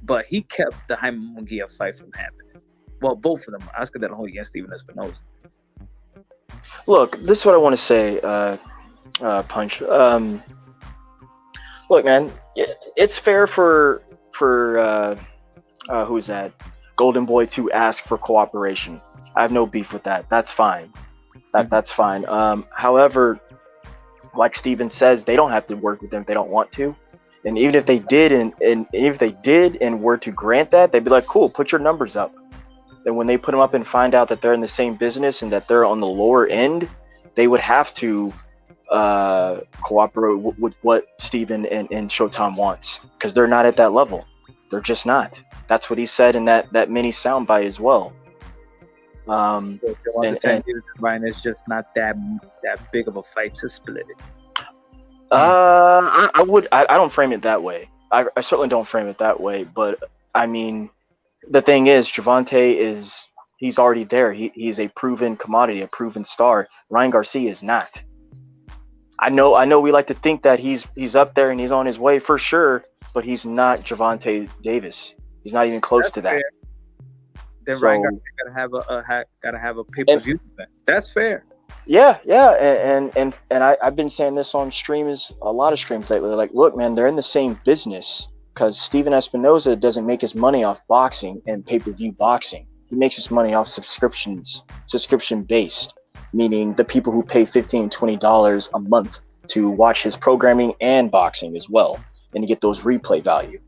but he kept the Jaime Munguia fight from happening. Well, both of them, Oscar De La Hoya and Steven Espinosa. Look, this is what I want to say, Punch. Look, man, it's fair for who's that? Golden Boy to ask for cooperation. I have no beef with that. That's fine. That's fine. However, like Steven says, they don't have to work with them if they don't want to. And even if they did, and if they did and were to grant that, they'd be like, cool, put your numbers up. Then when they put them up and find out that they're in the same business and that they're on the lower end, they would have to cooperate with what Steven and Showtime wants, because they're not at that level. They're just not. That's what he said in that mini soundbite as well. Ryan, it's just not that big of a fight to split it. I don't frame it that way. I certainly don't frame it that way. But I mean, the thing is, Gervonta he's already there. He's a proven commodity, a proven star. Ryan Garcia is not. I know we like to think that he's up there and he's on his way for sure, but he's not Gervonta Davis. He's not even close to that. Fair. Then Ryan Garcia gotta have a pay-per-view event. That's fair. Yeah, and I've been saying this on a lot of streams lately. Like, look, man, they're in the same business, because Steven Espinosa doesn't make his money off boxing and pay-per-view boxing. He makes his money off subscription-based, meaning the people who pay $15, $20 a month to watch his programming and boxing as well, and to get those replay value.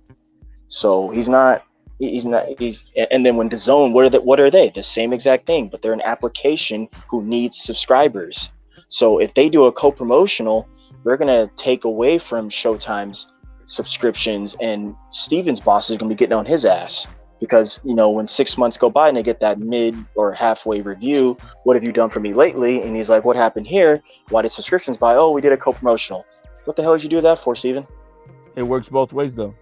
So he's not. And then when DAZN, what are they? The same exact thing, but they're an application who needs subscribers. So if they do a co-promotional, they're gonna take away from Showtime's subscriptions, and Steven's boss is gonna be getting on his ass, because when 6 months go by and they get that mid or halfway review, what have you done for me lately? And he's like, what happened here? Why did subscriptions buy? Oh, we did a co-promotional. What the hell did you do that for, Steven? It works both ways though.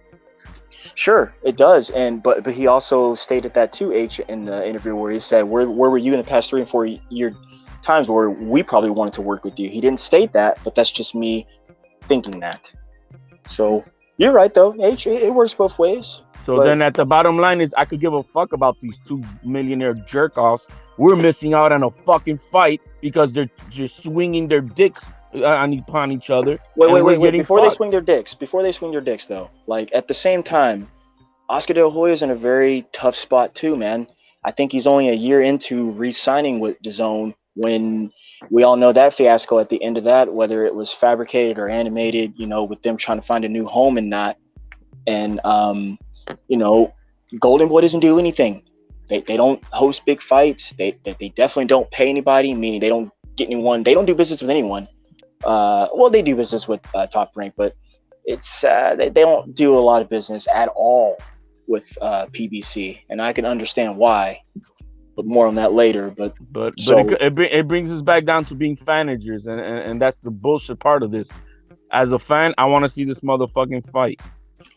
Sure, it does, but he also stated that too, H, in the interview, where he said, where were you in the past 3 and 4 year times where we probably wanted to work with you? He didn't state that, but that's just me thinking that. So you're right though, H, it works both ways. So then at the bottom line is, I could give a fuck about these 2 millionaire jerk-offs. We're missing out on a fucking fight because they're just swinging their dicks upon each other. Wait. Before they swing their dicks, though, like, at the same time, Oscar De La Hoya is in a very tough spot too, man. I think he's only a year into re-signing with DAZN, when we all know that fiasco at the end of that, whether it was fabricated or animated, with them trying to find a new home and not. And Golden Boy doesn't do anything. They don't host big fights. They definitely don't pay anybody, meaning they don't get anyone. They don't do business with anyone. Well, they do business with Top Rank, but it's they don't do a lot of business at all with PBC, and I can understand why. but more on that later. But so it brings us back down to being fanagers, and that's the bullshit part of this. As a fan, I want to see this motherfucking fight.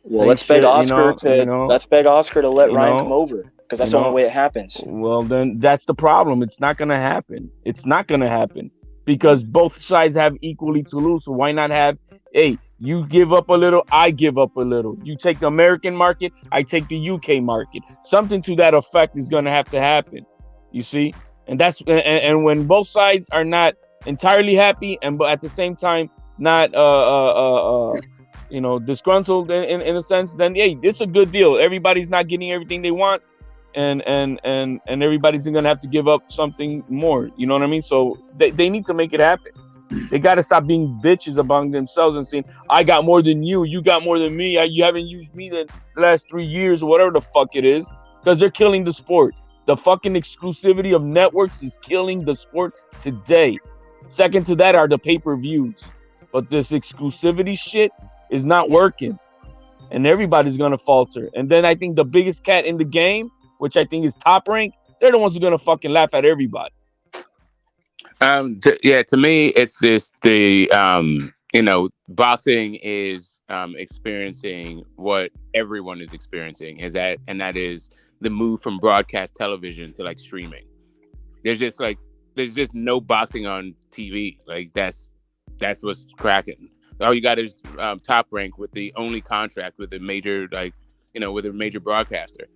well, Same let's beg shit, Oscar let's beg Oscar to let you Ryan know, come over, because that's the only way it happens. Well, then that's the problem. It's not gonna happen. It's not gonna happen because both sides have equally to lose. So why not have? Hey, you give up a little, I give up a little. You take the American market, I take the UK market. Something to that effect is gonna have to happen. You see, and that's and when both sides are not entirely happy, and but at the same time not disgruntled in a sense, then hey, it's a good deal. Everybody's not getting everything they want, and everybody's gonna have to give up something more. You know what I mean? So they need to make it happen. They got to stop being bitches among themselves and saying, I got more than you, you got more than me, you haven't used me the last 3 years or whatever the fuck it is, because they're killing the sport. The fucking exclusivity of networks is killing the sport today. Second to that are the pay-per-views. But this exclusivity shit is not working. And everybody's going to falter. And then I think the biggest cat in the game, which I think is Top Rank, they're the ones who are going to fucking laugh at everybody. To me, it's just the boxing is experiencing what everyone is experiencing, and that is the move from broadcast television to like streaming. There's just no boxing on TV. Like that's what's cracking. All you got is Top Rank with the only contract with a major with a major broadcaster.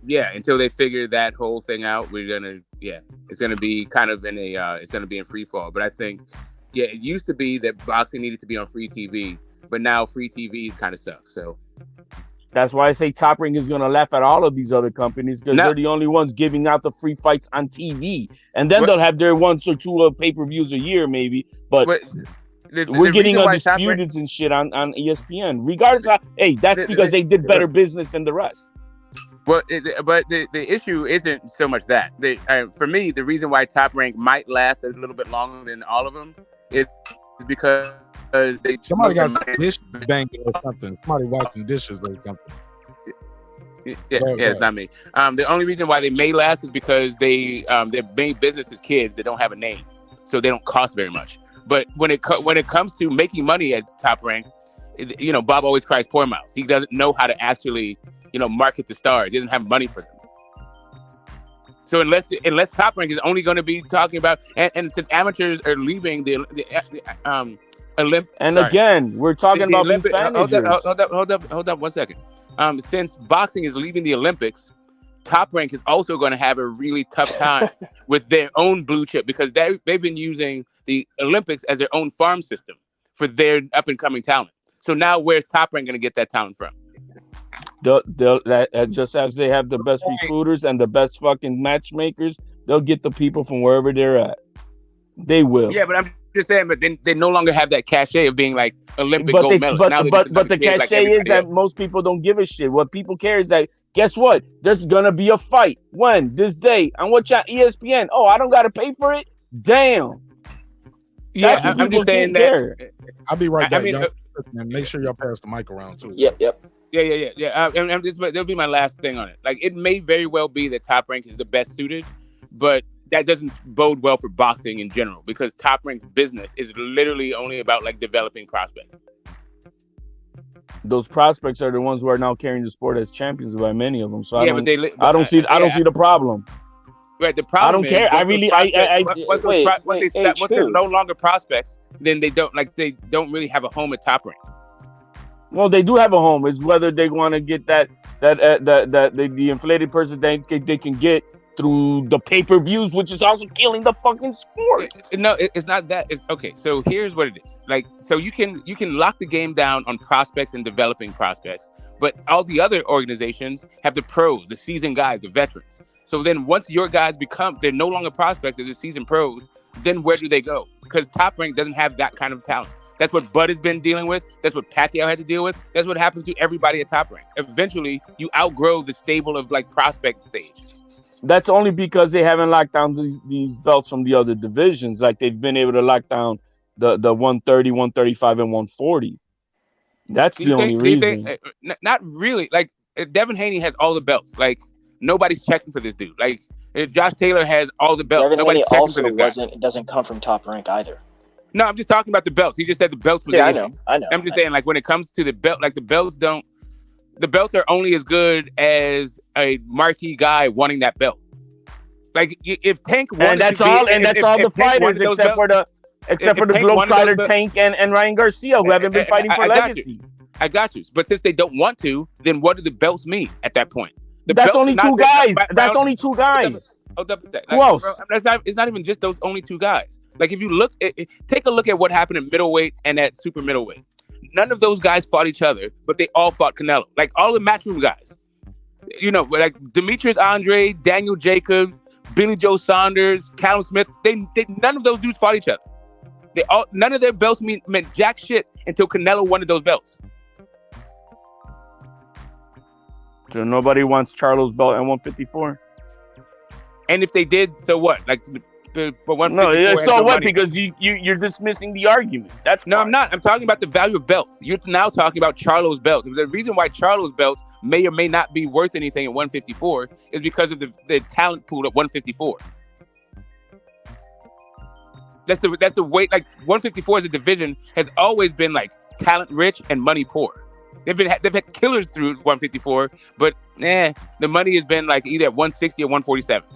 Until they figure that whole thing out, it's gonna be kind of it's gonna be in free fall. But I think, it used to be that boxing needed to be on free TV, but now free TV kind of sucks. So that's why I say Top Rank is gonna laugh at all of these other companies because they're the only ones giving out the free fights on TV, and then they'll have their 1 or 2 pay-per-views a year maybe. But we're getting undisputed and shit on ESPN. Regardless, that's because they did better business than the rest. Well, but the issue isn't so much that. For me, the reason why Top Rank might last a little bit longer than all of them is because somebody got some dishes banging or something. Somebody washing dishes or something. It's not me. The only reason why they may last is because their main business is kids that don't have a name, so they don't cost very much. But when it comes to making money at Top Rank, Bob always cries poor mouth. He doesn't know how to actually market the stars. He doesn't have money for them. So unless Top Rank is only going to be talking about, and since amateurs are leaving the Olympics, and again, we're talking about being fanagers. Hold up 1 second. Since boxing is leaving the Olympics, Top Rank is also going to have a really tough time with their own blue chip because they've been using the Olympics as their own farm system for their up and coming talent. So now where's Top Rank going to get that talent from? Just as they have the best recruiters and the best fucking matchmakers, they'll get the people from wherever they're at. They will. Yeah, but I'm just saying, but they no longer have that cachet of being like Olympic gold medalists. But the cachet is that most people don't give a shit. What people care is that, guess what? There's gonna be a fight. When? This day. I'm watching ESPN. Oh, I don't gotta pay for it? Damn. Yeah, I'm just saying that. I'll be right back. And make sure y'all pass the mic around too. Yep. Yeah. There'll be my last thing on it. Like, it may very well be that Top Rank is the best suited, but that doesn't bode well for boxing in general because Top Rank's business is literally only about like developing prospects. Those prospects are the ones who are now carrying the sport as champions by many of them. So I don't see the problem. Right, the problem. I don't care. Once they're no longer prospects, then they don't really have a home at Top Rank. Well, they do have a home. It's whether they want to get the inflated person they can get through the pay-per-views, which is also killing the fucking sport. No, it's not that. It's okay. So here's what it is. Like, so you can lock the game down on prospects and developing prospects, but all the other organizations have the pros, the seasoned guys, the veterans. So then once your guys they're no longer prospects, they're seasoned pros, then where do they go? Because Top Rank doesn't have that kind of talent. That's what Bud has been dealing with. That's what Pacquiao had to deal with. That's what happens to everybody at Top Rank. Eventually, you outgrow the stable of like prospect stage. That's only because they haven't locked down these belts from the other divisions. Like they've been able to lock down the 130, 135, and 140. That's the only reason. Not really. Like Devin Haney has all the belts. Like Nobody's checking for this dude. Like Josh Taylor has all the belts. Devin Nobody's Haney checking for also this guy. it doesn't come from Top Rank either. No, I'm just talking about the belts. He just said the belts was Yeah, the issue. I know. I'm just saying, like, when it comes to the belt, like the belts are only as good as a marquee guy wanting that belt. Like if Tank wanted and that's to be, all, and that's all the fighters except for the Globetrotter Tank and Ryan Garcia who haven't been fighting for legacy. I got you. But since they don't want to, then what do the belts mean at that point? That's only two guys. That's only two guys. Who else? It's not even just those only two guys. Like if you look, take a look at what happened at middleweight and at super middleweight. None of those guys fought each other, but they all fought Canelo. Like all the matchroom guys, like Demetrius Andre, Daniel Jacobs, Billy Joe Saunders, Callum Smith. They none of those dudes fought each other. None of their belts meant jack shit until Canelo wanted those belts. So nobody wants Charlo's belt at 154. And if they did, so what? Like for 154. No, so what? Because you're dismissing the argument. No, I'm not. I'm talking about the value of belts. You're now talking about Charlo's belt. The reason why Charlo's belts may or may not be worth anything at 154 is because of the talent pool at 154. That's the way. Like 154 as a division has always been like talent rich and money poor. They've had killers through 154, but the money has been like either at 160 or 147.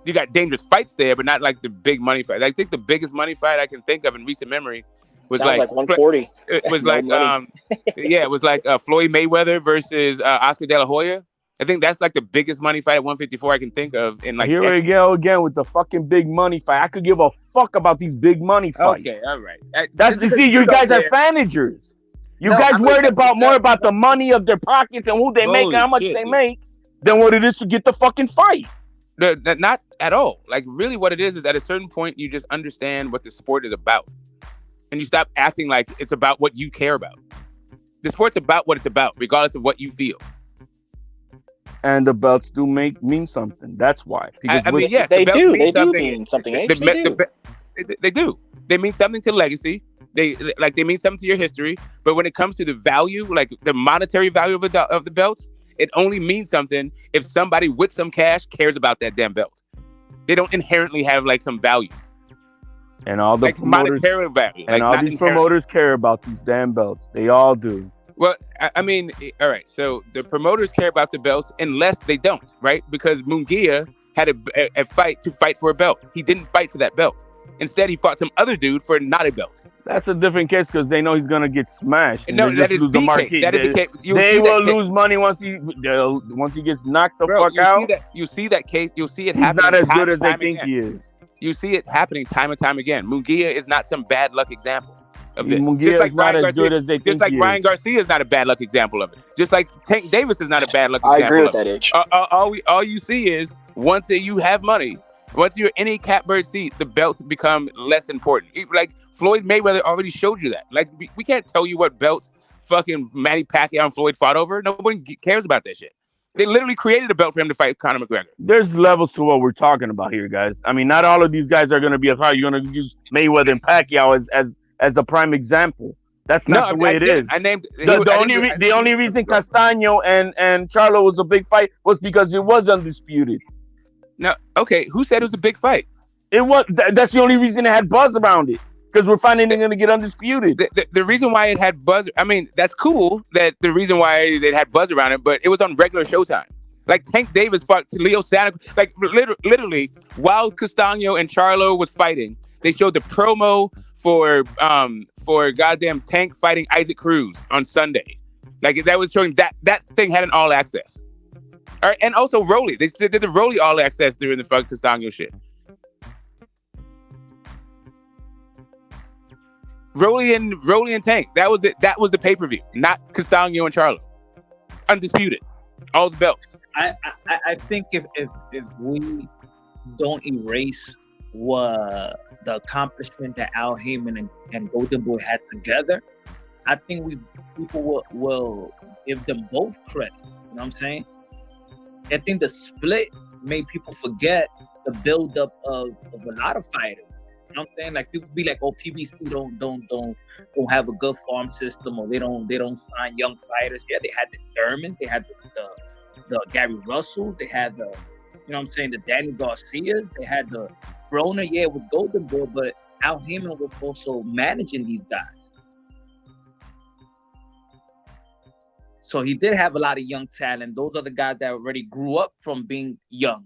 You got dangerous fights there, but not like the big money fight. I think the biggest money fight I can think of in recent memory was Sounds like 140. It was No like money. it was like Floyd Mayweather versus Oscar De La Hoya. I think that's like the biggest money fight at 154 I can think of. In like here we go again with the fucking big money fight. I could give a fuck about these big money fights. Okay, all right. You guys are fanagers. You guys worried about more about the money of their pockets and who they make and how much they make than what it is to get the fucking fight. No, not at all. Like really what it is at a certain point you just understand what the sport is about. And you stop acting like it's about what you care about. The sport's about what it's about, regardless of what you feel. And the belts do mean something. That's why. I mean, yes, they the do. belts They mean do mean something. They do. They mean something to legacy. They mean something to your history. But when it comes to the value, like the monetary value of the belts, it only means something if somebody with some cash cares about that damn belt. They don't inherently have like some value. And all the like promoters, monetary value. and like, all not these inherent. promoters care about these damn belts. They all do. Well, I mean, all right. So the promoters care about the belts unless they don't, right? Because Munguia had a fight to fight for a belt. He didn't fight for that belt. Instead, he fought some other dude for not a belt. That's a different case because they know he's gonna get smashed. And No, they that just is lose the the market. case. That is the case. They will lose money once he gets knocked the fuck out. You see that case. You'll see it He's happening. not as time good as and they time think again. he is. You see it happening time and time again. Munguia is not some bad luck example of this. Munguia is not as good as they think Just like he Ryan is. Garcia is not a bad luck example of it. Just like Tank Davis is not a bad luck I example agree with of that, it. H. All you see is once you have money, once you're in a catbird seat, the belts become less important. Like Floyd Mayweather already showed you that. Like we can't tell you what belts fucking Manny Pacquiao and Floyd fought over. Nobody cares about that shit. They literally created a belt for him to fight Conor McGregor. There's levels to what we're talking about here, guys. I mean, not all of these guys are going to be a fight. You're going to use Mayweather and Pacquiao as a prime example. That's not the way it is. I named the only reason Castaño and Charlo was a big fight was because it was undisputed. No, okay. Who said it was a big fight? It was. That's the only reason it had buzz around it. Because we're finding they're going to get undisputed. The reason why it had buzz, I mean, that's cool that the reason why it had buzz around it, but it was on regular Showtime. Like Tank Davis fought Leo Santa, like literally while Castaño and Charlo was fighting, they showed the promo for goddamn Tank fighting Isaac Cruz on Sunday. Like that was showing that thing had an all access. All right, and also Rolly. They did the Rolly all access during the fucking Castaño shit. Rolly and Tank. That was the pay-per-view, not Castaño and Charlo. Undisputed. All the belts. I think if we don't erase what the accomplishment that Al Heyman and Golden Boy had together, I think people will give them both credit. You know what I'm saying? I think the split made people forget the build-up of a lot of fighters. You know what I'm saying? Like people be like, "Oh, PBC don't have a good farm system, or they don't sign young fighters." Yeah, they had the Thurman, they had the Gary Russell, they had the, you know what I'm saying, the Danny Garcias, they had the Broner, yeah, it was Golden Boy, but Al Heyman was also managing these guys. So he did have a lot of young talent. Those are the guys that already grew up from being young.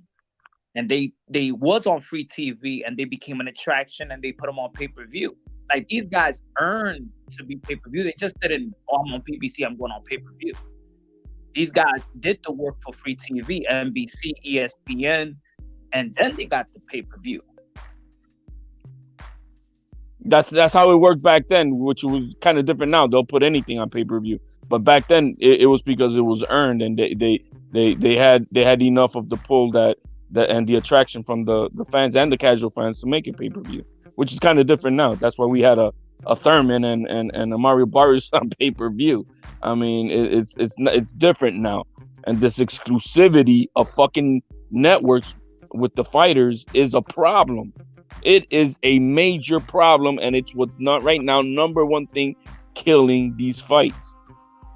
And they was on free TV and they became an attraction and they put them on pay-per-view. Like these guys earned to be pay-per-view. They just didn't, oh, I'm on PBC, I'm going on pay-per-view. These guys did the work for free TV, NBC, ESPN, and then they got the pay-per-view. That's how it worked back then, which was kind of different now. They'll put anything on pay-per-view. But back then it was because it was earned and they had enough of the pull that and the attraction from the fans and the casual fans to make it pay-per-view, which is kind of different now. That's why we had a Thurman and a Mario Barrios on pay-per-view. I mean, it's different now. And this exclusivity of fucking networks with the fighters is a problem. It is a major problem, and it's what's not right now number one thing killing these fights.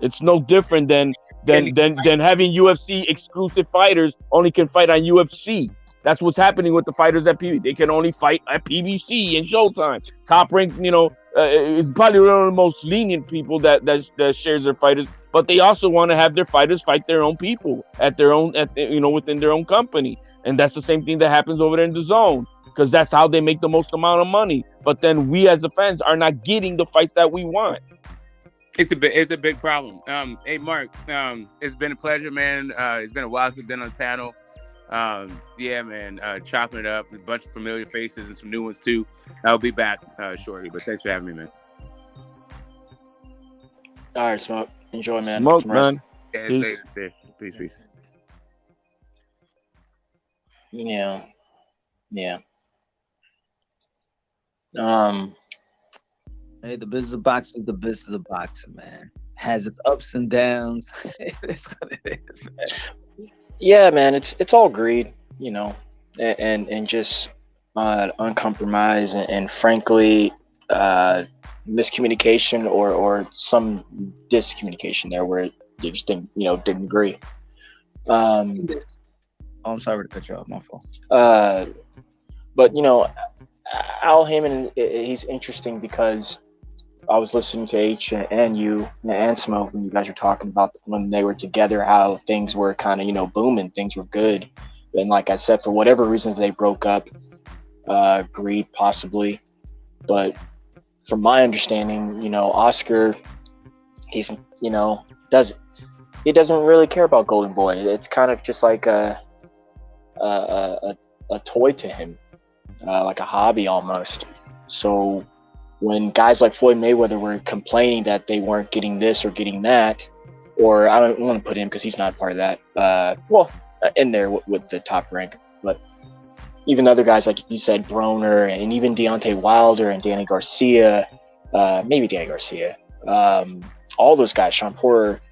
It's no different than having UFC exclusive fighters only can fight on UFC. That's what's happening with the fighters at PBC. They can only fight at PBC and Showtime. Top Rank, is probably one of the most lenient people that shares their fighters, but they also want to have their fighters fight their own people within their own company. And that's the same thing that happens over there in the zone, because that's how they make the most amount of money. But then we as the fans are not getting the fights that we want. It's a big problem. Hey, Mark, it's been a pleasure, man. It's been a while since I've been on the panel. Yeah, man, chopping it up. A bunch of familiar faces and some new ones, too. I'll be back shortly, but thanks for having me, man. All right, Smoke. Enjoy, man. Smoke, man. Yeah, peace. Yeah. Hey, the business of boxing is the business of boxing, man. Has its ups and downs. It's what it is, man. Yeah, man. It's all greed, and just uncompromised and frankly miscommunication or some discommunication there where they just didn't agree. I'm sorry to cut you off, my fault. But Al Heyman, he's interesting because I was listening to H and you and Smoke when you guys were talking about when they were together, how things were kind of, booming, things were good. And like I said, for whatever reasons they broke up, greed possibly. But from my understanding, Oscar, he's, he doesn't really care about Golden Boy. It's kind of just like a toy to him, like a hobby almost. So when guys like Floyd Mayweather were complaining that they weren't getting this or getting that, or I don't want to put him because he's not part of that, in there with the Top Rank, but even other guys like you said, Broner, and even Deontay Wilder and Danny Garcia, maybe Danny Garcia, all those guys, Sean Porter,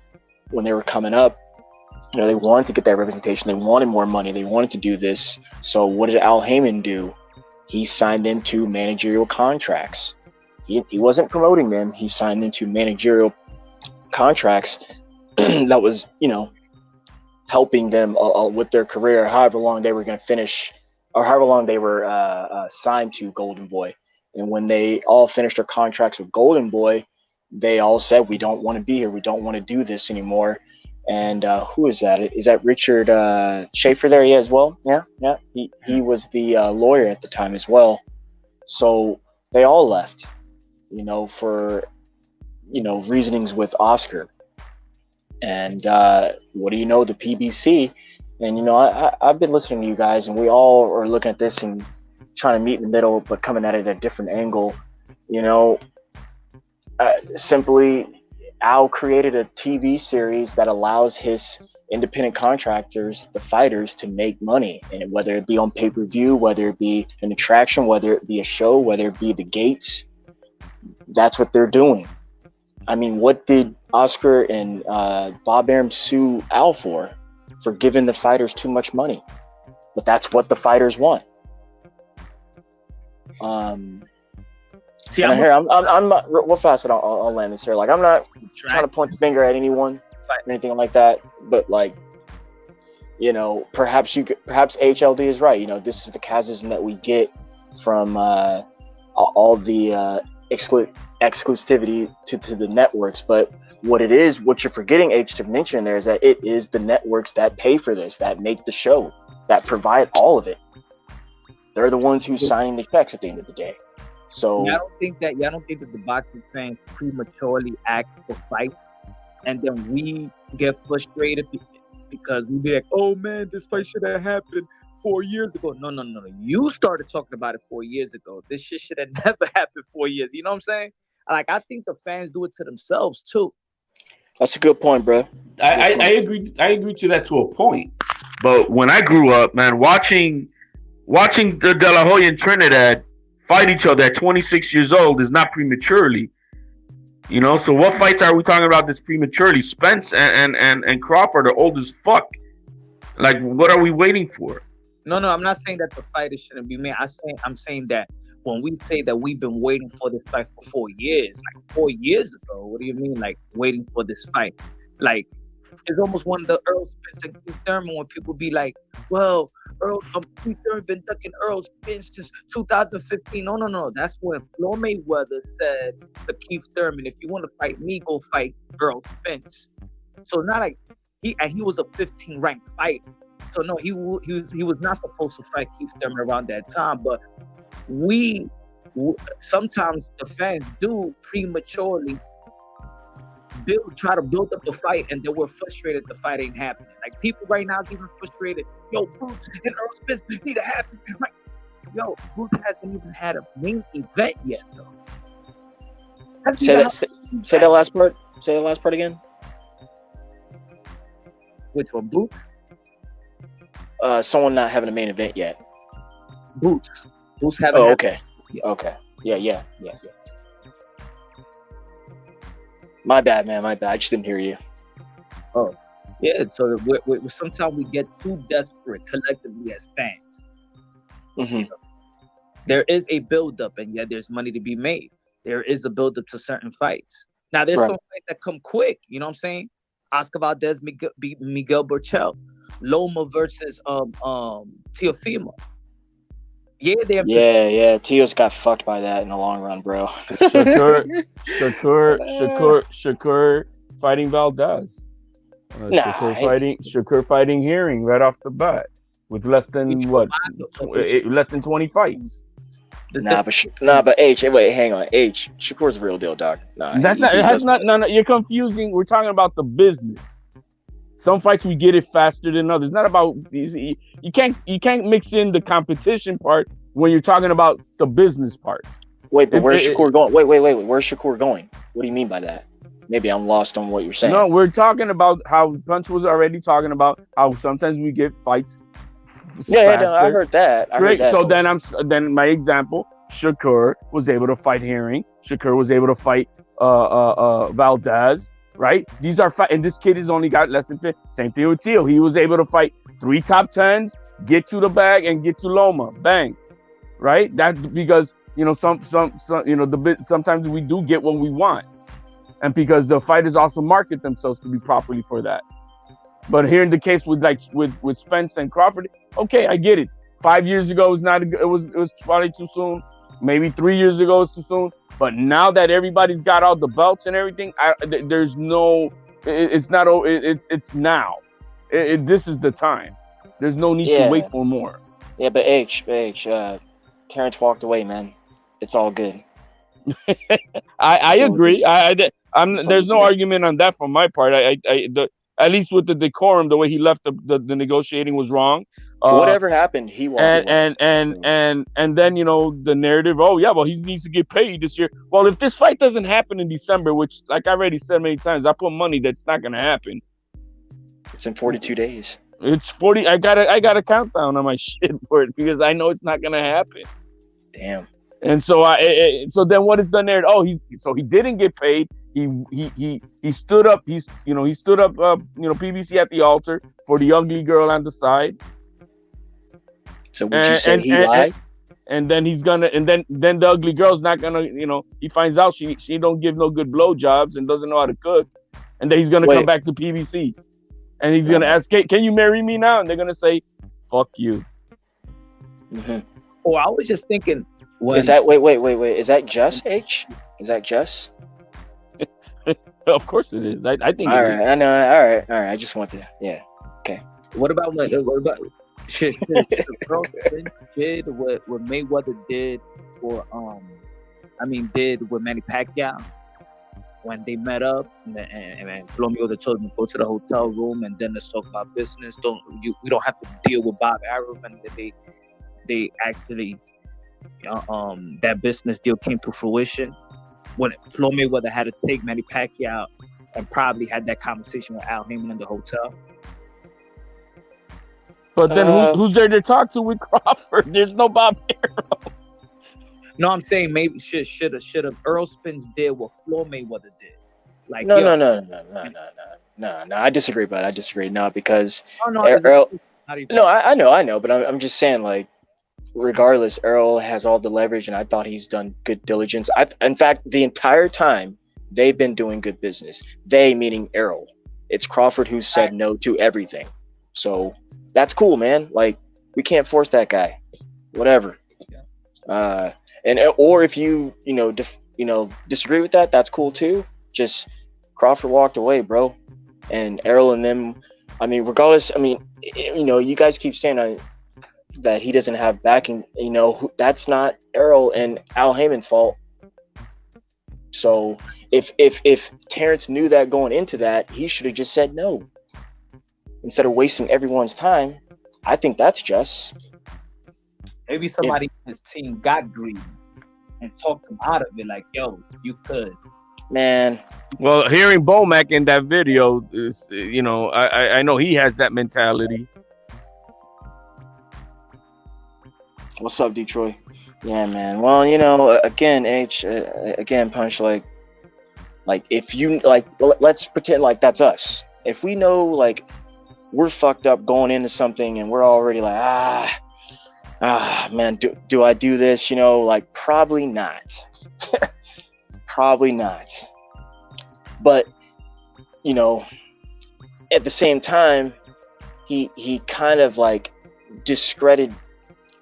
when they were coming up, they wanted to get that representation. They wanted more money. They wanted to do this. So what did Al Heyman do? He signed into managerial contracts. He wasn't promoting them. He signed into managerial contracts that was, helping them with their career, however long they were going to finish, or however long they were signed to Golden Boy. And when they all finished their contracts with Golden Boy, they all said, we don't want to be here. We don't want to do this anymore. And who is that? Is that Richard Schaefer there? Yeah, as well. Yeah. He was the lawyer at the time as well. So they all left, for, reasonings with Oscar. And what do you know? The PBC. And, I've been listening to you guys, and we all are looking at this and trying to meet in the middle, but coming at it at a different angle. Simply, Al created a TV series that allows his independent contractors, the fighters, to make money, and whether it be on pay-per-view, whether it be an attraction, whether it be a show, whether it be the gates, that's what they're doing. I mean, what did Oscar and Bob Arum sue Al for giving the fighters too much money? But that's what the fighters want. See, I'm not real fast, and I'll land this here. Like, I'm not trying to point the finger at anyone or anything like that, but like, You know, perhaps HLD is right. You know, this is the chasm that we get from all the exclusivity to the networks. But what you're forgetting, H, to mention there is that it is the networks that pay for this, that make the show, that provide all of it. They're the ones who's signing the checks at the end of the day. So I don't think that the boxing fans prematurely ask for fights, and then we get frustrated because we be like, oh man, this fight should have happened 4 years ago. No. You started talking about it 4 years ago. This shit should have never happened 4 years. You know what I'm saying? Like, I think the fans do it to themselves too. That's a good point, bro. I agree. I agree to that to a point. But when I grew up, man, watching the De La Hoya and Trinidad fight each other at 26 years old is not prematurely. You know, so what fights are we talking about that's prematurely? Spence and Crawford are old as fuck. Like, what are we waiting for? No, I'm not saying that the fighters shouldn't be made. I'm saying that when we say that we've been waiting for this fight for 4 years, like 4 years ago, what do you mean, like waiting for this fight? Like, it's almost one of the Errol Spence and Keith Thurman when people be like, well, Keith Thurman been ducking Errol Spence since 2015. No. That's when Floyd Mayweather said to Keith Thurman, if you want to fight me, go fight Errol Spence. So not like he was a 15 ranked fighter. So no, he was not supposed to fight Keith Thurman around that time. But sometimes the fans do prematurely try to build up the fight, and then we're frustrated the fight ain't happening. Like, people right now getting frustrated. Yo, Bruce and Errol Spence need to happen. Right? Yo, Bruce hasn't even had a main event yet, though. Say that last part. Say the last part again. Which one, Bruce? Someone not having a main event yet. Bruce having. Oh, okay. Okay. Yeah. My bad, man. My bad. I just didn't hear you. Oh, yeah. So sometimes we get too desperate collectively as fans. Mm-hmm. You know, there is a build-up, and yet there's money to be made. There is a build-up to certain fights. Now, there's some fights that come quick. You know what I'm saying? Oscar Valdez beat Miguel Burchell. Loma versus Teofimo. Yeah, Teos got fucked by that in the long run, bro. Shakur fighting Valdez. Shakur fighting Herring right off the bat with less than 20 fights. But H, wait, hang on. H, Shakur's a real deal, dog. No, you're confusing. We're talking about the business. Some fights we get it faster than others. It's not about you can't mix in the competition part when you're talking about the business part. Wait, but where's Shakur going? Wait. Where's Shakur going? What do you mean by that? Maybe I'm lost on what you're saying. No, we're talking about how Punch was already talking about how sometimes we get fights. I heard that. Then my example, Shakur was able to fight Herring. Shakur was able to fight Valdez. Right? These are and this kid has only got less than 50. Same thing with Teal. He was able to fight 3 top 10s, get to the bag, and get to Loma. Bang. Right? That's because sometimes we do get what we want, and because the fighters also market themselves to be properly for that. But here in the case with Spence and Crawford, okay, I get it. 5 years ago it was probably too soon. Maybe 3 years ago it's too soon. But now that everybody's got all the belts and everything, it's now. This is the time. There's no need to wait for more. Yeah, but Terrence walked away, man. It's all good. I agree. There's no argument on that from my part. At least with the decorum, the way he left the negotiating was wrong. Whatever happened, he walked away. And then the narrative. Oh yeah, well he needs to get paid this year. Well, if this fight doesn't happen in December, which like I already said many times, I put money that's not going to happen. It's in 42 days. It's 40. I got a countdown on my shit for it because I know it's not going to happen. Damn. And so so then what is the narrative? Oh, he didn't get paid. He stood up. He stood up. PBC at the altar for the ugly girl on the side. So would you say he lied? And then he's gonna. And then the ugly girl's not gonna. He finds out she don't give no good blowjobs and doesn't know how to cook. And then he's gonna come back to PBC. and he's gonna ask, "Can you marry me now?" And they're gonna say, "Fuck you." Oh, I was just thinking. Is that wait? Is that just H? Is that just? Of course it is. I think. All it right, is. I know. All right. I just want to. Yeah. Okay. What about shit? Earl Spence did what Mayweather did for did with Manny Pacquiao when they met up and Floyd Mayweather told him to go to the hotel room and then let's talk about business. We don't have to deal with Bob Arum, and they actually that business deal came to fruition when Floyd Mayweather had to take Manny Pacquiao and probably had that conversation with Al Heyman in the hotel. But then who's there to talk to with Crawford? There's no Bob Arum. No, I'm saying maybe should have Errol Spence did what Floyd Mayweather did. Like No. I disagree, but I disagree. No, because Errol. No, I know, but I'm just saying, like, regardless, Errol has all the leverage, and I thought he's done good diligence. In fact, the entire time they've been doing good business. They meaning Errol. It's Crawford who said no to everything. So that's cool, man. Like, we can't force that guy. Whatever. Or if you disagree with that, that's cool too. Just Crawford walked away, bro, and Errol and them. I mean, regardless. I mean, you guys keep saying that he doesn't have backing. That's not Errol and Al Heyman's fault. So if Terrence knew that going into that, he should have just said no instead of wasting everyone's time. I think that's just. Maybe somebody in his team got greedy and talked him out of it. Like, yo, you could. Man. Well, hearing Bomac in that video is, I know he has that mentality. What's up, Detroit? Yeah, man. Well, again, Punch, like if you let's pretend like that's us. If we know like we're fucked up going into something and we're already like man, do I do this? Like probably not. Probably not. But at the same time, he kind of like discredited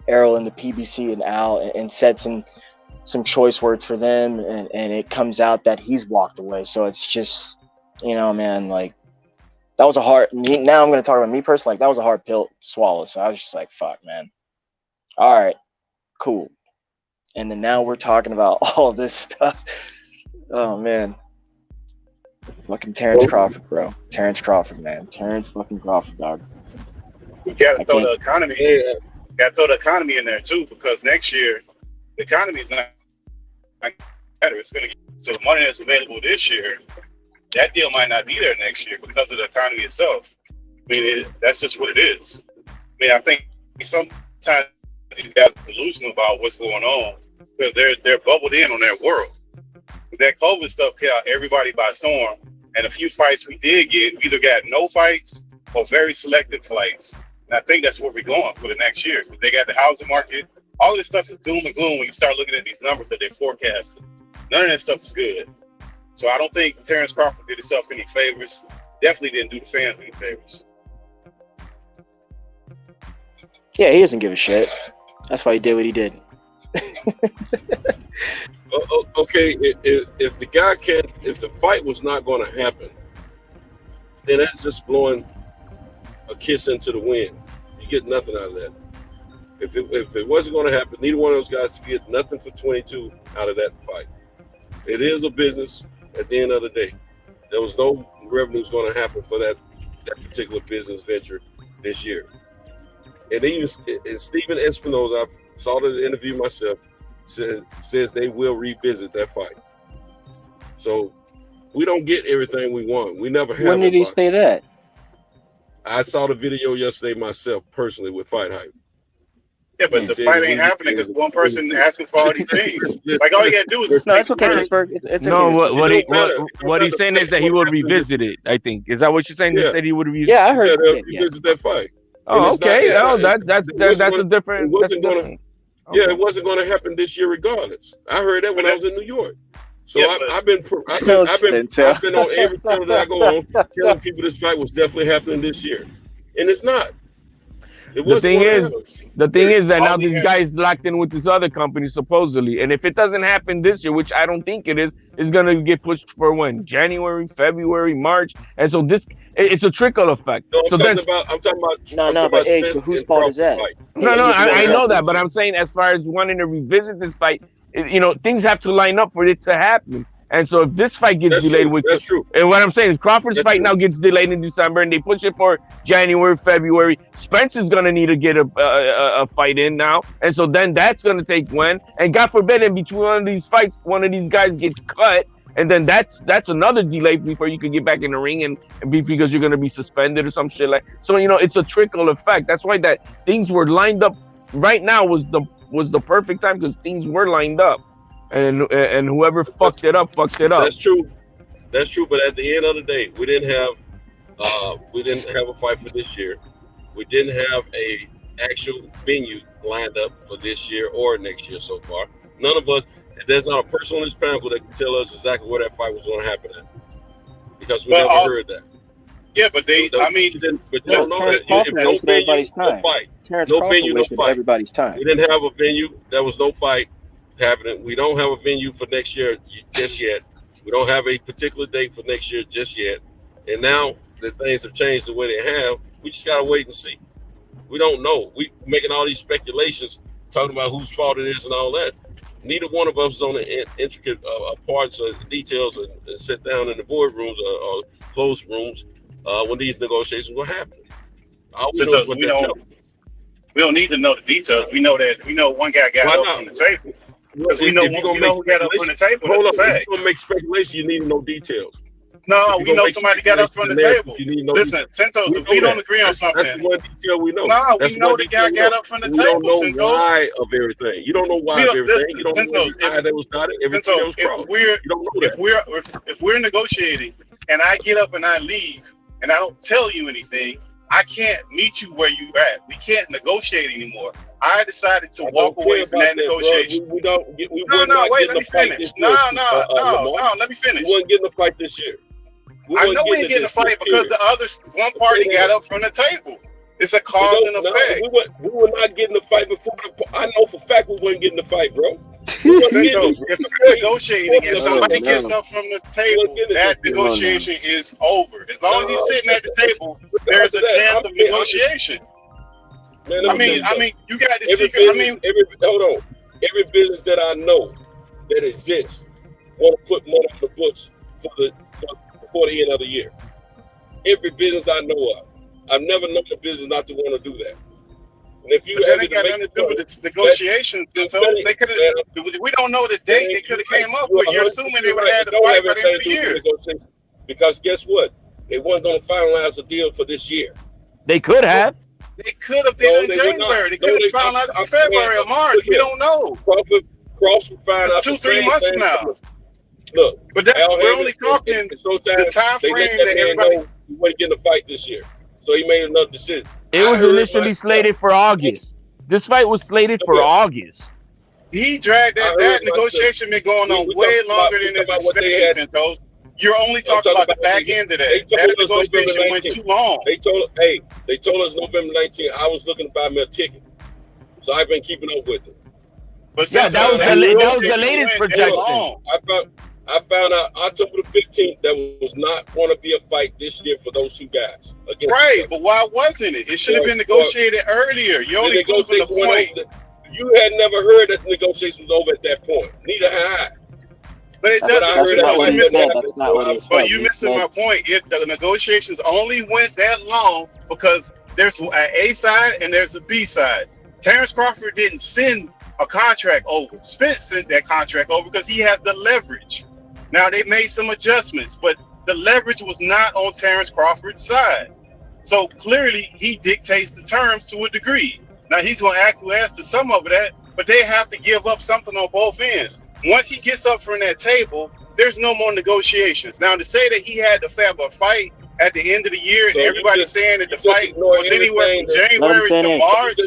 Errol and the PBC and Al and said some choice words for them, and it comes out that he's walked away. So it's just, man, like that was a hard. Now I'm gonna talk about me personally. Like that was a hard pill to swallow. So I was just like, fuck, man. All right, cool. And then now we're talking about all this stuff. Oh man, fucking Terrence Crawford, bro. Terrence Crawford, man. Terrence fucking Crawford, dog. We gotta throw the economy. Gotta throw the economy in there too, because next year the economy is not better. It's gonna so the money that's available this year, that deal might not be there next year because of the economy itself. I mean, that's just what it is. I mean, I think sometimes these guys are delusional about what's going on because they're bubbled in on their world. That COVID stuff caught everybody by storm, and a few fights we did get, we either got no fights or very selective fights. And I think that's where we're going for the next year. They got the housing market. All of this stuff is doom and gloom when you start looking at these numbers that they're forecasting. None of that stuff is good. So I don't think Terrence Crawford did himself any favors. Definitely didn't do the fans any favors. Yeah, he doesn't give a shit. That's why he did what he did. Okay, if the fight was not going to happen, then that's just blowing a kiss into the wind. You get nothing out of that. If it wasn't going to happen, neither one of those guys get nothing for 22 out of that fight. It is a business at the end of the day. There was no revenues going to happen for that particular business venture this year. And even Steven Espinoza, I saw the interview myself, says they will revisit that fight. So we don't get everything we want. We never have. When did he say that? I saw the video yesterday myself, personally, with Fight Hype. Yeah, but the fight ain't happening because one person asking for all these things. Like all you gotta do is no, it's okay, Pittsburgh. It's no, okay. what he's saying is that he will revisit it. I think is that what you're saying? Yeah. He said he would revisit. Yeah, I heard. Yeah, revisit that fight. Oh, okay. No, that's a different. Yeah, it wasn't going to happen this year regardless. I heard that when I was in New York. So I've been on every channel that I go on telling people this fight was definitely happening this year, and it's not. The thing is that now this guy is locked in with this other company supposedly, and if it doesn't happen this year, which I don't think it is, it's gonna get pushed for when? January, February, March, and so it's a trickle effect. No, I'm talking about but hey, Spence so whose and fault is Crawford that? fight. No, I know that, but I'm saying as far as wanting to revisit this fight, things have to line up for it to happen. And so if this fight gets delayed, that's true. And what I'm saying is Crawford's fight now gets delayed in December, and they push it for January, February. Spence is gonna need to get a fight in now, and so then that's gonna take when. And God forbid, in between one of these fights, one of these guys gets cut, and then that's another delay before you can get back in the ring and because you're gonna be suspended or some shit like. So it's a trickle effect. That's why that things were lined up. Right now was the perfect time because things were lined up. And whoever fucked it up. That's true. But at the end of the day, we didn't have a fight for this year. We didn't have a actual venue lined up for this year or next year so far. None of us. There's not a person on this panel that can tell us exactly where that fight was going to happen at, because we never heard that. Yeah, but you don't know that. If no venue, no fight. No venue, no fight. Everybody's time. We didn't have a venue. There was no fight happening. We don't have a venue for next year just yet. We don't have a particular date for next year just yet. And now that things have changed the way they have, we just gotta wait and see. We don't know. We making all these speculations, talking about whose fault it is and all that. Neither one of us is on the intricate parts or details and sit down in the boardrooms or closed rooms when these negotiations will happen. All we know is what they're telling us. We don't need to know the details. We know one guy got up from the table. Because we know who got up from the table. That's a fact. If you're going to make speculation, you need to know details. No, we know somebody got up from the table. Listen, Santos, if we don't agree on something. That's the one detail we know. No, we know the guy got up from the table. We don't know why of everything. You don't know why of everything. You don't know why that was started. Everything was crossed. You don't know that. If we're negotiating and I get up and I leave and I don't tell you anything, I can't meet you where you're at. We can't negotiate anymore. I decided to walk away from that negotiation. Wait, let me finish. Let me finish. We weren't getting a fight this year. I know we ain't getting a fight because the one party got up from the table. It's a cause and effect. We were not getting a fight before. I know for a fact we weren't getting a fight, bro. If we're negotiating and somebody gets up from the table, that negotiation is over. As long as he's sitting at the table, there's a chance of negotiation. Man, I mean, you got the secret. Hold on. Every business that I know that exists want to put money on the books before the end of the year. Every business I know of. I've never known a business not to want to do that. And if you that ain't got nothing to do with its negotiations, so they could have. We don't know the date they could have came up with. You're assuming they would have had the fight by the end of the year. Because guess what? They weren't going to finalize a deal for this year. They could have. They could have did in January. They could have finalized in February or March. We don't know. Crawford find out 2-3 months from now. Look, but we're only talking the time frame that everybody. He wasn't getting a fight this year, so he made another decision. It was initially slated for August. This fight was slated for August. He dragged that negotiation been going on way longer than this expected, Santos. You're only talking about the back end of that. That negotiation went too long. They told us November 19th. I was looking to buy me a ticket, so I've been keeping up with it. But that was the latest projection. I found out October the 15th there was not going to be a fight this year for those two guys. Right, but why wasn't it? It should have been negotiated earlier. You only proving the point. You had never heard that the negotiation was over at that point. Neither had I. But it doesn't. But you're missing my point. The negotiations only went that long because there's an A side and there's a B side. Terrence Crawford didn't send a contract over. Spence sent that contract over because he has the leverage. Now they made some adjustments, but the leverage was not on Terrence Crawford's side. So clearly he dictates the terms to a degree. Now he's going to acquiesce to some of that, but they have to give up something on both ends. Once he gets up from that table, there's no more negotiations. Now to say that he had to have a fight at the end of the year and everybody's saying that the fight was anywhere from January to March,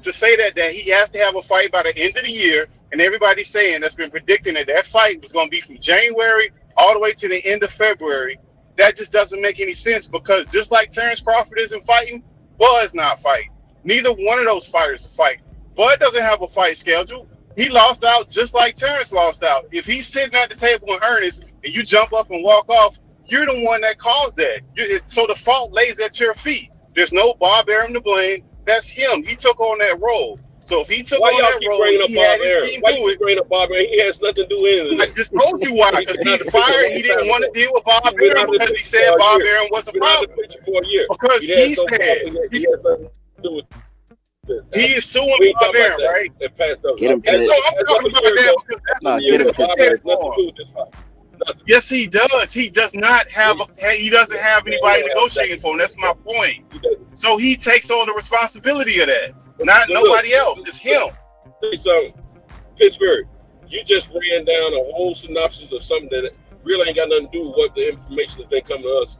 to say that he has to have a fight by the end of the year and everybody's saying that's been predicting that fight was going to be from January all the way to the end of February. That just doesn't make any sense because just like Terrence Crawford isn't fighting, Bud's not fighting. Neither one of those fighters are fighting. Bud doesn't have a fight schedule. He lost out just like Terrence lost out. If he's sitting at the table in earnest and you jump up and walk off, you're the one that caused that. So the fault lays at your feet. There's no Bob Arum to blame. That's him. He took on that role. So if he took on that role, he had his team do it. Bringing up Bob Arum? He has nothing to do with it. I just told you why. Because he's fired. He didn't want to deal with Bob Arum because he said Bob Arum was a problem. Because he said he is suing Bob Arum, right? Get him. So I'm talking about that because that's what he's for. Yes, he does. He does not have. He doesn't have anybody negotiating for him. That's my point. So he takes on the responsibility of that. Not nobody else. It's him. Say something, Pittsburgh. You just ran down a whole synopsis of something that really ain't got nothing to do with what the information that's been coming to us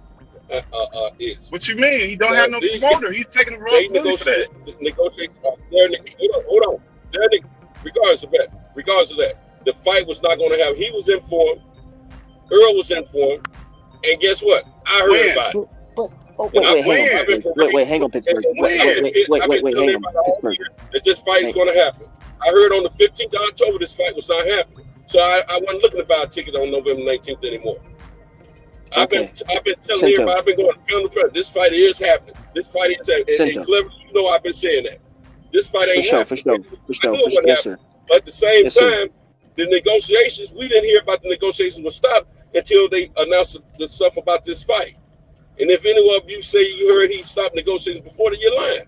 is. What you mean? He don't have no promoter. He's taking the responsibility for that. Hold on. Regardless of that, the fight was not going to happen. He was informed. Earl was informed, and guess what? I heard about it. Wait, hang on, Pittsburgh. Wait, hang on, Pittsburgh. That this fight is going to happen. I heard on the 15th of October this fight was not happening, so I wasn't looking to buy a ticket on November 19th anymore. I've been telling everybody, I've been going pound to pound. This fight is happening. This fight is happening. And clever, you know I've been saying that. This fight ain't happening. For sure. Yes, sir. But at the same time, the negotiations, we didn't hear about the negotiations were stopped until they announced the stuff about this fight. And if any of you say you heard he stopped negotiations before, then you're lying.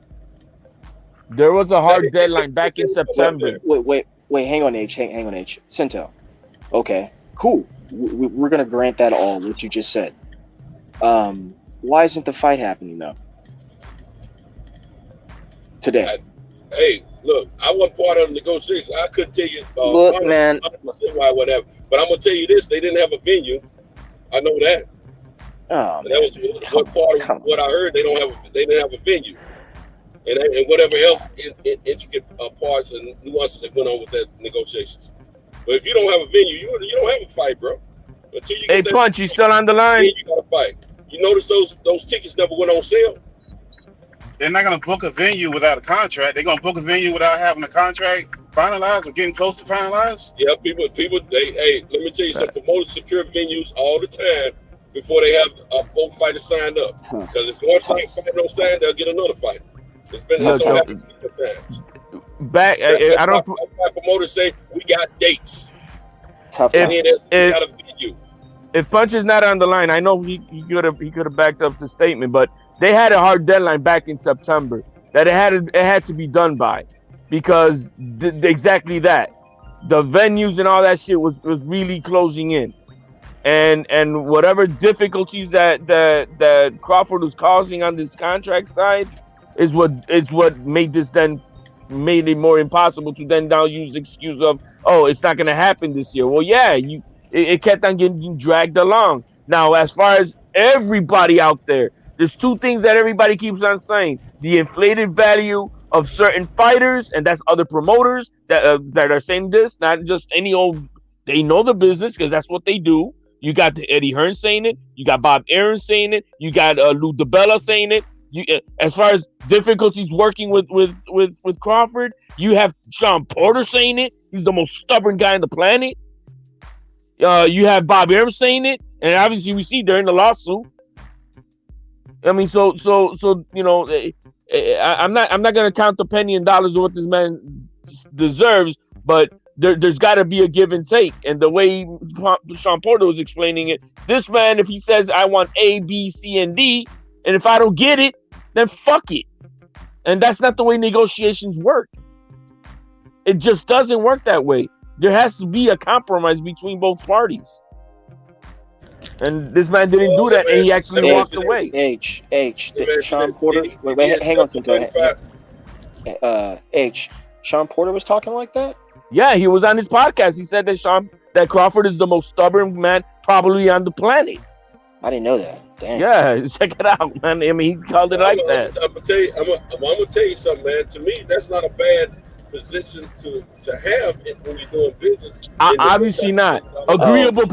There was a hard deadline back in September. Wait, hang on, H. Cinto. Okay, cool. We're gonna grant that all what you just said. Why isn't the fight happening though? Today. Hey, look, I wasn't part of the negotiations. I couldn't tell you. Look, man. Why, whatever. But I'm gonna tell you this: they didn't have a venue. I know that. Oh, that was what part of what I heard. They didn't have a venue, and whatever else intricate parts and nuances that went on with that negotiations. But if you don't have a venue, you don't have a fight, bro. Until you hey, Punch, you still on the line? You got to fight. You notice those tickets never went on sale. They're not going to book a venue without a contract. They're going to book a venue without having a contract finalized or getting close to finalized. Yeah, people. Hey, let me tell you something. Promoters secure venues all the time before they have both fighters signed up. Because if one fight don't sign, they'll get another fight. It's been this happened a couple times. I don't. Promoters say we got dates. If Punch is not on the line, I know he could have backed up the statement, but they had a hard deadline back in September that it had to be done by, because exactly that, the venues and all that shit was really closing in, and whatever difficulties that Crawford was causing on this contract side is what made it more impossible to then now use the excuse of, oh, it's not going to happen this year. Well, yeah, it kept on getting dragged along. Now, as far as everybody out there, there's two things that everybody keeps on saying: the inflated value of certain fighters, and that's other promoters that are saying this, not just any old. They know the business because that's what they do. You got Eddie Hearn saying it. You got Bob Arum saying it. You got Lou DiBella saying it. As far as difficulties working with Crawford, you have Sean Porter saying it. He's the most stubborn guy on the planet. You have Bob Arum saying it, and obviously we see during the lawsuit. I mean, so you know, I'm not gonna count the penny and dollars of what this man deserves, but there's got to be a give and take. And the way Sean Porter was explaining it, this man, if he says I want A, B, C, and D, and if I don't get it, then fuck it. And that's not the way negotiations work. It just doesn't work that way. There has to be a compromise between both parties. And this man didn't do that, and he actually walked away. Sean Porter. Wait, hang on, Sean Porter was talking like that? Yeah, he was on his podcast. He said that Crawford is the most stubborn man probably on the planet. I didn't know that. Damn. Yeah, check it out, man. I mean, he called it like that. I'm gonna tell you something, man. To me, that's not a bad position to have it when you're doing business. Obviously not. Agreeable,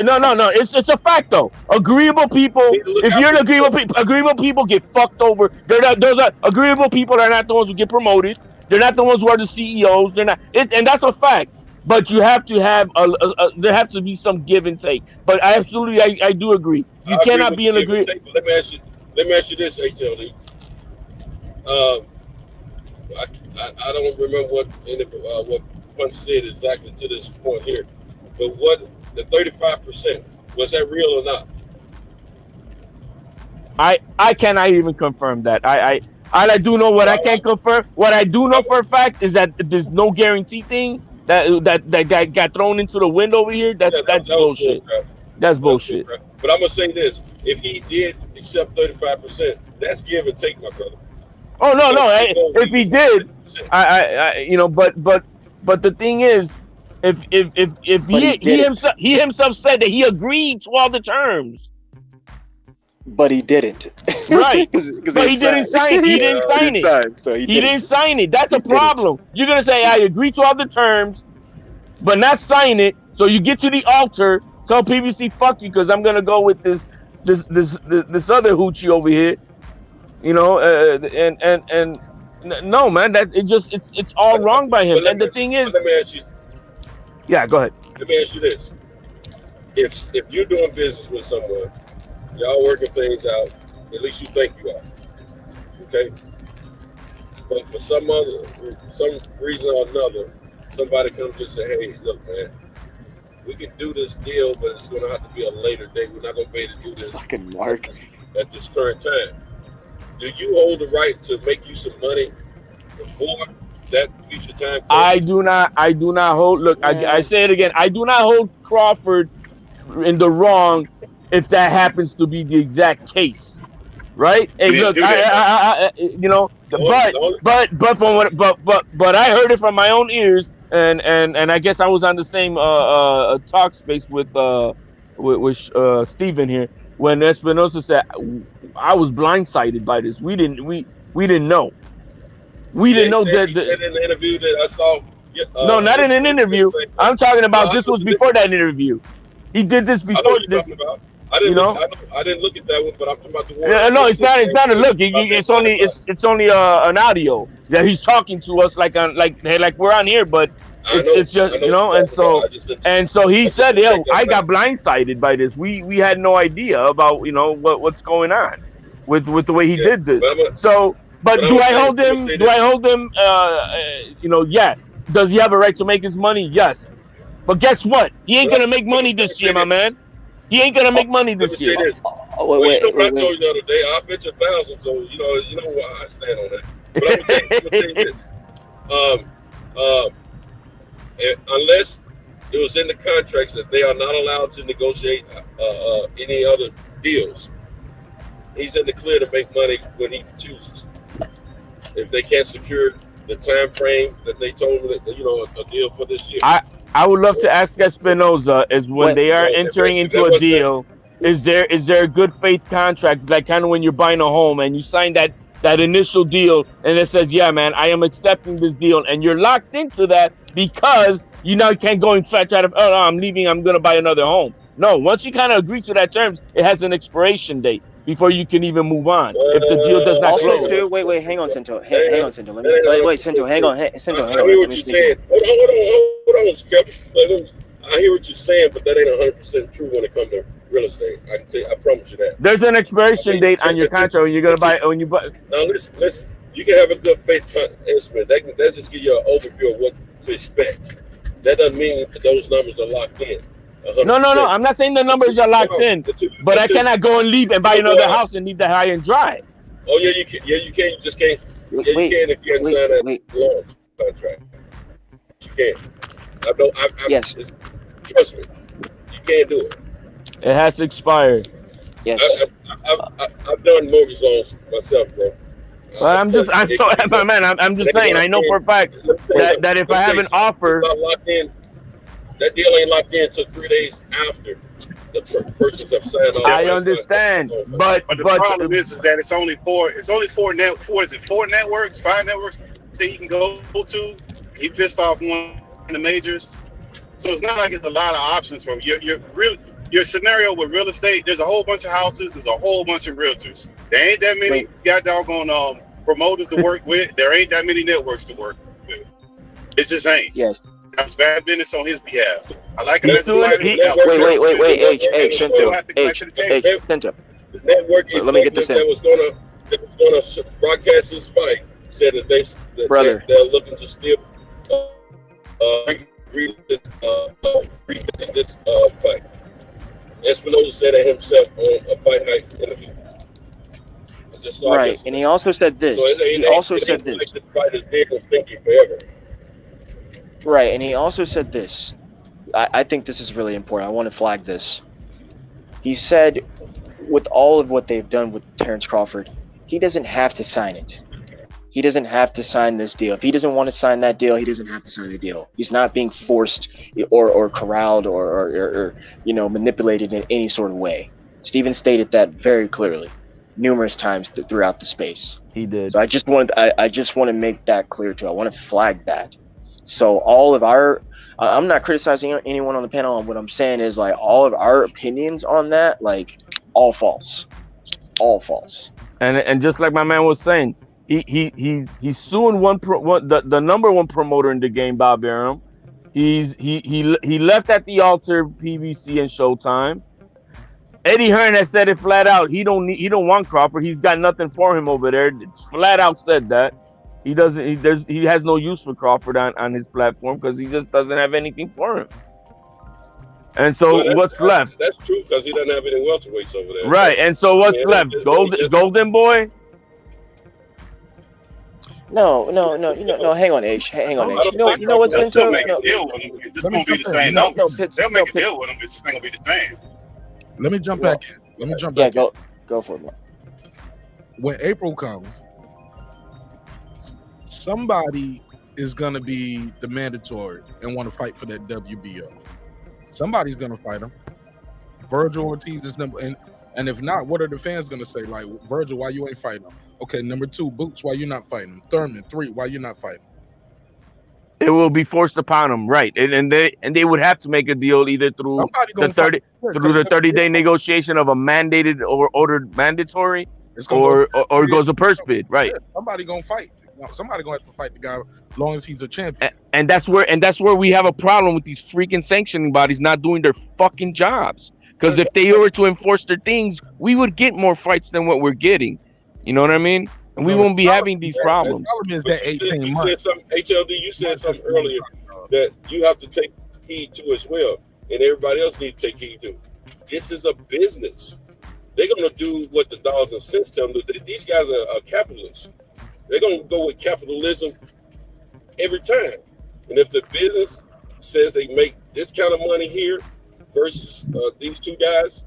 no. It's a fact though. Agreeable people. If you're an agreeable people get fucked over. Those are agreeable people are not the ones who get promoted. They're not the ones who are the CEOs. They're not. And that's a fact. But you have to have there has to be some give and take. But I do agree. You cannot be an agreement. Let me ask you this, HLD. I don't remember what Punch said exactly to this point here, but what the 35%, was that real or not? I cannot even confirm that. I do know what I can't confirm. What I do know for a fact is that there's no guarantee thing that guy got thrown into the wind over here. That's bullshit. That's bullshit. But I'm gonna say this: if he did accept 35%, that's give and take, my brother. Oh no. If he did, but the thing is, if he himself said that he agreed to all the terms, but he didn't. Right? But he didn't sign it. He didn't sign it. He didn't sign it. That's a problem. You're gonna say I agree to all the terms, but not sign it. So you get to the altar, tell PBC fuck you because I'm gonna go with this other hoochie over here. You know, and no, man, that it's all wrong by him. And the thing is, let me ask you. Yeah, go ahead. Let me ask you this: if you're doing business with someone, y'all working things out, at least you think you are, okay? But for some reason or another, somebody comes and say, "Hey, look, man, we can do this deal, but it's going to have to be a later date. We're not going to be able to do this at this current time." Do you hold the right to make you some money before that future time comes? I do not hold. Look, I say it again. I do not hold Crawford in the wrong if that happens to be the exact case, right? Hey, look, but I heard it from my own ears, and I guess I was on the same talk space with Steven here when Espinosa said I was blindsided by this. We didn't know. We didn't know that. He said in the interview that I saw. No, not in an interview. I'm talking about this was before that interview. He did this before this. I didn't look at that one, but I'm talking about the one. No, it's not a look. It's only an audio that he's talking to us like we're on here, but it's just and so he said, "Yo, I got blindsided by this. We had no idea about what's going on with the way he did this." But do I hold him? Yeah. Does he have a right to make his money? Yes. But guess what? He ain't gonna make money this year, my man. He ain't gonna make money this year. Wait. I told you the other day. I bet you 1,000. So you know where I stand on that. But I'm gonna tell you this. Unless it was in the contracts that they are not allowed to negotiate any other deals, he's in the clear to make money when he chooses. If they can't secure the time frame that they told him that a deal for this year. I would love to ask Espinosa is when they are entering into a deal, is there a good faith contract, like kind of when you're buying a home and you sign that initial deal and it says, yeah, man, I am accepting this deal, and you're locked into that because you now can't go and try to, oh, no, I'm leaving, I'm going to buy another home. No, once you kind of agree to that terms, it has an expiration date before you can even move on. If the deal does not close. Wait, hang on, Cinto. Hang on, Cinto. Wait, Cinto, hang on. Cinto, hang on. I hear what you're saying. Hold on, Kevin. I hear what you're saying, but that ain't 100% true when it comes to real estate. I promise you that. There's an expiration date on your contract when you're gonna buy. When you buy. Now listen. You can have a good faith estimate. That just give you an overview of what to expect. That doesn't mean that those numbers are locked in. 100%. No. I'm not saying the numbers are locked in, but I cannot go and leave and buy another house and leave that high and dry. Oh yeah, you can. Yeah, you can. You just can't. Yeah, you can if you haven't signed that long contract. You can. Yes. Trust me, you can't do it. It has expired. Yes. I've done mortgage loans myself, bro. But I'm just saying. I know for a fact that if I have an offer, it's not locked in. That deal ain't locked in until 3 days after the persons have signed off. I understand, but the problem is that it's only four networks, 5 networks that he can go to. He pissed off one of the majors, so it's not like it's a lot of options for him. Your scenario with real estate. There's a whole bunch of houses. There's a whole bunch of realtors. There ain't that many doggone promoters to work with. There ain't that many networks to work with. It just ain't. Yes. That's bad business on his behalf. I like him as a Wait, Sento. The network executive that was gonna broadcast his fight said that they're looking to still this fight. Espinosa said it himself on a Fight Hype interview. Right, and he also said this. Like the fight is dead and stinky forever. Right, and he also said this. I think this is really important. I want to flag this. He said, with all of what they've done with Terence Crawford, he doesn't have to sign it. He doesn't have to sign this deal. If he doesn't want to sign that deal, he doesn't have to sign the deal. He's not being forced or corralled or manipulated in any sort of way. Steven stated that very clearly, numerous times throughout the space. He did. So I just want to make that clear too. I want to flag that. So all of I'm not criticizing anyone on the panel. What I'm saying is like all of our opinions on that, like all false. And just like my man was saying, he's suing the number one promoter in the game, Bob Arum. He left at the altar, PBC and Showtime. Eddie Hearn has said it flat out. He don't want Crawford. He's got nothing for him over there. It's flat out said that. He has no use for Crawford on his platform because he just doesn't have anything for him. And so what's left? That's true because he doesn't have any welterweights over there. Right, and so what's left? Golden Boy? No. Hang on, H. You know what's They'll into still make a deal with him. It's just gonna be the same numbers. They'll make a deal with him. It's just not gonna be the same. Let me jump back in. Go for it, man. When April comes, somebody is gonna be the mandatory and want to fight for that WBO. Somebody's gonna fight him. Virgil Ortiz is number, and if not, what are the fans gonna say? Like, Virgil, why you ain't fighting him? Okay, number 2, Boots, why you not fighting him? Thurman, 3, why you not fighting him? It will be forced upon them, right? And they would have to make a deal either through the 30-day negotiation of a mandated or ordered mandatory, or it goes a purse bid, right? Yeah, somebody gonna fight. Somebody gonna have to fight the guy as long as he's a champion. And that's where we have a problem with these freaking sanctioning bodies not doing their fucking jobs. Because if they were to enforce their things, we would get more fights than what we're getting. You know what I mean? And we won't be having these problems. The problem is that 18 months. HLD, you said something earlier that you have to take heed to as well, and everybody else needs to take heed to. This is a business. They're gonna do what the dollars and cents tell them to do. These guys are capitalists. They're gonna go with capitalism every time. And if the business says they make this kind of money here versus these two guys,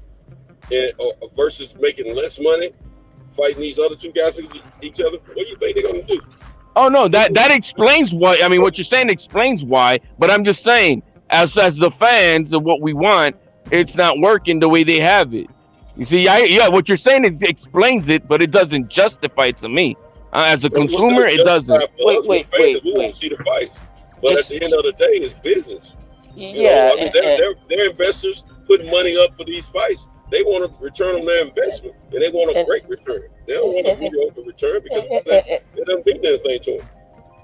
versus making less money fighting these other two guys each other, what do you think they're gonna do? Oh no, that explains why. I mean, what you're saying explains why. But I'm just saying, as the fans of what we want, it's not working the way they have it. You see, what you're saying explains it, but it doesn't justify it to me. As a consumer, it doesn't. Wait. We want to see the fights, but at the end of the day, it's business. Yeah, I mean, they're investors putting money up for these fights. They want a return on their investment, and they want a great return. They don't want a mediocre return because they don't mean anything to them.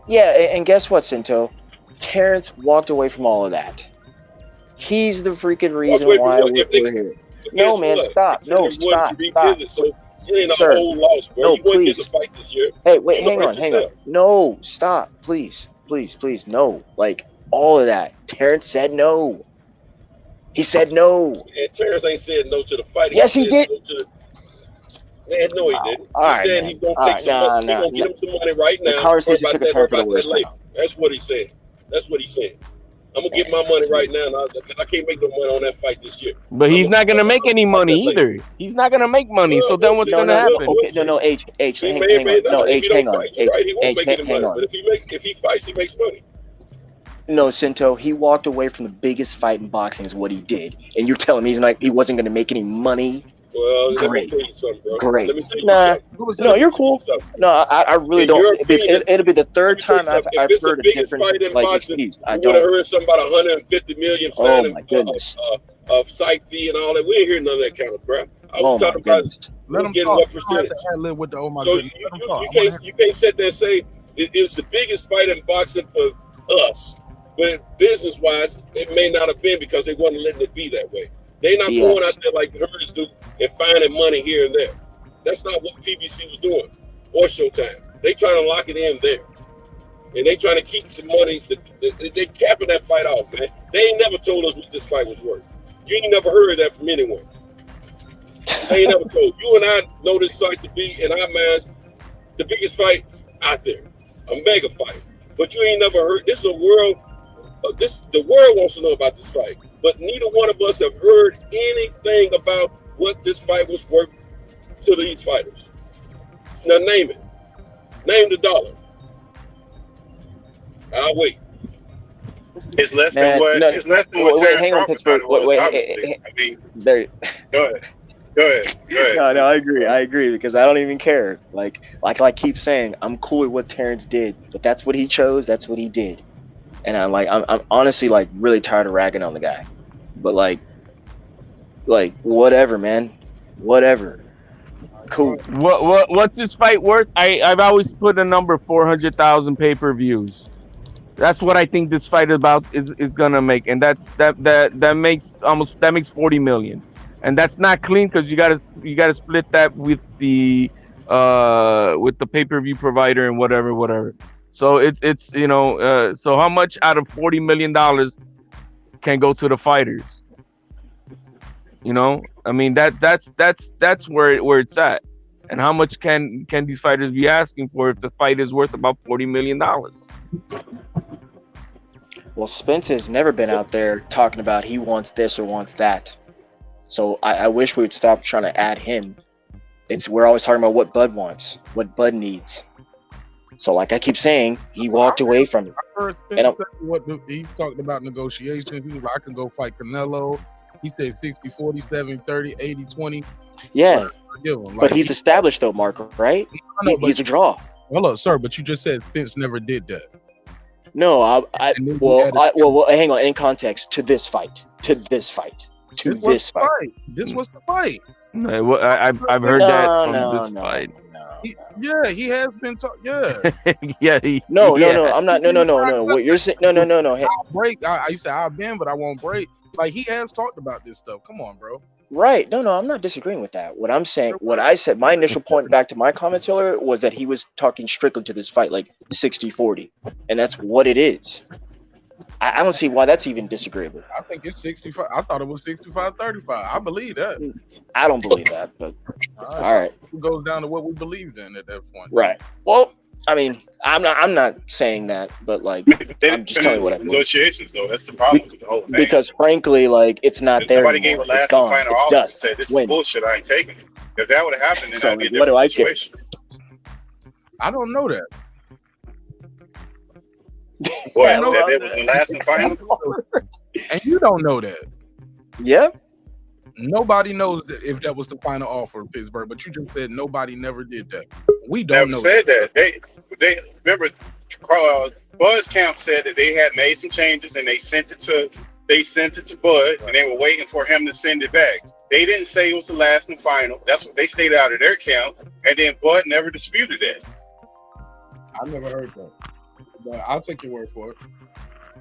Yeah, and guess what, Cinto? Terrence walked away from all of that. He's the freaking reason why we're here. No, man, stop. No, stop. So it ain't a whole loss, bro. No, you wouldn't please. get the fight this year. Hey, wait, hang on. No, stop, please, no. Like, all of that. Terrence said no. He said no. And Terrence ain't said no to the fight. Yes, he did. Man, no, he didn't. All He said he's gonna take some money. He's gonna get him some money right now. The conversation took a turn for the worse later. That's what he said. I'm gonna get my money right now because I can't make no money on that fight this year. But he's not gonna make any money either. He's not gonna make money. So then what's gonna happen? Okay, no, H, hang on. No, H, hang on. He won't make any money. But if he fights, he makes money. No, Cinto, he walked away from the biggest fight in boxing is what he did. And you're telling me he wasn't going to make any money? Well, let me Great. tell you something, bro. Great. Let me tell you Nah, something. no, you're cool. No, I really In don't. your opinion, It'll be the third time I've if it's heard the a biggest different fight in boxing, excuse. I we would have don't. heard something about 150 million Oh signing my goodness. of site fee and all that. We ain't hear none of that kind of crap. I Oh was my talking about goodness. Let him getting talk. what You don't have percentage. to ad-lib with the oh my So goodness. Let him talk. you can't sit there and say it's the biggest fight in boxing for us, but business wise, it may not have been because they wasn't letting it be that way. They not going Yes. out there like herders do and finding money here and there. That's not what PBC was doing or Showtime. They trying to lock it in there, and they trying to keep the money. They capping that fight off, man. They ain't never told us what this fight was worth. You ain't never heard that from anyone. They ain't never told. You and I know this fight to be, in our minds, the biggest fight out there, a mega fight. But you ain't never heard. This is a world. The world wants to know about this fight, but neither one of us have heard anything about what this fight was worth to these fighters. Now name it. Name the dollar. I'll wait. It's less Man, than what. no, It's less than what wait, Terrence hang on, Crawford Pittsburgh. thought it was. Wait, Obviously, I mean, there. go ahead. Go ahead. No, I agree because I don't even care. Like I keep saying, I'm cool with what Terrence did, but that's what he chose. That's what he did, and I'm honestly like really tired of ragging on the guy. But like whatever, man, whatever. Cool. What's this fight worth? I've always put a number 400,000 pay-per-views. That's what I think this fight is gonna make, and that makes 40 million, and that's not clean because you gotta split that with the pay-per-view provider and whatever. So it's so how much out of $40 million can go to the fighters? I mean that's where it's at, and how much can these fighters be asking for if the fight is worth about $40 million? Well, Spence has never been out there talking about he wants this or wants that. So I wish we would stop trying to add him. We're always talking about what Bud wants, what Bud needs. So like I keep saying, he walked away from it. I heard Spence say what he talked about negotiations. He was like, I can go fight Canelo. He said 60-40, 70-30, 80-20. Yeah, Like, but he's established though, Marco, right? He's a draw. Hello, sir, but you just said Spence never did that. No, well, hang on. In context, to this fight. This was the fight. I've heard that from this fight. He has been talking. Yeah. Yeah. No. I'm not. No. What you're saying? No. I'll break. I said I've been, but I won't break. Like he has talked about this stuff. Come on, bro. Right. No, I'm not disagreeing with that. What I'm saying, what I said, my initial point back to my comments earlier was that he was talking strictly to this fight, like 60-40. And that's what it is. I don't see why that's even disagreeable. I think it's 65. I thought it was 65-35. I believe that. I don't believe that, but all right. It goes down to what we believed in at that point. Right. Well, I mean, I'm not saying that, but like I'm just telling you what I believe. Negotiations, though, that's the problem with the whole thing. Because frankly, like it's not there. Nobody gave a last and final offer and said this is bullshit. I ain't taking it. If that would have happened, then that'd be a different situation. I don't know that. Well, that was the last and final. And you don't know that. Yep. Nobody knows if that was the final offer of Pittsburgh, but you just said nobody never did that. We don't know. Said that. They remember Buzz Camp said that they had made some changes and they sent it to Bud and they were waiting for him to send it back. They didn't say it was the last and final. That's what they stated out of their camp, and then Bud never disputed that. I never heard that. But I'll take your word for it.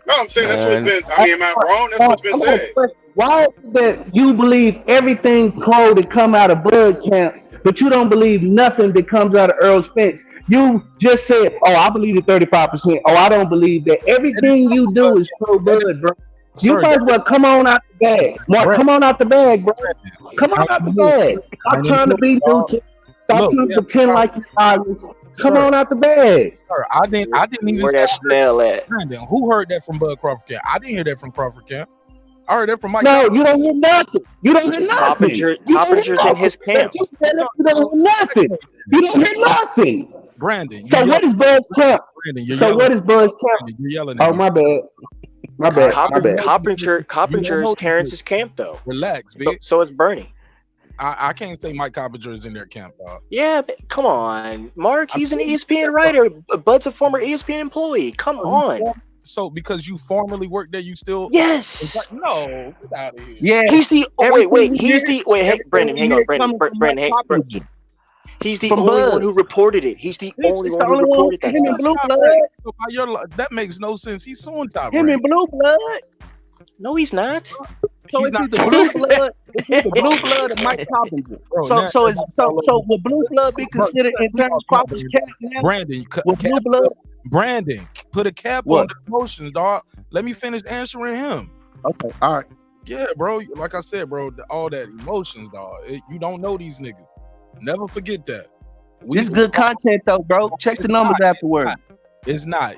No, I'm saying that's what's been. I mean, am I wrong? That's what's been said. Why is it that you believe everything Crow that come out of Bud Camp, but you don't believe nothing that comes out of Errol Spence? You just said, "Oh, I believe the 35%." Oh, I don't believe that. Everything you do is pro Bud, bro. You might as well come on out the bag, Mark. Come on out the bag, bro. Come on out the bag. Stop trying to be neutral. Stop trying to pretend like you're honest. Come on out the bag. Sir, I didn't even where that smell at. Brandon, who heard that from Bud Crawford Camp? I didn't hear that from Crawford Camp. I heard that from Mike. No, you don't hear nothing. You don't hear nothing. Poppinger's in his camp. You don't hear nothing. You don't hear nothing. Brandon. So what is Bud Camp? Brandon, you're So yelling. what is Bud's camp? Brandon, you're yelling at Oh, me. my bad. My bad. My bad. Coppinger is Terrence's camp, though. Relax, bitch. So is Bernie. I can't say Mike Coppinger is in their camp, dog. Yeah, but come on, Mark. He's an ESPN writer. Bud's a former ESPN employee. Come on. So because you formerly worked there, you still Yes. No, get out of here. Yeah. He's the Brandon, hang on, Brandon, he's the From only Bud. one who reported it. He's the only one who reported that Him and stuff. Blue Blood. So by that makes no sense. He's suing Top Him Rank. and Blue Blood. No, he's not. So it's either Blue Blood, it's either Blue Blood or Mike Coppinger. Bro, So would Blue Blood be considered in terms of Copper's cap now? Brandon, With Blue Blood? Brandon, put a cap on the emotions, dog. Let me finish answering him. Okay, all right. Yeah, bro. Like I said, bro, all that emotions, dog. You don't know these niggas. Never forget that. This is good content though, bro. Check the numbers afterward. It's not.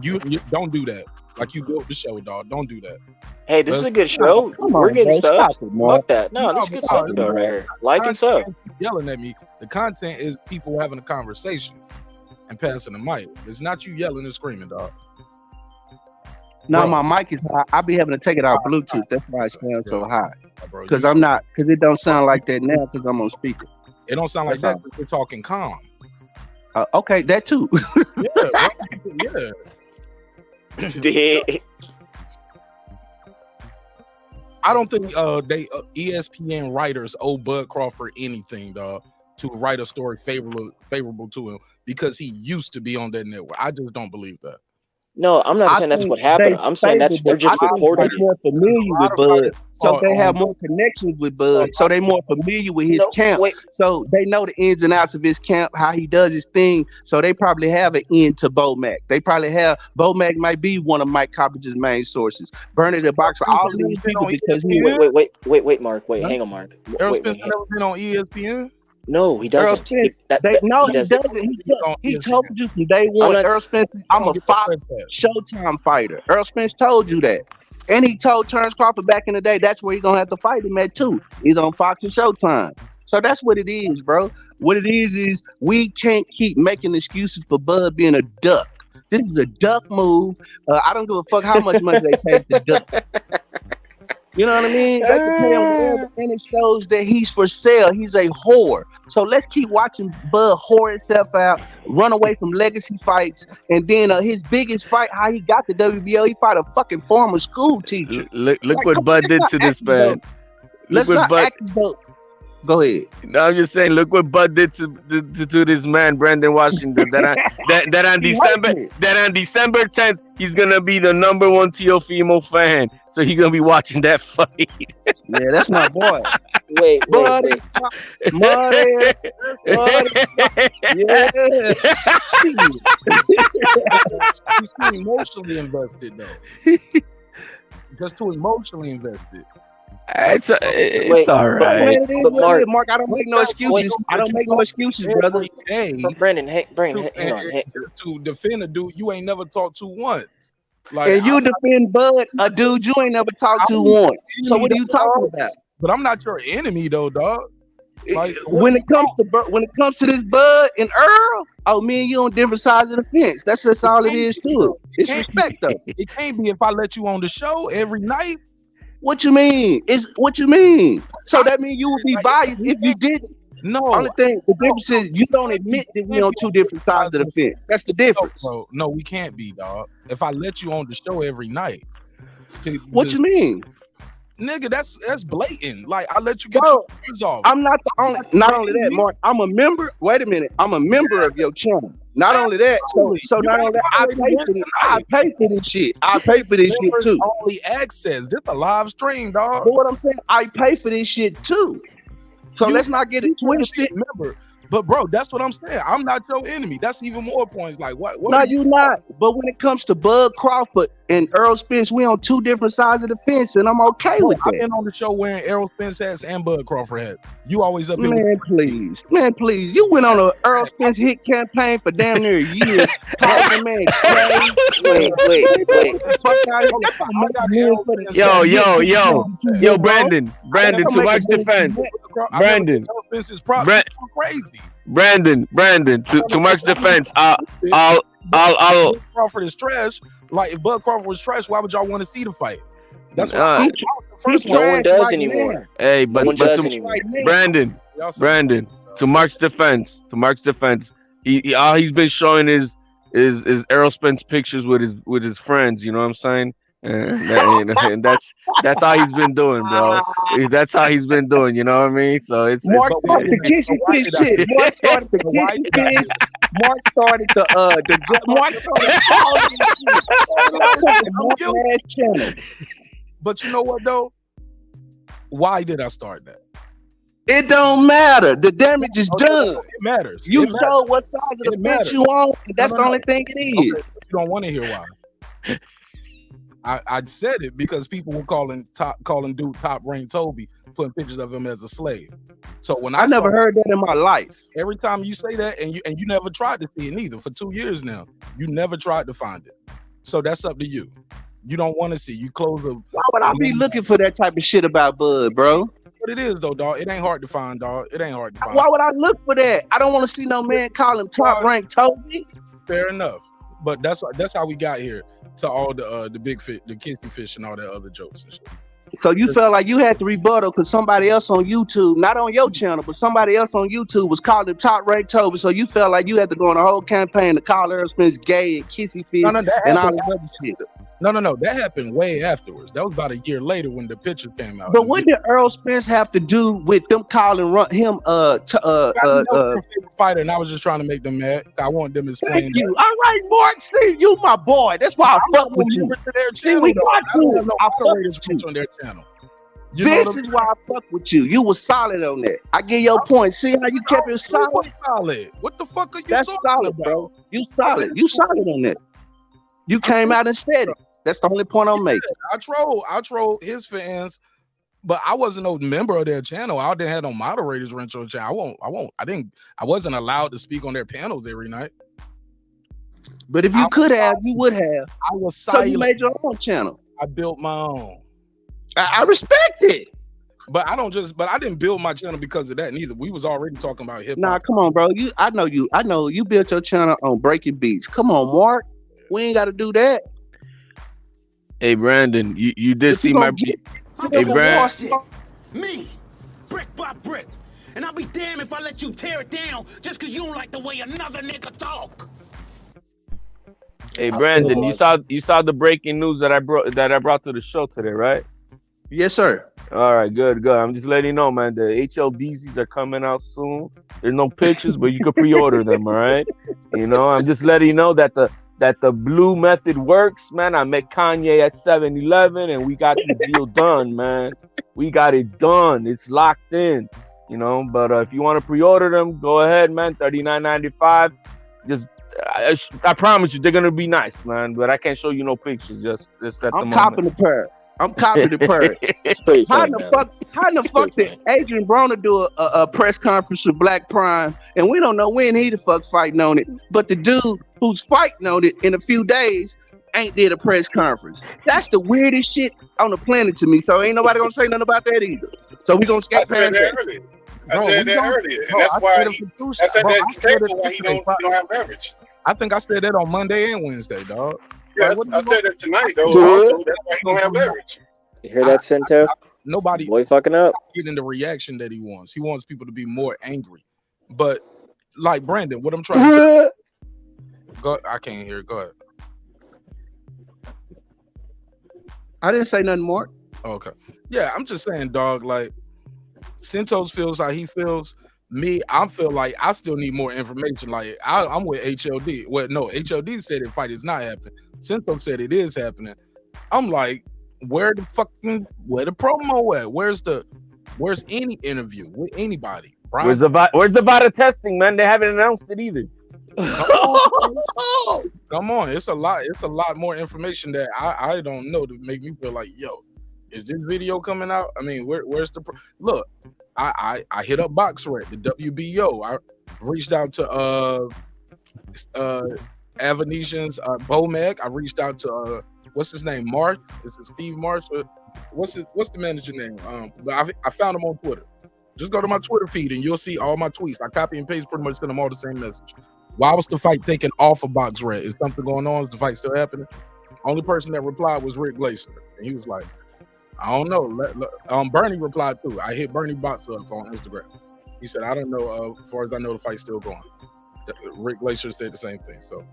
You don't do that. Like you built the show, dog. Don't do that. Hey, this is a good show. We're getting stuff. Fuck that. No, this is good stuff though, right here. Like and sub. Yelling at me. The content is people having a conversation and passing the mic. It's not you yelling and screaming, dog. No, my mic is high. I be having to take it out Bluetooth. That's why it sounds so high. Because it don't sound like that now because I'm on speaker. It don't sound like that because we're talking calm. Okay, that too. Yeah. I don't think ESPN writers owe Bud Crawford anything, dog, to write a story favorable to him because he used to be on that network. I just don't believe that. No, I'm not saying that's what happened. I'm saying they're just reporting. They're more familiar with Bud, so they have more connections with Bud. So they're more familiar with his camp. So they know the ins and outs of his camp, how he does his thing. So they probably have an in to Bo-Mac. They probably have Bo-Mac might be one of Mike Coppinger's main sources. Bernie the Boxer, all of these people because he wait, Mark. Wait, hang on, Mark. Errol Spence never been on ESPN. No, he doesn't. Errol Spence, he told you from day one. Errol Spence, I'm a Fox Showtime fighter. Errol Spence told you that. And he told Terrence Crawford back in the day, that's where you're going to have to fight him at too. He's on Fox and Showtime. So that's what it is, bro. What it is we can't keep making excuses for Bud being a duck. This is a duck move. I don't give a fuck how much money they pay the duck. You know what I mean? They can pay him whatever, and it shows that he's for sale. He's a whore. So let's keep watching Bud whore himself out, run away from legacy fights, and then his biggest fight, how he got the WBO, he fought a fucking former school teacher. Look what Bud did to this man. Let's not act as though. Go ahead. No, I'm just saying. Look what Bud did to this man, Brandon Washington. That on December 10th, he's gonna be the #1 Teofimo fan. So he's gonna be watching that fight. Yeah, that's my boy. Wait. Money. Yeah. He's too emotionally invested, though. Just too emotionally invested. It's all right. But Mark, I don't make no excuses. I don't make no excuses, brother. Brandon, hang on. To defend a dude you ain't never talked to once. And you defend Bud, a dude you ain't never talked to once. So what are you talking about? But I'm not your enemy, though, dog. Like when it comes to this Bud and Earl, me and you on different sides of the fence. That's just all it is to it. It's respect, though. It can't be if I let you on the show every night. What you mean? What you mean? So that means you would be biased if you didn't. No. Only thing, the difference is you don't admit that we on two different sides of the fence. That's the difference. No, we can't be, dog. If I let you on the show every night. What you mean? Nigga, that's blatant. Like, I let you get your words off. I'm not the only. Not only that, Mark. I'm a member. Wait a minute. I'm a member of your channel. Not only that. So not only that, I pay for this shit. I pay for this shit too. Only access. This a live stream, dog. But what I'm saying, I pay for this shit too. So let's not get it twisted. Remember. But bro, that's what I'm saying. I'm not your enemy. That's even more points. Like what? No, you not. But when it comes to Bud Crawford and Errol Spence, we on two different sides of the fence, and I'm okay with that. I've been on the show wearing Errol Spence hats and Bud Crawford hats. You always up here. Man, please. You went on a Errol Spence hit campaign for damn near a year. Wait. Yo, Brandon, to Mark's defense. Brandon, Spence is probably crazy. Brandon, to Mark's defense, I'll Bud Crawford is trash. Like if Bud Crawford was trash, why would y'all want to see the fight? That's what the first no one does right anymore. now. Hey, but Brandon, to Mark's defense, he all he's been showing is Errol Spence pictures with his friends. You know what I'm saying? And that's how he's been doing, bro. That's how he's been doing. You know what I mean? So it's Mark started the kissy fish shit. Mark started the kissy fish. Mark started the channel. But you know what though? Why did I start that? It don't matter. The damage is done. It matters. You show what side of the bench you on. That's the only thing it is. Okay, you don't want to hear why. I said it because people were calling dude top ranked Toby, putting pictures of him as a slave. So when I never heard that in my life. Every time you say that, and you never tried to see it neither for 2 years now, you never tried to find it. So that's up to you. You don't want to see. You close the. Why would I be looking for that type of shit about Bud, bro? What it is though, dog. It ain't hard to find, dog. It ain't hard to find. Why would I look for that? I don't want to see no man call him top ranked Toby. Fair enough, but that's how we got here to all the big fish, the kissy fish, and all that other jokes and shit. So you felt like you had to rebuttal because somebody else on YouTube, not on your channel, but somebody else on YouTube was calling him top ranked Toby. So you felt like you had to go on a whole campaign to call Errol Spence gay and kissy fish and all that other shit. No. That happened way afterwards. That was about a year later when the picture came out. But what did Errol Spence have to do with them calling him fighter? And I was just trying to make them mad. I want them to explain. Thank you. All right, Mark. See, you my boy. That's why I fuck with you. See, we got you. I fuck with you on their channel. This is why I fuck with you. You was solid on that. I give your point. See how you kept it solid? Solid. What the fuck are you That's talking solid, about? bro. You solid. You solid on that. You came out and said it. That's the only point I'm making. I troll his fans, but I wasn't no member of their channel. I didn't have no moderators run your channel. I wasn't allowed to speak on their panels every night. But if you could have, you would have. I was silent. So you made your own channel. I built my own. I respect it. But I didn't build my channel because of that neither. We was already talking about hip hop. Nah, come on, bro. I know you built your channel on breaking beats. Come on, Mark. We ain't gotta do that. Hey Brandon, you did see my. Hey Brandon. Me, brick by brick, and I'll be damned if I let you tear it down just because you don't like the way another nigga talk. Hey Brandon, you saw the breaking news that I brought to the show today, right? Yes, sir. All right, good. I'm just letting you know, man. The HLDZs are coming out soon. There's no pictures, but you can pre-order them. All right. You know, I'm just letting you know that the blue method works, man. I met Kanye at 7-Eleven and we got this deal done, man. We got it done. It's locked in, you know. But if you want to pre-order them, go ahead, man. $39.95. Just I promise you, they're gonna be nice, man. But I can't show you no pictures. Just at the moment. Copping the pair. I'm copying the pair. How in the fuck did Adrian Broner do a press conference with Black Prime, and we don't know when he the fuck fighting on it, but the dude who's fighting on it in a few days ain't did a press conference. That's the weirdest shit on the planet to me. So ain't nobody gonna say nothing about that either. So we gonna skip past that. I said that earlier, and that's why that's at that table why he don't have leverage. I think I said that on Monday and Wednesday, dog. Yeah, I said that tonight, though. Also, that's why he don't have leverage. You hear that, Cento? Nobody boy fucking up. Getting the reaction that he wants. He wants people to be more angry. But like Brandon, what I'm trying to go, I can't hear it. Go ahead. I didn't say nothing more. Okay. Yeah, I'm just saying, dog, like Centos feels how he feels. Me, I feel like I still need more information. Like I'm with HLD. Well, no, HLD said the fight is not happening. Centos said it is happening. I'm like, where the promo at? Where's any interview with anybody? Brian? Where's the VADA testing, man? They haven't announced it either. Come on, it's a lot more information that I don't know to make me feel like, yo, is this video coming out? I mean, where's the look? I hit up BoxRec, the WBO. I reached out to Avenetians, Bomag. I reached out to what's his name, Marsh? Is it Steve Marsh? What's the manager name? But I found him on Twitter. Just go to my Twitter feed and you'll see all my tweets. I copy and paste pretty much, send them all the same message. Why was the fight taken off of Box Red? Is something going on? Is the fight still happening? Only person that replied was Rick Glacier. And he was like, I don't know. Bernie replied too. I hit Bernie Boxer up on Instagram. He said, I don't know. As far as I know, the fight's still going. Rick Glacier said the same thing. So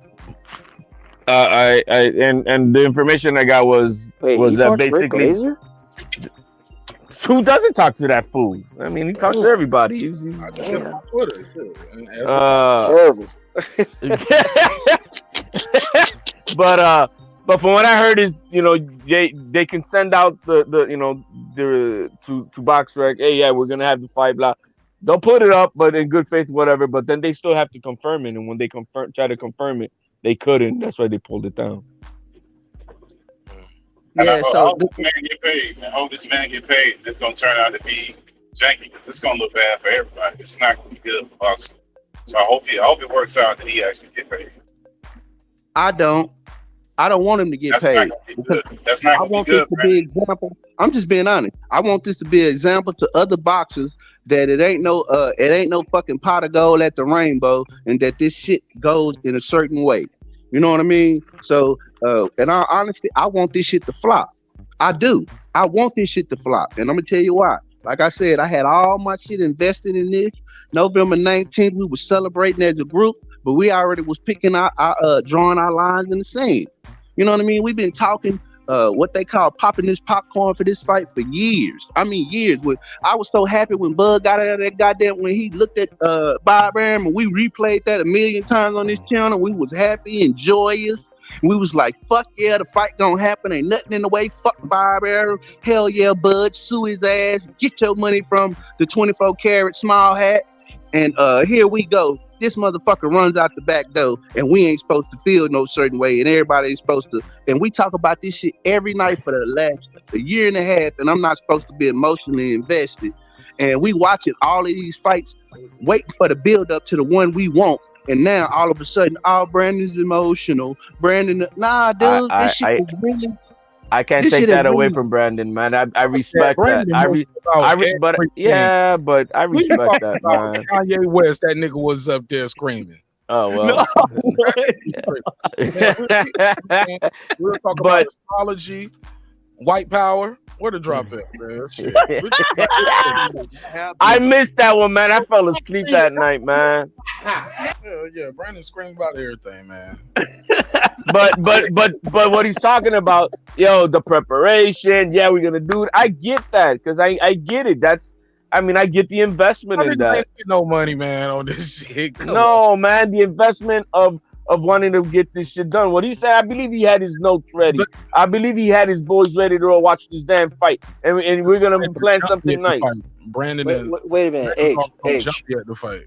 and the information I got was that basically who doesn't talk to that fool? I mean, he talks to everybody. He's terrible. But from what I heard is, they can send out the to BoxRec, hey, yeah, we're gonna have the fight, blah. They'll put it up, but in good faith, whatever. But then they still have to confirm it, and when they try to confirm it, they couldn't. That's why they pulled it down. Yeah, I hope this man get paid. I hope this man get paid. This don't turn out to be janky. This is gonna look bad for everybody. It's not gonna be good for boxing. So I hope it works out that he actually get paid. I don't want him to get paid. That's not I want this to be an example. I'm just being honest. I want this to be an example to other boxers that it ain't no fucking pot of gold at the rainbow, and that this shit goes in a certain way. You know what I mean? So, and honestly, I want this shit to flop. I do. I want this shit to flop, and I'm gonna tell you why. Like I said, I had all my shit invested in this. November 19th, we were celebrating as a group, but we already was picking our drawing our lines in the sand. You know what I mean? We've been talking what they call popping this popcorn for this fight for years. I mean, years. I was so happy when Bud got out of that goddamn, when he looked at Bob Arum, and we replayed that 1,000,000 times on this channel. We was happy and joyous. We was like, fuck yeah, the fight gonna happen. Ain't nothing in the way. Fuck Bob Arum. Hell yeah, Bud. Sue his ass. Get your money from the 24 karat small hat. And here we go. This motherfucker runs out the back door, and we ain't supposed to feel no certain way, and everybody ain't supposed to. And we talk about this shit every night for the last a year and a half, and I'm not supposed to be emotionally invested. And we watching all of these fights, waiting for the build up to the one we want. And now all of a sudden, Brandon's emotional. Brandon, nah, dude, this shit is really. I can't take that away from Brandon, man. I respect that. But I respect that, man. Kanye West, that nigga was up there screaming. Oh well. We'll talk about astrology, white power. Where the drop at, man? Shit. I missed that one, man. I fell asleep that night, man. Yeah, Brandon screamed about everything, man. But what he's talking about, the preparation. Yeah, we're gonna do it. I get that because I get it. I get the investment in that. No money, man, on this shit. Man, the investment of wanting to get this shit done. What he said, I believe he had his notes ready. I believe he had his boys ready to watch this damn fight, and we're gonna plan something nice. Brandon, wait a minute, H. At the fight.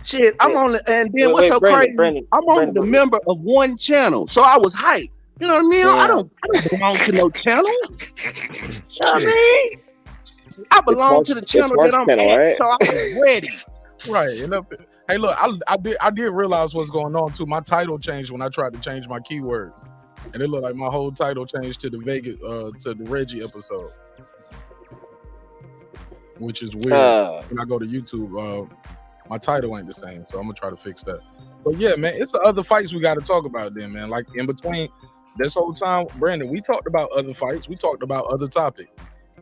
Shit, I'm only, and then what's so crazy? I'm only the member of one channel, so I was hyped. You know what I mean? I don't belong to no channel. You know what I mean? I belong to the channel that I'm at, right? So I was ready. Right. And hey, look, I did realize what's going on too. My title changed when I tried to change my keywords, and it looked like my whole title changed to the to the Reggie episode, which is weird. When I go to YouTube, my title ain't the same, so I'm gonna try to fix that. But yeah, man, it's the other fights we got to talk about then, man. Like in between this whole time, Brandon, we talked about other fights, we talked about other topics.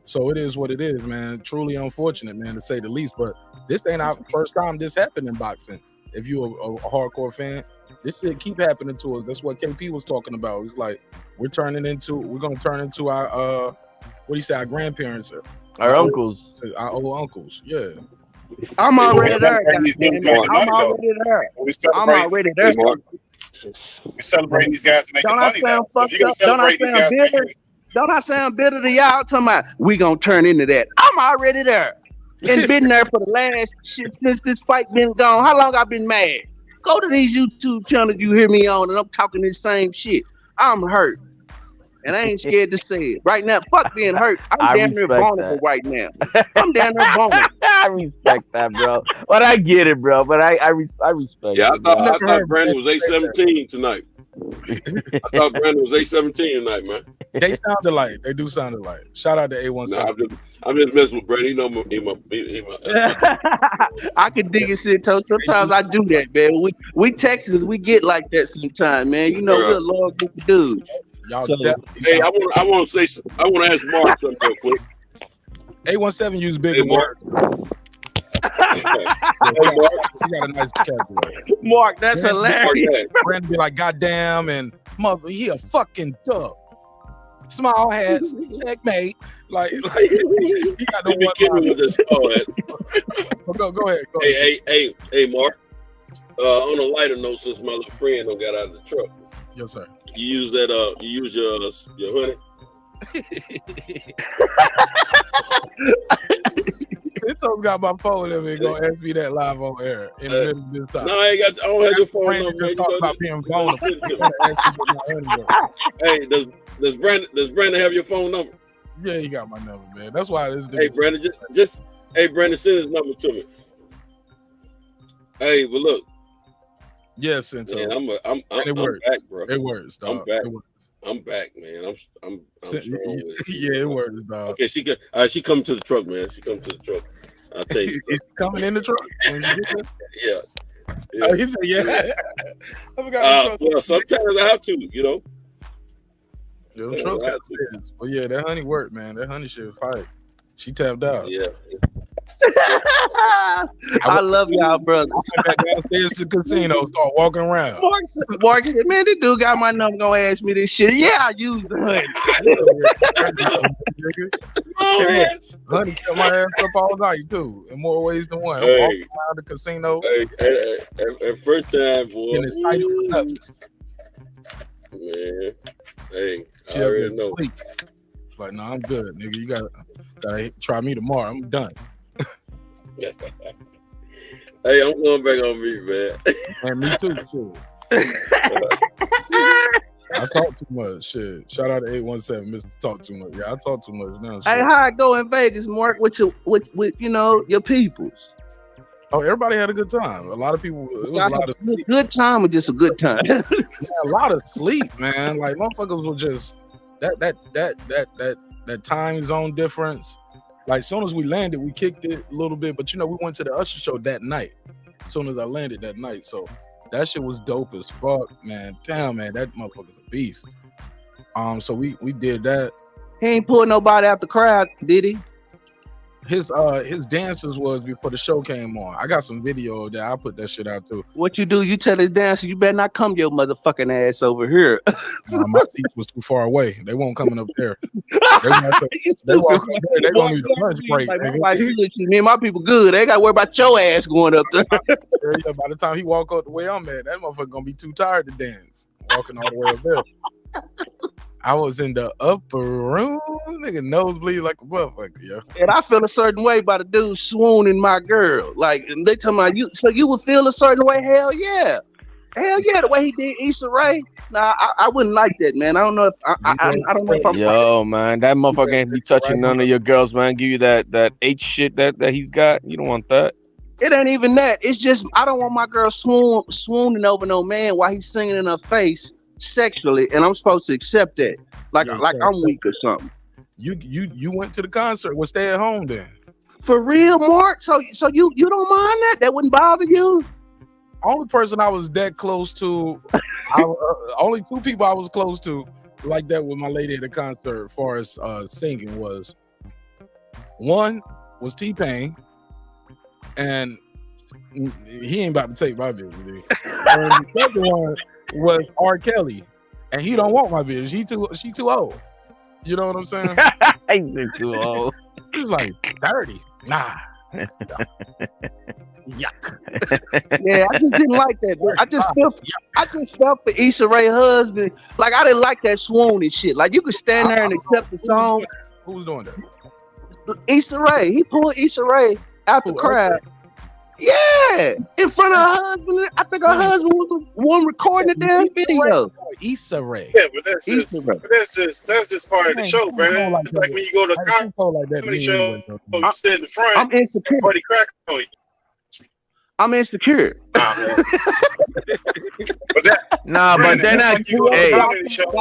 So it is what it is, man. Truly unfortunate, man, to say the least. But this ain't our first time this happened in boxing. If you're a hardcore fan, this shit keep happening to us. That's what KP was talking about. It's like we're gonna turn into our what do you say, our grandparents, our uncles, our old uncles. Yeah. I'm already there. I'm already there. I'm already there. We're celebrating these guys making money. Don't I sound bitter to y'all? Talking about we gonna turn into that. I'm already there and been there for the last shit since this fight been gone. How long I been mad? Go to these YouTube channels you hear me on, and I'm talking this same shit. I'm hurt, and I ain't scared to say it right now. Fuck being hurt. I'm damn near vulnerable right now. I'm damn near vulnerable. I respect that, bro. But I get it, bro. But I respect. Yeah, it, I thought Brandon was 817 tonight. I thought Brandon was 817 tonight, man. They sound alike. They do sound alike. Shout out to A17. Nah, I'm just messing with Brandon. You know, I can dig it, shit. Sometimes I do that, man. We Texans, we get like that sometimes, man. You know, we're a long group of dudes. So, hey, I want to ask Mark something real quick. A17 use bigger Mark. words. Hey, Mark. You got a nice vocabulary. Mark, that's hilarious. Brandon be like, goddamn, and mother, he a fucking dub. Small hats, checkmate. Like he got no Let me kill me with this small hat. Go ahead. Hey, Mark. On a lighter note, since my little friend done got out of the truck. Yes, sir. You use that. You use your honey. This old got my phone and they gonna ask me that live on air in the middle of this time. No, I don't have your phone number. Just talk about being vulnerable. Hey, does Brandon have your phone number? Yeah, he got my number, man. That's why this. Hey, Brandon, hey, Brandon, send his number to me. Hey, but look. Yes, yeah, man, I'm back, bro. It works, dog. I'm back. I'm back, man. I'm strong with it. Yeah, it works, dog. Okay, she come to the truck, man. She come to the truck. I'll tell you. Is she coming in the truck? When you get there? Yeah. Oh, he said, yeah. I forgot well, sometimes I have to, you know. But yeah, that honey worked, man. That honey shit fight. She tapped out. Yeah. I love y'all, brothers. Downstairs to the casino, start walking around. Mark said, man, this dude got my number, gonna ask me this shit. Yeah, I use the honey. Honey kept my ass up all night, too, in more ways than one. I'm walking around the casino. Hey, first time, boy. And excited for nothing. Man, hey, She I already know. Sleep. Like, no, I'm good, nigga. You gotta try me tomorrow. I'm done. Hey, I'm going back on me, man. And me too, too. I talk too much. Shit. Shout out to 817, Mr. Talk Too Much. Yeah, I talk too much now. Hey, how it go in Vegas, Mark? With you know, your peoples. Oh, everybody had a good time. A lot of people. It was a lot of sleep. Good time or just a good time? A lot of sleep, man. Like motherfuckers were just that time zone difference. Like soon as we landed, we kicked it a little bit, but you know we went to the Usher show that night. As soon as I landed that night, so that shit was dope as fuck, man. Damn, man, that motherfucker's a beast. So we did that. He ain't pulling nobody out the crowd, did he? His dances was before the show came on. I got some video that I put that shit out too. What you do? You tell his dancer, you better not come your motherfucking ass over here. My seat was too far away. They won't coming up there. They gonna need a lunch break. Like, me and my people good. They ain't got to worry about your ass going up there. Yeah, by the time he walk up the way I'm at, that motherfucker gonna be too tired to dance. Walking all the way up there. I was in the upper room, nigga, nosebleed like a motherfucker, yo. And I feel a certain way by the dude swooning my girl. Like, and they talking about you, so you would feel a certain way? Hell yeah. The way he did Issa Rae. Nah, I wouldn't like that, man. I don't know if I don't know if I'm. Yo, man, that motherfucker ain't be touching none of your girls, man. Give you that H shit that he's got. You don't want that. It ain't even that. It's just I don't want my girl swooning over no man while he's singing in her face sexually, and I'm supposed to accept that. Like I'm weak or something. You went to the concert. Well, stay at home then. For real, Mark? So you don't mind that? That wouldn't bother you? Only person I was that close to, only two people I was close to like that with my lady at the concert as far as singing was, one was T-Pain, and he ain't about to take my bitch. And the second one was R. Kelly, and he don't want my bitch. She too old. You know what I'm saying? He's too old. He was like 30. Nah. Yuck. Yeah, I just didn't like that. Bro. I just felt for Issa Rae's husband. Like I didn't like that swooning shit. Like you could stand there and accept the song. Who's doing that? Issa Rae. He pulled Issa Rae out the crowd. Yeah, in front of her husband. I think her husband was the one recording the damn video. Issa Rae. Yeah, but that's just part of the show, bro. It's like when you go to a comedy show, you sit in the front. I'm insecure. Everybody crack on you. I'm insecure. But then you go to a comedy show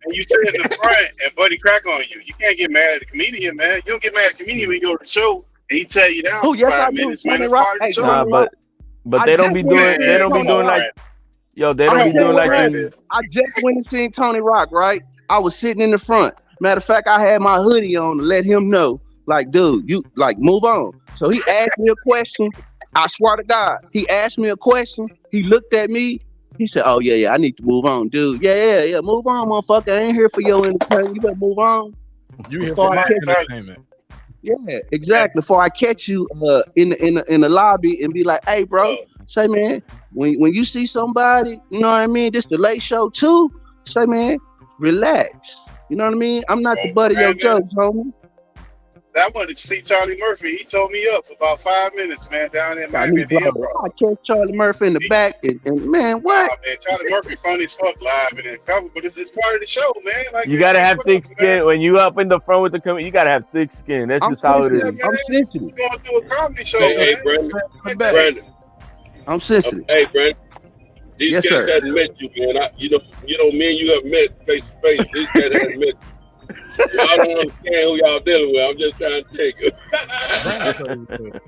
and you sit in the front and Buddy crack on you, you can't get mad at the comedian, man. You don't get mad at the comedian when you go to the show and he tell you down Oh, for yes, I 5 do. minutes, man. Tony That's Rock. part of the Hey, show. Tony Rock. But I they don't just be went doing. and They seen don't be Tony doing Rock. like. Yo, they I'm don't be gonna tell doing you like what these. I just went and seen Tony Rock, right? I was sitting in the front. Matter of fact, I had my hoodie on to let him know, like, dude, you like move on. So he asked me a question. I swear to God, he asked me a question. He looked at me. He said, "Oh yeah, I need to move on, dude. Yeah, move on, motherfucker. I ain't here for your entertainment. You better move on." You here Before for I my catch- entertainment? Yeah, exactly. Before I catch you in the lobby and be like, "Hey, bro, say man, when you see somebody, you know what I mean, this the late show too. Say man, relax. You know what I mean? I'm not the butt of your jokes, homie. I wanted to see Charlie Murphy. He told me up for about 5 minutes, man, down in Miami at the Improv. I catch Charlie Murphy in the back, and man, what? Nah, man, Charlie Murphy funny as fuck live and then cover, but it's part of the show, man. Like, You man, gotta like, have what thick up, skin man? when you up in the front with the comedy. You gotta have thick skin. That's I'm just how it sensitive. is. I'm sensitive. You going through a comedy show, Hey, man. Brandon. I'm sensitive. Hey, Brandon. These Yes, guys sir. hadn't met you, man. You know, me and you have met face to face. These guys hadn't met you. I don't understand who y'all dealing with. I'm just trying to take it.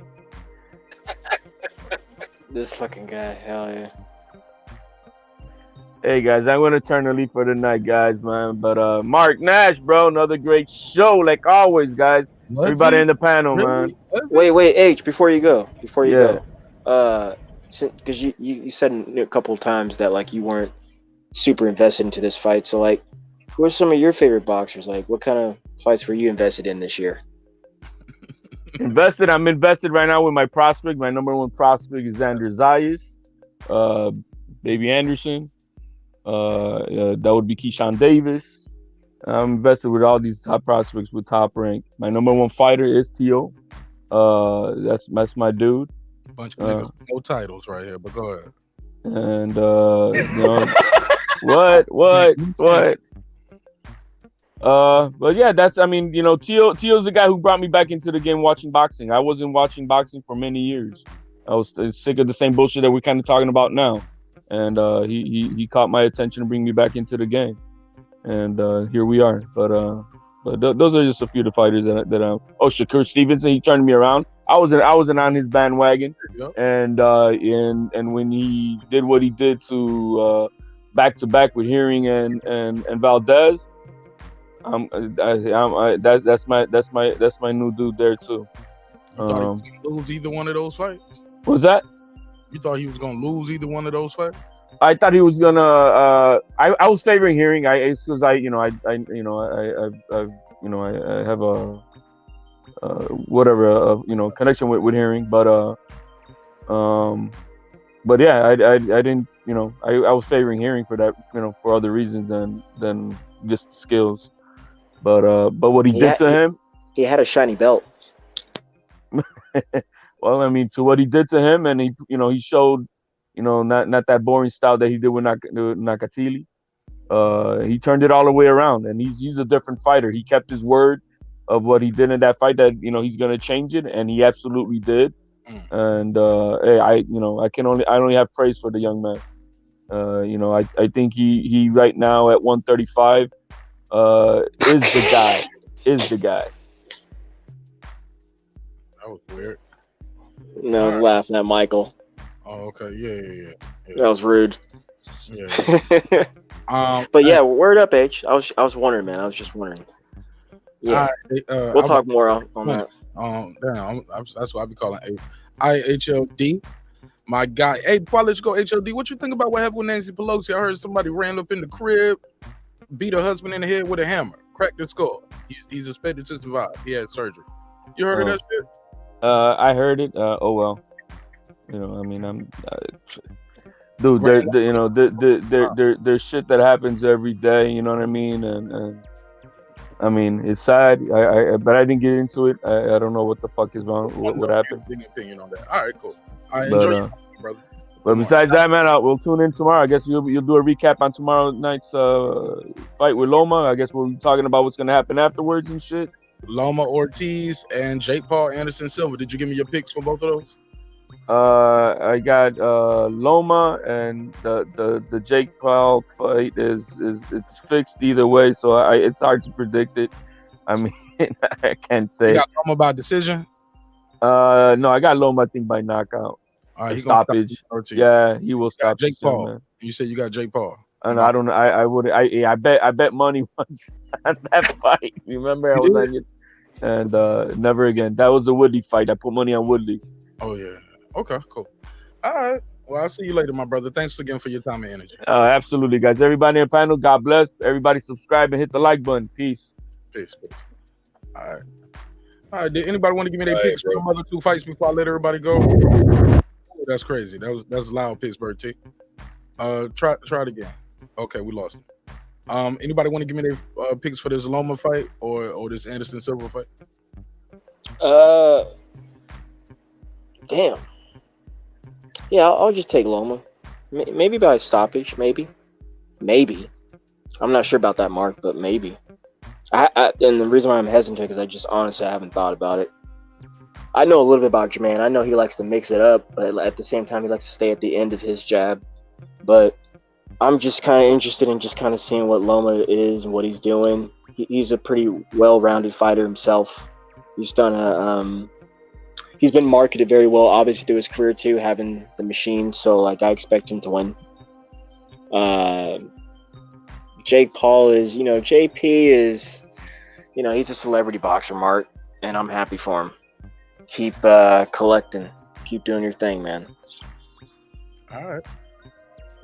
This fucking guy, hell yeah. Hey guys, I'm gonna turn the lead for the night, guys, man. But Mark Nash, bro, another great show, like always, guys. Everybody in the panel, man. Wait, H, before you go, Yeah. because you said a couple of times that like you weren't super invested into this fight. So like, who are some of your favorite boxers? Like, what kind of fights were you invested in this year? I'm invested right now with my prospect. My number one prospect is Xander Zayas, Baby Anderson. That would be Keyshawn Davis. I'm invested with all these top prospects with top rank. My number one fighter is Tio. That's my dude. Bunch of niggas with no titles right here, but go ahead. And you know, what? But yeah, Tio's the guy who brought me back into the game watching boxing. I wasn't watching boxing for many years. I was sick of the same bullshit that we're kind of talking about now. And he caught my attention and bring me back into the game. And here we are. But those are just a few of the fighters that I'm. Oh, Shakur Stevenson, he turned me around. I wasn't on his bandwagon. And when he did what he did to back to back with Herring and Valdez, that's my new dude there too. You thought he was gonna lose either one of those fights? What's that? You thought he was gonna lose either one of those fights? I thought he was gonna. I was favoring Herring. I have a connection with Herring, but yeah, I didn't. I was favoring Herring for that. For other reasons than just skills. But what he did to him. He had a shiny belt. Well, I mean, to what he did to him, and he showed, not that boring style that he did with Nakatili. He turned it all the way around, and he's a different fighter. He kept his word of what he did in that fight, that he's gonna change it, and he absolutely did. And hey, I only have praise for the young man. I think he right now at 135 is the guy. That was weird. No, I was laughing at Michael. Oh, okay. Yeah. That was rude. Yeah. But yeah, word up, H. I was wondering, man. I was just wondering. Yeah. We'll talk more on that. That's what I be calling IHLD. My guy. Hey, before I let you go, HLD, what you think about what happened with Nancy Pelosi? I heard somebody ran up in the crib, beat her husband in the head with a hammer, cracked his skull. He's expected to survive. He had surgery. You heard of that shit? I heard it. Oh well. Dude, there's shit that happens every day. You know what I mean? And I mean, it's sad. But I didn't get into it. I don't know what the fuck is wrong. What happened? Opinion on that. All right, cool. All right, enjoy your brother. But besides that, man, we'll tune in tomorrow. I guess you'll do a recap on tomorrow night's fight with Loma. I guess we'll be talking about what's gonna happen afterwards and shit. Loma, Ortiz, and Jake Paul, Anderson, Silva. Did you give me your picks for both of those? I got Loma, and the Jake Paul fight is it's fixed either way, so it's hard to predict it. I mean, I can't You say. got Loma by decision? No, I got Loma, I think, by knockout. All right, Or he gonna stop stoppage. Ortiz. Yeah, he will You got stop Jake soon, Paul. man. You said you got Jake Paul. And I don't know. I would. I bet money once on that fight. Remember, I was on it, and never again. That was the Woodley fight. I put money on Woodley. Oh yeah. Okay, cool. All right. Well, I'll see you later, my brother. Thanks again for your time and energy. Absolutely, guys. Everybody in the panel, God bless. Everybody subscribe and hit the like button. Peace. Peace. All right. All right. Did anybody want to give me their picks for the other two fights before I let everybody go? Oh, that's crazy. That's loud, Pittsburgh T. Try it again. Okay, we lost it. Anybody want to give me their picks for this Loma fight or this Anderson Silva fight? Damn. Yeah, I'll just take Loma. Maybe by stoppage. Maybe. I'm not sure about that, Mark, but maybe. And the reason why I'm hesitant is I just honestly haven't thought about it. I know a little bit about Jermaine. I know he likes to mix it up, but at the same time, he likes to stay at the end of his jab. But I'm just kind of interested in just kind of seeing what Loma is and what he's doing. He's a pretty well-rounded fighter himself. He's done he's been marketed very well, obviously through his career too, having the machine. So like, I expect him to win. Jake Paul is, JP is, he's a celebrity boxer, Mark, and I'm happy for him. Keep collecting, keep doing your thing, man. All right.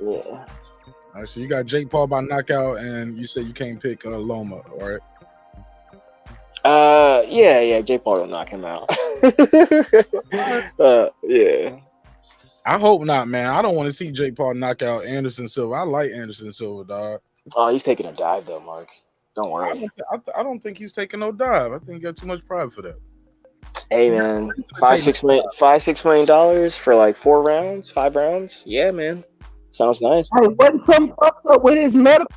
Yeah. All right, so you got Jake Paul by knockout, and you said you can't pick Loma, all right? Yeah, Jake Paul will knock him out. Yeah. I hope not, man. I don't want to see Jake Paul knock out Anderson Silva. I like Anderson Silva, dog. Oh, he's taking a dive though, Mark. Don't worry. I don't think he's taking no dive. I think he got too much pride for that. Hey man, $5-6 million for like 5 rounds. Yeah, man, sounds nice. Hey, wasn't something fucked up with his medical?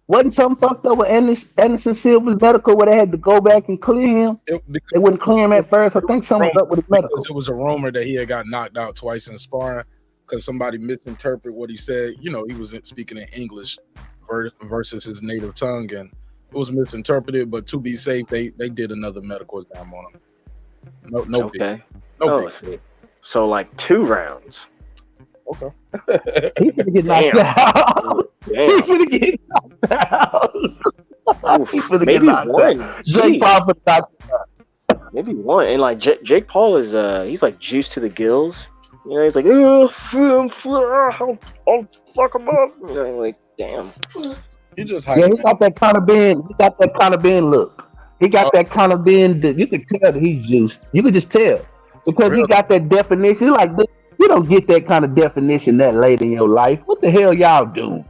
Wasn't something fucked up with Anderson Silva's medical where they had to go back and clear him? They wouldn't clear him at first. I think something was up with his medical. Because it was a rumor that he had got knocked out twice in sparring because somebody misinterpreted what he said. He was speaking in English versus his native tongue, and it was misinterpreted. But to be safe, they did another medical exam on him. No Okay. big. See. So like 2 rounds. Okay. He's gonna get knocked out. Damn. He's gonna get knocked out. He's gonna Maybe get knocked one. out. Jake Paul for knocked out. Maybe one. And like Jake Paul is he's like juiced to the gills. He's like, I'll fuck him up. Like, damn. He just he got that kind of Ben. He got that kind of Ben look. He got that kind of Ben. You could tell that he's juiced. You could just tell because he got that definition. Like, you don't get that kind of definition that late in your life. What the hell y'all doing?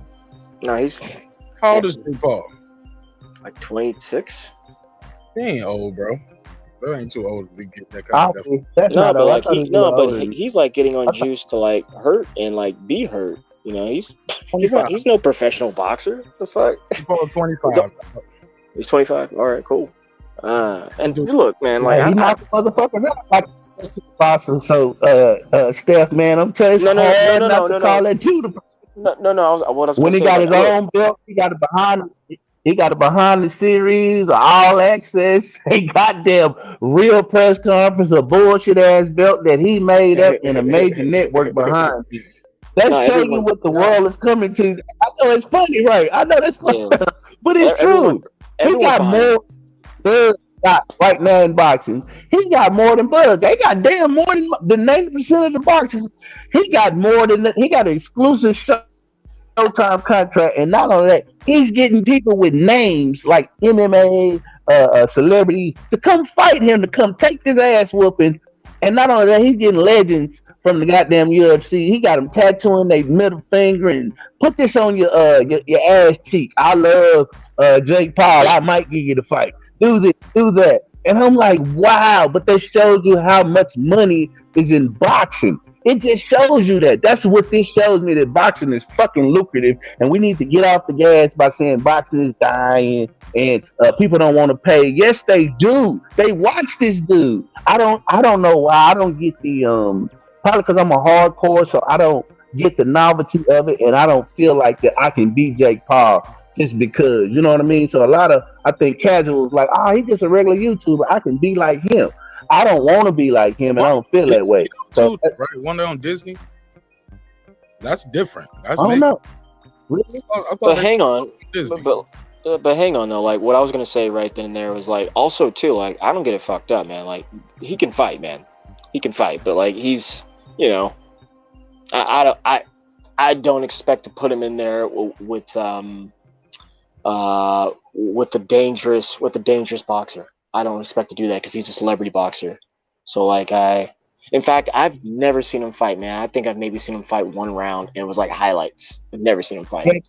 No, he's. How old is Jake Paul? Like 26. He ain't old, bro. That ain't too old to get that kind of definition. But he's like getting on juice to like hurt and like be hurt. He's no professional boxer. The fuck? Paul 25. He's 25. All right, cool. And look, man, like he knocked the motherfucker out like boxer. So, Steph, man, I'm telling you, no. Call that Judah. No. When he got his own belt, he got it behind. He got it behind the series, all access. A goddamn real press conference, a bullshit ass belt that he made up in a major network behind you. That show you what the world is coming to. I know it's funny, right? I know that's funny, but it's true. He got more than got right now in boxing. He got more than Bud. They got damn more than 90% of the boxers. He got more than that. He got an exclusive Showtime contract, and not only that, he's getting people with names like MMA, celebrity to come fight him, to come take this ass whooping. And not only that, he's getting legends from the goddamn UFC. He got them tattooing their middle finger and put this on your ass cheek. I love Jake Paul. I might give you the fight. Do this, do that. And I'm like, wow, but that shows you how much money is in boxing. It just shows you that. That's what this shows me, that boxing is fucking lucrative, and we need to get off the gas by saying boxing is dying and people don't want to pay. Yes, they do. They watch this dude. I don't know why. I don't get the probably because I'm a hardcore, so I don't get the novelty of it, and I don't feel like that I can beat Jake Paul just because, you know what I mean? So a lot of, I think casuals like, he's just a regular YouTuber. I can be like him. I don't want to be like him, and I don't feel that way. So right? One on Disney. That's different. That's I don't maybe. know. Really? But hang on, but hang on though. Like what I was gonna say right then and there was like also too like I don't get it fucked up, man. Like he can fight, man. He can fight, but like he's I don't expect to put him in there with the dangerous boxer. I don't expect to do that because he's a celebrity boxer. So like in fact, I've never seen him fight, man. I think I've maybe seen him fight one round, and it was like highlights. I've never seen him fight.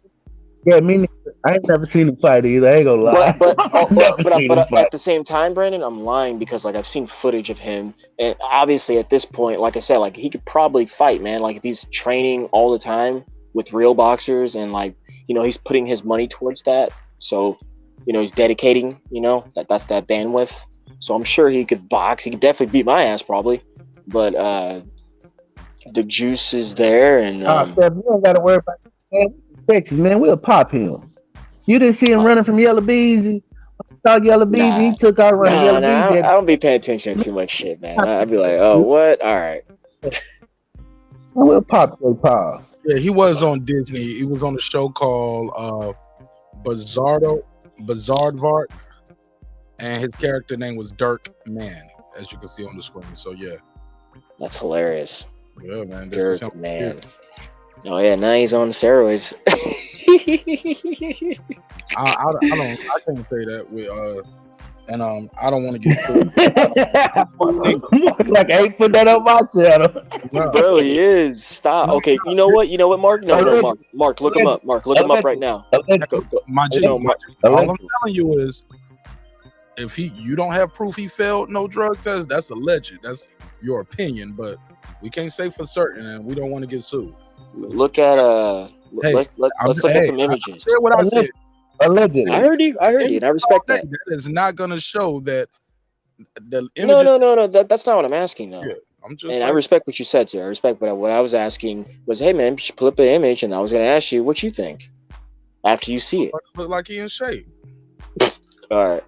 Yeah, me neither. I ain't never seen him fight either. I ain't gonna lie. But But at the same time, Brandon, I'm lying because like I've seen footage of him, and obviously at this point, like I said, like he could probably fight, man. Like if he's training all the time with real boxers, and like he's putting his money towards that, so he's dedicating, that's that bandwidth. So I'm sure he could box. He could definitely beat my ass, probably. But the juice is there, and Steph, you don't gotta worry about that. Texas, man, we'll pop him. You didn't see him running from Yellow Beezy. Saw Yellow Beezy, he took out running Yellow Beezy. I don't be paying attention to too much shit, man. I'd be like, oh, what? All right. We'll pop Jake Paul. Yeah, he was on Disney. He was on a show called Bizarvart, and his character name was Dirk Man, as you can see on the screen. So yeah, that's hilarious. Yeah, man. Dirk Man. Oh yeah, now he's on steroids. I can't say that with and I don't want to get like I ain't put that on my channel. Bro, he is. Stop. Okay, you know what, Mark? No, Mark, look him up. Mark, look him up right now. Go. My G, all I'm telling you is, if you don't have proof he failed no drug test, that's alleged. That's your opinion, but we can't say for certain, and we don't want to get sued. Look at let's look at some images. I said what I said. Allegedly. I heard you, and I respect that. That is not going to show that the images. No. That's not what I'm asking, though. Yeah, I respect what you said, sir. I respect, but what I was asking was, hey, man, you should pull up an image, and I was going to ask you what you think after you see it. Look like he in shape. All right.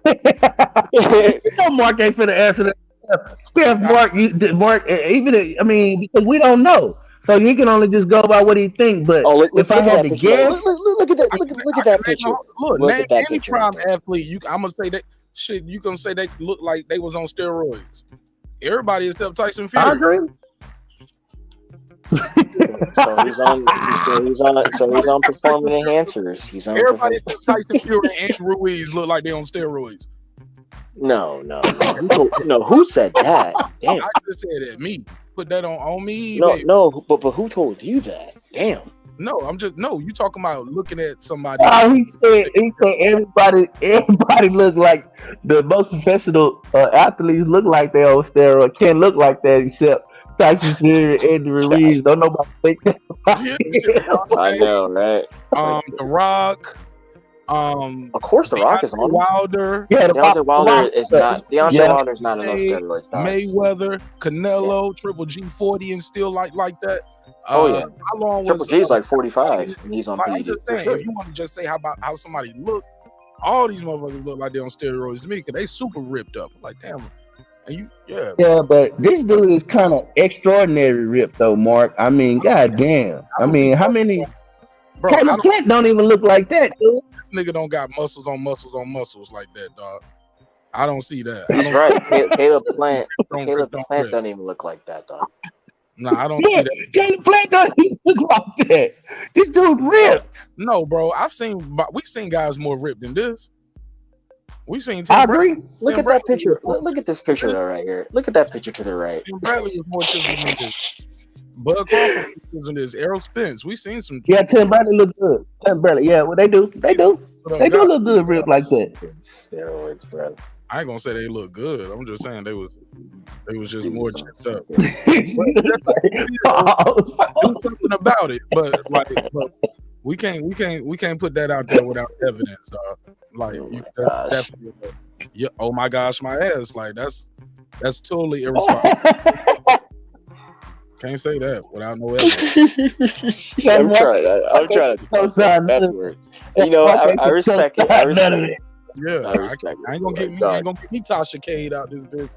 Mark ain't finna answer that. Steph, Mark, because we don't know. So he can only just go by what he thinks. But if I had to guess, look at that picture. Name any prime athlete. I'm gonna say that shit. You gonna say they look like they was on steroids? Everybody except Tyson Fury. I agree. So he's on performing enhancers. Everybody except Tyson Fury and Ruiz look like they on steroids. No. Who said that? Damn. I just said that. Me. Put that on me. No, but who told you that? Damn. No, you talking about looking at somebody. He said everybody look like the most professional athletes look like they on steroids. Can't look like that except Tyson Fury, Andy Ruiz. Don't nobody think that. I know, right? The Rock. Of course, The Rock is on. Wilder. Yeah, Deontay Wilder is not. Deontay Wilder is not enough steroids. Mayweather, Canelo, Triple G40, and still like that. Oh yeah. How long Triple G is like 45, and he's on I'm PED. just saying, if you want to just say how somebody look, all these motherfuckers look like they're on steroids to me because they super ripped up. I'm like, damn. And yeah, but this dude is kind of extraordinary ripped though, Mark. I mean, goddamn. I mean, how many? Bro, Caleb Plant don't even look like that, dude. This nigga don't got muscles on muscles on muscles like that, dog. I don't see that. That's right. Caleb Plant doesn't even look like that, dog. No, I don't see that. Caleb Plant doesn't even look like that. This dude ripped. No, bro. We've seen guys more ripped than this. We've seen. I agree. Look at that picture. Look at this picture right here. Look at that picture to the right. Tim Bradley was more chiseled than this. Bud Crawford was in this. Errol Spence. We've seen some. Yeah, Tim Bradley look good. Tim Bradley. Yeah, well, they do. They do look good ripped like that. Steroids, bro. I ain't gonna say they look good. I'm just saying they was just more chipped up. Do something about it, but we can't put that out there without evidence. That's definitely. Yeah. Oh my gosh, my ass. Like that's totally irresponsible. Can't say that without no evidence. I'm trying to that's word. You know, I respect it. I respect it. Yeah, I ain't gonna get me Tasha Cade out this bitch.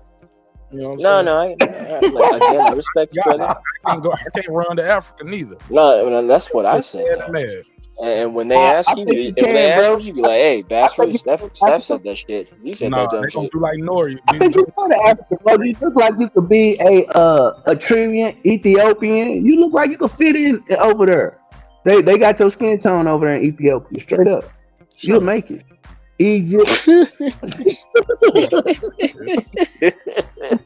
You know what I'm saying? I respect you, brother. I can't run to Africa neither. No, that's what I said. And when they ask you, you be like, "Hey, Bass Rush, Steph said that shit." You said that dumb they gonna shit. do like Nori. I think you go to Africa, bro. You look like you could be a Eritrean, Ethiopian. You look like you could fit in over there. They got your skin tone over there in Ethiopia, straight up. You'll make it. Egypt.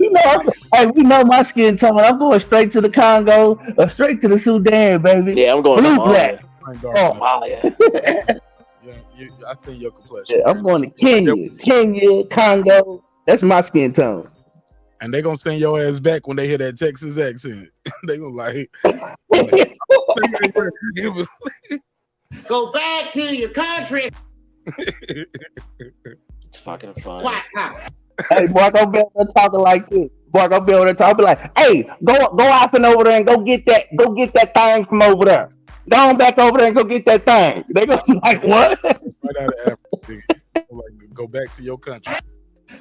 We know my skin tone. I'm going straight to the Congo or straight to the Sudan, baby. Yeah, I'm going to Somalia. Somalia. I think your complexion. Yeah, I'm going to Kenya, Congo. That's my skin tone. And they gonna send your ass back when they hear that Texas accent. They gonna like Go back to your country. It's fucking fun. Hey, boy, don't be over there talking like this. Boy, don't be over there talking like, hey, go off and over there and go get that thing from over there. Go on back over there and go get that thing. They gonna be like, what? Right out of Africa. Like, go back to your country.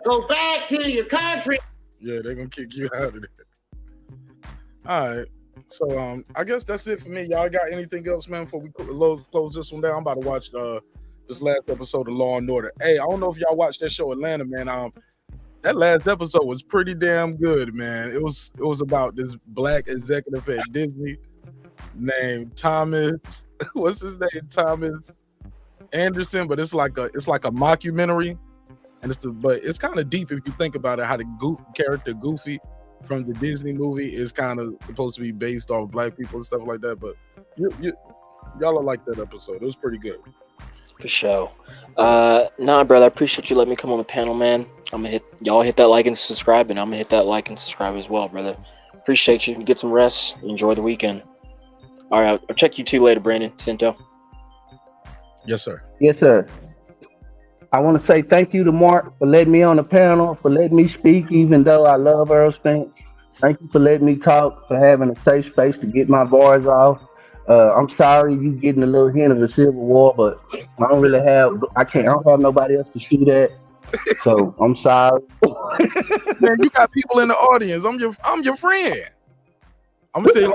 Go back to your country. Yeah, they're gonna kick you out of there. All right. So I guess that's it for me. Y'all got anything else, man, before we close this one down? I'm about to watch this last episode of Law and Order. Hey, I don't know if y'all watched that show Atlanta, man. That last episode was pretty damn good, man. It was about this black executive at Disney named Thomas. What's his name? Thomas Anderson, but it's like a mockumentary, and it's kind of deep if you think about it. How the character Goofy from the Disney movie is kind of supposed to be based off black people and stuff like that. But y'all will like that episode. It was pretty good. For sure. Nah, brother, I appreciate you letting me come on the panel, man. I'm gonna hit that like and subscribe, and I'm gonna hit that like and subscribe as well, brother. Appreciate you. Get some rest. Enjoy the weekend. All right, I'll check you two later, Brandon. Cinto. Yes, sir. Yes, sir. I want to say thank you to Mark for letting me on the panel, for letting me speak, even though I love Errol Spence. Thank you for letting me talk, for having a safe space to get my bars off. I'm sorry you getting a little hint of a civil war, but I don't have nobody else to shoot at. So I'm sorry. Man, you got people in the audience. I'm your friend. I'm gonna tell you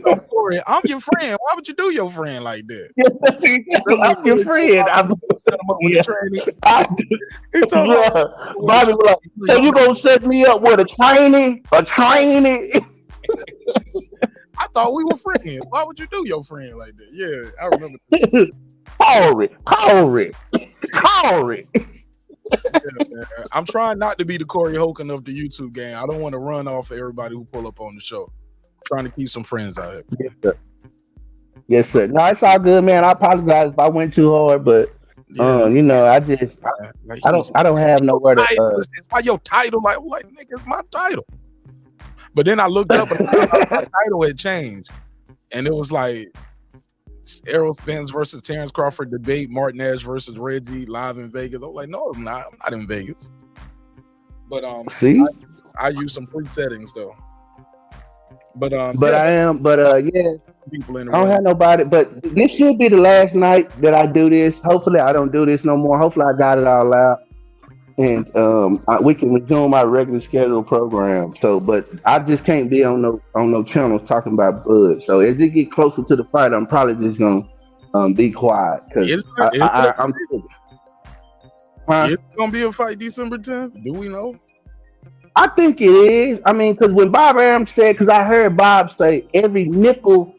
my story. I'm your friend. Why would you do your friend like that? I'm your friend. Set him up with a training. Bobby was like, so you gonna set me up with a training? A training? I thought we were friends. Why would you do your friend like that? Yeah, I remember this. Corey. Yeah, I'm trying not to be the Corey Hogan of the YouTube game. I don't want to run off of everybody who pull up on the show. Trying to keep some friends out here. Yes, sir. Yes, sir. No, it's all good, man. I apologize if I went too hard, but you know, I don't have nowhere to. It's why your title, like nigga, it's my title. But then I looked up and my title had changed, and it was like Errol Spence versus Terrence Crawford debate, Martin Nash versus Reggie live in Vegas. I'm like, no, I'm not in Vegas. But see, I use some pre-settings though. But yeah. People in the I don't have nobody, but this should be the last night that I do this. Hopefully I don't do this no more. Hopefully I got it all out. And we can resume our regular scheduled program. So, but I just can't be on no channels talking about Bud. So as it get closer to the fight, I'm probably just gonna be quiet because It's gonna be a fight December 10th. Do we know? I think it is. I mean, because when Bob Arum said, because I heard Bob say every nickel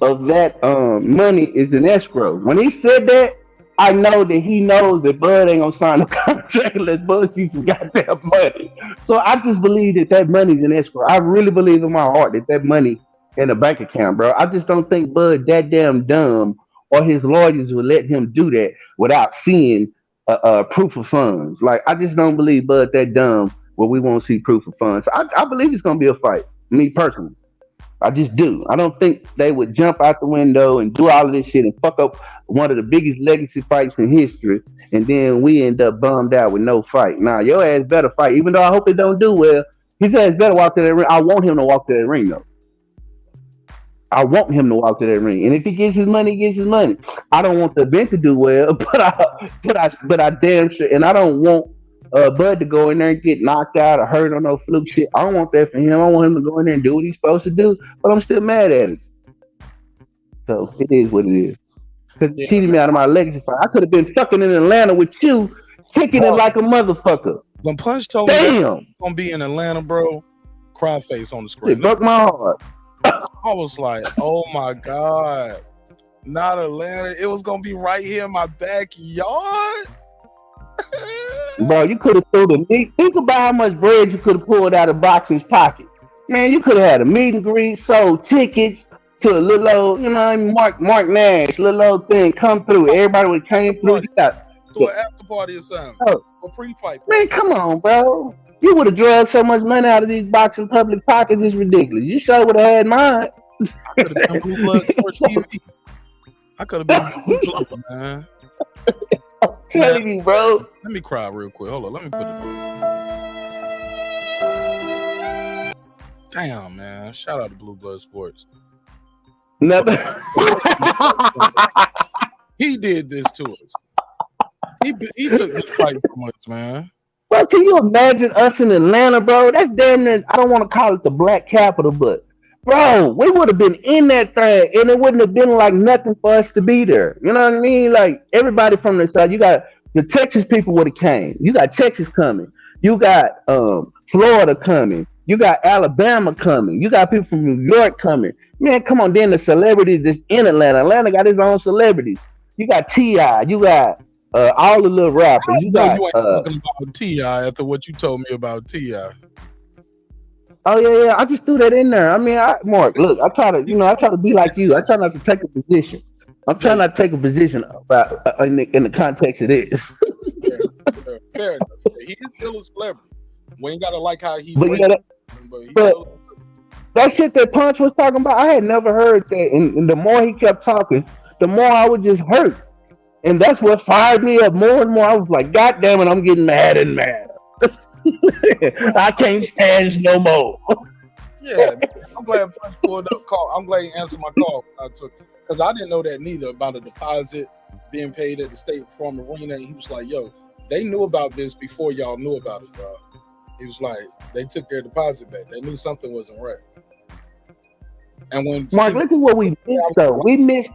of that money is in escrow. When he said that, I know that he knows that Bud ain't gonna sign a contract unless Bud sees some goddamn money. So I just believe that money's in escrow. I really believe in my heart that money in a bank account, bro. I just don't think Bud that damn dumb or his lawyers will let him do that without seeing proof of funds. Like, I just don't believe Bud that dumb where we won't see proof of funds. So I believe it's gonna be a fight. Me personally, I just do. I don't think they would jump out the window and do all of this shit and fuck up one of the biggest legacy fights in history, and then we end up bummed out with no fight. Nah, your ass better fight. Even though I hope it don't do well, his ass better walk to that ring. I want him to walk to that ring though. I want him to walk to that ring, and if he gets his money, he gets his money. I don't want the event to do well, but I damn sure, and I don't want Bud to go in there and get knocked out or hurt or no fluke shit. I don't want that for him. I want him to go in there and do what he's supposed to do, but I'm still mad at him. So it is what it is. Because he cheated me out of my legacy fight. I could have been fucking in Atlanta with you, kicking it like a motherfucker. When Punch told me that Damn, he was gonna be in Atlanta, bro, cry face on the it screen. broke my heart. I was like, oh my God, not Atlanta. It was gonna be right here in my backyard. Bro, you could have threw the meat. Think about how much bread you could have pulled out of Boxing's pocket. Man, you could have had a meet and greet, sold tickets to a little old, you know what I mean, Mark Nash, little old thing come through. Everybody would came through. You got, Do an after party or something. oh, For pre-fight. man, come on, bro. You would have drugged so much money out of these boxing public pockets. It's ridiculous. You sure would have had mine. I could have been Blue Blood Sports TV. I could have been Blue Blood, man. I'm telling you, bro. Let me cry real quick. Hold on. Let me put it. Damn, man. Shout out to Blue Blood Sports. Never. He did this to us. He took this fight so much, man. Bro, can you imagine us in Atlanta, bro? That's damn near, I don't want to call it the black capital, but bro, we would have been in that thing and it wouldn't have been like nothing for us to be there. You know what I mean? Like everybody from the side, you got the Texas people would have came. You got Texas coming. You got Florida coming. You got Alabama coming. You got people from New York coming. Man, come on, then the celebrities that's in Atlanta. Atlanta got his own celebrities. You got T.I., you got all the little rappers. You got you ain't talking about T.I. after what you told me about T.I. oh yeah, I just threw that in there. I mean, Mark, look, I try to be like you. I try not to take a position. I'm trying not to take a position about in the context of this. Fair enough. He is still a celebrity. We ain't gotta like how he. But that shit that Punch was talking about, I had never heard that. And the more he kept talking, the more I would just hurt. And that's what fired me up more and more. I was like, God damn it, I'm getting mad and mad. I can't stand no more. Yeah, I'm glad Punch pulled up call. I'm glad he answered my call when I took it. Because I didn't know that neither about a deposit being paid at the State Farm Arena. And he was like, yo, they knew about this before y'all knew about it, bro. He was like, they took their deposit back. They knew something wasn't right. And when Mark, look at what we missed though. We missed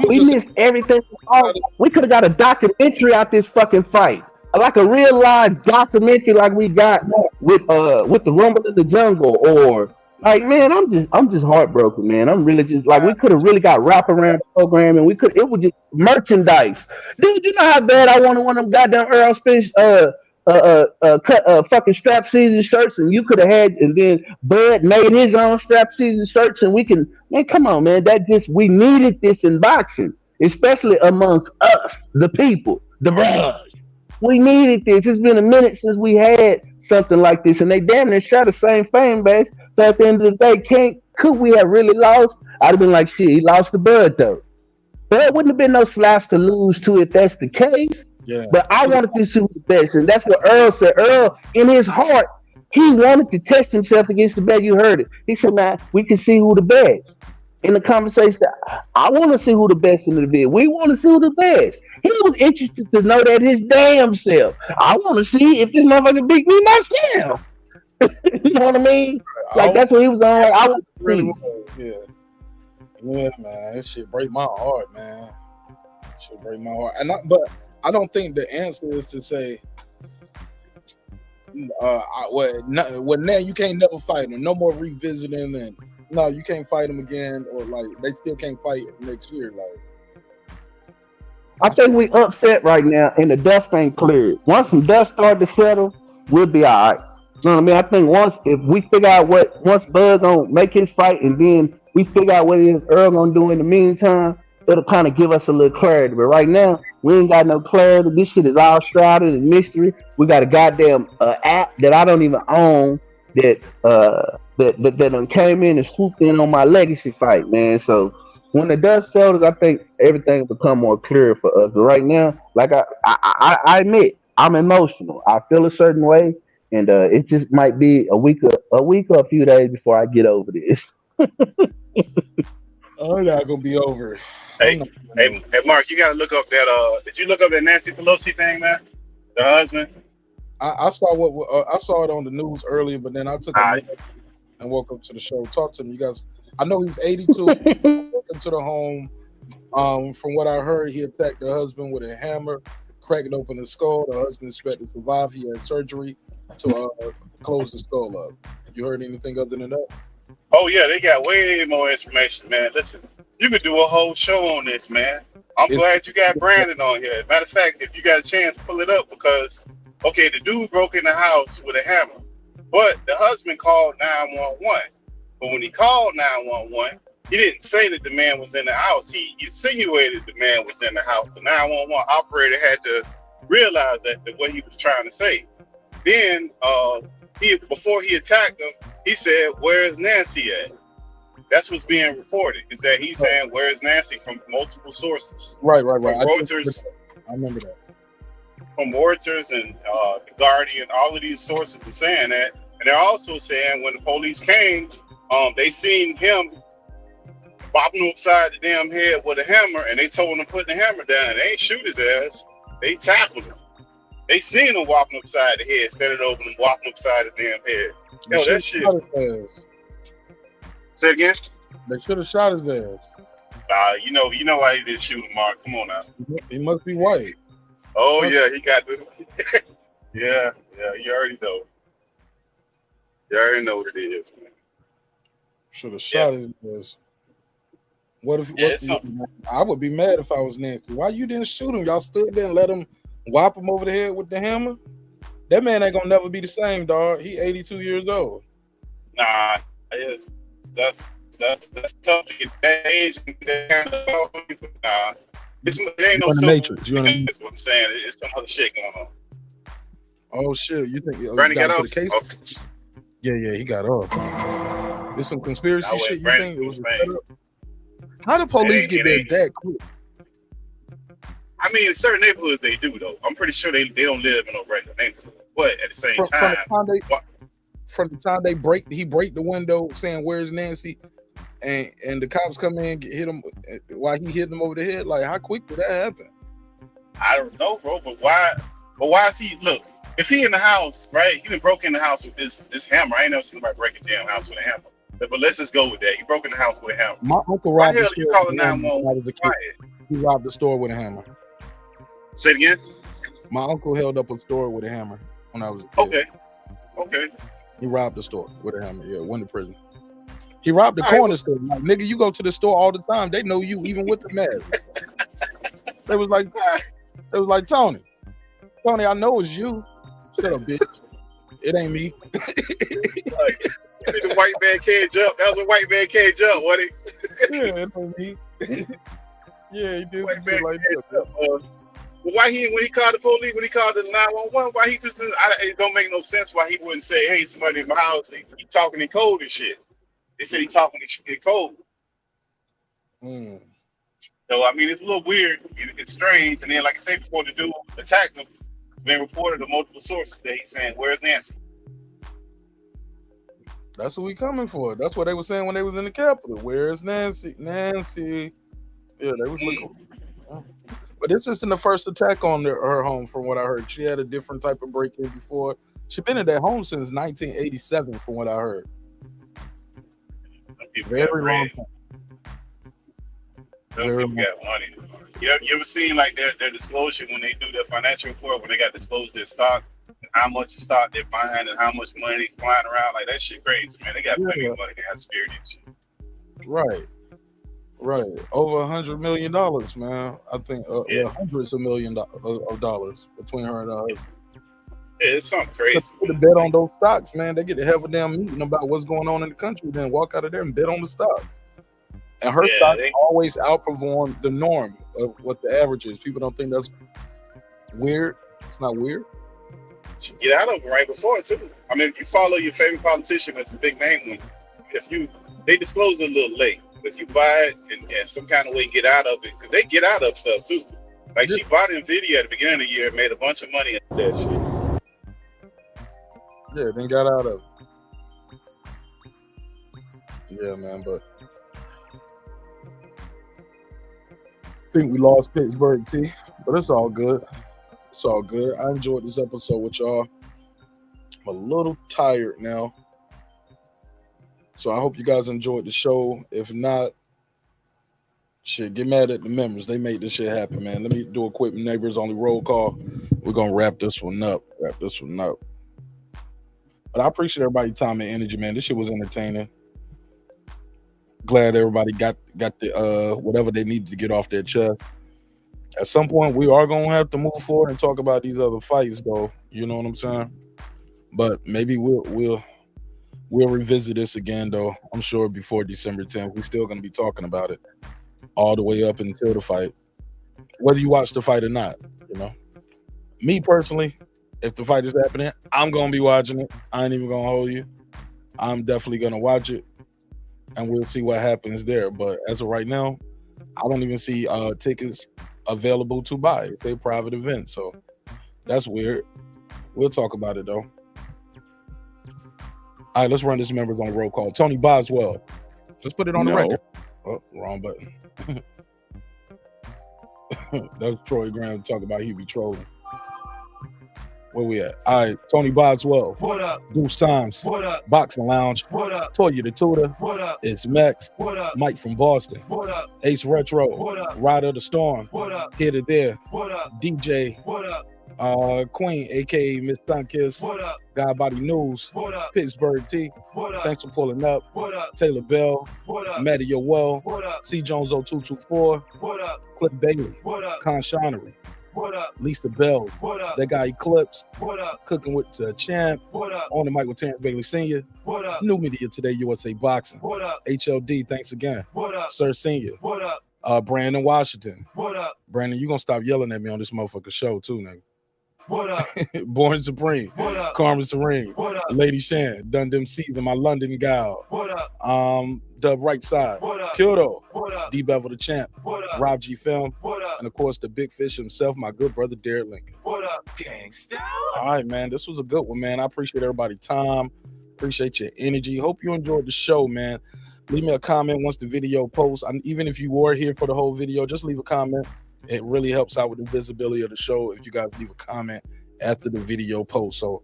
missed everything. We could have got a documentary out this fucking fight. Like a real live documentary like we got with the Rumble in the Jungle, or like, man, I'm just heartbroken, man. I'm really just like, we could have really got wraparound program, and it was just merchandise. Dude, you know how bad I wanted one of them goddamn Errol Spence fucking strap season shirts, and you could have had, and then Bud made his own strap season shirts, and we can, man, come on, man, we needed this in boxing, especially amongst us, the people, the brothers. We needed this. It's been a minute since we had something like this, and they damn near share the same fan base. So at the end of the day, could we have really lost? I'd have been like, shit, he lost to Bud though. Bud wouldn't have been no slaps to lose to if that's the case. Yeah. But I wanted to see the best, and that's what Earl said. Earl, in his heart, he wanted to test himself against the best. You heard it. He said, man, we can see who the best. In the conversation, I want to see who the best in the division. We want to see who the best. He was interested to know that his damn self. I want to see if this motherfucker beat me myself. You know what I mean? Like, that's what he was on. I was really was, yeah. Yeah, man. That shit break my heart, man. Shit break my heart. But I don't think the answer is to say, now you can't never fight him. No more revisiting, and no, you can't fight him again, or like they still can't fight next year. Like, I think we upset right now, and the dust ain't cleared. Once some dust start to settle, we'll be all right. You know what I mean? I think if we figure out once Bud gonna make his fight, and then we figure out what it is Earl gonna do in the meantime, it'll kind of give us a little clarity. But right now, we ain't got no clarity. This shit is all shrouded in mystery. We got a goddamn app that I don't even own that done came in and swooped in on my legacy fight, man. So when the dust settles, I think everything will become more clear for us. But right now, like I admit, I'm emotional. I feel a certain way, and it just might be a week or a few days before I get over this. Oh, not gonna be over. Hey, Mark, you gotta look up that. Did you look up that Nancy Pelosi thing, man? The husband. I saw I saw it on the news earlier, but then I took a nap and woke up to the show. Talk to me, you guys. I know he's 82. Into the home. From what I heard, he attacked the husband with a hammer, cracking open his skull. The husband expected to survive. He had surgery to close his skull up. You heard anything other than that? Oh yeah, they got way more information, man. Listen, you could do a whole show on this, man. I'm glad you got Brandon on here. Matter of fact, if you got a chance, pull it up because, okay, the dude broke in the house with a hammer, but the husband called 911. But when he called 911, he didn't say that the man was in the house. He insinuated the man was in the house. The 911 operator had to realize that what he was trying to say. Then, before he attacked him, he said, "Where's Nancy at?" That's what's being reported. Is that he's saying, "Where's Nancy?" from multiple sources. Right. From Reuters. I remember that. From Reuters and the Guardian, all of these sources are saying that, and they're also saying when the police came, they seen him bopping him upside the damn head with a hammer, and they told him to put the hammer down. They ain't shoot his ass. They tackled him. They seen him whopping upside the head, standing over him, whopping upside his damn head. Yo, that shit. Say it again? They should have shot his ass. You know why he didn't shoot him, Mark. Come on now. He must be white. Oh yeah, he got the. yeah, you already know. You already know what it is, man. Should have shot his ass. What if? I would be mad if I was Nancy. Why you didn't shoot him? Y'all stood there and let him whop him over the head with the hammer. That man ain't gonna never be the same, dog. He 82 years old. Nah, that's tough to get that age. Nah, it ain't no in the Matrix. You know what I mean? That's what I'm saying. It's some other shit going on. Oh shit! You think Brandon got off? the case? Okay. Yeah, he got off. There's some conspiracy shit. You think it was a setup? How the police get there that quick? I mean, in certain neighborhoods they do though. I'm pretty sure they don't live in a regular neighborhood. But at the same time, from the time he break the window saying where's Nancy, and the cops come in and hit him while he hit him over the head. Like, how quick did that happen? I don't know, bro. But why is he? Look, if he in the house, right? He done broke in the house with this hammer. I ain't never seen anybody break a damn house with a hammer. But let's just go with that. He broke in the house with a hammer. My uncle Why robbed the the hell store. you calling 911? He robbed the store with a hammer. Say it again. My uncle held up a store with a hammer when I was a kid. Okay. He robbed the store with a hammer. Yeah, went to prison. He robbed the corner store. Like, nigga, you go to the store all the time. They know you even with the mask. They was like, Tony, I know it's you. Shut up, bitch. It ain't me. The white man can't jump. That was a white man can't jump, wasn't it? Yeah, it ain't me. Yeah, he did White man like can't that. jump. Why when he called the police, when he called the 911, why he just it don't make no sense why he wouldn't say, hey, somebody in my house, he talking in code and shit. They said he talking in code. So I mean, it's a little weird. It's strange. And then, like I said before, the dude attacked him. It's been reported to multiple sources that he's saying, "Where's Nancy?" That's what we coming for. That's what they were saying when they was in the Capitol. Where's Nancy? Nancy. Yeah, they was looking. But this isn't the first attack on her home, from what I heard. She had a different type of break-in before. She's been at that home since 1987, from what I heard. Very long time. People got money. You ever seen like their disclosure when they do their financial report, when they got disclosed their stock, and how much stock they're buying and how much money they're flying around? Like, that shit crazy, man. They got plenty of money. They have security and shit. Right. Over $100 million, man. I think hundreds of millions of dollars between her and her husband. Yeah, it's something crazy. Put a bet on those stocks, man. They get to have a damn meeting about what's going on in the country, then walk out of there and bet on the stocks. And her stock always outperform the norm of what the average is. People don't think that's weird. It's not weird. She get out of it right before it too. I mean, if you follow your favorite politician that's a big name one, they disclose it a little late. If you buy it and some kind of way get out of it, because they get out of stuff too. Like, she bought NVIDIA at the beginning of the year and made a bunch of money in that shit. Yeah, then got out of it. Yeah, man, but think we lost Pittsburgh T, but it's all good. It's all good. I enjoyed this episode with y'all. I'm a little tired now, so I hope you guys enjoyed the show. If not, shit, get mad at the members. They made this shit happen, man. Let me do a quick neighbors only roll call. We're gonna wrap this one up. But I appreciate everybody's time and energy, man. This shit was entertaining. Glad everybody got the whatever they needed to get off their chest. At some point, we are gonna have to move forward and talk about these other fights, though. You know what I'm saying? But maybe we'll revisit this again, though. I'm sure before December 10th, we're still gonna be talking about it all the way up until the fight, whether you watch the fight or not. You know, me personally, if the fight is happening, I'm gonna be watching it. I ain't even gonna hold you. I'm definitely gonna watch it, and we'll see what happens there. But as of right now, I don't even see tickets available to buy. It's a private event, so that's weird. We'll talk about it though. All right, let's run this members on the roll call. Tony Boswell, let's put it on the record. Oh, wrong button. That was Troy Graham talking about he be trolling. Where we at? All right, Tony Boswell. What up? Deuce Times. What up? Boxing Lounge. What up? Toya the Tutor. What up? It's Max. What up? Mike from Boston. What up? Ace Retro. What up? Rider of the Storm. What up? Here to There. What up? DJ. What up? Queen, aka Miss Sunkiss. What up? Godbody News. What up? Pittsburgh T. What up? Thanks for pulling up. What up? Taylor Bell. What up? Matty Well. What up? C Jones 0224. What up? Cliff Bailey. What up? Con Shonery. What up? Lisa Bell. What up? That guy Eclipse. What up? Cooking with the Champ. What up? On the mic with Terrence Bailey Sr. What up? New Media Today, USA Boxing. What up? HLD, thanks again. What up? Sir Senior. What up? Brandon Washington. What up? Brandon, you gonna stop yelling at me on this motherfucker show too, nigga. What up? Born Supreme. What up? Carmen Serene. What up? Lady Shan. Done them season. My London gal. What up? Dub Right Side. What up? Kyoto. What up? D Bevel the Champ. What up? Rob G Film. What up? And of course the big fish himself, my good brother Derek Lincoln. What up, gangsta? All right, man. This was a good one, man. I appreciate everybody's time. Appreciate your energy. Hope you enjoyed the show, man. Leave me a comment once the video posts. Even if you were here for the whole video, just leave a comment. It really helps out with the visibility of the show if you guys leave a comment after the video post. So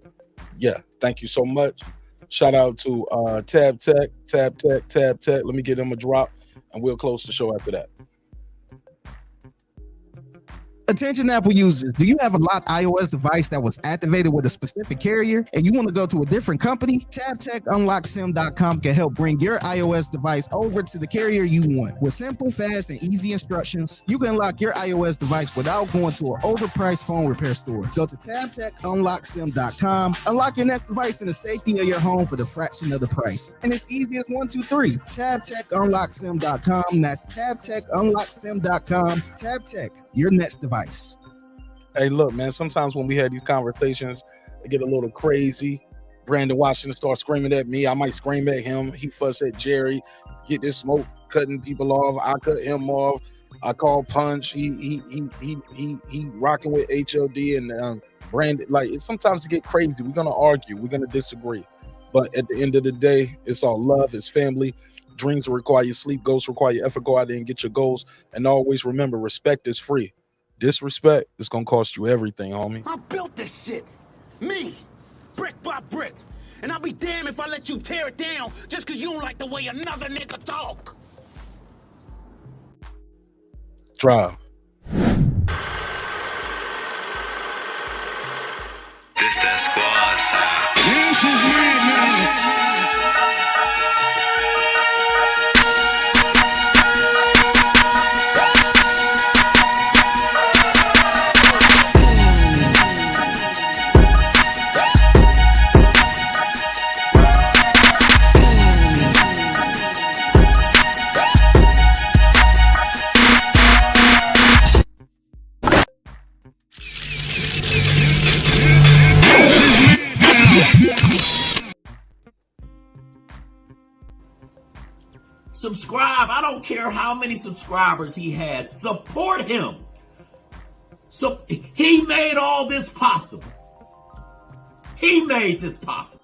yeah, thank you so much. Shout out to Tab Tech. Let me get them a drop and we'll close the show after that. Attention Apple users, do you have a locked iOS device that was activated with a specific carrier and you want to go to a different company? TabTechUnlockSim.com can help bring your iOS device over to the carrier you want. With simple, fast, and easy instructions, you can unlock your iOS device without going to an overpriced phone repair store. Go to TabTechUnlockSim.com, unlock your next device in the safety of your home for the fraction of the price. And it's easy as 1, 2, 3. TabTechUnlockSim.com. That's TabTechUnlockSim.com. TabTech, your next device. Hey, look, man, sometimes when we had these conversations, it get a little crazy. Brandon Washington starts screaming at me. I might scream at him. He fuss at Jerry. Get this smoke cutting people off. I cut him off. I call punch. He rocking with HOD and Brandon. Like, sometimes it get crazy. We're gonna argue. We're gonna disagree. But at the end of the day, it's all love. It's family. Dreams require your sleep. Goals require your effort. Go out there and get your goals. And always remember, respect is free. Disrespect is gonna cost you everything, homie. I built this shit. Me. Brick by brick. And I'll be damned if I let you tear it down just because you don't like the way another nigga talk. Drive. This that squad side. This is me now. Subscribe. I don't care how many subscribers he has. Support him. So he made all this possible. He made this possible.